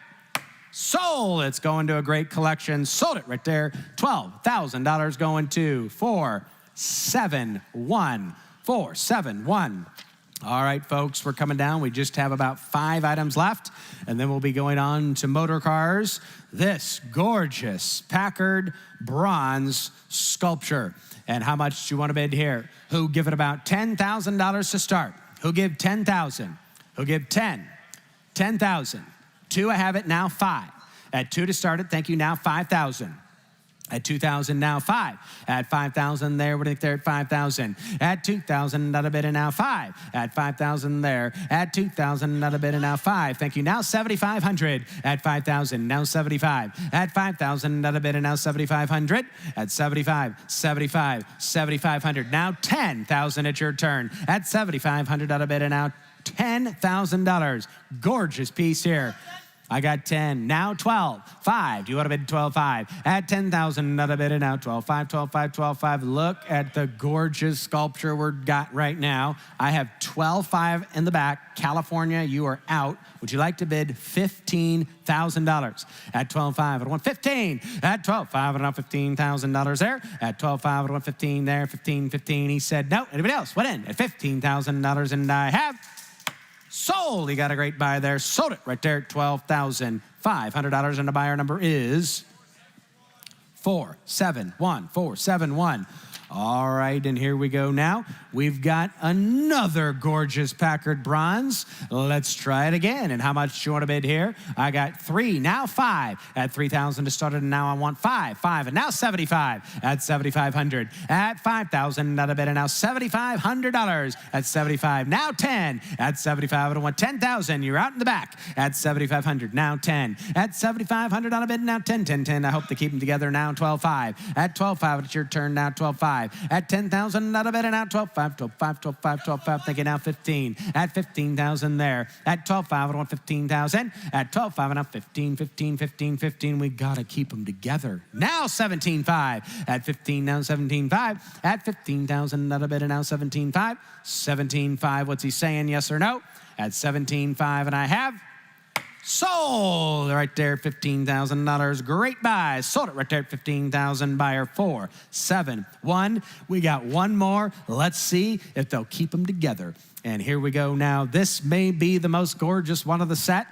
sold. It's going to a great collection. Sold it right there. $12,000 going to 471. 471. All right, folks, we're coming down. We just have about 5 items left, and then we'll be going on to motor cars. This gorgeous Packard bronze sculpture. And how much do you want to bid here? Who give it about $10,000 to start? Who give 10,000? Who give 10? 10,000. 2, I have it, now 5. At 2 to start it, thank you, now 5,000. At 2,000, now 5. At 5,000 there, what do you think there at 5,000? At 2,000, not a bid, and now 5. At 5,000 there. At 2,000, not a bid, and now 5. Thank you. Now 7,500. At 5,000, now 75. At 5,000, not a bid, and now 7,500. At 75, 75, 7,500. Now 10,000 at your turn. At 7,500, not a bid, and now $10,000. Gorgeous piece here. I got 10, now 12, 5. Do you want to bid 12, 5? At 10,000, another bid, and now 12, 5, 12, 5, 12, 5. Look at the gorgeous sculpture we've got right now. I have 12, 5 in the back. California, you are out. Would you like to bid $15,000? At 12, 5, I want 15. At 12, 5, I want $15,000 there. At 12, 5, I want 15 there. 15, 15. He said no. Anybody else? What in? At $15,000, and I have sold. He got a great buy there. Sold it right there at $12,500. And the buyer number is 471. 471. All right, and here we go now. We've got another gorgeous Packard bronze. Let's try it again. And how much do you want to bid here? I got 3, now 5. At 3,000 to start it, and now I want 5. 5, and now 75. At 7,500. At 5,000, not a bid, and now $7,500. At 75, now 10. At 75, I want 10,000. You're out in the back. At 7,500, now 10. At 7,500 on a bid, now 10, 10, 10. I hope to keep them together now. 12,5. At 12,5, it's your turn now. 12,5. At 10,000, not a bid, and now 12,5, 12,5, 12,5, 12,5. Thinking now 15. At 15,000 there. At 12,5, I want 15,000. At 12,5, and now 15, 15, 15, 15. We got to keep them together. Now 17,5. At 15, now 17,5. At 15,000, not a bid, and now 17,5. 17,5. What's he saying? Yes or no? At 17,5, and I have sold right there, $15,000. Great buy. Sold it right there at 15,000. Buyer 471. We got one more. Let's see if they'll keep them together. And here we go now. This may be the most gorgeous one of the set.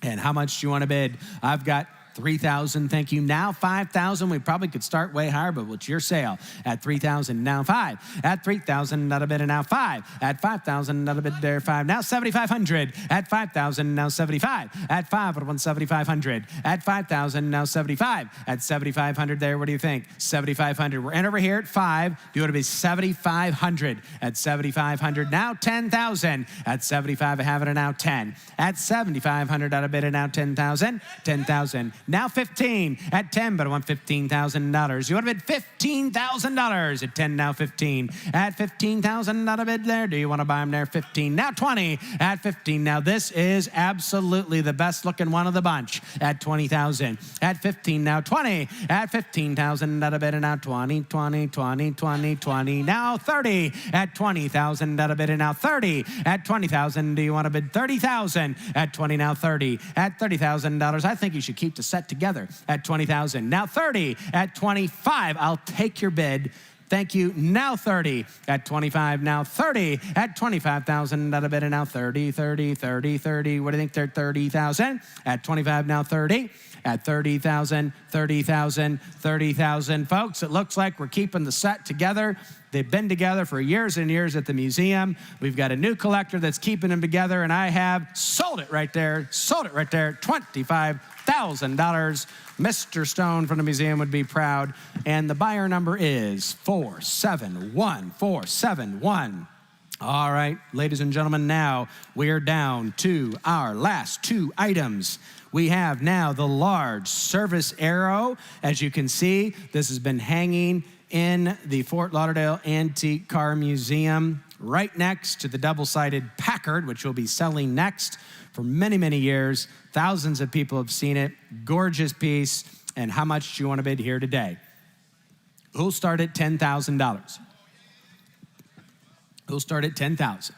And how much do you want to bid? I've got 3,000, thank you. Now 5,000, we probably could start way higher, but it's your sale. At 3,000, now 5. At 3,000, not a bit, and now 5. At 5,000, not a bit, there, 5. Now 7,500. At 5,000, now 75. At 5, 7,500. At 5,000, now 75. At 7,500 there, what do you think? 7,500. We're in over here at 5. Do you want to be 7,500? At 7,500, now 10,000. At 75, I have it, and now 10. At 7,500, out of bid, and now 10,000. 10,000. Now 15. At 10, but I want $15,000. You want to bid $15,000. At 10, now 15. At 15,000, not a bid there. Do you want to buy them there? 15. Now 20. At 15. Now this is absolutely the best looking one of the bunch. At 20,000. At 15. Now 20. At 15,000, not a bid, and now 20, 20, 20, 20, 20. Now 30. At 20,000, not a bid, and now 30. At 20,000, do you want to bid 30,000? At 20, now 30. At $30,000, I think you should keep the set together. At 20,000, now 30. At 25, I'll take your bid. Thank you. Now 30. At 25, now 30. At 25,000, not a bid, and now 30, 30, 30, 30. What do you think? They're 30,000. At 25, now 30. At 30,000, 30,000, 30,000. Folks, it looks like we're keeping the set together. They've been together for years and years at the museum. We've got a new collector that's keeping them together, and I have sold it right there. Sold it right there. $25,000. Mr. Stone from the museum would be proud. And the buyer number is 471471. All right, ladies and gentlemen, now we are down to our last 2 items. We have now the large service arrow. As you can see, this has been hanging in the Fort Lauderdale Antique Car Museum right next to the double-sided Packard, which we'll be selling next for many, many years. Thousands of people have seen it. Gorgeous piece. And how much do you want to bid here today? Who'll start at $10,000? Who'll start at $10,000?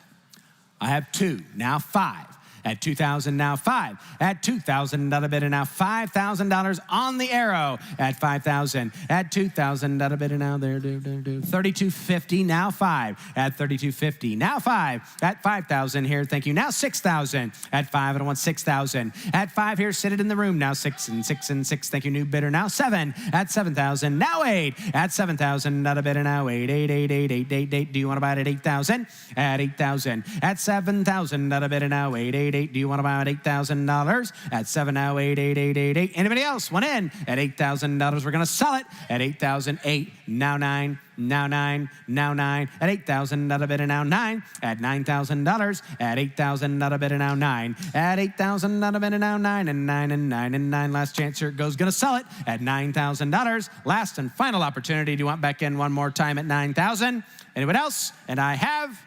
I have 2, now 5. At 2,000, now 5. At 2,000, another bid, and now $5,000 on the arrow. At 5,000. At 2,000, another bid, and now there, 3,250, now 5. At 3,250, now 5. At 5,000 here, thank you. Now 6,000. At 5, and I want 6,000. At 5 here, sit it in the room. Now 6 and 6 and 6, thank you, new bidder. Now 7. At 7,000, now 8. At 7,000, another bidder, now 8, 8, 8, 8, 8, 8, 8. Do you want to buy it at 8,000? At 8,000. At 7,000, another bidder, now 8, 8, 8. Do you want to buy it at $8,000? At 7, now 8, 8, 8, 8, 8. Anybody else want in? At $8,000, we're going to sell it. At 8,008, now 9, now 9, now 9. At 8,000, not a bid, and now 9. At $9,000. At 8,000, not a bid, and now 9. At 8,000, not a bid, and now 9, and 9, and 9, and 9. Last chance here it goes. Going to sell it at $9,000. Last and final opportunity. Do you want back in one more time at 9,000? Anyone else? And I have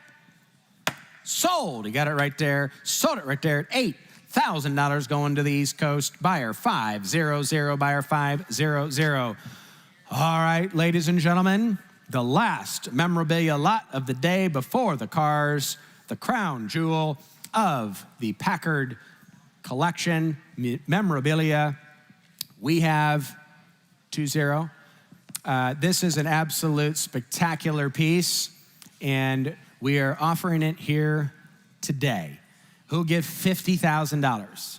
sold. You got it right there. Sold it right there at $8,000 going to the East Coast. Buyer 500. Buyer 500. All right, ladies and gentlemen, the last memorabilia lot of the day before the cars, the crown jewel of the Packard collection, memorabilia. We have 20. This is an absolute spectacular piece, and we are offering it here today. Who'll give $50,000?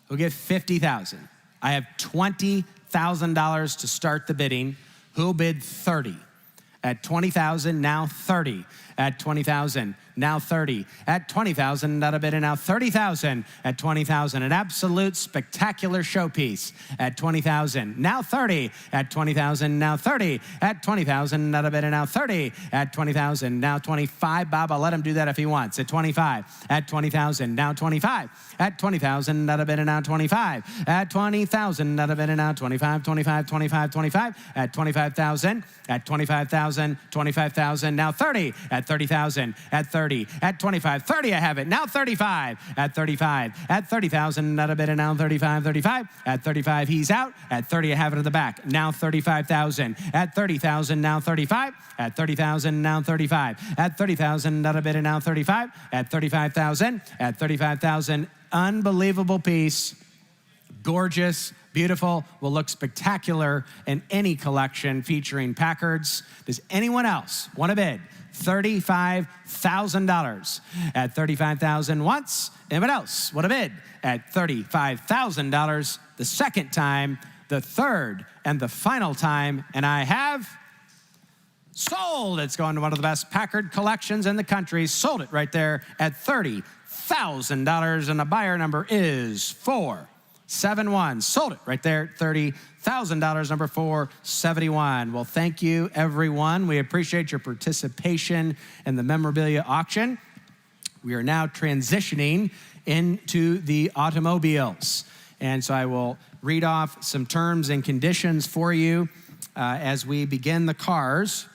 Who'll give $50,000? I have $20,000 to start the bidding. Who'll bid 30? At 20,000, now 30. At 20,000, now 30. At 20,000, not a bid, and now 30,000. At 20,000, an absolute spectacular showpiece. At 20,000, now 30. At 20,000, now 30. At 20,000, not a bid, and now 30. At 20,000, now 25. Bob, I'll let him do that if he wants. At 25. At 20,000, now 25. At 20,000, not a bid, and now 25. At 20,000, not a bid, and now 25, 25, 25, 25. At 25,000. At 25,000, 25,000, now 30. At 30,000, at 30, at 25, 30, I have it. Now 35, at 35, at 30,000, not a bid, and now 35, 35. At 35, he's out. At 30, I have it in the back. Now 35,000. At 30,000, now 35. At 30,000, now 35. At 30,000, not a bid, and now 35. At 35,000, at 35,000, unbelievable piece. Gorgeous, beautiful, will look spectacular in any collection featuring Packards. Does anyone else want to bid $35,000? At $35,000 once. Anyone else want to bid at $35,000 the second time, the third, and the final time? And I have sold. It's going to one of the best Packard collections in the country. Sold it right there at $30,000, and the buyer number is 471. Sold it right there at $30,000, number 471. Well, thank you, everyone. We appreciate your participation in the memorabilia auction. We are now transitioning into the automobiles. And so I will read off some terms and conditions for you as we begin the cars.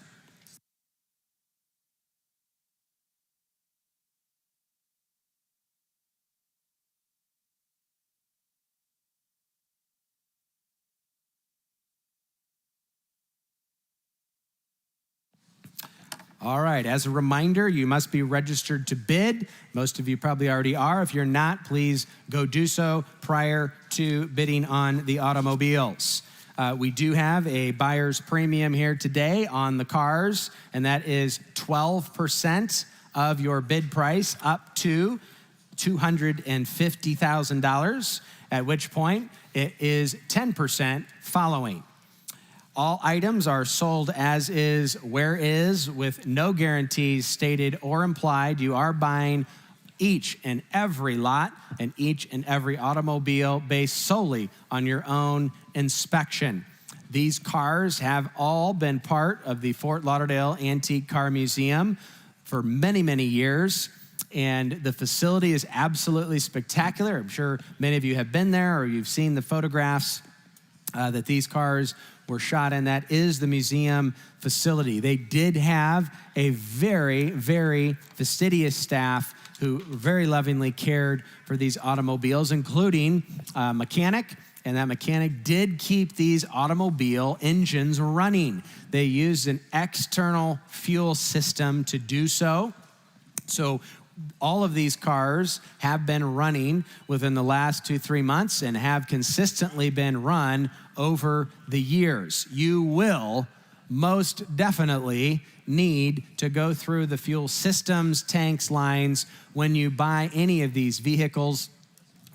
All right, as a reminder, you must be registered to bid. Most of you probably already are. If you're not, please go do so prior to bidding on the automobiles. We do have a buyer's premium here today on the cars, and that is 12% of your bid price up to $250,000, at which point it is 10% following. All items are sold as is, where is, with no guarantees stated or implied. You are buying each and every lot and each and every automobile based solely on your own inspection. These cars have all been part of the Fort Lauderdale Antique Car Museum for many, many years. And the facility is absolutely spectacular. I'm sure many of you have been there or you've seen the photographs that these cars were shot in. That is the museum facility. They did have a very, very fastidious staff who very lovingly cared for these automobiles, including a mechanic, and that mechanic did keep these automobile engines running. They used an external fuel system to do so. So all of these cars have been running within the last 2-3 months and have consistently been run over the years. You will most definitely need to go through the fuel systems, tanks, lines when you buy any of these vehicles.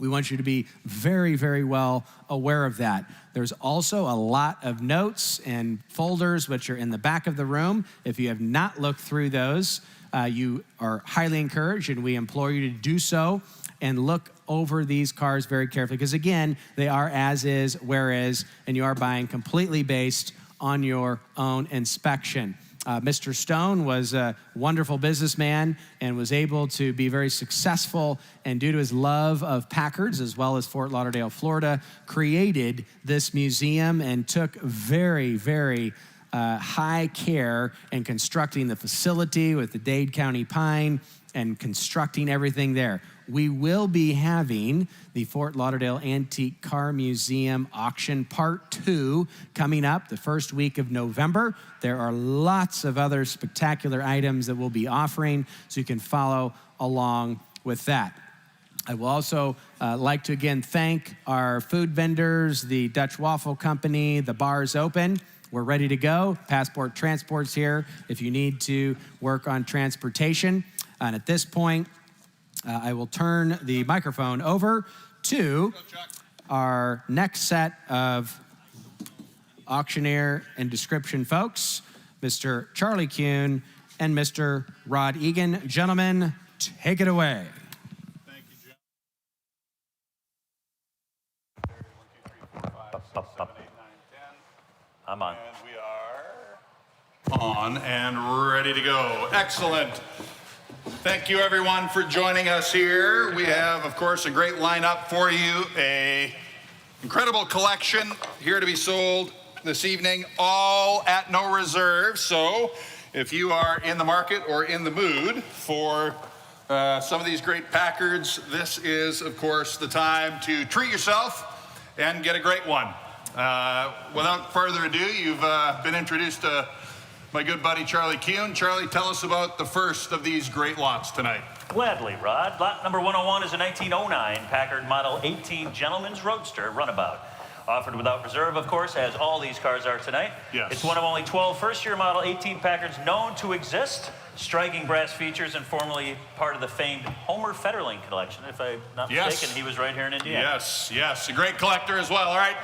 We want you to be very, very well aware of that. There's also a lot of notes and folders which are in the back of the room. If you have not looked through those, you are highly encouraged, and we implore you to do so and look over these cars very carefully, because again, they are as is, where is, and you are buying completely based on your own inspection. Mr. Stone was a wonderful businessman and was able to be very successful, and due to his love of Packards as well as Fort Lauderdale, Florida, created this museum and took very, very high care in constructing the facility with the Dade County pine and constructing everything there. We will be having the Fort Lauderdale Antique Car Museum Auction Part 2 coming up the first week of November. There are lots of other spectacular items that we'll be offering, so you can follow along with that. I will also like to again thank our food vendors, the Dutch Waffle Company. The bar is open. We're ready to go. Passport Transport's here if you need to work on transportation. And at this point, I will turn the microphone over to our next set of auctioneer and description folks, Mr. Charlie Kuhn and Mr. Rod Egan. Gentlemen, take it away. Thank you, Jim. 1, 2, 3, 4, 5, 6, 7, 8, 9, 10. I'm on. And we are on and ready to go. Excellent. Thank you, everyone, for joining us here. We have, of course, a great lineup for you. A incredible collection here to be sold this evening, all at no reserve. So if you are in the market or in the mood for some of these great Packards, this is, of course, the time to treat yourself and get a great one. Without further ado, you've been introduced to my good buddy Charlie Kuhn. Charlie, tell us about the first of these great lots tonight. Gladly, Rod. Lot number 101 is a 1909 Packard Model 18 Gentleman's Roadster Runabout. Offered without reserve, of course, as all these cars are tonight. Yes. It's one of only 12 first-year model 18 Packards known to exist. Striking brass features and formerly part of the famed Homer Federling collection. If I'm not mistaken, he was right here in Indiana. Yes, yes. A great collector as well. All right.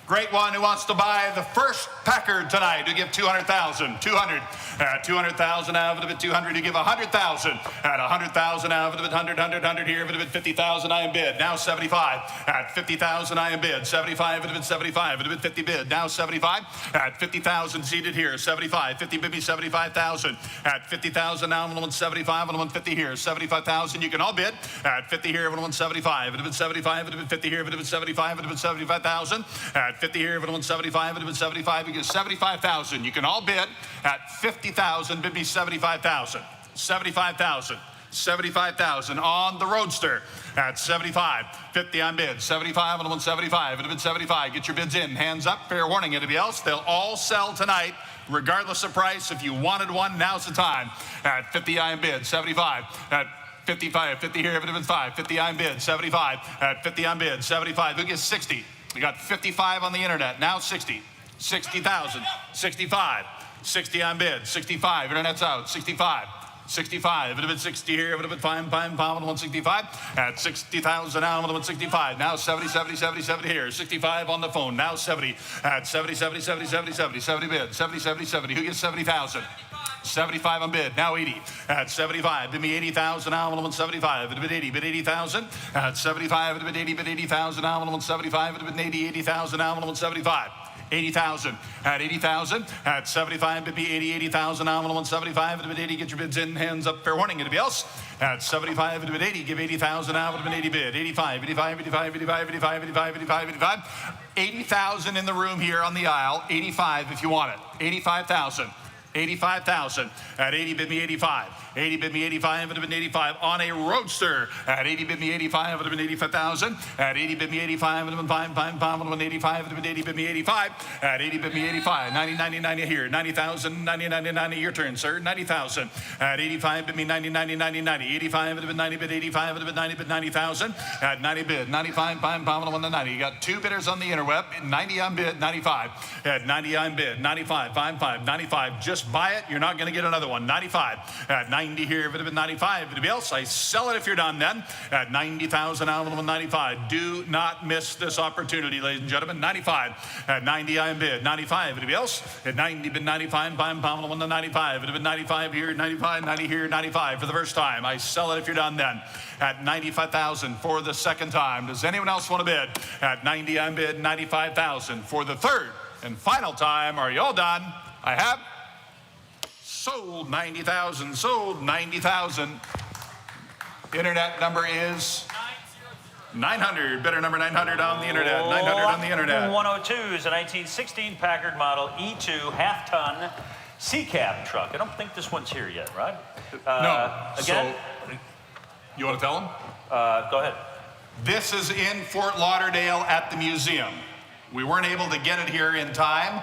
Great one who wants to buy the first Packard tonight to give 200,000. 200 at 200,000 out of it. 200 to give 100,000 at 100,000 out of it. 100 here. Of it 50,000 I am bid. Now 75 at 50,000 I am bid. 75 of it 75 of it 50 bid. Now 75 at 50,000 seated here. 75 50 bid me 75,000 at 50,000 now 175 and 150 here. 75,000 you can all bid at 50 here 175 and 75 and 50 here 75 and 75,000 at 50 here, if it wants 75, if it wants 75, you get 75,000. You can all bid at 50,000, bid me 75,000. 75,000. 75,000 on the Roadster at 75. 50 on bid. 75 on 175. If it's 75, get your bids in. Hands up. Fair warning. Anybody else? They'll all sell tonight, regardless of price. If you wanted one, now's the time. At 50 I am bid. 75. At 55. 50 here, if it's 5. 50 I am bid. 75. At 50 on bid. 75. Who gets 60? We got 55 on the internet. Now 60. 60,000. 65. 60 on bid. 65. Internet's out. 65. 65. If it had been 60 here, if it had been fine, 165. At 60,000 now, 165. Now 70, 70, 70, 70 here. 65 on the phone. Now 70. At 70, 70, 70, 70, 70. 70 bid. 70, 70, 70. Who gets 70,000? 75 on bid. Now 80. At 75. Bid me 80,000 now, 175. It had been 80. Bid 80,000. At 75. It had been 80. Bid 80,000 now, 175. It had been 80. 80,000 now, 175. 80,000 at 80,000 at 75. Bid me 80. 80,000 now, 175. It had been 80. Get your bids in. Hands up. Fair warning. Anybody else? At 75. It had been 80. Give 80,000 now. It had been 80 bid. 85. 85. 85. 85. 85. 85. 85. 85. 80,000 in the room here on the aisle. 85 if you want it. 85,000. 85,000 at 80. Bid me 85. 80 bid me 85. It would have been 85 on a Roadster. At 80 bid me 85. It would have been 85,000. At 80 bid me 85. It would have been 5. It would have been 85. It would have been 80 bid me 85. At 80 bid me 85. 90 90 90 here. 90,000 90 90 90. Your turn, sir. 90,000 at 85. Bid me 90 90 90 90. 85. It would have been 90 bid 85. It would have been 90 bid 90,000 at 90 bid 95. 5 on the 90. You got two bidders on the interweb. 90 on bid 95. At 90 on bid 95. 5 95. Just buy it. You're not going to get another one. 95 at 90 here. If it had been 95, anybody else? I sell it if you're done then. At 90,000 out of 95. Do not miss this opportunity, ladies and gentlemen. 95 at 90 I am bid. 95. Anybody else? At 90 bid 95. 5 on the 95. It would have been 95 here. 95. 90 here. 95 for the first time. I sell it if you're done then. At 95,000 for the second time. Does anyone else want to bid? At 90 I'm bid. 95,000 for the third and final time. Are you all done? I have. Sold 90,000, sold 90,000. Internet number is 900. Bidder number 900 on the internet. 900 on the internet. 102 is a 1916 Packard Model E2 half-ton C-cab truck. I don't think this one's here yet, Rod. No. Again? So, you want to tell them? Go ahead. This is in Fort Lauderdale at the museum. We weren't able to get it here in time.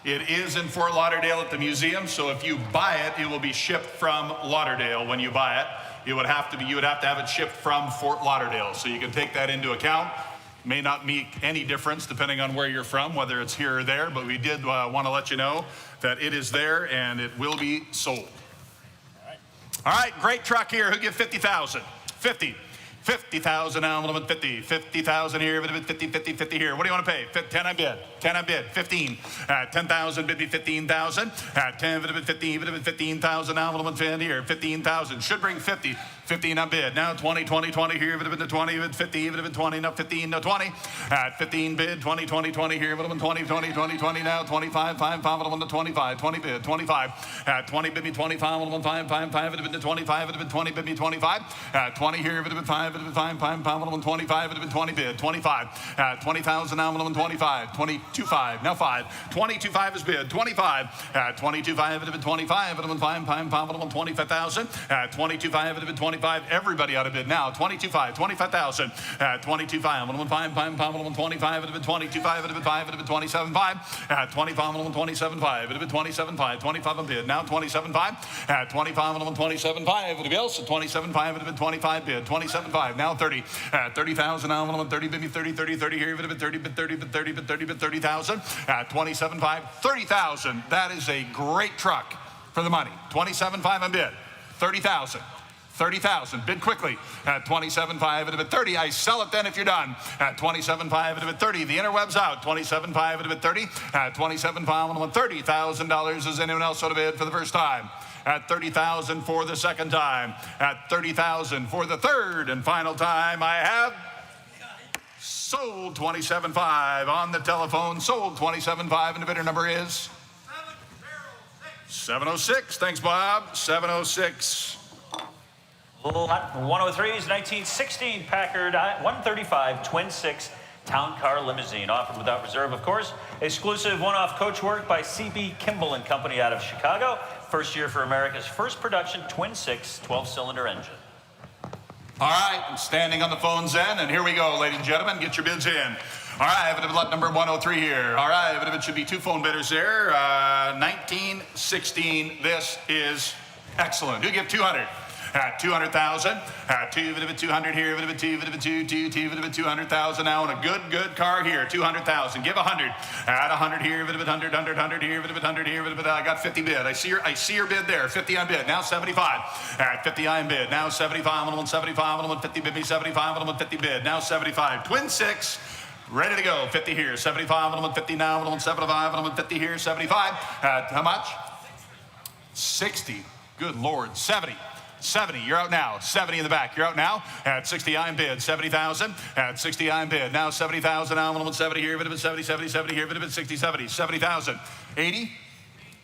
It is in Fort Lauderdale at the museum, so if you buy it, it will be shipped from Lauderdale when you buy it. You would have to have it shipped from Fort Lauderdale, so you can take that into account. May not make any difference depending on where you're from, whether it's here or there, but we did want to let you know that it is there and it will be sold. All right, great truck here. Who give 50,000? 50. 50,000 now, 50. 50,000 here, 50, 50, 50 here. What do you want to pay? 10 I bid. 10 I bid. 15. At 10,000, bid me 15,000. At 10, 15, 15,000 now, 10 here. 15,000. Should bring 50. 15 on bid. Now 20, 20, 20 here. If it had been 20, if it 50, if it had been 20, no 15, no 20. At 15 bid, 20, 20, 20 here. If it had been 20, 20, 20, 20 now. 25, 5, 5, 1 to 25. 20 bid, 25. At 20 bid me 25, 1, 5, 5, 5. If it had been 25, if it had been 20, bid me 25. At 20 here. If it had been 5, if it had been 5, 5, 5, 1, 25. If it had been 20 bid, 25. At 20,000 now, 1, 25. 22.5, now 5. 22.5 is bid. 25. At 22.5, if it had been 25. If it had been 5, 5, 5, 1, 25,000. At 22.5, if it had been 25. Everybody out of bid now. 22.5, 25,000. At 22.5, 1, 5, 5, 5, 1, 25. It had been 22.5. It had been 5. It had been 27.5. At 25, 1, 27.5. It had been 27.5. 25 on bid. Now 27.5. At 25, 1, 27.5. Everybody else at 27.5. It had been 25 bid. 27.5. 25, now 30. At 30,000, now 30, bid me 30, 30, 30 here, bid 30, bid 30, bid 30, bid 30, bid 30,000. At 27.5, 30,000. That is a great truck for the money. 27.5 on bid. 30,000. 30,000. Bid quickly. At 27.5 at bid 30. I sell it then if you're done. At 27.5 at bid 30. The interweb's out. 27.5 at bid 30. At 27.5 $30,000. Is anyone else want to bid for the first time? At 30,000 for the second time. At 30,000 for the third and final time. I have sold 27.5 on the telephone. Sold 27.5 and the bidder number is 706. Thanks, Bob. 706. Lot 103's 1916 Packard 135 twin-six town car limousine, offered without reserve, of course. Exclusive one-off coach work by C.B. Kimball and Company out of Chicago. First year for America's first production twin-six 12-cylinder engine. All right, I'm standing on the phones then, and here we go, ladies and gentlemen. Get your bids in. All right, I have lot number 103 here. All right, it should be two phone bidders there. 1916, this is excellent. Who give 200? At 200,000. At 200 here, 200,000 now, and a good car here. 200,000. Give 100. At 100 here, 100 here, 100 here. I got 50 bid. I see your bid there. 50 on bid. Now 75. At 50 on bid. Now 75. On 75. On 50 bid me 75. On 50 bid. Now 75. Twin six. Ready to go. 50 here. 75. On 50 now. On 75. On 50 here. 75. At how much? 60. Good Lord. 70. 70, you're out now. 70 in the back, you're out now. At 60, I'm bid. 70,000. At 60, I'm bid. Now 70,000. Now 170 here. 70, 70, 70 here. 60, 70. 70,000. 80.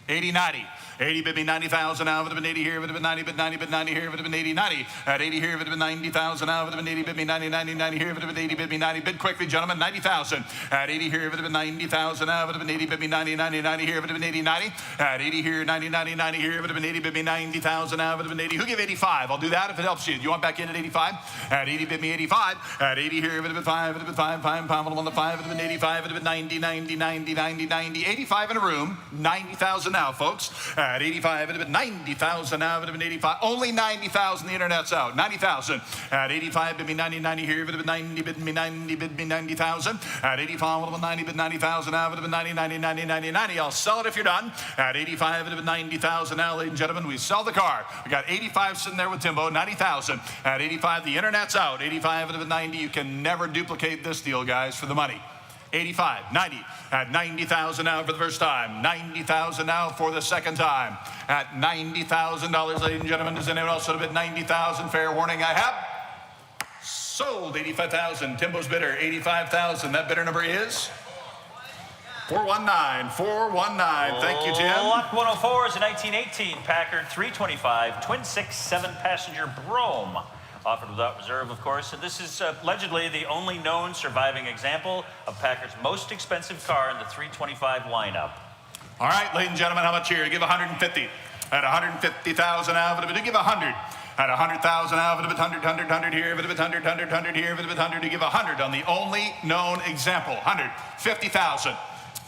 80, 90. 80 bid me 90,000 now, would have been 80 here, would have been 90, bid 90, bid 90 here, would have been 80, 90. At 80 here, would have been 90,000 now, would have been 80, bid me 90, 90, 90 here, would have been 80, bid me 90. Bid quickly, gentlemen, 90,000. At 80 here, would have been 90,000 now, would have been 80, bid me 90, 90, 90 here, would have been 80, 90. At 80 here, 90, 90, 90 here, would have been 80, bid me 90,000 now, would have been 80. Who give 85? I'll do that if it helps you. You want back in at 85? At 80, bid me 85. At 80 here, would have been 5, would have been 5, 5, 5, on the 5, would have been 85, would have been 90, 90, 90, 90, 90, 85 in a room, 90,000 now, folks. At 85, would have been 90,000 now, would have been 85. Only 90,000, the internet's out. 90,000. At 85, bid me 90, 90 here, would have been 90, bid me 90, bid me 90,000. At 85, would have been 90, bid 90,000 now, would have been 90, 90, 90, 90, 90. I'll sell it if you're done. At 85, would have been 90,000 now, ladies and gentlemen, we sell the car. We got 85 sitting there with Timbo, 90,000. At 85, the internet's out. 85, would have been 90. You can never duplicate this deal, guys, for the money. 85, 90, at 90,000 now for the first time, 90,000 now for the second time, at $90,000, ladies and gentlemen. Does anyone else have bid 90,000? Fair warning, I have sold 85,000. Timbo's bidder, 85,000. That bidder number is 419, 419. Thank you, Tim. Lot 104 is a 1918 Packard 325 twin-six 7-passenger Brougham. Offered without reserve, of course, and this is allegedly the only known surviving example of Packard's most expensive car in the 325 lineup. All right, ladies and gentlemen, how much here? Give 150. At 150,000 now, but give 100. At 100,000 now, but 100, 100, 100 here, but 100, 100, 100 here, but 100 to give 100 on the only known example. 100, 50,000.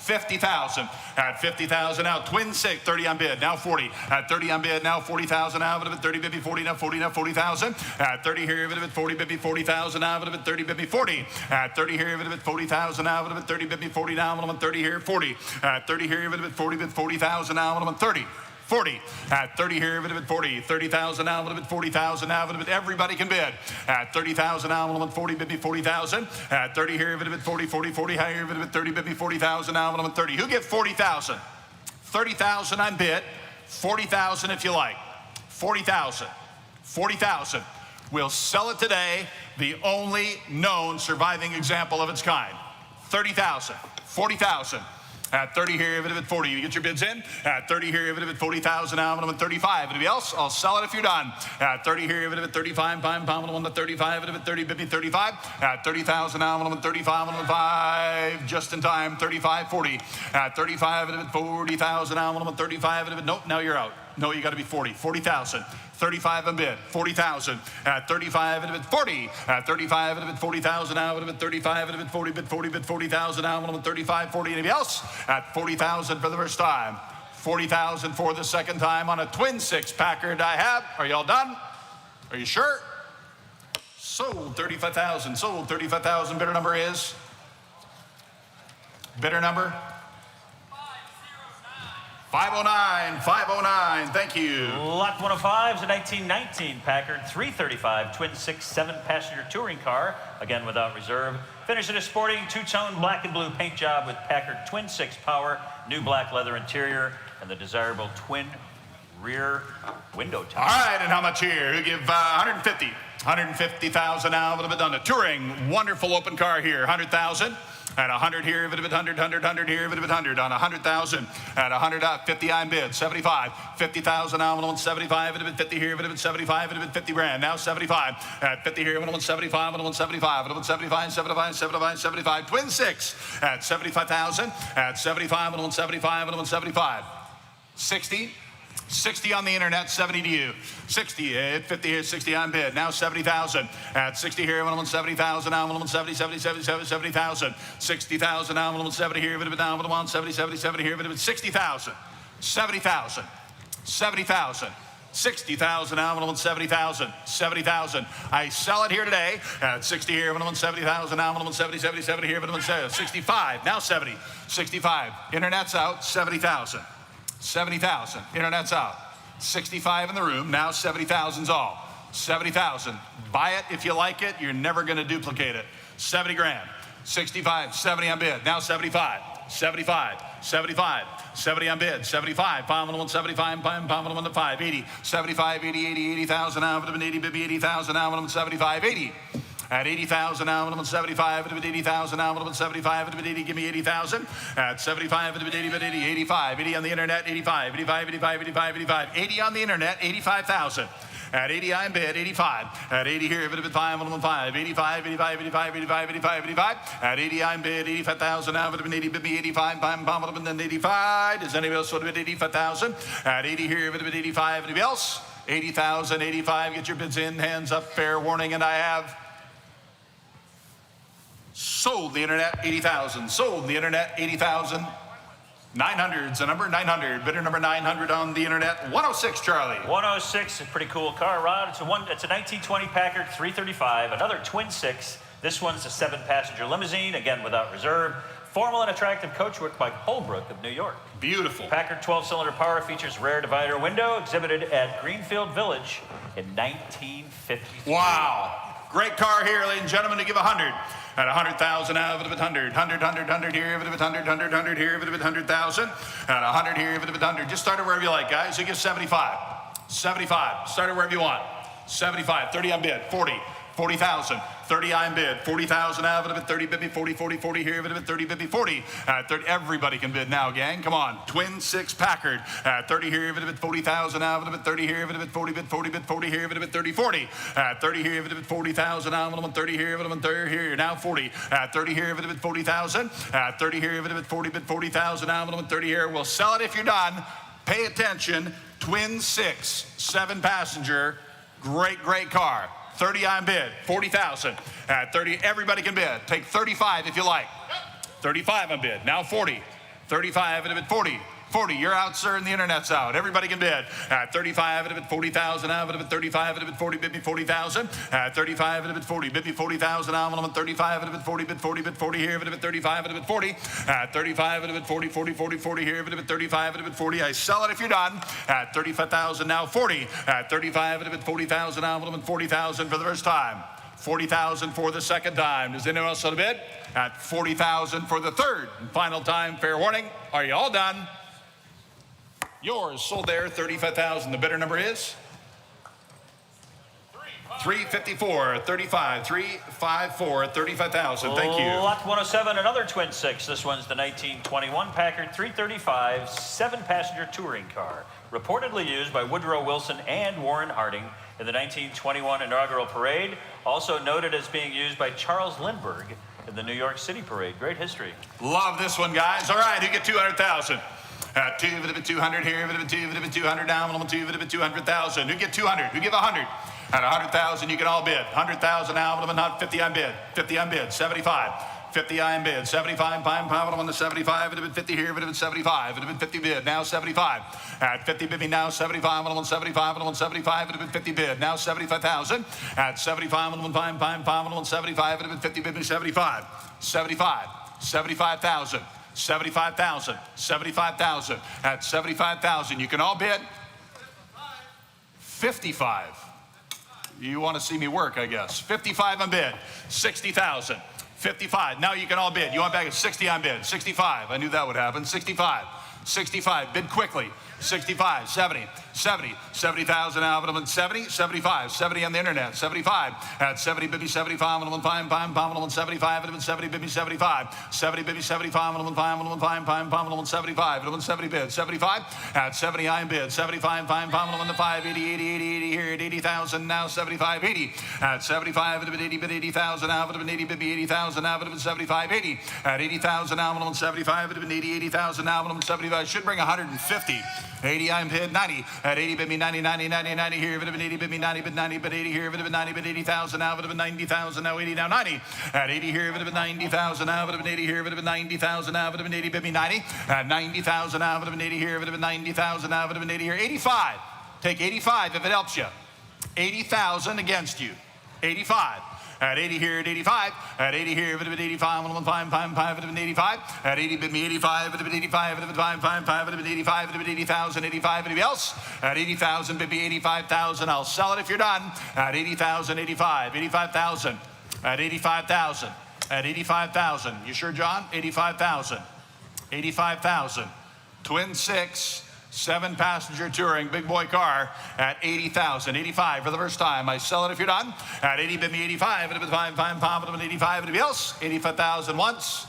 50,000. At 50,000 now, twin six, 30 on bid, now 40. At 30 on bid, now 40,000 now, but 30 bid 40, now 40, now 40,000. At 30 here, but 40 bid 40,000 now, but 30 bid 40. At 30 here, but 40,000 now, but 30 bid 40 now, but 30 here, 40. At 30 here, but 40 bid 40,000 now, but 30. 40. At 30 here, would have been 40. 30,000 now, would have been 40,000 now, would have been everybody can bid. At 30,000 now, would have been 40, bid me 40,000. At 30 here, would have been 40, 40, 40 higher, would have been 30, bid me 40,000 now, would have been 30. Who give 40,000? 30,000 on bid. 40,000 if you like. 40,000. 40,000. We'll sell it today. The only known surviving example of its kind. 30,000. 40,000. At 30 here, if it had 40, you get your bids in. At 30 here, if it had 40,000 now, I'm at 35. Anybody else? I'll sell it if you're done. At 30 here, if it had 35, pound, I'm at 35. If it had 30, bid me 35. At 30,000 now, I'm at 35, I'm at 5, just in time. 35, 40. At 35, if it had 40,000 now, I'm at 35. If it had, nope, now you're out. No, you got to be 40. 40,000. 35 on bid, 40,000. At 35, it would have been 40. At 35, it would have been 40,000 now. It would have been 35, it would have been 40, bid 40, bid 40,000 now. It would have been 35, 40. Anybody else? At 40,000 for the first time. 40,000 for the second time on a twin six Packard I have. Are you all done? Are you sure? Sold 35,000. Sold 35,000. Bidder number is? Bidder number? 509. 509. Thank you. Lot 105 is a 1919 Packard 335 twin 6 7-passenger touring car, again without reserve. Finished in a sporting two-tone black and blue paint job with Packard twin 6 power, new black leather interior, and the desirable twin rear window top. All right, and how much here? Who give 150? 150,000 now, a little bit done. The touring, wonderful open car here. 100,000. At 100 here, 100 here, 100 on 100,000. At 150 I'm bid. 75, 50,000 now, 175, 50 here, 75, 50 grand. Now 75. At 50 here, 175, 175, 175, 75, 75, 75. Twin 6 at 75,000. At 75, 175, 175. 60. 60 on the internet, 70 to you. 60 at 50 here, 60 on bid. Now 70,000. At 60 here, 170,000. Now 170, 70, 70, 70,000. 60,000 now 170 here, but down 170, 70, 70 here, but 60,000. 70,000. 70,000. 60,000 now, 170,000, 70,000. I sell it here today at 60 here, 170,000 now, 170, 70, 70 here, 65, now 70, 65. Internet's out, 70,000. 70,000. Internet's out. 65 in the room. Now 70,000's all. 70,000. Buy it if you like it. You're never going to duplicate it. 70 grand. 65. 70 on bid. Now 75. 75. 75. 70 on bid. 75. Pound 175. Pound 115. 80. 75. 80. 80. 80,000 now. 80. 80,000 now. 75. 80. At 80,000 now, 175, 80,000 now, 175, 80, give me 80,000. At 75, 80, 85, 80 on the internet, 85, 85, 85, 85, 85, 80 on the internet, 85,000. At 80, I'm bid, 85. At 80 here, 85, 115, 85, 85, 85, 85, 85, 85. At 80, I'm bid, 85,000 now, 80, bid me 85, and then 85. Does anybody else want to bid 85,000? At 80 here, 85, anybody else? 80,000, 85, get your bids in, hands up, fair warning, and I have sold the internet, 80,000. Sold the internet, 80,000. 900's the number, 900. Bidder number 900 on the internet, 106, Charlie. 106, a pretty cool car, Rod. It's a 1920 Packard 335, another twin 6. This one's a 7-passenger limousine, again without reserve. Formal and attractive coachwork by Holbrook of New York. Beautiful. Packard 12-cylinder power features rear divider window, exhibited at Greenfield Village in 1953. Wow. Great car here, ladies and gentlemen, to give 100. At 100,000 out of it, 100 here, 100 here, 100,000. At 100 here, 100. Just start it wherever you like, guys. You give 75. 75. Start it wherever you want. 75. 30 on bid. 40. 40,000. 30 on bid. 40,000 out of it. 30 bid me. 40, 40, 40 here, 30 bid me. 40. 30. Everybody can bid now, gang. Come on. Twin 6 Packard. 30 here, 40,000 out of it. 30 here, 40 bid, 40 bid, 40 here, 30, 40. 30 here, 40,000 out of 30 here, 30 here. Now 40. 30 here, 40,000. 30 here, 40 bid, 40,000 out of 30 here. We'll sell it if you're done. Pay attention. Twin 6, 7-passenger. Great, great car. 30 on bid, 40,000. At 30, everybody can bid. Take 35 if you like. 35 on bid, now 40. 35 at a bid, 40. 40, you're out, sir, and the internet's out. Everybody can bid. At 35 at a bid, 40,000. Out at a bid, 35 at a bid, 40, bid me 40,000. At 35 at a bid, 40, bid me 40,000. Out on 35 at a bid, 40, bid 40, bid 40 here. At a bid, 35 at a bid, 40. At 35 at a bid, 40, 40, 40, 40 here. At a bid, 35 at a bid, 40. I sell it if you're done. At 35,000, now 40. At 35 at a bid, 40,000. Out on 40,000 for the first time. 40,000 for the second time. Does anyone else want to bid? At 40,000 for the third and final time. Fair warning. Are you all done? Yours sold there, 35,000. The bidder number is 354, 35, 354, 35,000. Thank you. Lot 107, another twin 6. This one's the 1921 Packard 335 7-passenger touring car, reportedly used by Woodrow Wilson and Warren Harding in the 1921 inaugural parade. Also noted as being used by Charles Lindbergh in the New York City parade. Great history. Love this one, guys. All right, you get 200,000. At 2, 200 here, 2, 200 down, 2, 200,000. Who get 200? Who give 100? At 100,000, you can all bid. 100,000 now, not 50 on bid. 50 on bid. 75. 50 I in bid. 75, pine, pound on the 75. It would have been 50 here. It would have been 75. It would have been 50 bid. Now 75. At 50 bid me now 75. On 75. On 75. It would have been 50 bid. Now 75,000. At 75. On pine, pound on 75. It would have been 50 bid me 75. 75. 75,000. 75,000. 75,000. At 75,000. You can all bid. 55. You want to see me work, I guess. 55 on bid. 60,000. 55. Now you can all bid. You want back at 60 on bid. 65. I knew that would happen. 65. 65. Bid quickly. 65, 70, 70, 70,000 out of them, 70, 75, 70 on the internet, 75, at 70, bid me 75, and 5, pound, 75, and 70, bid me 75, 70, bid me 75, and 5, pound, 75, and 70 bid, 75, at 70, I am bid, 75, 5, pound, 5, 80, 80, 80, 80, here at 80,000, now 75, 80, at 75, it would 80, bid 80,000, out of an 80, bid me 80,000, out of it 75, 80, at 80,000, out of 75, it would 80, 80,000, out of 75, should bring 150. 80, I'm bid 90. At 80, bid me 90, 90, 90, 90 here. If it had been 80, bid me 90, bid 90, bid 80 here. If it had been 90, bid 80,000. Now if it had been 90,000. Now 80, now 90. At 80 here. If it had been 90,000. Now if it had been 80 here. If it had been 90,000. Now if it had been 80, bid me 90. At 90,000. Now if it had been 80 here. If it had been 90,000. Now if it had been 80 here. 85. Take 85 if it helps you. 80,000 against you. 85. At 80 here at 85. At 80 here, if it had been 85, 1, 5, 5, 5, if it had been 85. At 80, bid me 85, if it had been 85, if it had been 5, 5, 5, if it had been 85, if it had been 80,000, 85, anybody else? At 80,000, bid me 85,000. I'll sell it if you're done. At 80,000, 85, 85,000. At 85,000. At 85,000. You sure, John? 85,000. 85,000. Twin 6. 7-passenger touring, big boy car at 80,000. 85 for the first time. I sell it if you're done. At 80, bid me 85. It'll be 5, 5, 5, it'll be 85. Anybody else? 85,000 once,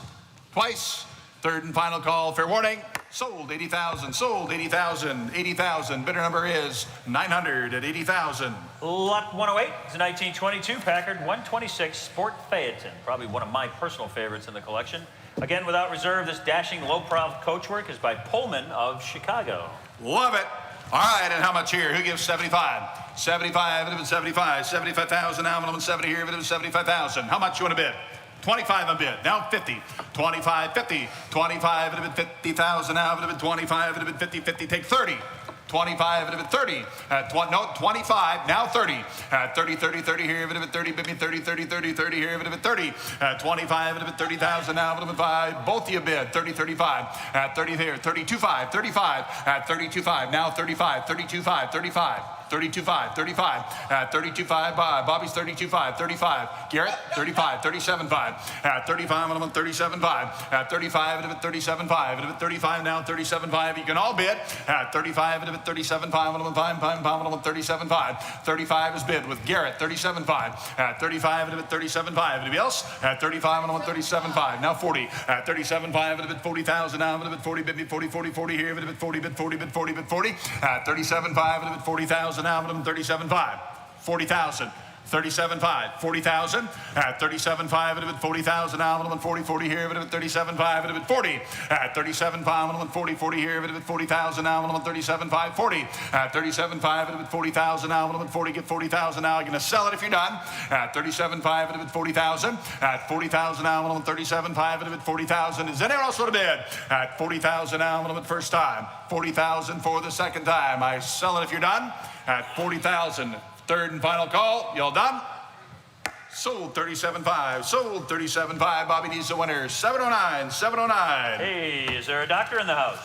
twice. Third and final call. Fair warning. Sold 80,000. Sold 80,000. 80,000. Bidder number is 900 at 80,000. Lot 108 is a 1922 Packard 126 Sport Phaeton. Probably one of my personal favorites in the collection. Again, without reserve, this dashing low-prof coachwork is by Pullman of Chicago. Love it. All right, and how much here? Who gives 75? 75, it would 75. 75,000 now, and 70 here, it would 75,000. How much you want to bid? 25 on bid. Now 50. 25, 50. 25, it would have been 50,000 now, it would have been 25, it would have been 50, 50. Take 30. 25, it would have been 30. No, 25, now 30. 30, 30, 30 here, it would have been 30, bid me 30, 30, 30, 30 here, it would have been 30. 25, it would have been 30,000 now, it would have been 5. Both of you bid, 30, 35. 30 here, 32, 5, 35. 32, 5, now 35, 32, 5, 35. 32.5, 35, 32.5, Bobby's 32.5, 35, Garrett, 35, 37.5, 35, I'm on 37.5, 35, it would 37.5, it would 35 now, 37.5, you can all bid, 35, it would 37.5, I'm on 5, I'm on 37.5, 35 is bid with Garrett, 37.5, 35, it would 37.5, anybody else? 35, I'm on 37.5, now 40, 37.5, it would have been 40,000 now, it would have been 40, bid me 40, 40, 40 here, it would have been 40, bid 40, bid 40, bid 40, 37.5, it would have been 40,000 now, it would have been 37.5, 40,000. 37.5, 40,000. At 37.5, it would have been 40,000. Now it would have been 40, 40 here. It would have been 37.5. It would have been 40. At 37.5, it would have been 40, 40 here. It would have been 40,000. Now it would have been 37.5, 40. At 37.5, it would have been 40,000. Now it would have been 40. Get 40,000. Now I'm going to sell it if you're done. At 37.5, it would have been 40,000. At 40,000. Now it would have been 37.5. It would have been 40,000. Is anyone else want to bid? At 40,000. Now it would have been first time. 40,000 for the second time. I sell it if you're done. At 40,000. Third and final call. Y'all done? Sold 37.5. Sold 37.5. Bobby needs the winner. 709. 709. Hey, is there a doctor in the house?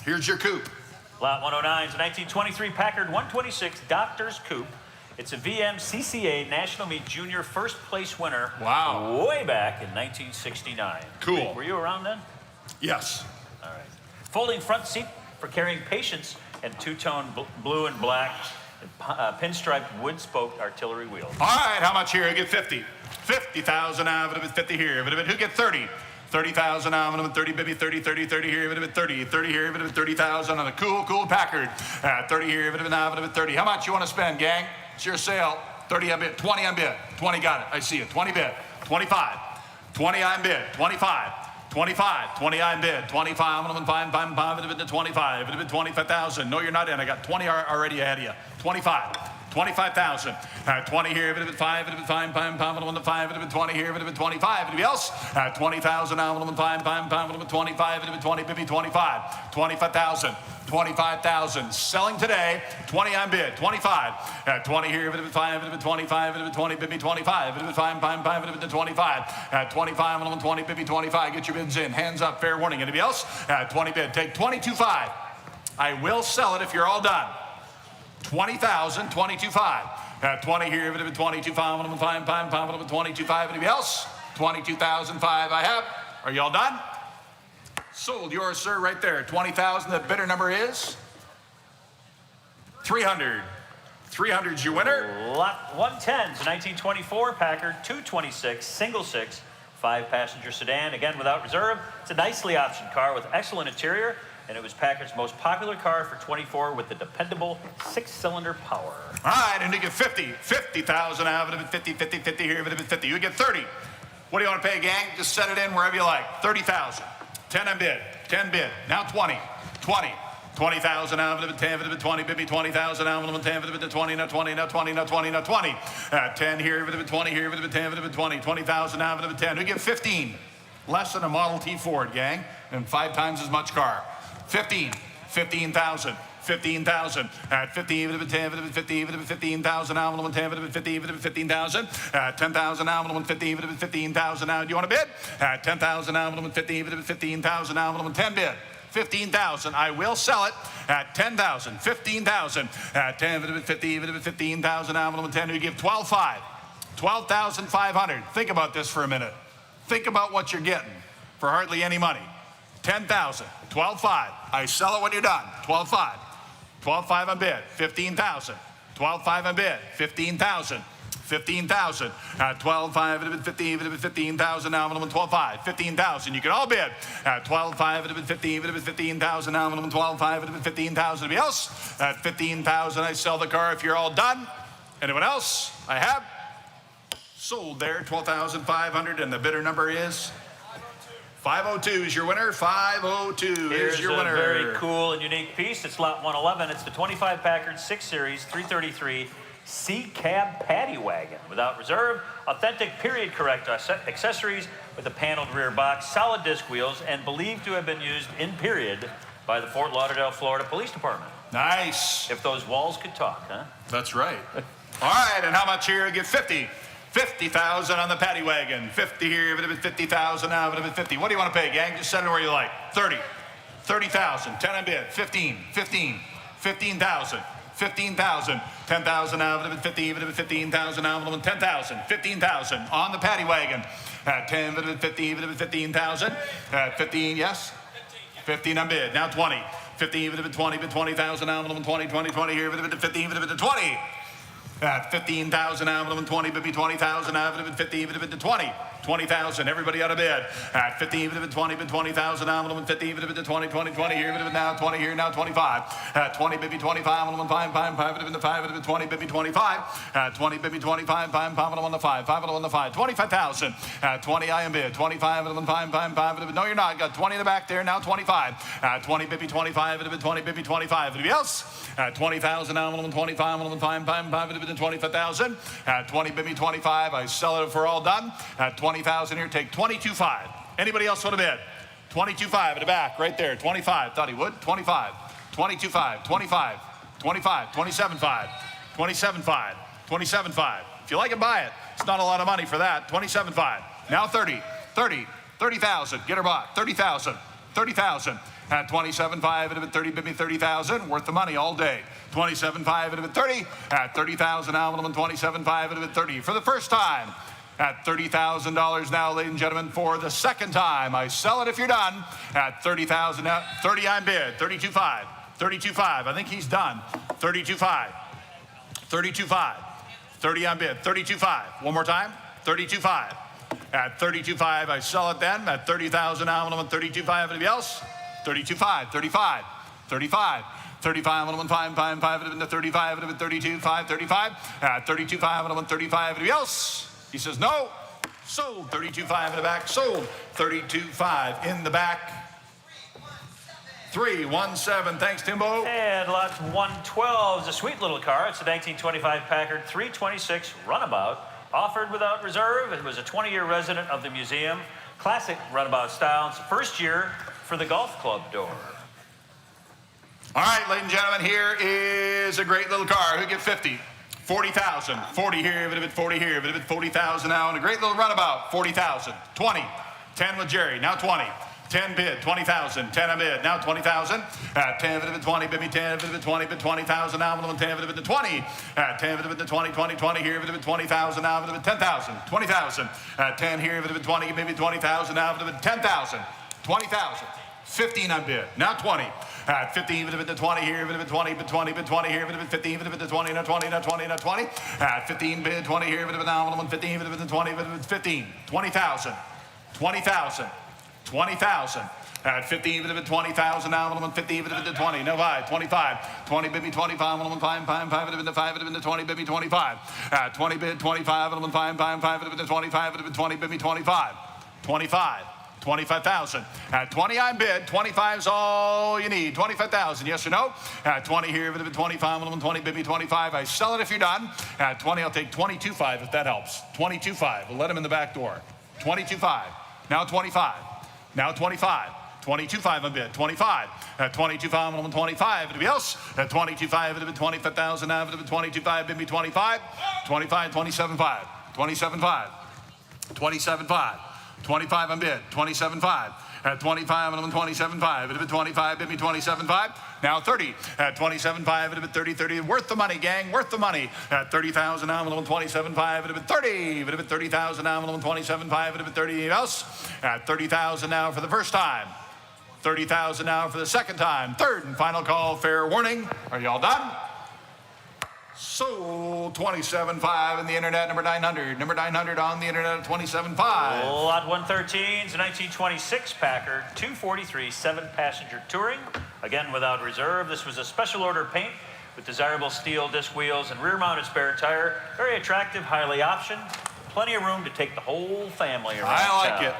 Here's your coupe. Lot 109 is a 1923 Packard 126 Doctor's Coupe. It's a VMCCA National Meet Junior first place winner. Wow. Way back in 1969. Cool. Were you around then? Yes. All right. Folding front seat for carrying patients and two-tone blue and black pinstriped wood spoke artillery wheels. All right, how much here? I get 50. 50,000 now. If it had been 50 here. If it had been, who get 30? 30,000 now. If it had been 30, baby, 30, 30, 30 here. If it had been 30, 30 here. If it had been 30,000 on a cool Packard. 30 here. If it had been now. If it had been 30. How much you want to spend, gang? It's your sale. 30 on bid. 20 on bid. 20 got it. I see it. 20 bid. 25. 20 on bid. 25. 25, 20 I bid, 25, I'm gonna find 5, it had been 25, it had been 25,000. No, you're not in. I got 20 already ahead of you. 25, 25,000. 20 here, bit of it 5, bit of it 5, pound, on the 5, bit of it 20 here, bit of it 25. Anybody else? 20,000, on the 5, pound, on the 25, bit of it 20, bit of it 25. 25,000. 25,000. Selling today, 20 on bid, 25. 20 here, bit of it 5, bit of it 25, bit of it 20, bit of it 25, bit of it 5, bit of it 25. 25 on the 20, bit of it 25. Get your bids in. Hands up, fair warning. Anybody else? 20 bid. Take 22.5. I will sell it if you're all done. 20,000, 22.5. 20 here, bit of it 22.5 on the 5, pound, on the 22.5. Anybody else? 22,005 I have. Are you all done? Sold. Yours, sir, right there. 20,000. The bidder number is 300. 300's your winner. Lot 110 to 1924 Packard 226 single six 5-passenger sedan. Again, without reserve. It's a nicely optioned car with excellent interior, and it was Packard's most popular car for 24 with the dependable 6-cylinder power. All right, and you get 50,000 out of it. 50 here, bit of it 50. You get 30. What do you want to pay, gang? Just set it in wherever you like. 30,000. 10 on bid. 10 bid. Now 20. 20,000 out of it. 10 of it. 20. Bid me 20,000 out of it. 10 of it. 20. Now 20. Now 20. Now 20. Now 20. 10 here. Bid it. 20 here. Bid it. 10 of it. 20. 20,000 out of it. 10. We get 15. Less than a Model T Ford, gang, and 5 times as much car. 15,000. 15,000 at 50, 10, 50, 15,000 out, 10, 50, 15,000 at 10,000 out, 50, 15,000 out. Do you want to bid? At 10,000 out, 50, 15,000 out, 10 bid. 15,000. I will sell it at 10,000. 15,000 at 10, 50, 15,000 out, 10. You give 12,500. 12,500. Think about this for a minute. Think about what you're getting for hardly any money. 10,000. 12,500. I sell it when you're done. 12,500. 12,500 on bid. 15,000. 12,500 on bid. 15,000. 15,000. 12,500. 15,000 now. 12,500. 15,000. You can all bid. 12,500. 15,000 now. 12,500. 15,000. Anybody else? At 15,000, I sell the car if you're all done. Anyone else? I have. Sold there. 12,500. And the bidder number is 502 is your winner. 502 is your winner. Here's a very cool and unique piece. It's lot 111. It's the 25 Packard 6 Series 333 C-Cab Paddy Wagon. Without reserve, authentic period correct accessories with a paneled rear box, solid disc wheels, and believed to have been used in period by the Fort Lauderdale, Florida Police Department. Nice. If those walls could talk, huh? That's right. All right, and how much here? I get 50. 50,000 on the paddy wagon. 50 here, if it was 50,000 now, if it was 50. What do you want to pay, gang? Just set it where you like. 30. 30,000. 10 on bid. 15. 15,000. 15,000. 10,000 now, if it was 50, if it was 15,000 now, 10,000. 15,000 on the paddy wagon. 10, if it was 50, if it was 15,000. 15, yes? 15 on bid. Now 20. 50, if it was 20, but 20,000 now, 20 here, if it was 15, if it was 20. At 15,000 out, 20, but be 20,000 out, 50, but 20. 20,000, everybody out of bid. At 15, but 20, but 20,000 out, 50, but 20, 20 here, but now 20 here, now 25. At 20, but 25, 5, 5, 20, but 25. At 20, but 25, 5, 5 on the 5. 25,000. At 20, I am bid. 25, 5. No, you're not. Got 20 in the back there, now 25. At 20, but 25, 20, but 25. Anybody else? At 20,000 out, 25, 5, 25,000. At 20, bid me 25. I sell it for all done. At 20,000 here, take 22.5. Anybody else want to bid? 22.5 in the back, right there. 25. Thought he would. 25. 22.5. 25. 25. 27.5. 27.5. 27.5. If you like it, buy it. It's not a lot of money for that. 27.5. Now 30. 30. 30,000. Get her bought. 30,000. 30,000. At 27.5, it'd have been 30, bid me 30,000. Worth the money all day. 27.5, it'd have been 30. At 30,000 now, 27.5, it'd have been 30. For the first time, at $30,000 now, ladies and gentlemen, for the second time. I sell it if you're done. At 30,000 now, 30 on bid. 32.5. 32.5. I think he's done. 32.5. 32.5. 30 on bid. 32.5. One more time. 32.5. At 32.5, I sell it then. At 30,000 now, 32.5. Anybody else? 32.5, 35, 35, 35, 5, 35, 32, 5, 35, 32, 5, 35. Anybody else? He says no. Sold. 32.5 in the back. Sold. 32.5 in the back. 317. Thanks, Timbo. And lot 112 is a sweet little car. It's a 1925 Packard 326 Runabout, offered without reserve. It was a 20-year resident of the museum. Classic runabout style. It's the first year for the golf club door. All right, ladies and gentlemen, here is a great little car. Who get 50? 40,000. 40 here, a bit of it, 40 here, a bit of it, 40,000 now, and a great little runabout. 40,000. 20. 10 with Jerry. Now 20. 10 bid, 20,000. 10 a bid, now 20,000. 10 bid, 20, bid me 10 bid, 20 bid, 20,000 now. 10 bid, 20. 10 bid, 20, 20, 20 here, bid 20,000 now. 10,000. 20,000. 10 here, bid 20, maybe 20,000 now. 10,000. 20,000. 15 on bid, now 20. 15 bid 20 here, bid 20, bid 20, bid 20 here, bid 15 bid 20, now 20, now 20, now 20. 15 bid 20 here, bid now 15 bid 20, bid 15. 20,000. 20,000. 20,000. At 15 bid 20,000 now, 15 bid 20, no 5, 25, 20 bid 25, 5 bid 5 bid 20 bid 25, 20 bid 25, 5 bid 25 bid 20 bid 25, 25. 25,000. At 20 I bid, 25's all you need. 25,000, yes or no? At 20 here, bid 25, 20 bid 25. I sell it if you're done. At 20, I'll take 22.5 if that helps. 22.5. We'll let him in the back door. 22.5. Now 25. Now 25. 22.5 a bid. 25. At 22.5, 25. Anybody else? At 22.5, it'll be 25,000. Now it'll be 22.5, bid me 25. 25, 27.5. 27.5. 27.5. 25 on bid, 27.5. At 25, and 27.5. It'll be 25, bid me 27.5. Now 30. At 27.5, it'll be 30, 30. Worth the money, gang, worth the money. At 30,000 now, 27.5. It'll be 30. It'll be 30,000 now, 27.5. It'll be 30 else. At 30,000 now for the first time. 30,000 now for the second time. Third and final call, fair warning. Are you all done? Sold 27.5 in the internet, number 900. Number 900 on the internet at 27.5. Lot 113 is a 1926 Packard 243 7-passenger touring. Again, without reserve. This was a special order paint with desirable steel disc wheels and rear-mounted spare tire. Very attractive, highly optioned. Plenty of room to take the whole family around I like town. it.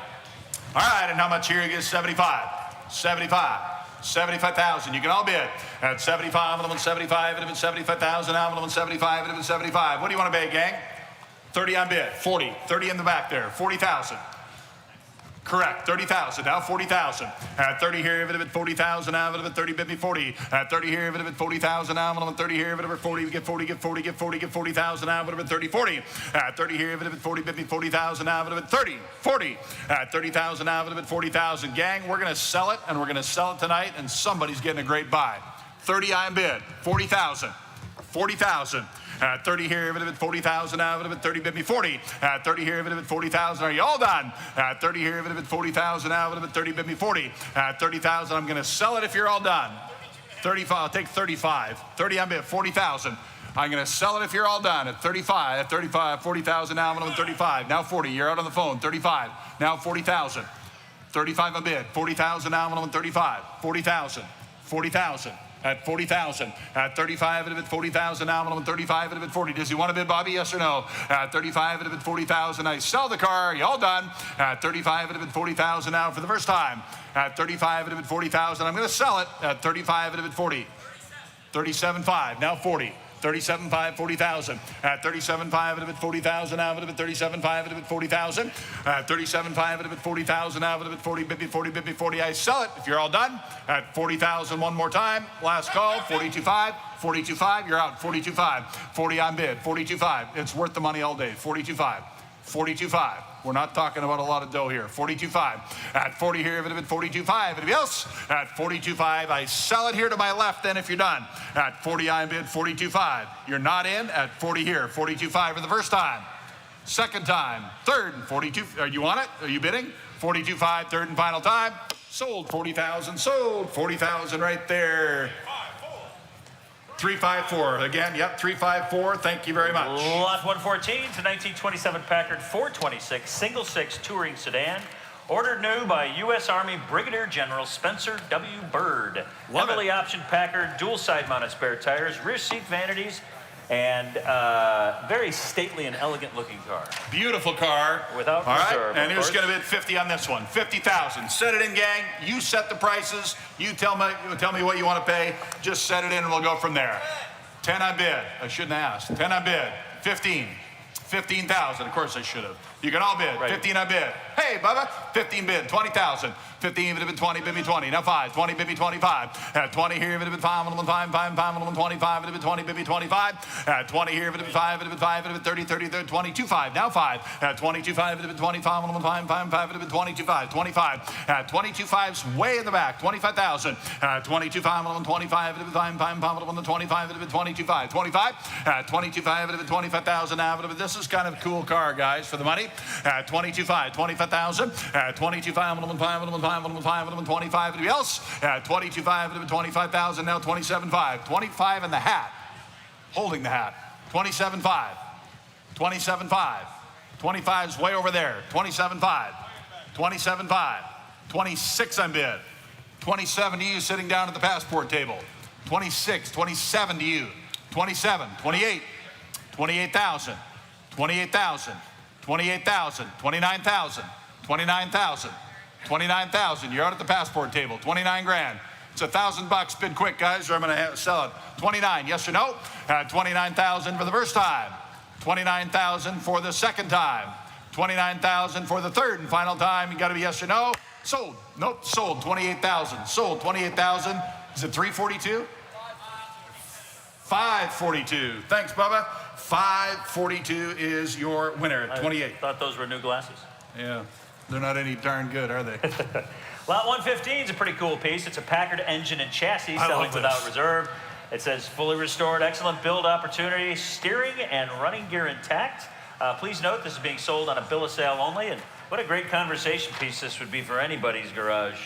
All right, and how much here? You get 75. 75. 75,000. You can all bid at 75. And 75. And 75,000. Now 75. And 75. What do you want to bid, gang? 30 on bid. 40. 30 in the back there. 40,000. Correct. 30,000. Now 40,000. At 30 here, if it 40,000. Now if it 30, bid me 40. At 30 here, if it 40,000. Now if 30 here, if it 40, we get 40, get 40, get 40, get 40,000. Now if it 30, 40. At 30 here, if it 40, bid me 40,000. Now if it 30, 40. At 30,000. Now if it 40,000. Gang, we're gonna sell it, and we're gonna sell it tonight, and somebody's getting a great buy. 30 I bid. 40,000. 40,000. At 30 here, if it had 40,000, now if it had 30, bid me 40. At 30 here, if it had 40,000, are you all done? At 30 here, if it had 40,000, now if it had 30, bid me 40. At 30,000, I'm going to sell it if you're all done. 35, I'll take 35. 30, I'm bid 40,000. I'm going to sell it if you're all done. At 35, at 35, 40,000, now I'm going to 35. Now 40, you're out on the phone. 35, now 40,000. 35 a bid, 40,000, now I'm going to 35. 40,000, 40,000. At 40,000. At 35, it'd have been 40,000. Now I'm on 35, it'd have been 40. Does he want to bid, Bobby? Yes or no? At 35, it'd have been 40,000. I sell the car. You all done? At 35, it'd have been 40,000 now for the first time. At 35, it'd have been 40,000. I'm going to sell it. At 35, it'd have been 40. 37.5. Now 40. 37.5, 40,000. At 37.5, it'd have been 40,000. Now it'd have been 37.5, it'd have been 40,000. At 37.5, it'd have been 40,000. Now it'd have been 40, bid me 40, bid me 40. I sell it if you're all done. At 40,000, one more time. Last call, 42.5. 42.5, you're out. 42.5. 40 on bid. 42.5. It's worth the money all day. 42.5. 42.5. We're not talking about a lot of dough here. 42.5. At 40 here, if it had been 42.5. Anybody else? At 42.5. I sell it here to my left then if you're done. At 40 I bid 42.5. You're not in. At 40 here. 42.5 for the first time. Second time. Third and 42. Are you on it? Are you bidding? 42.5. Third and final time. Sold 40,000. Sold 40,000 right there. 354. Again, yep, 354. Thank you very much. Lot 114 to 1927 Packard 426 single six touring sedan. Ordered new by U.S. Army Brigadier General Spencer W. Byrd. Heavily optioned Packard, dual side mounted spare tires, rear seat vanities, And very stately and elegant looking car. Beautiful car. Without All right, reserve, and of who's course. going to bid 50 on this one? 50,000. Set it in, gang. You set the prices. You tell me what you want to pay. Just set it in, and we'll go from there. 10 on bid. I shouldn't have asked. 10 on bid. 15. 15,000. Of course I should have. You can all bid. Right. 15 on bid. Hey, Bubba. 15 bid. 20,000. 15 bid 20, bid 20. Now 5. 20 bid 25. At 20 here, bid 5, 5, 5, 5, 25, bid 20, bid 25. At 20 here, bid 5, bid 5, bid 30, 30, 30, 22, 5. Now 5. At 22, 5, bid 25, 5, 5, 5, bid 22, 5. 25. At 22, 5's way in the back. 25,000. At 22, 5, 25, bid 5, 5, 5, 25, bid 22, 5. 25. At 22, 5, bid 25,000. Now, this is kind of a cool car, guys, for the money. At 22, 5, 25,000. At 22, 5, 25, anybody else? At 22, 5, 25,000, now 27.5. 25 in the hat. Holding the hat. 27.5. 27.5. 25's way over there. 27.5. 27.5. 26 on bid. 27 to you sitting down at the passport table. 26, 27 to you. 27, 28, 28,000. 28,000. 28,000. 29,000. 29,000. 29,000. You're out at the passport table. 29 grand. It's $1,000. Bid quick, guys, or I'm going to sell it. 29. Yes or no? 29,000 for the first time. 29,000 for the second time. 29,000 for the third and final time. You got to be yes or no. Sold. Nope. Sold. 28,000. Sold. 28,000. Is it 342? 542. Thanks, Bubba. 542 is your winner at 28. I thought those were new glasses. Yeah. They're not any darn good, are they? Lot 115 is a pretty cool piece. It's a Packard engine and chassis I selling love without this. reserve. It says fully restored, excellent build opportunity, steering and running gear intact. Please note this is being sold on a bill of sale only. And what a great conversation piece this would be for anybody's garage.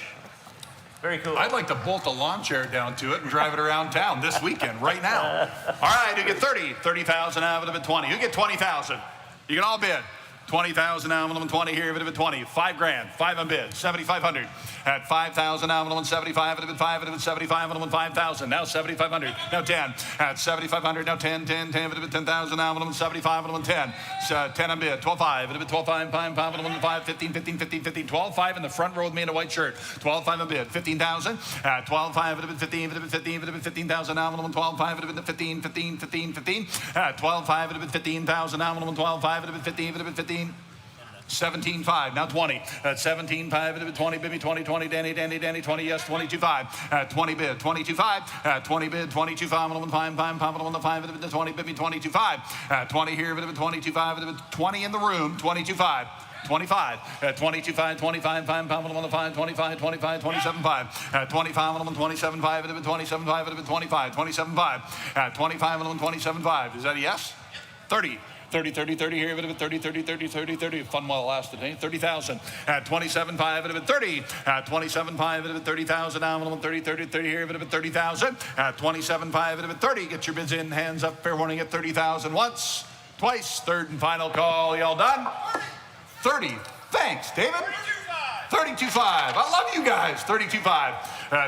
Very cool. I'd like to bolt a lawn chair down to it and drive it around town this weekend, right now. All right, you get 30. 30,000 out of it, 20. You get 20,000. You can all bid. 20,000 out of 20 here, bid of 20. 5 grand, 5 on bid, 7,500. At 5,000 out of 75, bid of 5, bid of 75, out of 5,000. Now 7,500. Now 10. At 7,500. Now 10, 10, 10, bid of 10,000 out of 75, out of 10. So 10 on bid. 12,5, bid of 12,5, 5, 5, out of 5, 15, 15, 15, 15. 12,5 in the front row with me in a white shirt. 12,5 on bid. 15,000. At 12,5, bid of 15, bid of 15, bid of 15,000 out of 12,5, bid of 15, 15, 15, 15. At 12,5, bid of 15,000 out of 12,5, bid of 15, bid of 15. 17.5, now 20. At 17.5, bid of 20, baby, 20, 20, Danny, 20, yes, 22.5. At 20 bid, 22.5. At 20 bid, 22.5, 5, bid of 20, baby, 22.5. At 20 here, bid of 22.5, bid of 20 in the room, 22.5. 25 at 22.5, 25, 5, 5, 25, 25, 27.5 at 25, 27.5, 27.5, 25, 27.5 at 25, 27.5. Is that a yes? 30. 30, 30, 30 here, bit of it, 30, 30, 30, 30, 30. Fun while it lasted, eh? 30,000 at 27.5, bit of it, 30 at 27.5, bit of it, 30,000 now, 30, 30, 30 here, bit of it, 30,000 at 27.5, bit of it, 30. Get your bids in, hands up, fair warning at 30,000 once, twice, third and final call. Y'all done? 30. Thanks, David. 32.5. I love you guys. 32.5.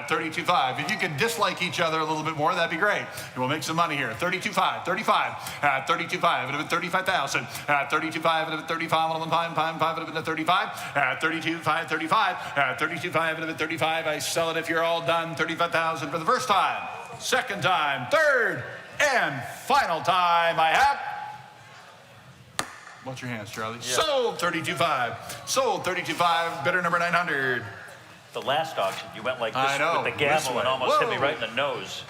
32.5. If you could dislike each other a little bit more, that'd be great. We'll make some money here. 32.5. 35. 32.5. 35,000. 32.5. 35. 5. 35. 32.5. 35. 32.5. 35. I sell it if you're all done. 35,000 for the first time, second time, third, and final time. I have. Watch your hands, Charlie. Yep. Sold 32.5. Sold 32.5. Bidder number 900. The last auction, you went like this with the gavel and almost hit me Whoa. right in the nose.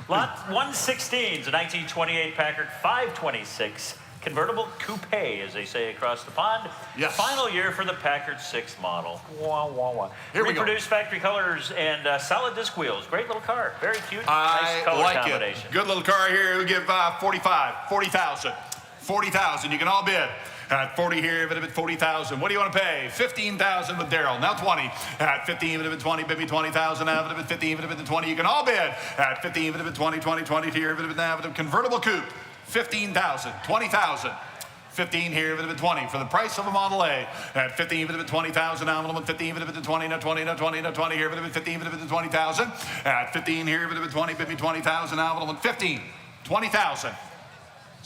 Lot 116 is a 1928 Packard 526 convertible coupe, as they say across the pond. Yes. Final year for the Packard 6 model. Wah, wah, wah. Here we go. Reproduced factory colors and solid disc wheels. Great little car. Very cute. Nice color like combination. it. Good little car here. We give 45. 40,000. 40,000. You can all bid. At 40 here, bid of 40,000. What do you want to pay? 15,000 with Daryl. Now 20. At 15, bid of 20, baby, 20,000. Now bid of 15, bid of 20. You can all bid. At 15, bid of 20, 20, 20 here, bid of now bid of convertible coupe. 15,000. 20,000. 15 here, bid of 20 for the price of a Model A. At 15, bid of 20,000. Now 15, bid of 20. Now 20. Now 20. Now 20 here, bid of 15, bid of 20,000. At 15 here, bid of 20, baby, 20,000. Now 15. 20,000.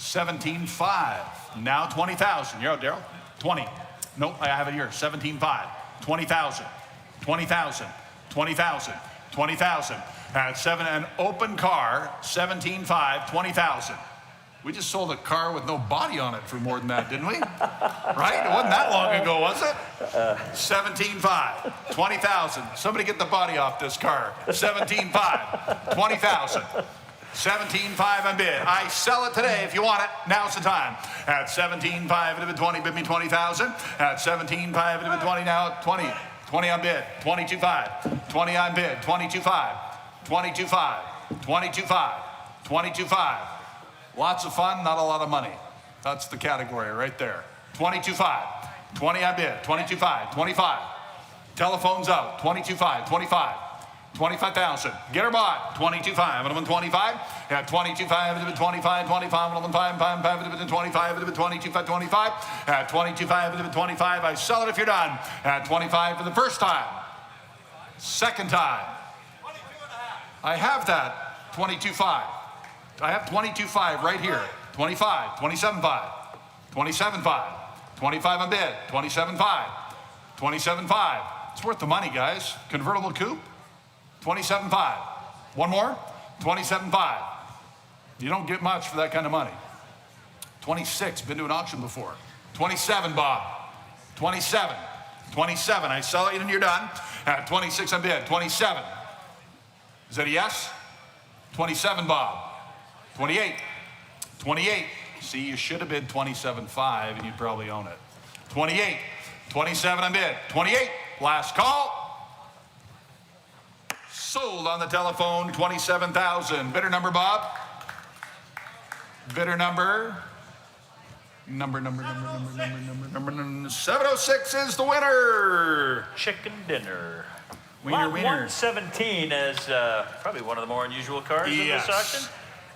17.5. Now 20,000. You're out, Daryl. 20. Nope, I have it here. 17.5. 20,000. 20,000. 20,000. 20,000. At an open car, 17.5, 20,000. We just sold a car with no body on it for more than that, didn't we? Right? It wasn't that long ago, was it? 17.5, 20,000. Somebody get the body off this car. 17.5, 20,000. 17.5 on bid. I sell it today if you want it. Now's the time. At 17.5, it'll be 20, bid me 20,000. At 17.5, it'll be 20 now. 20. 20 on bid. 22.5. 20 on bid. 22.5. 22.5. 22.5. 22.5. Lots of fun, not a lot of money. That's the category right there. 22.5. 20 on bid. 22.5. 25. Telephone's out. 22.5. 25. 25,000. Get her bought. 22.5. And I'm 25. Yeah, 22.5. 25. 25. And I'm 5. 25. 22.5. 25. At 22.5. 25. I sell it if you're done. At 25 for the first time. Second time. I have that. 22.5. I have 22.5 right here. 25. 27.5. 27.5. 25 on bid. 27.5. 27.5. It's worth the money, guys. Convertible coupe. 27.5. One more. 27.5. You don't get much for that kind of money. 26. Been to an auction before. 27, Bob. 27. 27. I sell it and you're done. At 26 on bid. 27. Is that a yes? 27, Bob. 28. 28. See, you should have bid 27.5 and you'd probably own it. 28. 27 on bid. 28. Last call. Sold on the telephone, 27,000. Bidder number, Bob. Bidder number 706 is the winner. Chicken dinner. Wiener, Lot wiener. 117 is probably one of the more unusual cars in Yes. this auction.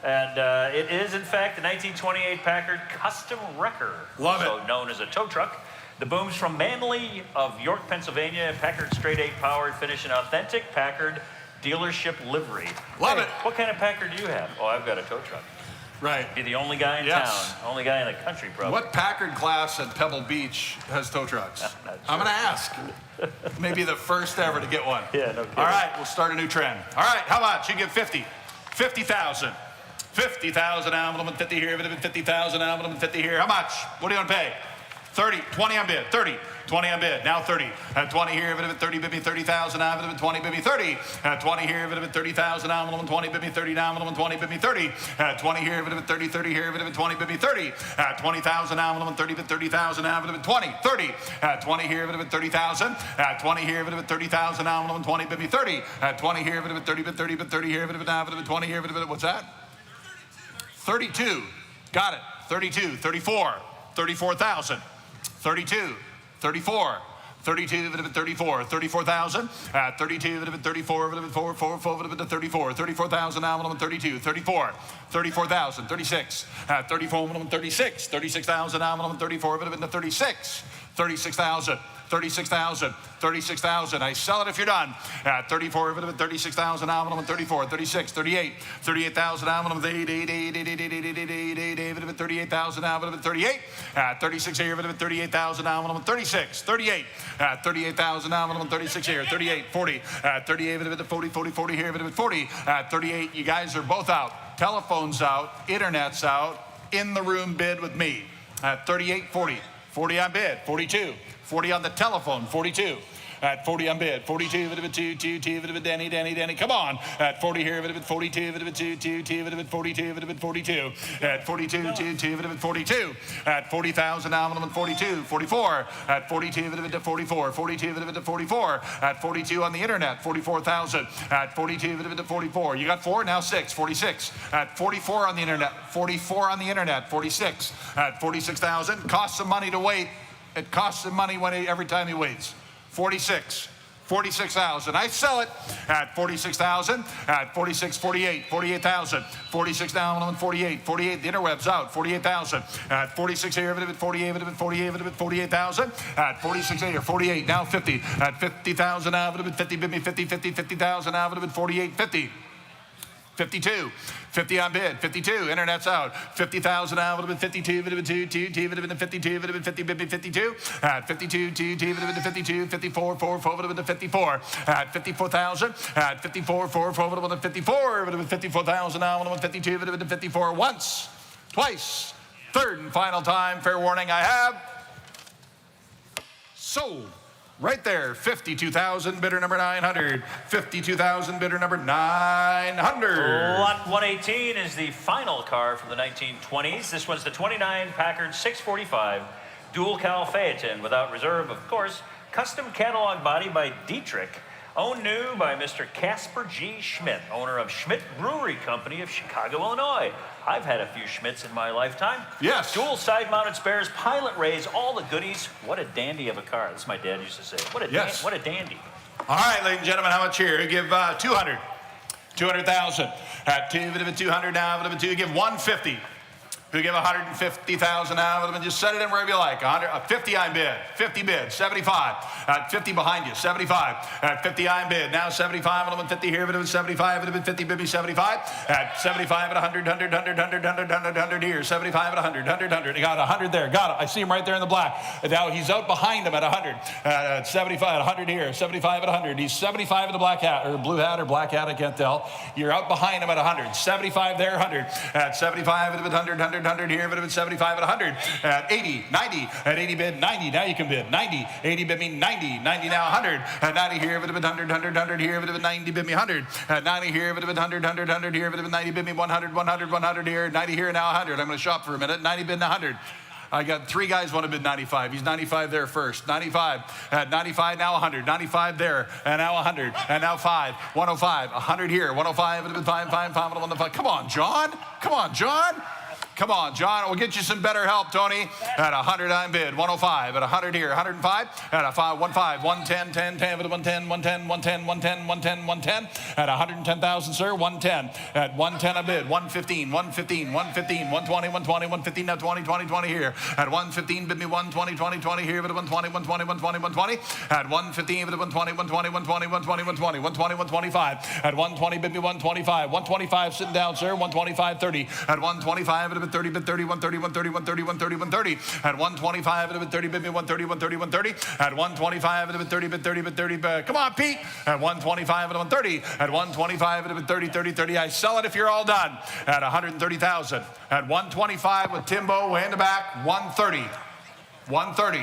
And it is, in fact, the 1928 Packard Custom Wrecker. Love it. Also known as a tow truck. The boom's from Manly of York, Pennsylvania. Packard straight 8 powered, finish an authentic Packard dealership livery. Love it. What kind of Packard do you have? Oh, I've got a tow truck. Right. You're the only guy in Yes. town. Only guy in the country, probably. What Packard class at Pebble Beach has tow trucks? Not sure. I'm going to ask. Maybe the first ever to get one. Yeah, no kidding. All right, we'll start a new trend. All right, how much? You get 50. 50,000. 50,000 envelope and 50 here. 50,000 envelope and 50 here. How much? What do you want to pay? 30. 20 on bid. 30. 20 on bid. Now 30. At 20 here, 30, bid me 30,000 envelope, 20, bid me 30. At 20 here, 30,000 envelope, 20, bid me 30 envelope, 20, bid me 30. At 20 here, 30, 30 here, 20, bid me 30. At 20,000 envelope, 30, bid 30,000 envelope, 20, 30. At 20 here, 30,000. At 20 here, 30,000 envelope, 20, bid me 30. At 20 here, 30, bid 30, bid 30 here, envelope, 20 here, what's that? 32. Got it. 32, 34, 34,000. 32, 34, 32, 34, 34,000. At 32, 34, 34,000 envelope, 32, 34, 34,000, 36. At 34, 36, 36,000 envelope, 34, 36, 36,000. 36,000, 36,000. I sell it if you're done. At 34, 36,000 envelope, 34, 36, 38, 38,000 envelope, 38,000 envelope, 38. At 36 here, 38,000 envelope, 36, 38. At 38,000 envelope, 36 here, 38, 40. At 38, 40, 40, 40 here, 40. At 38, you guys are both out. Telephone's out, internet's out. In the room bid with me. At 38, 40. 40 on bid, 42. 40 on the telephone, 42. At 40 on bid, 42, Danny, come on. At 40 here, 42, 42, 42. At 42, 42. At 40,000 envelope, 42, 44. At 42, 44, 44. At 42 on the internet, 44,000. At 42, 44. You got 4, now 6, 46. At 44 on the internet, 44 on the internet, 46. At 46,000, costs some money to wait. It costs him money every time he waits. 46. 46,000. I sell it at 46,000. At 46, 48, 48,000. 46 down on 48, 48. The interweb's out. 48,000. At 46 here, 48, 48,000. At 46 here, 48. Now 50. At 50,000 now, 50, bid me 50, 50,000 now, 48, 50. 52. 50 on bid. 52. Internet's out. 50,000 out. Would have been 52. Would have been 2. 2. Would have been 52. Would have been 50. Would have been 52. At 52. 2. 2. Would have been 52. 54. 4. 4. Would have been 54. At 54,000. At 54. 4. 4. Would have been 54. Would have been 54,000 now. Would have been 52. Would have been 54 once, twice, third and final time. Fair warning. I have sold. Right there, 52,000, bidder number 900. 52,000, bidder number 900. Lot 118 is the final car from the 1920s. This one's the 29 Packard 645 dual cowl Phaeton without reserve, of course. Custom catalog body by Dietrich. Owned new by Mr. Casper G. Schmidt, owner of Schmidt Brewery Company of Chicago, Illinois. I've had a few Schmidts in my lifetime. Yes. Dual side-mounted spares, pilot rays, all the goodies. What a dandy of a car. That's my dad used to say. What a dandy. All right, ladies and gentlemen, how much here? We give 200. 200,000. At 2, would have been 200 now, would have been 2. Give 150. Who give 150,000 now? Would have been just set it in wherever you like. 50 on bid. 50 bid. 75. At 50 behind you. 75. At 50 on bid. Now 75. Would have been 50 here. Would have been 75. Would have been 50. Would be 75. At 75 at 100. 100. 100. 100. 100. 100. 100 here. 75 at 100. 100. 100. He got 100 there. Got it. I see him right there in the black. Now he's out behind him at 100. At 75. 100 here. 75 at 100. He's 75 in the black hat or blue hat or black hat. I can't tell. You're out behind him at 100. 75 there. 100. At 75 would have been 100. 100. 100 here, would have been 75 at 100. At 80, 90, at 80 bid 90. Now you can bid 90. 80 bid me 90. 90 now 100. At 90 here, would have been 100. 100. 100 here, would have been 90 bid me 100. At 90 here, would have been 100. 100. 100 here, would have been 90 bid me 100. 100. 100 here. 90 here now 100. I'm going to shop for a minute. 90 bid 100. I got 3 guys want to bid 95. He's 95 there first. 95. At 95 now 100. 95 there. And now 100. And now 5. 105. 100 here. 105 would have been 5. 5. 5. 105. Come on, John. Come on, John. Come on, John. We'll get you some better help, Tony. At 100 on bid. 105. At 100 here. 105. At a 5. 15. 110. 10. 10. 110. 110. 110. 110. 110. 110. At 110,000, sir. 110. At 110 a bid. 115. 115. 115. 120. 120. 115. Now 20. 20. 20 here. At 115, bid me 120. 20. 20 here. Bid 120. 120. 120. 120. At 115, bid 120. 120. 120. 120. 120. 120. 125. At 120, bid me 125. 125 sitting down, sir. 125. 30. At 125, bid 30, bid 30, 130, 130, 130, 130, 130. At 125, bid 30, bid me 130, 130, 130. At 125, bid 30, bid 30, bid 30. Come on, Pete. At 125, bid 130. At 125, bid 30, 30, 30. I sell it if you're all done. At 130,000. At 125 with Timbo way in the back. 130. 130.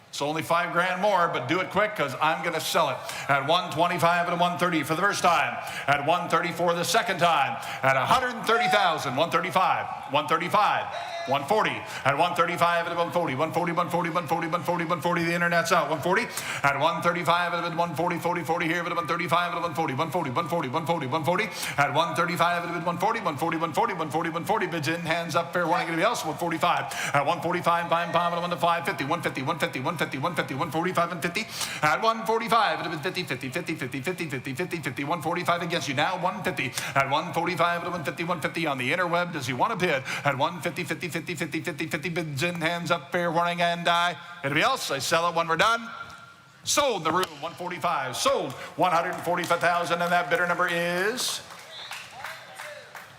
It's only $5 more, but do it quick because I'm going to sell it. At 125 and 130 for the first time. At 130 for the second time. At 130,000. 135. 135. 140. At 135 and 140. 140, 140, 140, 140, 140. The internet's out. 140. At 135 and 140, 40, 40 here. At 135 and 140. 140, 140, 140, 140. At 135 and 140, 140, 140, 140, 140. Bids in, hands up, fair warning. Anybody else? 145. At 145, buying palm and 150, 150, 150, 150, 150, 145 and 50. At 145, it would have been 50, 50, 50, 50, 50, 50, 50, 50, 145 against you. Now 150. At 145, it would have been 50, 150 on the interweb. Does he want to bid? At 150, 50, 50, 50, 50, 50, bids in, hands up, fair warning, and anybody else? I sell it when we're done. Sold in the room, 145. Sold, 145,000, and that bidder number is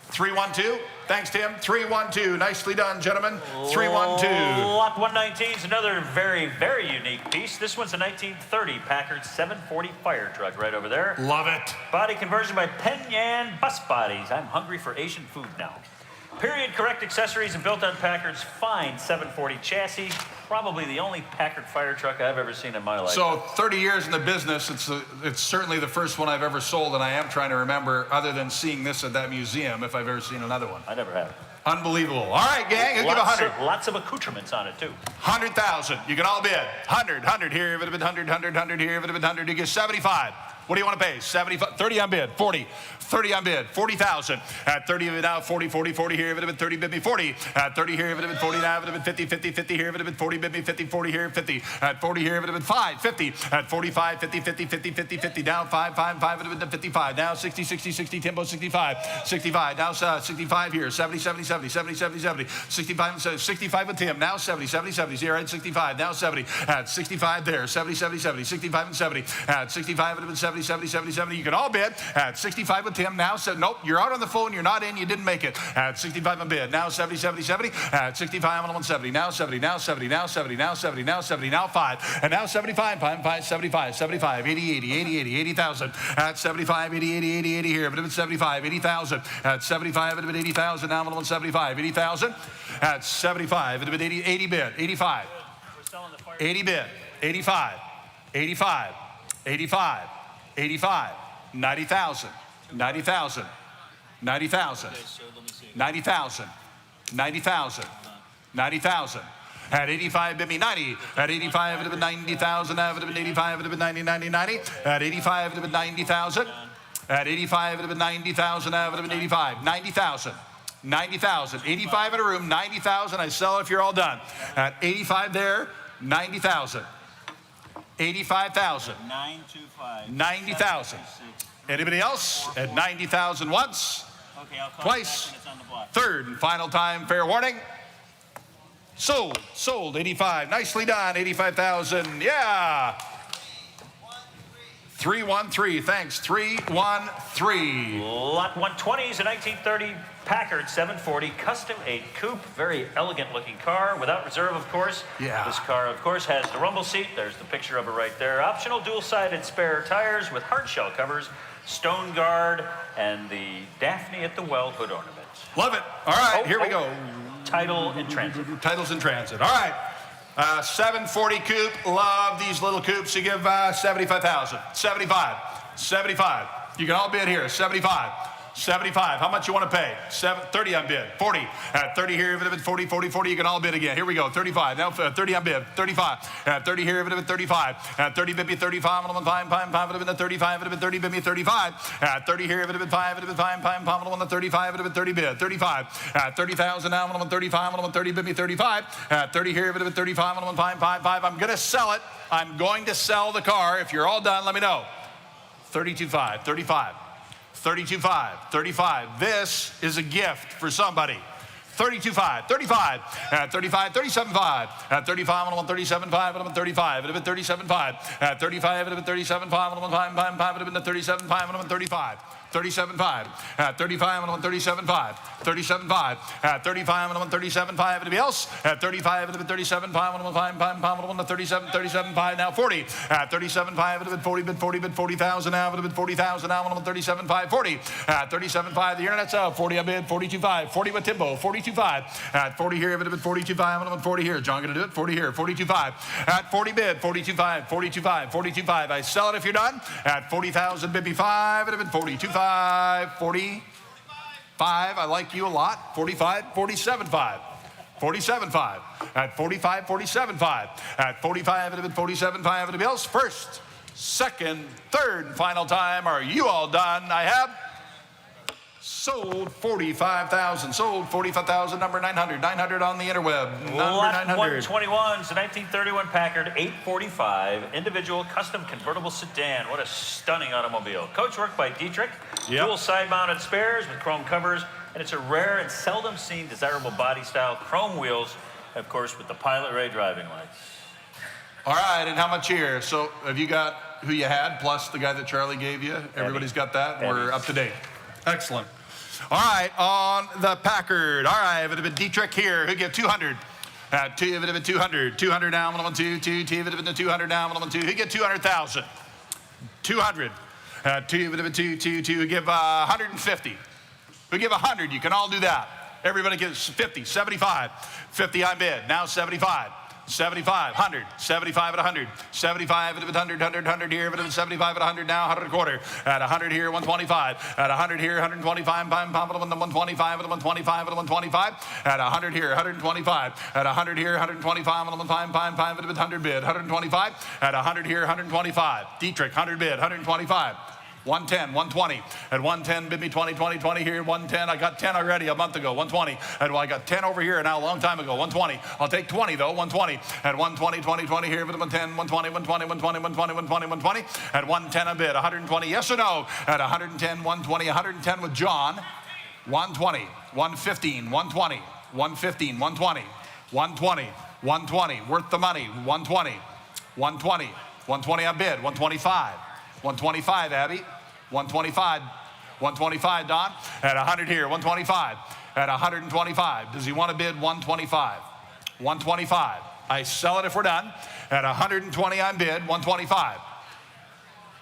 312. Thanks, Tim. 312. Nicely done, gentlemen. 312. Lot 119 is another very, very unique piece. This one's a 1930 Packard 740 fire truck right over there. Love it. Body conversion by Penyan Bus Bodies. I'm hungry for Asian food now. Period correct accessories and built on Packard's fine 740 chassis. Probably the only Packard fire truck I've ever seen in my life. So 30 years in the business, it's certainly the first one I've ever sold, and I am trying to remember, other than seeing this at that museum, if I've ever seen another one. I never have. Unbelievable. All right, gang, I'll give 100. Lots of accoutrements on it, too. 100,000. You can all bid. 100, 100 here. If it had been 100, 100, 100 here. If it had been 100, you get 75. What do you want to pay? 75, 30 on bid, 40. 30 on bid, 40,000. At 30 of it now, 40, 40, 40 here. If it had been 30, bid me 40. At 30 here, if it had been 40 now, if it had been 50, 50, 50 here. If it had been 40, bid me 50, 40 here, 50. At 40 here, if it had been 5, 50. At 45, 50, 50, 50, 50, 50. Down 5, 5, 5. It would have been 55. Now 60, 60, 60. Timbo 65. 65. Now 65 here. 70, 70, 70, 70, 70, 70. 65, 65 with Tim. Now 70, 70, 70. Here at 65. Now 70. At 65 there. 70, 70, 70. 65 and 70. At 65, it would have been 70. 70, 70, 70, 70. You can all bid at 65 with Tim. Now, so, nope, you're out on the phone. You're not in. You didn't make it. At 65 on bid. Now 70, 70, 70. At 65 on 170. Now 70, now 70, now 70, now 70, now 70, now 5. And now 75, 5, 75, 75, 80, 80, 80, 80, 80,000. At 75, 80, 80, 80, 80 here. But if it's 75, 80,000. At 75, it would 80,000. Now 175, 80,000. At 75, it would 80, 80 bid, 85. 80 bid, 85, 85, 85, 85, 90,000, 90,000, 90,000, 90,000, 90,000, 90,000. At 85, bid me 90. At 85, it would have been 90,000. At 85, it would have been 90, 90, 90. At 85, it would have been 90,000. At 85, it would have been 90,000. At 85, 90,000. 90,000. 85 in a room, 90,000. I sell it if you're all done. At 85 there, 90,000. 85,000. 925. 90,000. Anybody else? At 90,000 once. Okay, I'll call Twice. you back when it's on the block. Third and final time, fair warning. Sold. Sold. 85. Nicely done. 85,000. Yeah. 313. Thanks. 313. Lot 120 is a 1930 Packard 740 custom 8 coupe. Very elegant looking car without reserve, of course. Yeah. This car, of course, has the rumble seat. There's the picture of it right there. Optional dual-sided spare tires with hard shell covers, stone guard, and the Daphne at the well hood ornament. Love it. All right. Here we go. Title in transit. Titles in transit. All right. 740 coupe. Love these little coupes. You give 75,000. 75. 75. You can all bid here. 75. 75. How much you want to pay? 30 on bid. 40. At 30 here, if it had been 40, 40, 40, you can all bid again. Here we go. 35. Now 30 on bid. 35. At 30 here, if it had been 35. At 30, bid me 35. 5, 5, 5, would have been the 35. It would have been 30, bid me 35. At 30 here, if it had been 5, it would have been 5, 5, 5, 35. It would have been 30 bid. 35. At 30,000 now, 135. 30, bid me 35. At 30 here, if it had been 35. 5, 5, 5. I'm going to sell it. I'm going to sell the car. If you're all done, let me know. 32.5. 35. 32.5, 35. This is a gift for somebody. 32.5, 35. At 35, 37.5. At 35, I'm on 37.5. I'm on 35. It would have been 37.5. At 35, it would have been 37.5. I'm on 5, 5, 5. It would have been 37.5. I'm on 35. 37.5. At 35, I'm on 37.5. 37.5. At 35, I'm on 37.5. Anybody else? At 35, it would have been 37.5. I'm on 5, 5, 5. I'm on 37, 37.5. Now 40. At 37.5, it would have been 40, bid 40, bid 40,000. Now it would have been 40,000. Now I'm on 37.5. 40. At 37.5, the internet's out. 40 I bid, 42.5. 40 with Timbo, 42.5. At 40 here, it would have been 42.5. I'm on 40 here. John going to do it. 40 here, 42.5. At 40 bid, 42.5, 42.5, 42.5. I sell it if you're done. At 40,000, bid me 5. It would have been 42.5. 45, I like you a lot. 45, 47.5. 47.5. At 45, 47.5. At 45, it would have been 47.5. Anybody else? First, second, third, and final time. Are you all done? I have sold 45,000. Sold 45,000. Number 900. 900 on the interweb. Number Lot 900. 121 is a 1931 Packard 845 individual custom convertible sedan. What a stunning automobile. Coachwork by Dietrich. Yep. Dual side-mounted spares with chrome covers, and it's a rare and seldom seen desirable body style. Chrome wheels, of course, with the Pilot Ray driving lights. All right, and how much here? So have you got who you had, plus the guy that Charlie gave you? Everybody's got that? We're up to date. Excellent. All right, on the Packard. All right, if it had been Dietrich here, who'd give 200? At 2, if it had been 200. 200 down, 1, 2, 2, 2, if it had been 200 down, 1, 2, who'd get 200,000? 200. At 2, if it had been 2, 2, 2, who'd give 150. Who'd give 100? You can all do that. Everybody gives 50, 75. 50 on bid, now 75. 75, 100, 75 at 100, 75 at 100, 100, 100 here, but it's 75 at 100 now, 100 a quarter, at 100 here, 125, at 100 here, 125, 125 at 125 at 125, at 100 here, 125, at 100 here, 125 at 125 at 100 bid, 125, at 100 here, 125, Dietrich, 100 bid, 125. 110, 120. At 110, bid me 20, 20, 20 here, 110. I got 10 already a month ago, 120. And I got 10 over here now a long time ago, 120. I'll take 20 though, 120. At 120, 20, 20 here, but 110, 120, 120, 120, 120, 120, 120. At 110 a bid, 120, yes or no? At 110, 120, 110 with John. 120, 115, 120, 115, 120, 120, 120. Worth the money, 120, 120, 120 on bid, 125. 125, Abby. 125. 125, Don. At 100 here. 125. At 125. Does he want to bid 125? 125. I sell it if we're done. At 120, I'm bid 125.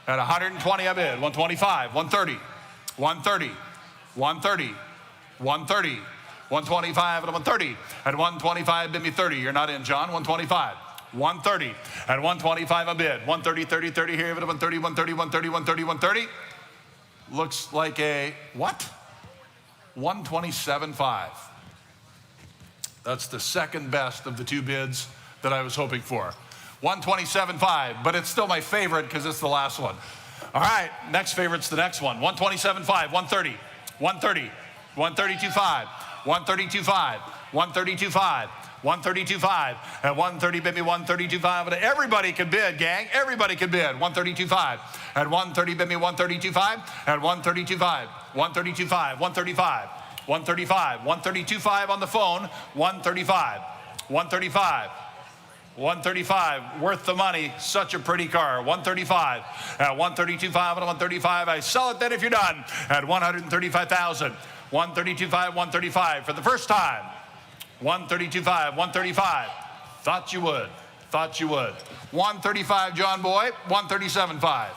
At 120, I bid 125. 130. 130. 130. 130. 125 at 130. At 125, bid me 30. You're not in, John. 125. 130. At 125, I bid 130, 30, 30 here. At 130, 130, 130, 130, 130. Looks like a what? 127.5. That's the second best of the two bids that I was hoping for. 127.5, but it's still my favorite because it's the last one. All right, next favorite's the next one. 127.5, 130, 130, 132.5, 132.5, 132.5, 132.5. At 130, bid me 132.5. But everybody can bid, gang. Everybody can bid. 132.5. At 130, bid me 132.5. At 132.5. 132.5. 135. 135. 132.5 on the phone. 135. 135. 135, worth the money, such a pretty car. 135, at 132.5 and 135, I sell it then if you're done. At 135,000, 132.5, 135 for the first time. 132.5, 135. Thought you would. Thought you would. 135, John Boy. 137.5.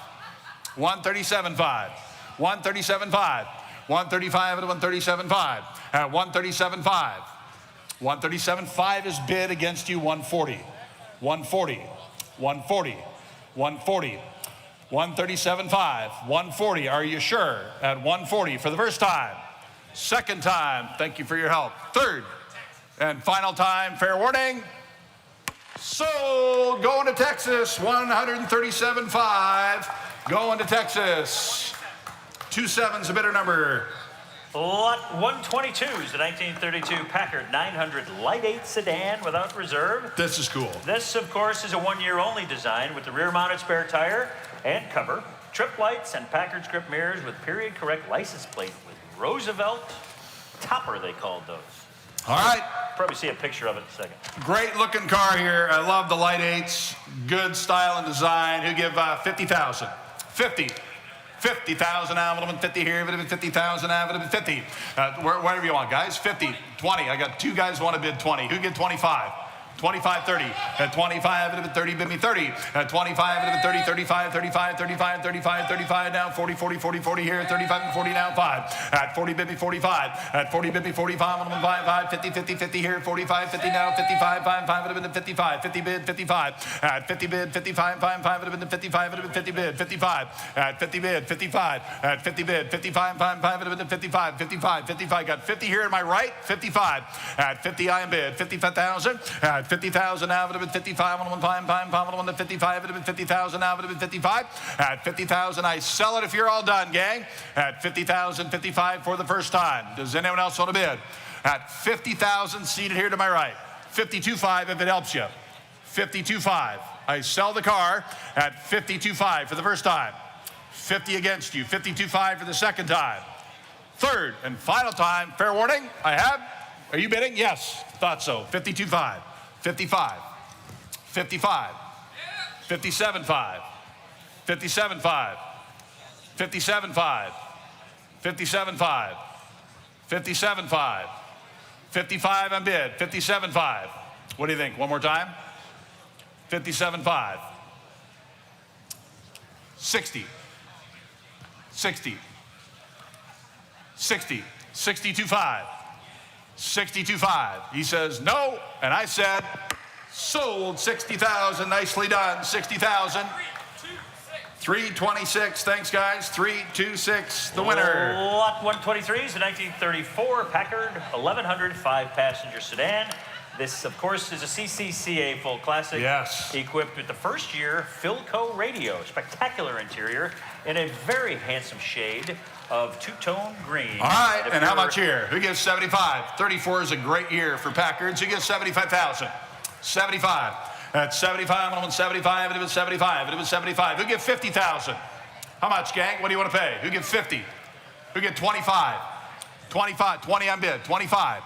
137.5. 137.5. 135 at 137.5. At 137.5. 137.5 is bid against you. 140. 140. 140. 140. 137.5. 140. Are you sure? At 140 for the first time. Second time. Thank you for your help. Third and final time. Fair warning. Sold. Going to Texas. 137.5. Going to Texas. 27's a bidder number. Lot 122 is the 1932 Packard 900 Light 8 sedan without reserve. This is cool. This, of course, is a one-year only design with the rear-mounted spare tire and cover, trip lights, and Packard script mirrors with period-correct license plate with Roosevelt topper, they called those. All right. Probably see a picture of it in a second. Great looking car here. I love the Light 8s. Good style and design. Who give 50,000? 50. 50,000 out of 50 here, 50,000 out of 50. Whatever you want, guys. 50, 20. I got two guys want to bid 20. Who get 25? 25, 30. At 25, 30, bid me 30. At 25, 30, 35, 35, 35, 35, 35, now 40, 40, 40, 40 here. 35 and 40 now 5. At 40, bid me 45. At 40, bid me 45, 5, 50, 50, 50 here. 45, 50 now, 55, 5, 5, 55, 50 bid, 55. At 50 bid, 55, 5, 5, 55, 50 bid, 55. At 50 bid, 55. At 50 bid, 55, 5, 5, 55, 55, 55. Got 50 here to my right, 55. At 50, I am bid, 55,000. At 50,000 now, 55, 55, 50,000 now, 55. At 50,000, I sell it if you're all done, gang. At 50,000, 55 for the first time. Does anyone else want to bid? At 50,000, seated here to my right. 52.5 if it helps you. 52.5. I sell the car at 52.5 for the first time. 50 against you. 52.5 for the second time. Third and final time. Fair warning. I have. Are you bidding? Yes. Thought so. 52.5. 55, 55, 57.5, 57.5, 57.5, 57.5, 57.5, 55 on bid, 57.5. What do you think? One more time? 57.5, 60, 60, 60, 62.5. 62.5. He says no, and I said sold. 60,000. Nicely done. 60,000. 326. Thanks, guys. 326. The winner. Lot 123 is the 1934 Packard 1100 5-passenger sedan. This, of course, is a CCCA full classic. Yes. Equipped with the first year Philco radio. Spectacular interior in a very handsome shade of two-tone green. All right, and how much here? Who gives 75? 34 is a great year for Packards. Who gives 75,000? 75. At 75, I'm on 75. It was 75. It was 75. Who gives 50,000? How much, gang? What do you want to pay? Who gives 50? Who gives 25? 25. 20 on bid. 25.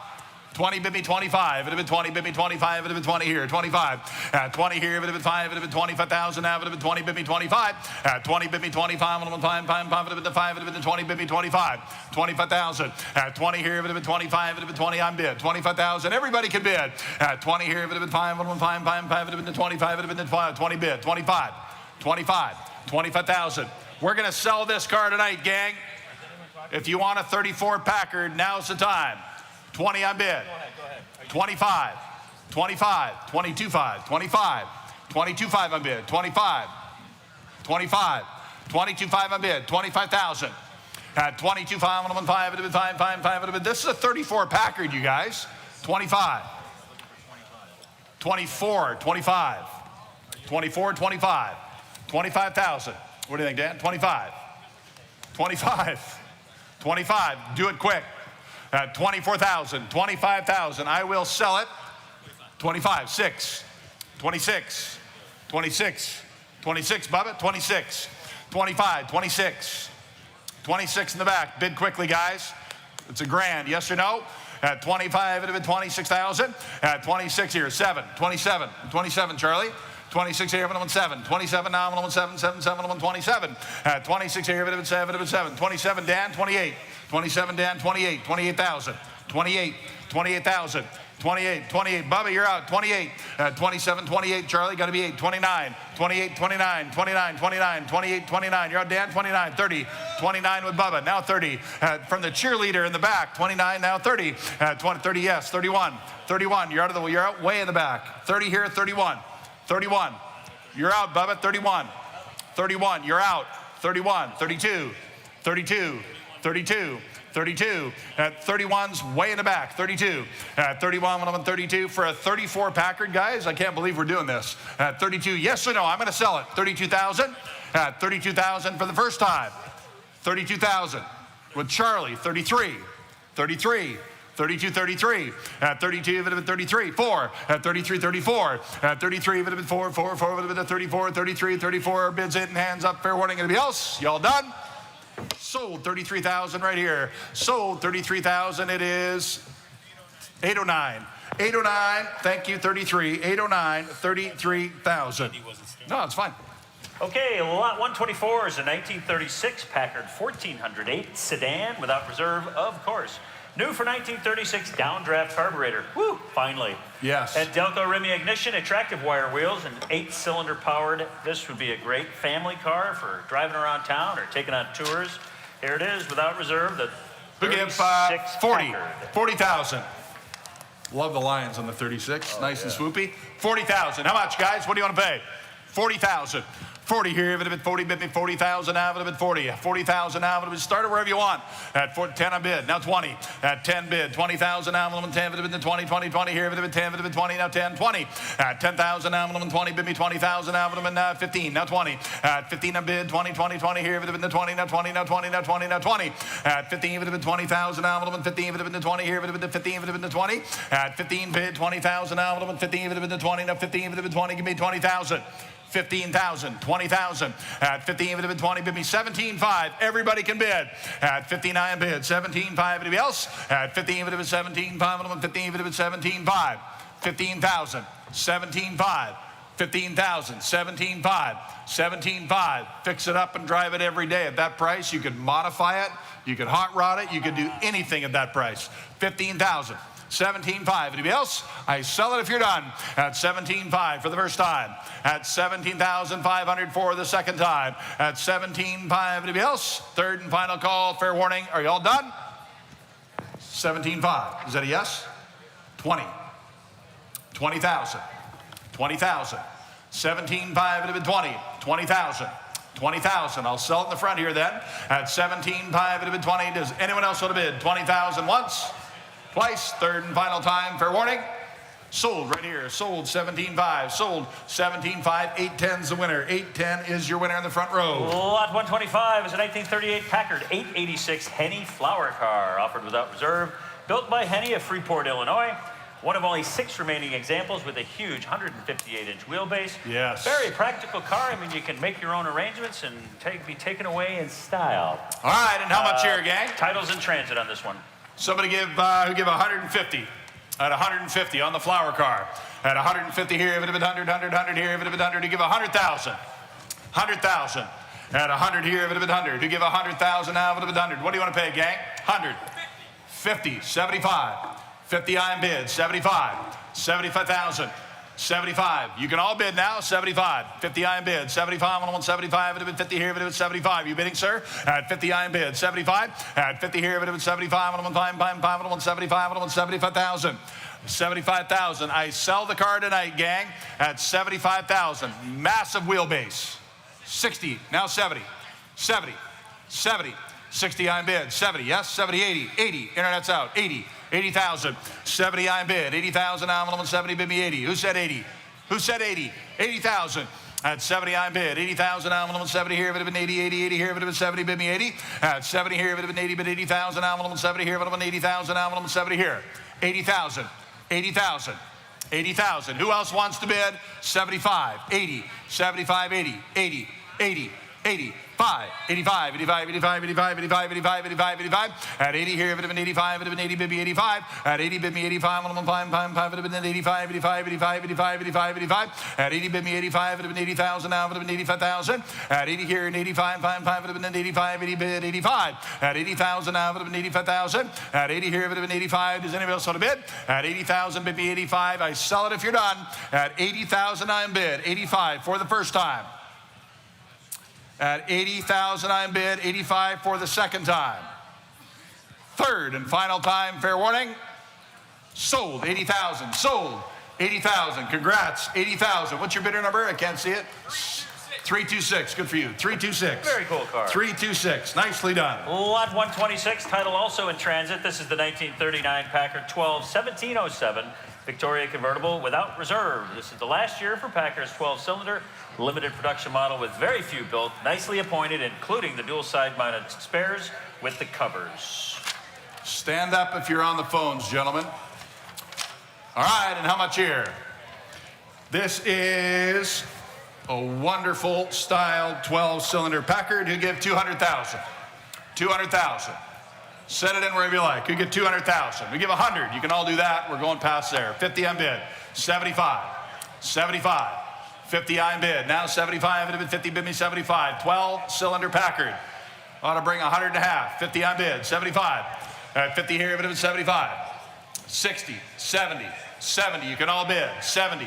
20 bid me 25. It would have been 20 bid me 25. It would have been 20 here. 25. 20 here. It would have been 5. It would have been 25,000. Now it would have been 20 bid me 25. 20 bid me 25. It would have been 5. It would have been 5. It would have been 20 bid me 25. 25,000. 20 here. It would have been 25. It would have been 20. I'm bid. 25,000. Everybody could bid. 20 here. It would have been 5. It would have been 5. 5 would have been 25. It would have been 20 bid. 25. 25. 25,000. We're going to sell this car tonight, gang. If you want a 34 Packard, now's the time. 20 on bid. 25. 25. 22.5. 25. 22.5 on bid. 25. 25. 22.5 on bid. 25,000. 22.5 on 5. It would have been 5. This is a 34 Packard, you guys. 25. 24. 25. 24. 25. 25,000. What do you think, Dan? 25. 25. 25. Do it quick. 24,000. 25,000. I will sell it. 25. 6. 26. 26. 26, Bubba. 26. 25. 26. 26 in the back. Bid quickly, guys. It's $1,000. Yes or no? At 25, it would have been 26,000. At 26 here, 7. 27. 27, Charlie. 26 here, 7. 27 now, 7, 7, 7, 27. 26 here, 7, 7. 27, Dan, 28. 27, Dan, 28. 28,000. 28. 28,000. 28. 28. Bubba, you're out. 28. 27, 28. Charlie, got to be 8. 29. 28, 29. 29, 29. 28, 29. You're out, Dan, 29. 30. 29 with Bubba. Now 30. From the cheerleader in the back. 29, now 30. 30, yes. 31. 31. You're out way in the back. 30 here, 31. 31. You're out, Bubba. 31. 31. You're out. 31. 32. 32. 32. 32. 31's way in the back. 32. 31. 32 for a 34 Packard, guys. I can't believe we're doing this. 32. Yes or no? I'm going to sell it. 32,000. 32,000 for the first time. 32,000 with Charlie. 33. 33. 32, 33. 32, it would have been 33. 4. 33, 34. 33, it would have been 4. 4 would have been 34. 33, 34. Bids in, hands up, fair warning. Anybody else? Y'all done? Sold 33,000 right here. Sold 33,000. It is 809. 809. Thank you, 33. 809, 33,000. No, it's fine. Okay, lot 124 is a 1936 Packard 1408 sedan without reserve, of course. New for 1936 downdraft carburetor. Woo, finally. Yes. And Delco Remy ignition, attractive wire wheels, and 8-cylinder powered. This would be a great family car for driving around town or taking on tours. Here it is, without reserve, the We give 36 40. Packard. 40,000. Love the lines on the 36. Nice and swoopy. 40,000. How much, guys? What do you want to pay? 40,000. 40 here, if it had been 40, bid me 40,000 now, if it had been 40. 40,000 now, if it had been started wherever you want. At 10 on bid, now 20. At 10 bid, 20,000 now, if it had been 10, if it had been 20, 20, 20 here, if it had been 10, if it had been 20, now 10, 20. At 10,000 now, if it had been 20, bid me 20,000 now, if it had been 15, now 20. At 15 on bid, 20, 20, 20 here, if it had been 20, now 20, now 20, now 20, now 20. At 15, if it had been 20,000 now, if it had been 15, if it had been 20 here, if it had been 15, if it had been 20. At 15 bid, 20,000 now, if it had been 15, if it had been 20, now 15, if it had been 20, give me 20,000. 15,000, 20,000. At 15, if it had been 20, bid me 17.5. Everybody can bid. At 59 bid, 17.5. Anybody else? At 15, if it had been 17.5. 15, if it had been 17.5. 15,000, 17.5. 15,000, 17.5. 17.5. Fix it up and drive it every day. At that price, you could modify it. You could hot rod it. You could do anything at that price. 15,000. 17.5. Anybody else? I sell it if you're done. At 17.5 for the first time. At 17,500 for the second time. At 17.5. Anybody else? Third and final call. Fair warning. Are you all done? 17.5. Is that a yes? 20. 20,000. 20,000. 17.5. It had been 20. 20,000. 20,000. I'll sell it in the front here then. At 17.5. It had been 20. Does anyone else want to bid? 20,000 once. Twice, third and final time, fair warning. Sold right here, sold 17.5, sold 17.5, 810's the winner. 810 is your winner in the front row. Lot 125 is a 1938 Packard 886 Henny flower car, offered without reserve, built by Henny of Freeport, Illinois. One of only 6 remaining examples with a huge 158-inch wheelbase. Yes. Very practical car. I mean, you can make your own arrangements and be taken away in style. All right, and how much here, gang? Title's in transit on this one. Somebody give 150. At 150 on the flower car. At 150 here, if it had been 100, 100, 100 here, if it had been 100, to give 100,000. 100,000. At 100 here, if it had been 100, to give 100,000 now, if it had been 100. What do you want to pay, gang? 100. 50, 75. 50 iron bid, 75. 75,000. 75. You can all bid now, 75. 50 iron bid, 75, 175, it would have been 50 here, it would have been 75. You bidding, sir? At 50 iron bid, 75. At 50 here, it would have been 75, 175, 175,000. 75,000. I sell the car tonight, gang, at 75,000. Massive wheelbase. 60, now 70. 70, 70. 60 iron bid, 70, yes, 70, 80, 80, internet's out, 80, 80,000, 70 iron bid, 80,000, now 70, bid me 80. Who said 80? Who said 80? 80,000. At 70 iron bid, 80,000, now 70 here, if it had been 80, 80, 80 here, if it had been 70, bid me 80. At 70 here, if it had been 80, bid 80,000, now 70 here, if it had been 80,000, now 70 here. 80,000, 80,000. 80,000. Who else wants to bid? 75, 80, 75, 80, 80, 80, 80. 85, 85, 85, 85, 85, 85, 85, 85. At 80 here, if it had been 85, it would have been 80, bid me 85. At 80, bid me 85, 115, it would have been 85, 85, 85, 85, 85, 85. At 80, bid me 85, it would have been 80,000, now it would have been 85,000. At 80 here and 85, 5, it would have been 85, 80 bid 85. At 80,000, now it would have been 85,000. At 80 here, it would have been 85. Does anybody else want to bid? At 80,000, bid me 85. I sell it if you're done. At 80,000, I'm bid 85 for the first time. At 80,000 I bid, 85 for the second time. Third and final time, fair warning. Sold, 80,000, sold, 80,000. Congrats, 80,000. What's your bidder number? I can't see it. 326, good for you, 326. Very cool car. 326, nicely done. Lot 126, title also in transit. This is the 1939 Packard 1707 Victoria convertible without reserve. This is the last year for Packard's 12-cylinder limited production model with very few built, nicely appointed, including the dual side-mounted spares with the covers. Stand up if you're on the phones, gentlemen. All right, and how much here? This is a wonderful styled 12-cylinder Packard. Who give 200,000? 200,000. Set it in wherever you like. You get 200,000. We give 100. You can all do that. We're going past there. 50 on bid. 75. 75. 50 on bid. Now 75. It would have been 50. Bid me 75. 12-cylinder Packard. Ought to bring 100 and a half. 50 on bid. 75. At 50 here. It would have been 75. 60. 70. 70. You can all bid. 70.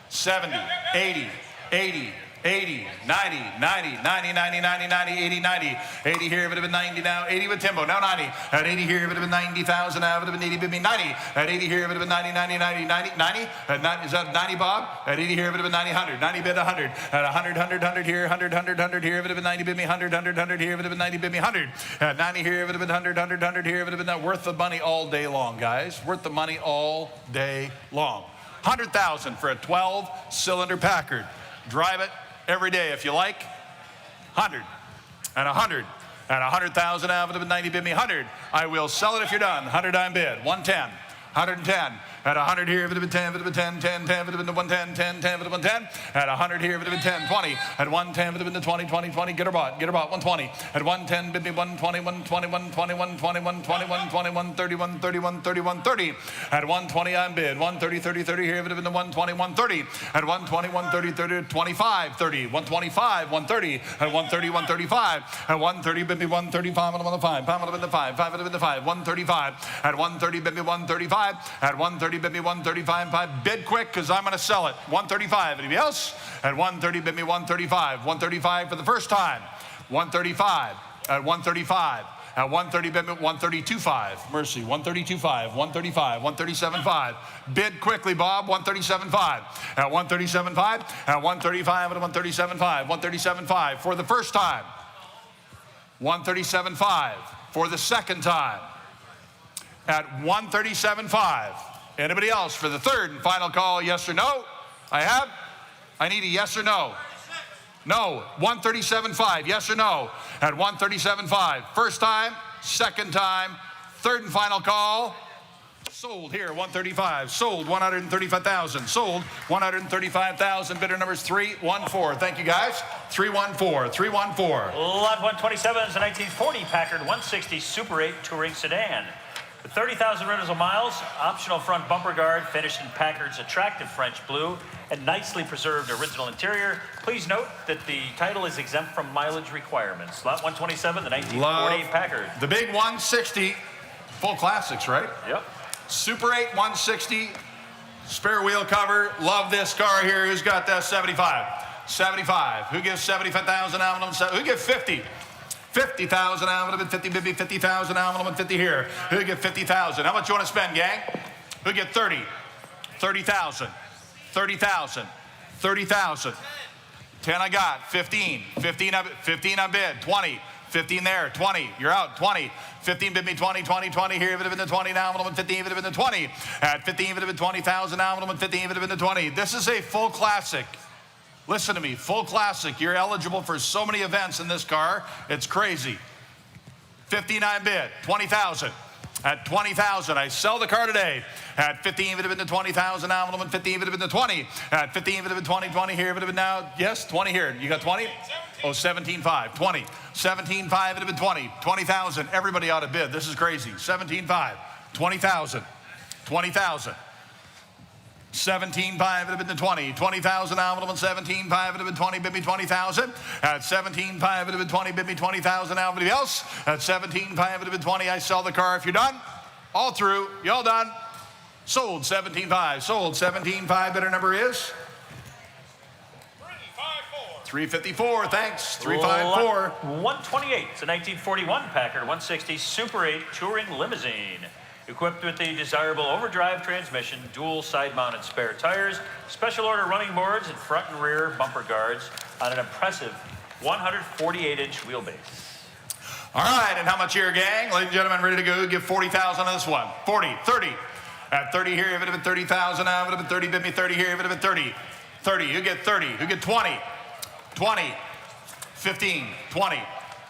70. 80. 80. 80, 90, 90, 90, 90, 90, 90, 80, 90. 80 here, it would have been 90 now. 80 with Timbo, now 90. At 80 here, it would have been 90,000 now. It would have been 80, bid me 90. At 80 here, it would have been 90, 90, 90, 90, 90. At 90, is that 90, Bob? At 80 here, it would have been 90, 100. 90 bid 100. At 100, 100, 100 here, 100, 100, 100 here, it would have been 90, bid me 100, 100, 100 here, it would have been 90, bid me 100. At 90 here, it would have been 100, 100, 100 here, it would have been that worth the money all day long, guys. Worth the money all day long. 100,000 for a 12-cylinder Packard. Drive it every day if you like. 100 and 100 and 100,000 out of it, 90 bid me 100. I will sell it if you're done. 100 I'm bid. 110. 110. At 100 here, if it had been 10, if it had been 10, 10, 10, if it had been 110, 10, 10, if it had been 10. At 100 here, if it had been 10, 20. At 110, if it had been 20, 20, 20. Get her bought, 120. At 110, bid me 120, 120, 120, 120, 120, 120, 130, 130, 130, 130. At 120, I'm bid. 130, 30, 30 here, if it had been the 120, 130. At 120, 130, 30, 25, 30. 125, 130. At 130, 135. At 130, bid me 135, and 105. 5 would have been the 5. 5 would have been the 5. 135. At 130, bid me 135. At 130, bid me 135. 5. Bid quick, because I'm going to sell it. 135. Anybody else? At 130, bid me 135. 135 for the first time. 135. At 135. At 130, bid me 132.5. Mercy. 132.5. 135. 137.5. Bid quickly, Bob. 137.5. At 137.5. At 135. At 137.5. 137.5 for the first time. 137.5 for the second time. At 137.5. Anybody else for the third and final call, yes or no? I have. I need a yes or no. No. 137.5, yes or no? At 137.5. First time, second time, third and final call. Sold here, 135. Sold, 135,000. Sold, 135,000. Bidder numbers 314. Thank you, guys. 314, 314. Lot 127 is a 1940 Packard 160 Super 8 touring sedan. With 30,000 rental miles, optional front bumper guard finished in Packard's attractive French blue and nicely preserved original interior. Please note that the title is exempt from mileage requirements. Lot 127, the 1948 Packard. The big 160, full classics, right? Yep. Super 8 160, spare wheel cover. Love this car here. Who's got that? 75. 75. Who gives 75,000 out of them? Who gives 50? 50,000 out of them. 50, 50, 50,000 out of them. 50 here. Who get 50,000? How much you want to spend, gang? Who get 30? 30,000. 30,000. 30,000. 10 I got. 15. 15 on bid. 20. 15 there. 20. You're out. 20. 15 bid me 20, 20, 20. Here, if it had been the 20 now, it would have been 15, if it had been the 20. At 15, if it had been 20,000 now, it would have been 15, if it had been the 20. This is a full classic. Listen to me, full classic. You're eligible for so many events in this car. It's crazy. 59 bid, 20,000. At 20,000, I sell the car today. At 15, if it had been the 20,000 now, it would have been 15, if it had been the 20. At 15, if it had been 20, 20 here, if it had been now, yes, 20 here. You got 20? Oh, 17.5, 20. 17.5, it had been 20. 20,000, everybody ought to bid. This is crazy. 17.5, 20,000, 20,000. 17.5, it had been the 20. 20,000 now, it would have been 17.5, it had been 20, bid me 20,000. At 17.5, it had been 20, bid me 20,000 now, everybody else. At 17.5, it had been 20, I sell the car. If you're done, all through, you all done. Sold 17.5, sold 17.5, bidder number is? 354, thanks, 354. 128, it's a 1941 Packard 160 Super 8 Touring Limousine. Equipped with the desirable overdrive transmission, dual side-mounted spare tires, special order running boards, and front and rear bumper guards on an impressive 148-inch wheelbase. All right, and how much here, gang? Ladies and gentlemen, ready to go? Give 40,000 on this one. 40, 30. At 30 here, if it had been 30,000 now, it would have been 30, bid me 30 here, if it had been 30. 30, you get 30. You get 20. 20. 15. 20.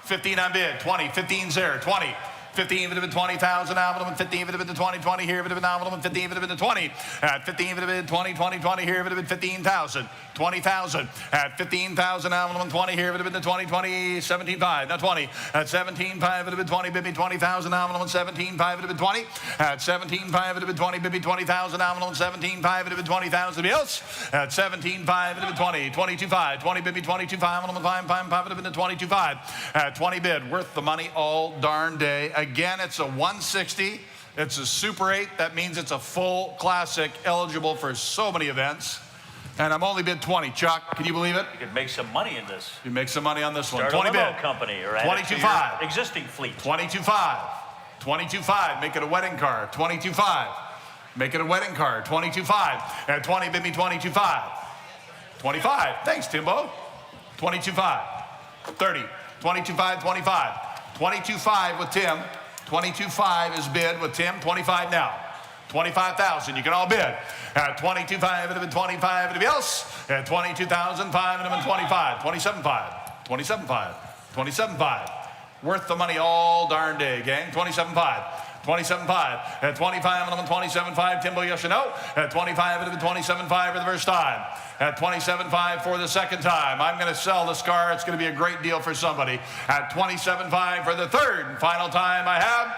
15 on bid. 20. 15's there. 20. 15, if it had been 20,000 now, it would have been 15, if it had been the 20, 20 here, if it had been now, it would have been 15, if it had been the 20. At 15, if it had been 20, 20, 20 here, if it had been 15,000. 20,000. At 15,000 now, it would have been 20 here, if it had been the 20, 20, 17.5, not 20. At 17.5, if it had been 20, bid me 20,000 now, it would have been 17.5, if it had been 20. At 17.5, if it had been 20, bid me 20,000 now, it would have been 17.5, if it had been 20,000 else. At 17.5, if it had been 20, 22.5, 20 bid me 22.5, it would have been 5, if it had been the 22.5. At 20 bid, worth the money all darn day. Again, it's a 160. It's a Super 8. That means it's a full classic, eligible for so many events. And I'm only bid 20. Chuck, can you believe it? You could make some money in this. You make some money on this one. Start 20 a limo bid. company or add it to your 22.5. existing fleet. 22.5. 22.5. Make it a wedding car. 22.5. Make it a wedding car. 22.5. At 20, bid me 22.5. 25. Thanks, Timbo. 22.5. 30. 22.5. 25. 22.5 with Tim. 22.5 is bid with Tim. 25 now. 25,000. You can all bid. At 22.5, it would have been 25. Anybody else? At 22,005, it would have been 25. 27.5. 27.5. 27.5. Worth the money all darn day, gang. 27.5. 27.5. At 25, it would have been 27.5. Timbo, yes or no? At 25, it would have been 27.5 for the first time. At 27.5 for the second time. I'm going to sell this car. It's going to be a great deal for somebody. At 27.5 for the third and final time, I have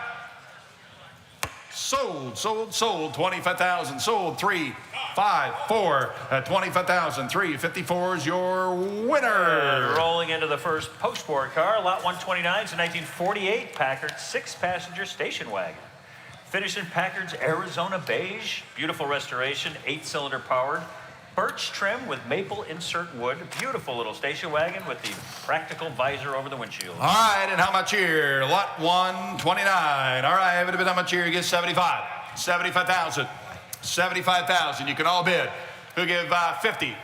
sold, sold, sold. 25,000. Sold. 3, 5, 4. At 25,000. 354 is your winner. Rolling into the first post-war car, lot 129 is a 1948 Packard 6-passenger station wagon. Finished in Packard's Arizona beige, beautiful restoration, 8-cylinder powered, birch trim with maple insert wood, beautiful little station wagon with the practical visor over the windshield. All right, and how much here? Lot 129. All right, if it had been how much here? You get 75. 75,000. 75,000. You can all bid. Who give 50?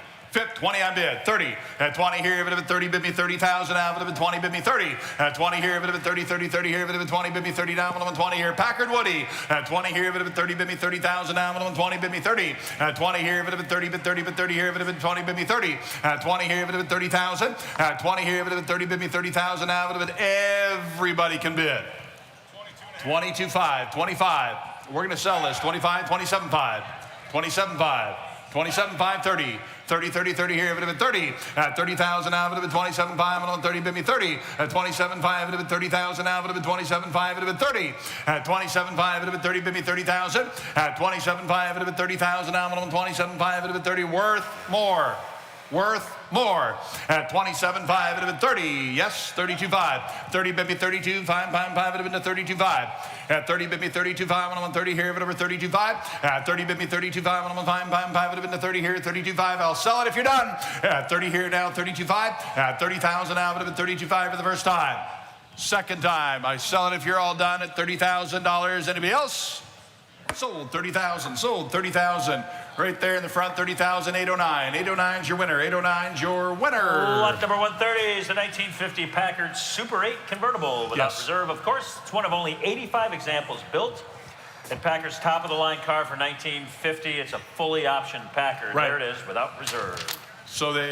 20 on bid. 30. At 20 here, if it had been 30, bid me 30,000 now. If it had been 20, bid me 30. At 20 here, if it had been 30, 30, 30 here. If it had been 20, bid me 30 down. If it had been 20 here. Packard Woody. At 20 here, if it had been 30, bid me 30,000 now. If it had been 20, bid me 30. At 20 here, if it had been 30, bid 30, bid 30 here. If it had been 20, bid me 30. At 20 here, if it had been 30,000. At 20 here, if it had been 30, bid me 30,000 now. If it had been everybody can bid. 22.5. 25. We're going to sell this. 25, 27.5. 27.5. 27.5, 30. 30, 30, 30 here, it would have been 30. At 30,000 now, it would have been 27.5, and on 30, bid me 30. At 27.5, it would have been 30,000 now, it would have been 27.5, it would have been 30. At 27.5, it would have been 30, bid me 30,000. At 27.5, it would have been 30,000 now, and on 27.5, it would have been 30. Worth more. Worth more. At 27.5, it would have been 30. Yes, 32.5. 30 bid me 32. 5, 5, 5, it would have been 32.5. At 30 bid me 32.5, and on 30 here, it would have been 32.5. At 30 bid me 32.5, and on 5, 5, 5, it would have been 30 here, 32.5. I'll sell it if you're done. At 30 here now, 32.5. At 30,000 now, it would have been 32.5 for the first time. Second time, I sell it if you're all done at $30,000. Anybody else? Sold 30,000, sold 30,000. Right there in the front, 30,809. 809's your winner. 809's your winner. Lot number 130 is the 1950 Packard Super 8 convertible without reserve, of course. It's one of only 85 examples built. And Packard's top-of-the-line car for 1950. It's a fully optioned Packard. Right. There it is, without reserve. So they...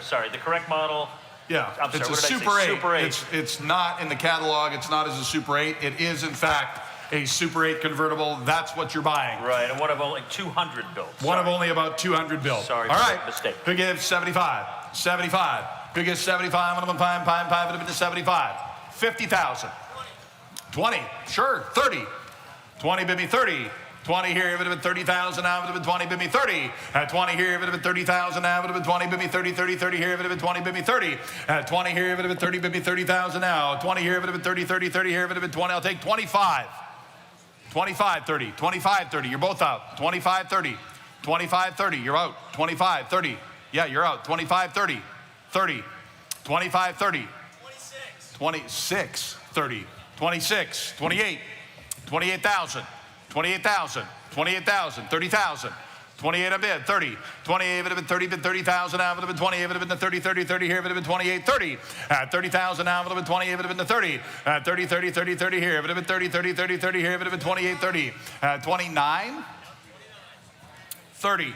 sorry, the correct model... Yeah, I'm sorry, it's a what did I Super say? 8. Super 8. It's not in the catalog. It's not as a Super 8. It is, in fact, a Super 8 convertible. That's what you're buying. Right, and one of only 200 built. One of only about 200 built. Sorry All for right. that mistake. Who gives 75? 75. Who gives 75? One of them, 5, 5, 5, would have been 75. 50,000. 20. Sure. 30. 20, bid me 30. 20 here, it would have been 30,000 now, it would have been 20, bid me 30. At 20 here, it would have been 30,000 now, it would have been 20, bid me 30, 30, 30 here, it would have been 20, bid me 30. At 20 here, it would have been 30, bid me 30,000 now. 20 here, it would have been 30, 30, 30 here, it would have been 20. I'll take 25. 25, 30. 25, 30. You're both out. 25, 30. 25, 30. You're out. 25, 30. Yeah, you're out. 25, 30. 30. 25, 30. 26, 30. 26, 28. 28,000. 28,000, 28,000, 30,000, 28 a bid, 30, 28 would have been 30, bid 30,000 now, would have been 28 would have been the 30, 30, 30 here, would have been 28, 30, at 30,000 now, would have been 28 would have been the 30, at 30, 30, 30, 30 here, would have been 30, 30, 30, 30 here, would have been 28, 30, at 29, 30,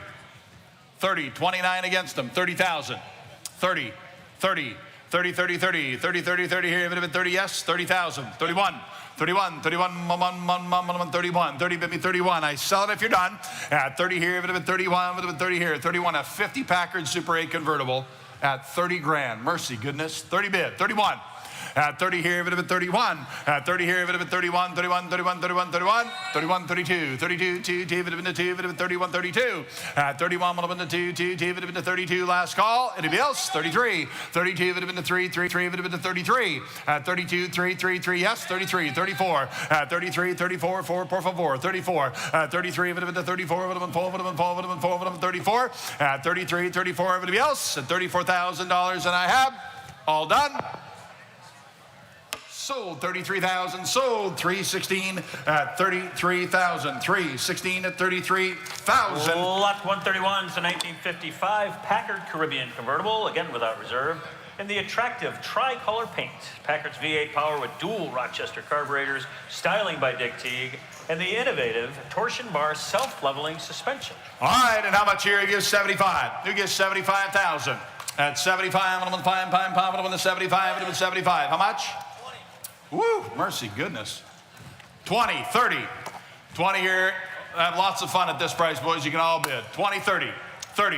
30, 29 against them, 30,000, 30, 30, 30, 30, 30, 30, 30, 30 here, would have been 30, yes, 30,000, 31, 31, 31, 31, 30, bid me 31. I sell it if you're done. At 30 here, it would have been 31, would have been 30 here. 31, a 50 Packard Super 8 convertible at 30 grand. Mercy goodness. 30 bid, 31. At 30 here, it would have been 31. At 30 here, it would have been 31, 31, 31, 31, 31, 31, 32, 32, 2, 2, would have been the 2, would have been 31, 32. At 31, would have been the 2, 2, 2, would have been the 32. Last call. Anybody else? 33. 32 would have been the 3, 3, 3, would have been the 33. At 32, 3, 3, 3, yes, 33. 34. At 33, 34, 4, por favor. 34. At 33, would have been the 34, would have been 4, would have been 4, would have been 4, would have been 34. At 33, 34, everybody else? At $34,000, and I have all done. Sold 33,000, sold 316 at 33,000, 316 at 33,000. Lot 131 is the 1955 Packard Caribbean convertible, again without reserve, in the attractive tricolor paint. Packard's V8 power with dual Rochester carburetors, styling by Dick Teague, and the innovative torsion bar self-leveling suspension. All right, and how much here? Who gives 75? Who gives 75,000? At 75, I'm on the 5, I'm on the 75, I'm on 75. How much? Woo, mercy goodness. 20, 30. 20 here. Have lots of fun at this price, boys. You can all bid. 20, 30. 30.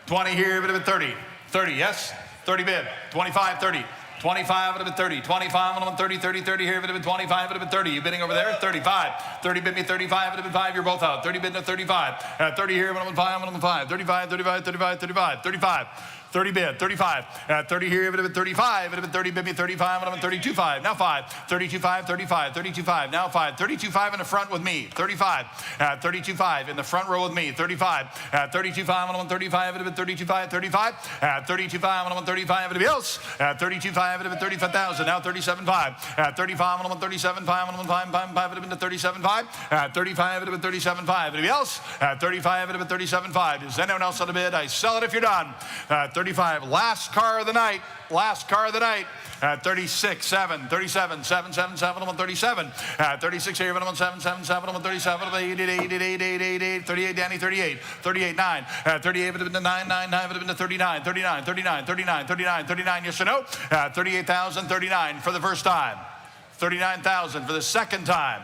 20 here, would have been 30. 30, yes? 30 bid. 25, 30. 25 would have been 30. 25 would have been 30, 30, 30 here would have been 25 would have been 30. You bidding over there? 35. 30 bid me 35 would have been 5. You're both out. 30 bid no 35. 30 here would have been 5. Would have been 5. 35, 35, 35, 35, 35. 30 bid, 35. At 30 here, it would have been 35. It would have been 30, bid me 35, would have been 32.5. Now 5. 32.5, 35, 32.5. Now 5. 32.5 in the front with me. 35. At 32.5 in the front row with me. 35. At 32.5, would have been 35. It would have been 32.5, 35. At 32.5, would have been 35. Anybody else? At 32.5, it would have been 35,000. Now 37.5. At 35, would have been 37.5. Would have been 5, would have been the 37.5. At 35, would have been 37.5. Anybody else? At 35, would have been 37.5. Is anyone else on the bid? I sell it if you're done. 35. Last car of the night. Last car of the night. At 36, 7, 37, 7, 7, 7, I'm on 37. At 36 here, I'm on 7, 7, 7, I'm on 37. 8, 8, 8, 8, 8, 8, 8, 38, Danny, 38. 38, 9. At 38 would have been the 9, 9, 9 would have been the 39, 39, 39, 39, 39, 39, yes or no? At 38,000, 39 for the first time. 39,000 for the second time.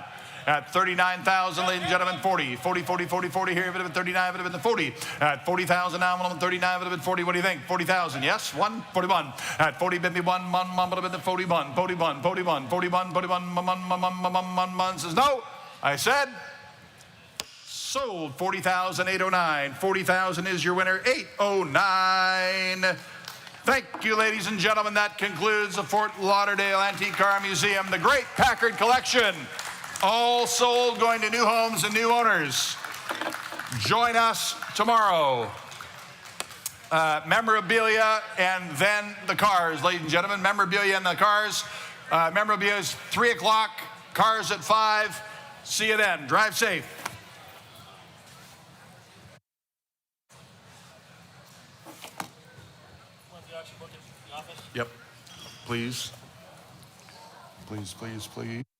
At 39,000, ladies and gentlemen, 40. 40, 40, 40, 40. Here, it would have been 39, it would have been the 40. At 40,000 now, 39, would have been 40. What do you think? 40,000, yes? 1, 41. At 40, baby, 1, would have been the 41. 41, 41, 41, 41, says no. I said, sold 40,809. 40,000 is your winner, 809. Thank you, ladies and gentlemen. That concludes the Fort Lauderdale Antique Car Museum, the Great Packard Collection. All sold, going to new homes and new owners. Join us tomorrow. Memorabilia and then the cars, ladies and gentlemen. Memorabilia and the cars. Memorabilia is 3 o'clock, cars at 5. See you then. Drive safe. Yep. Please. Please, please, please.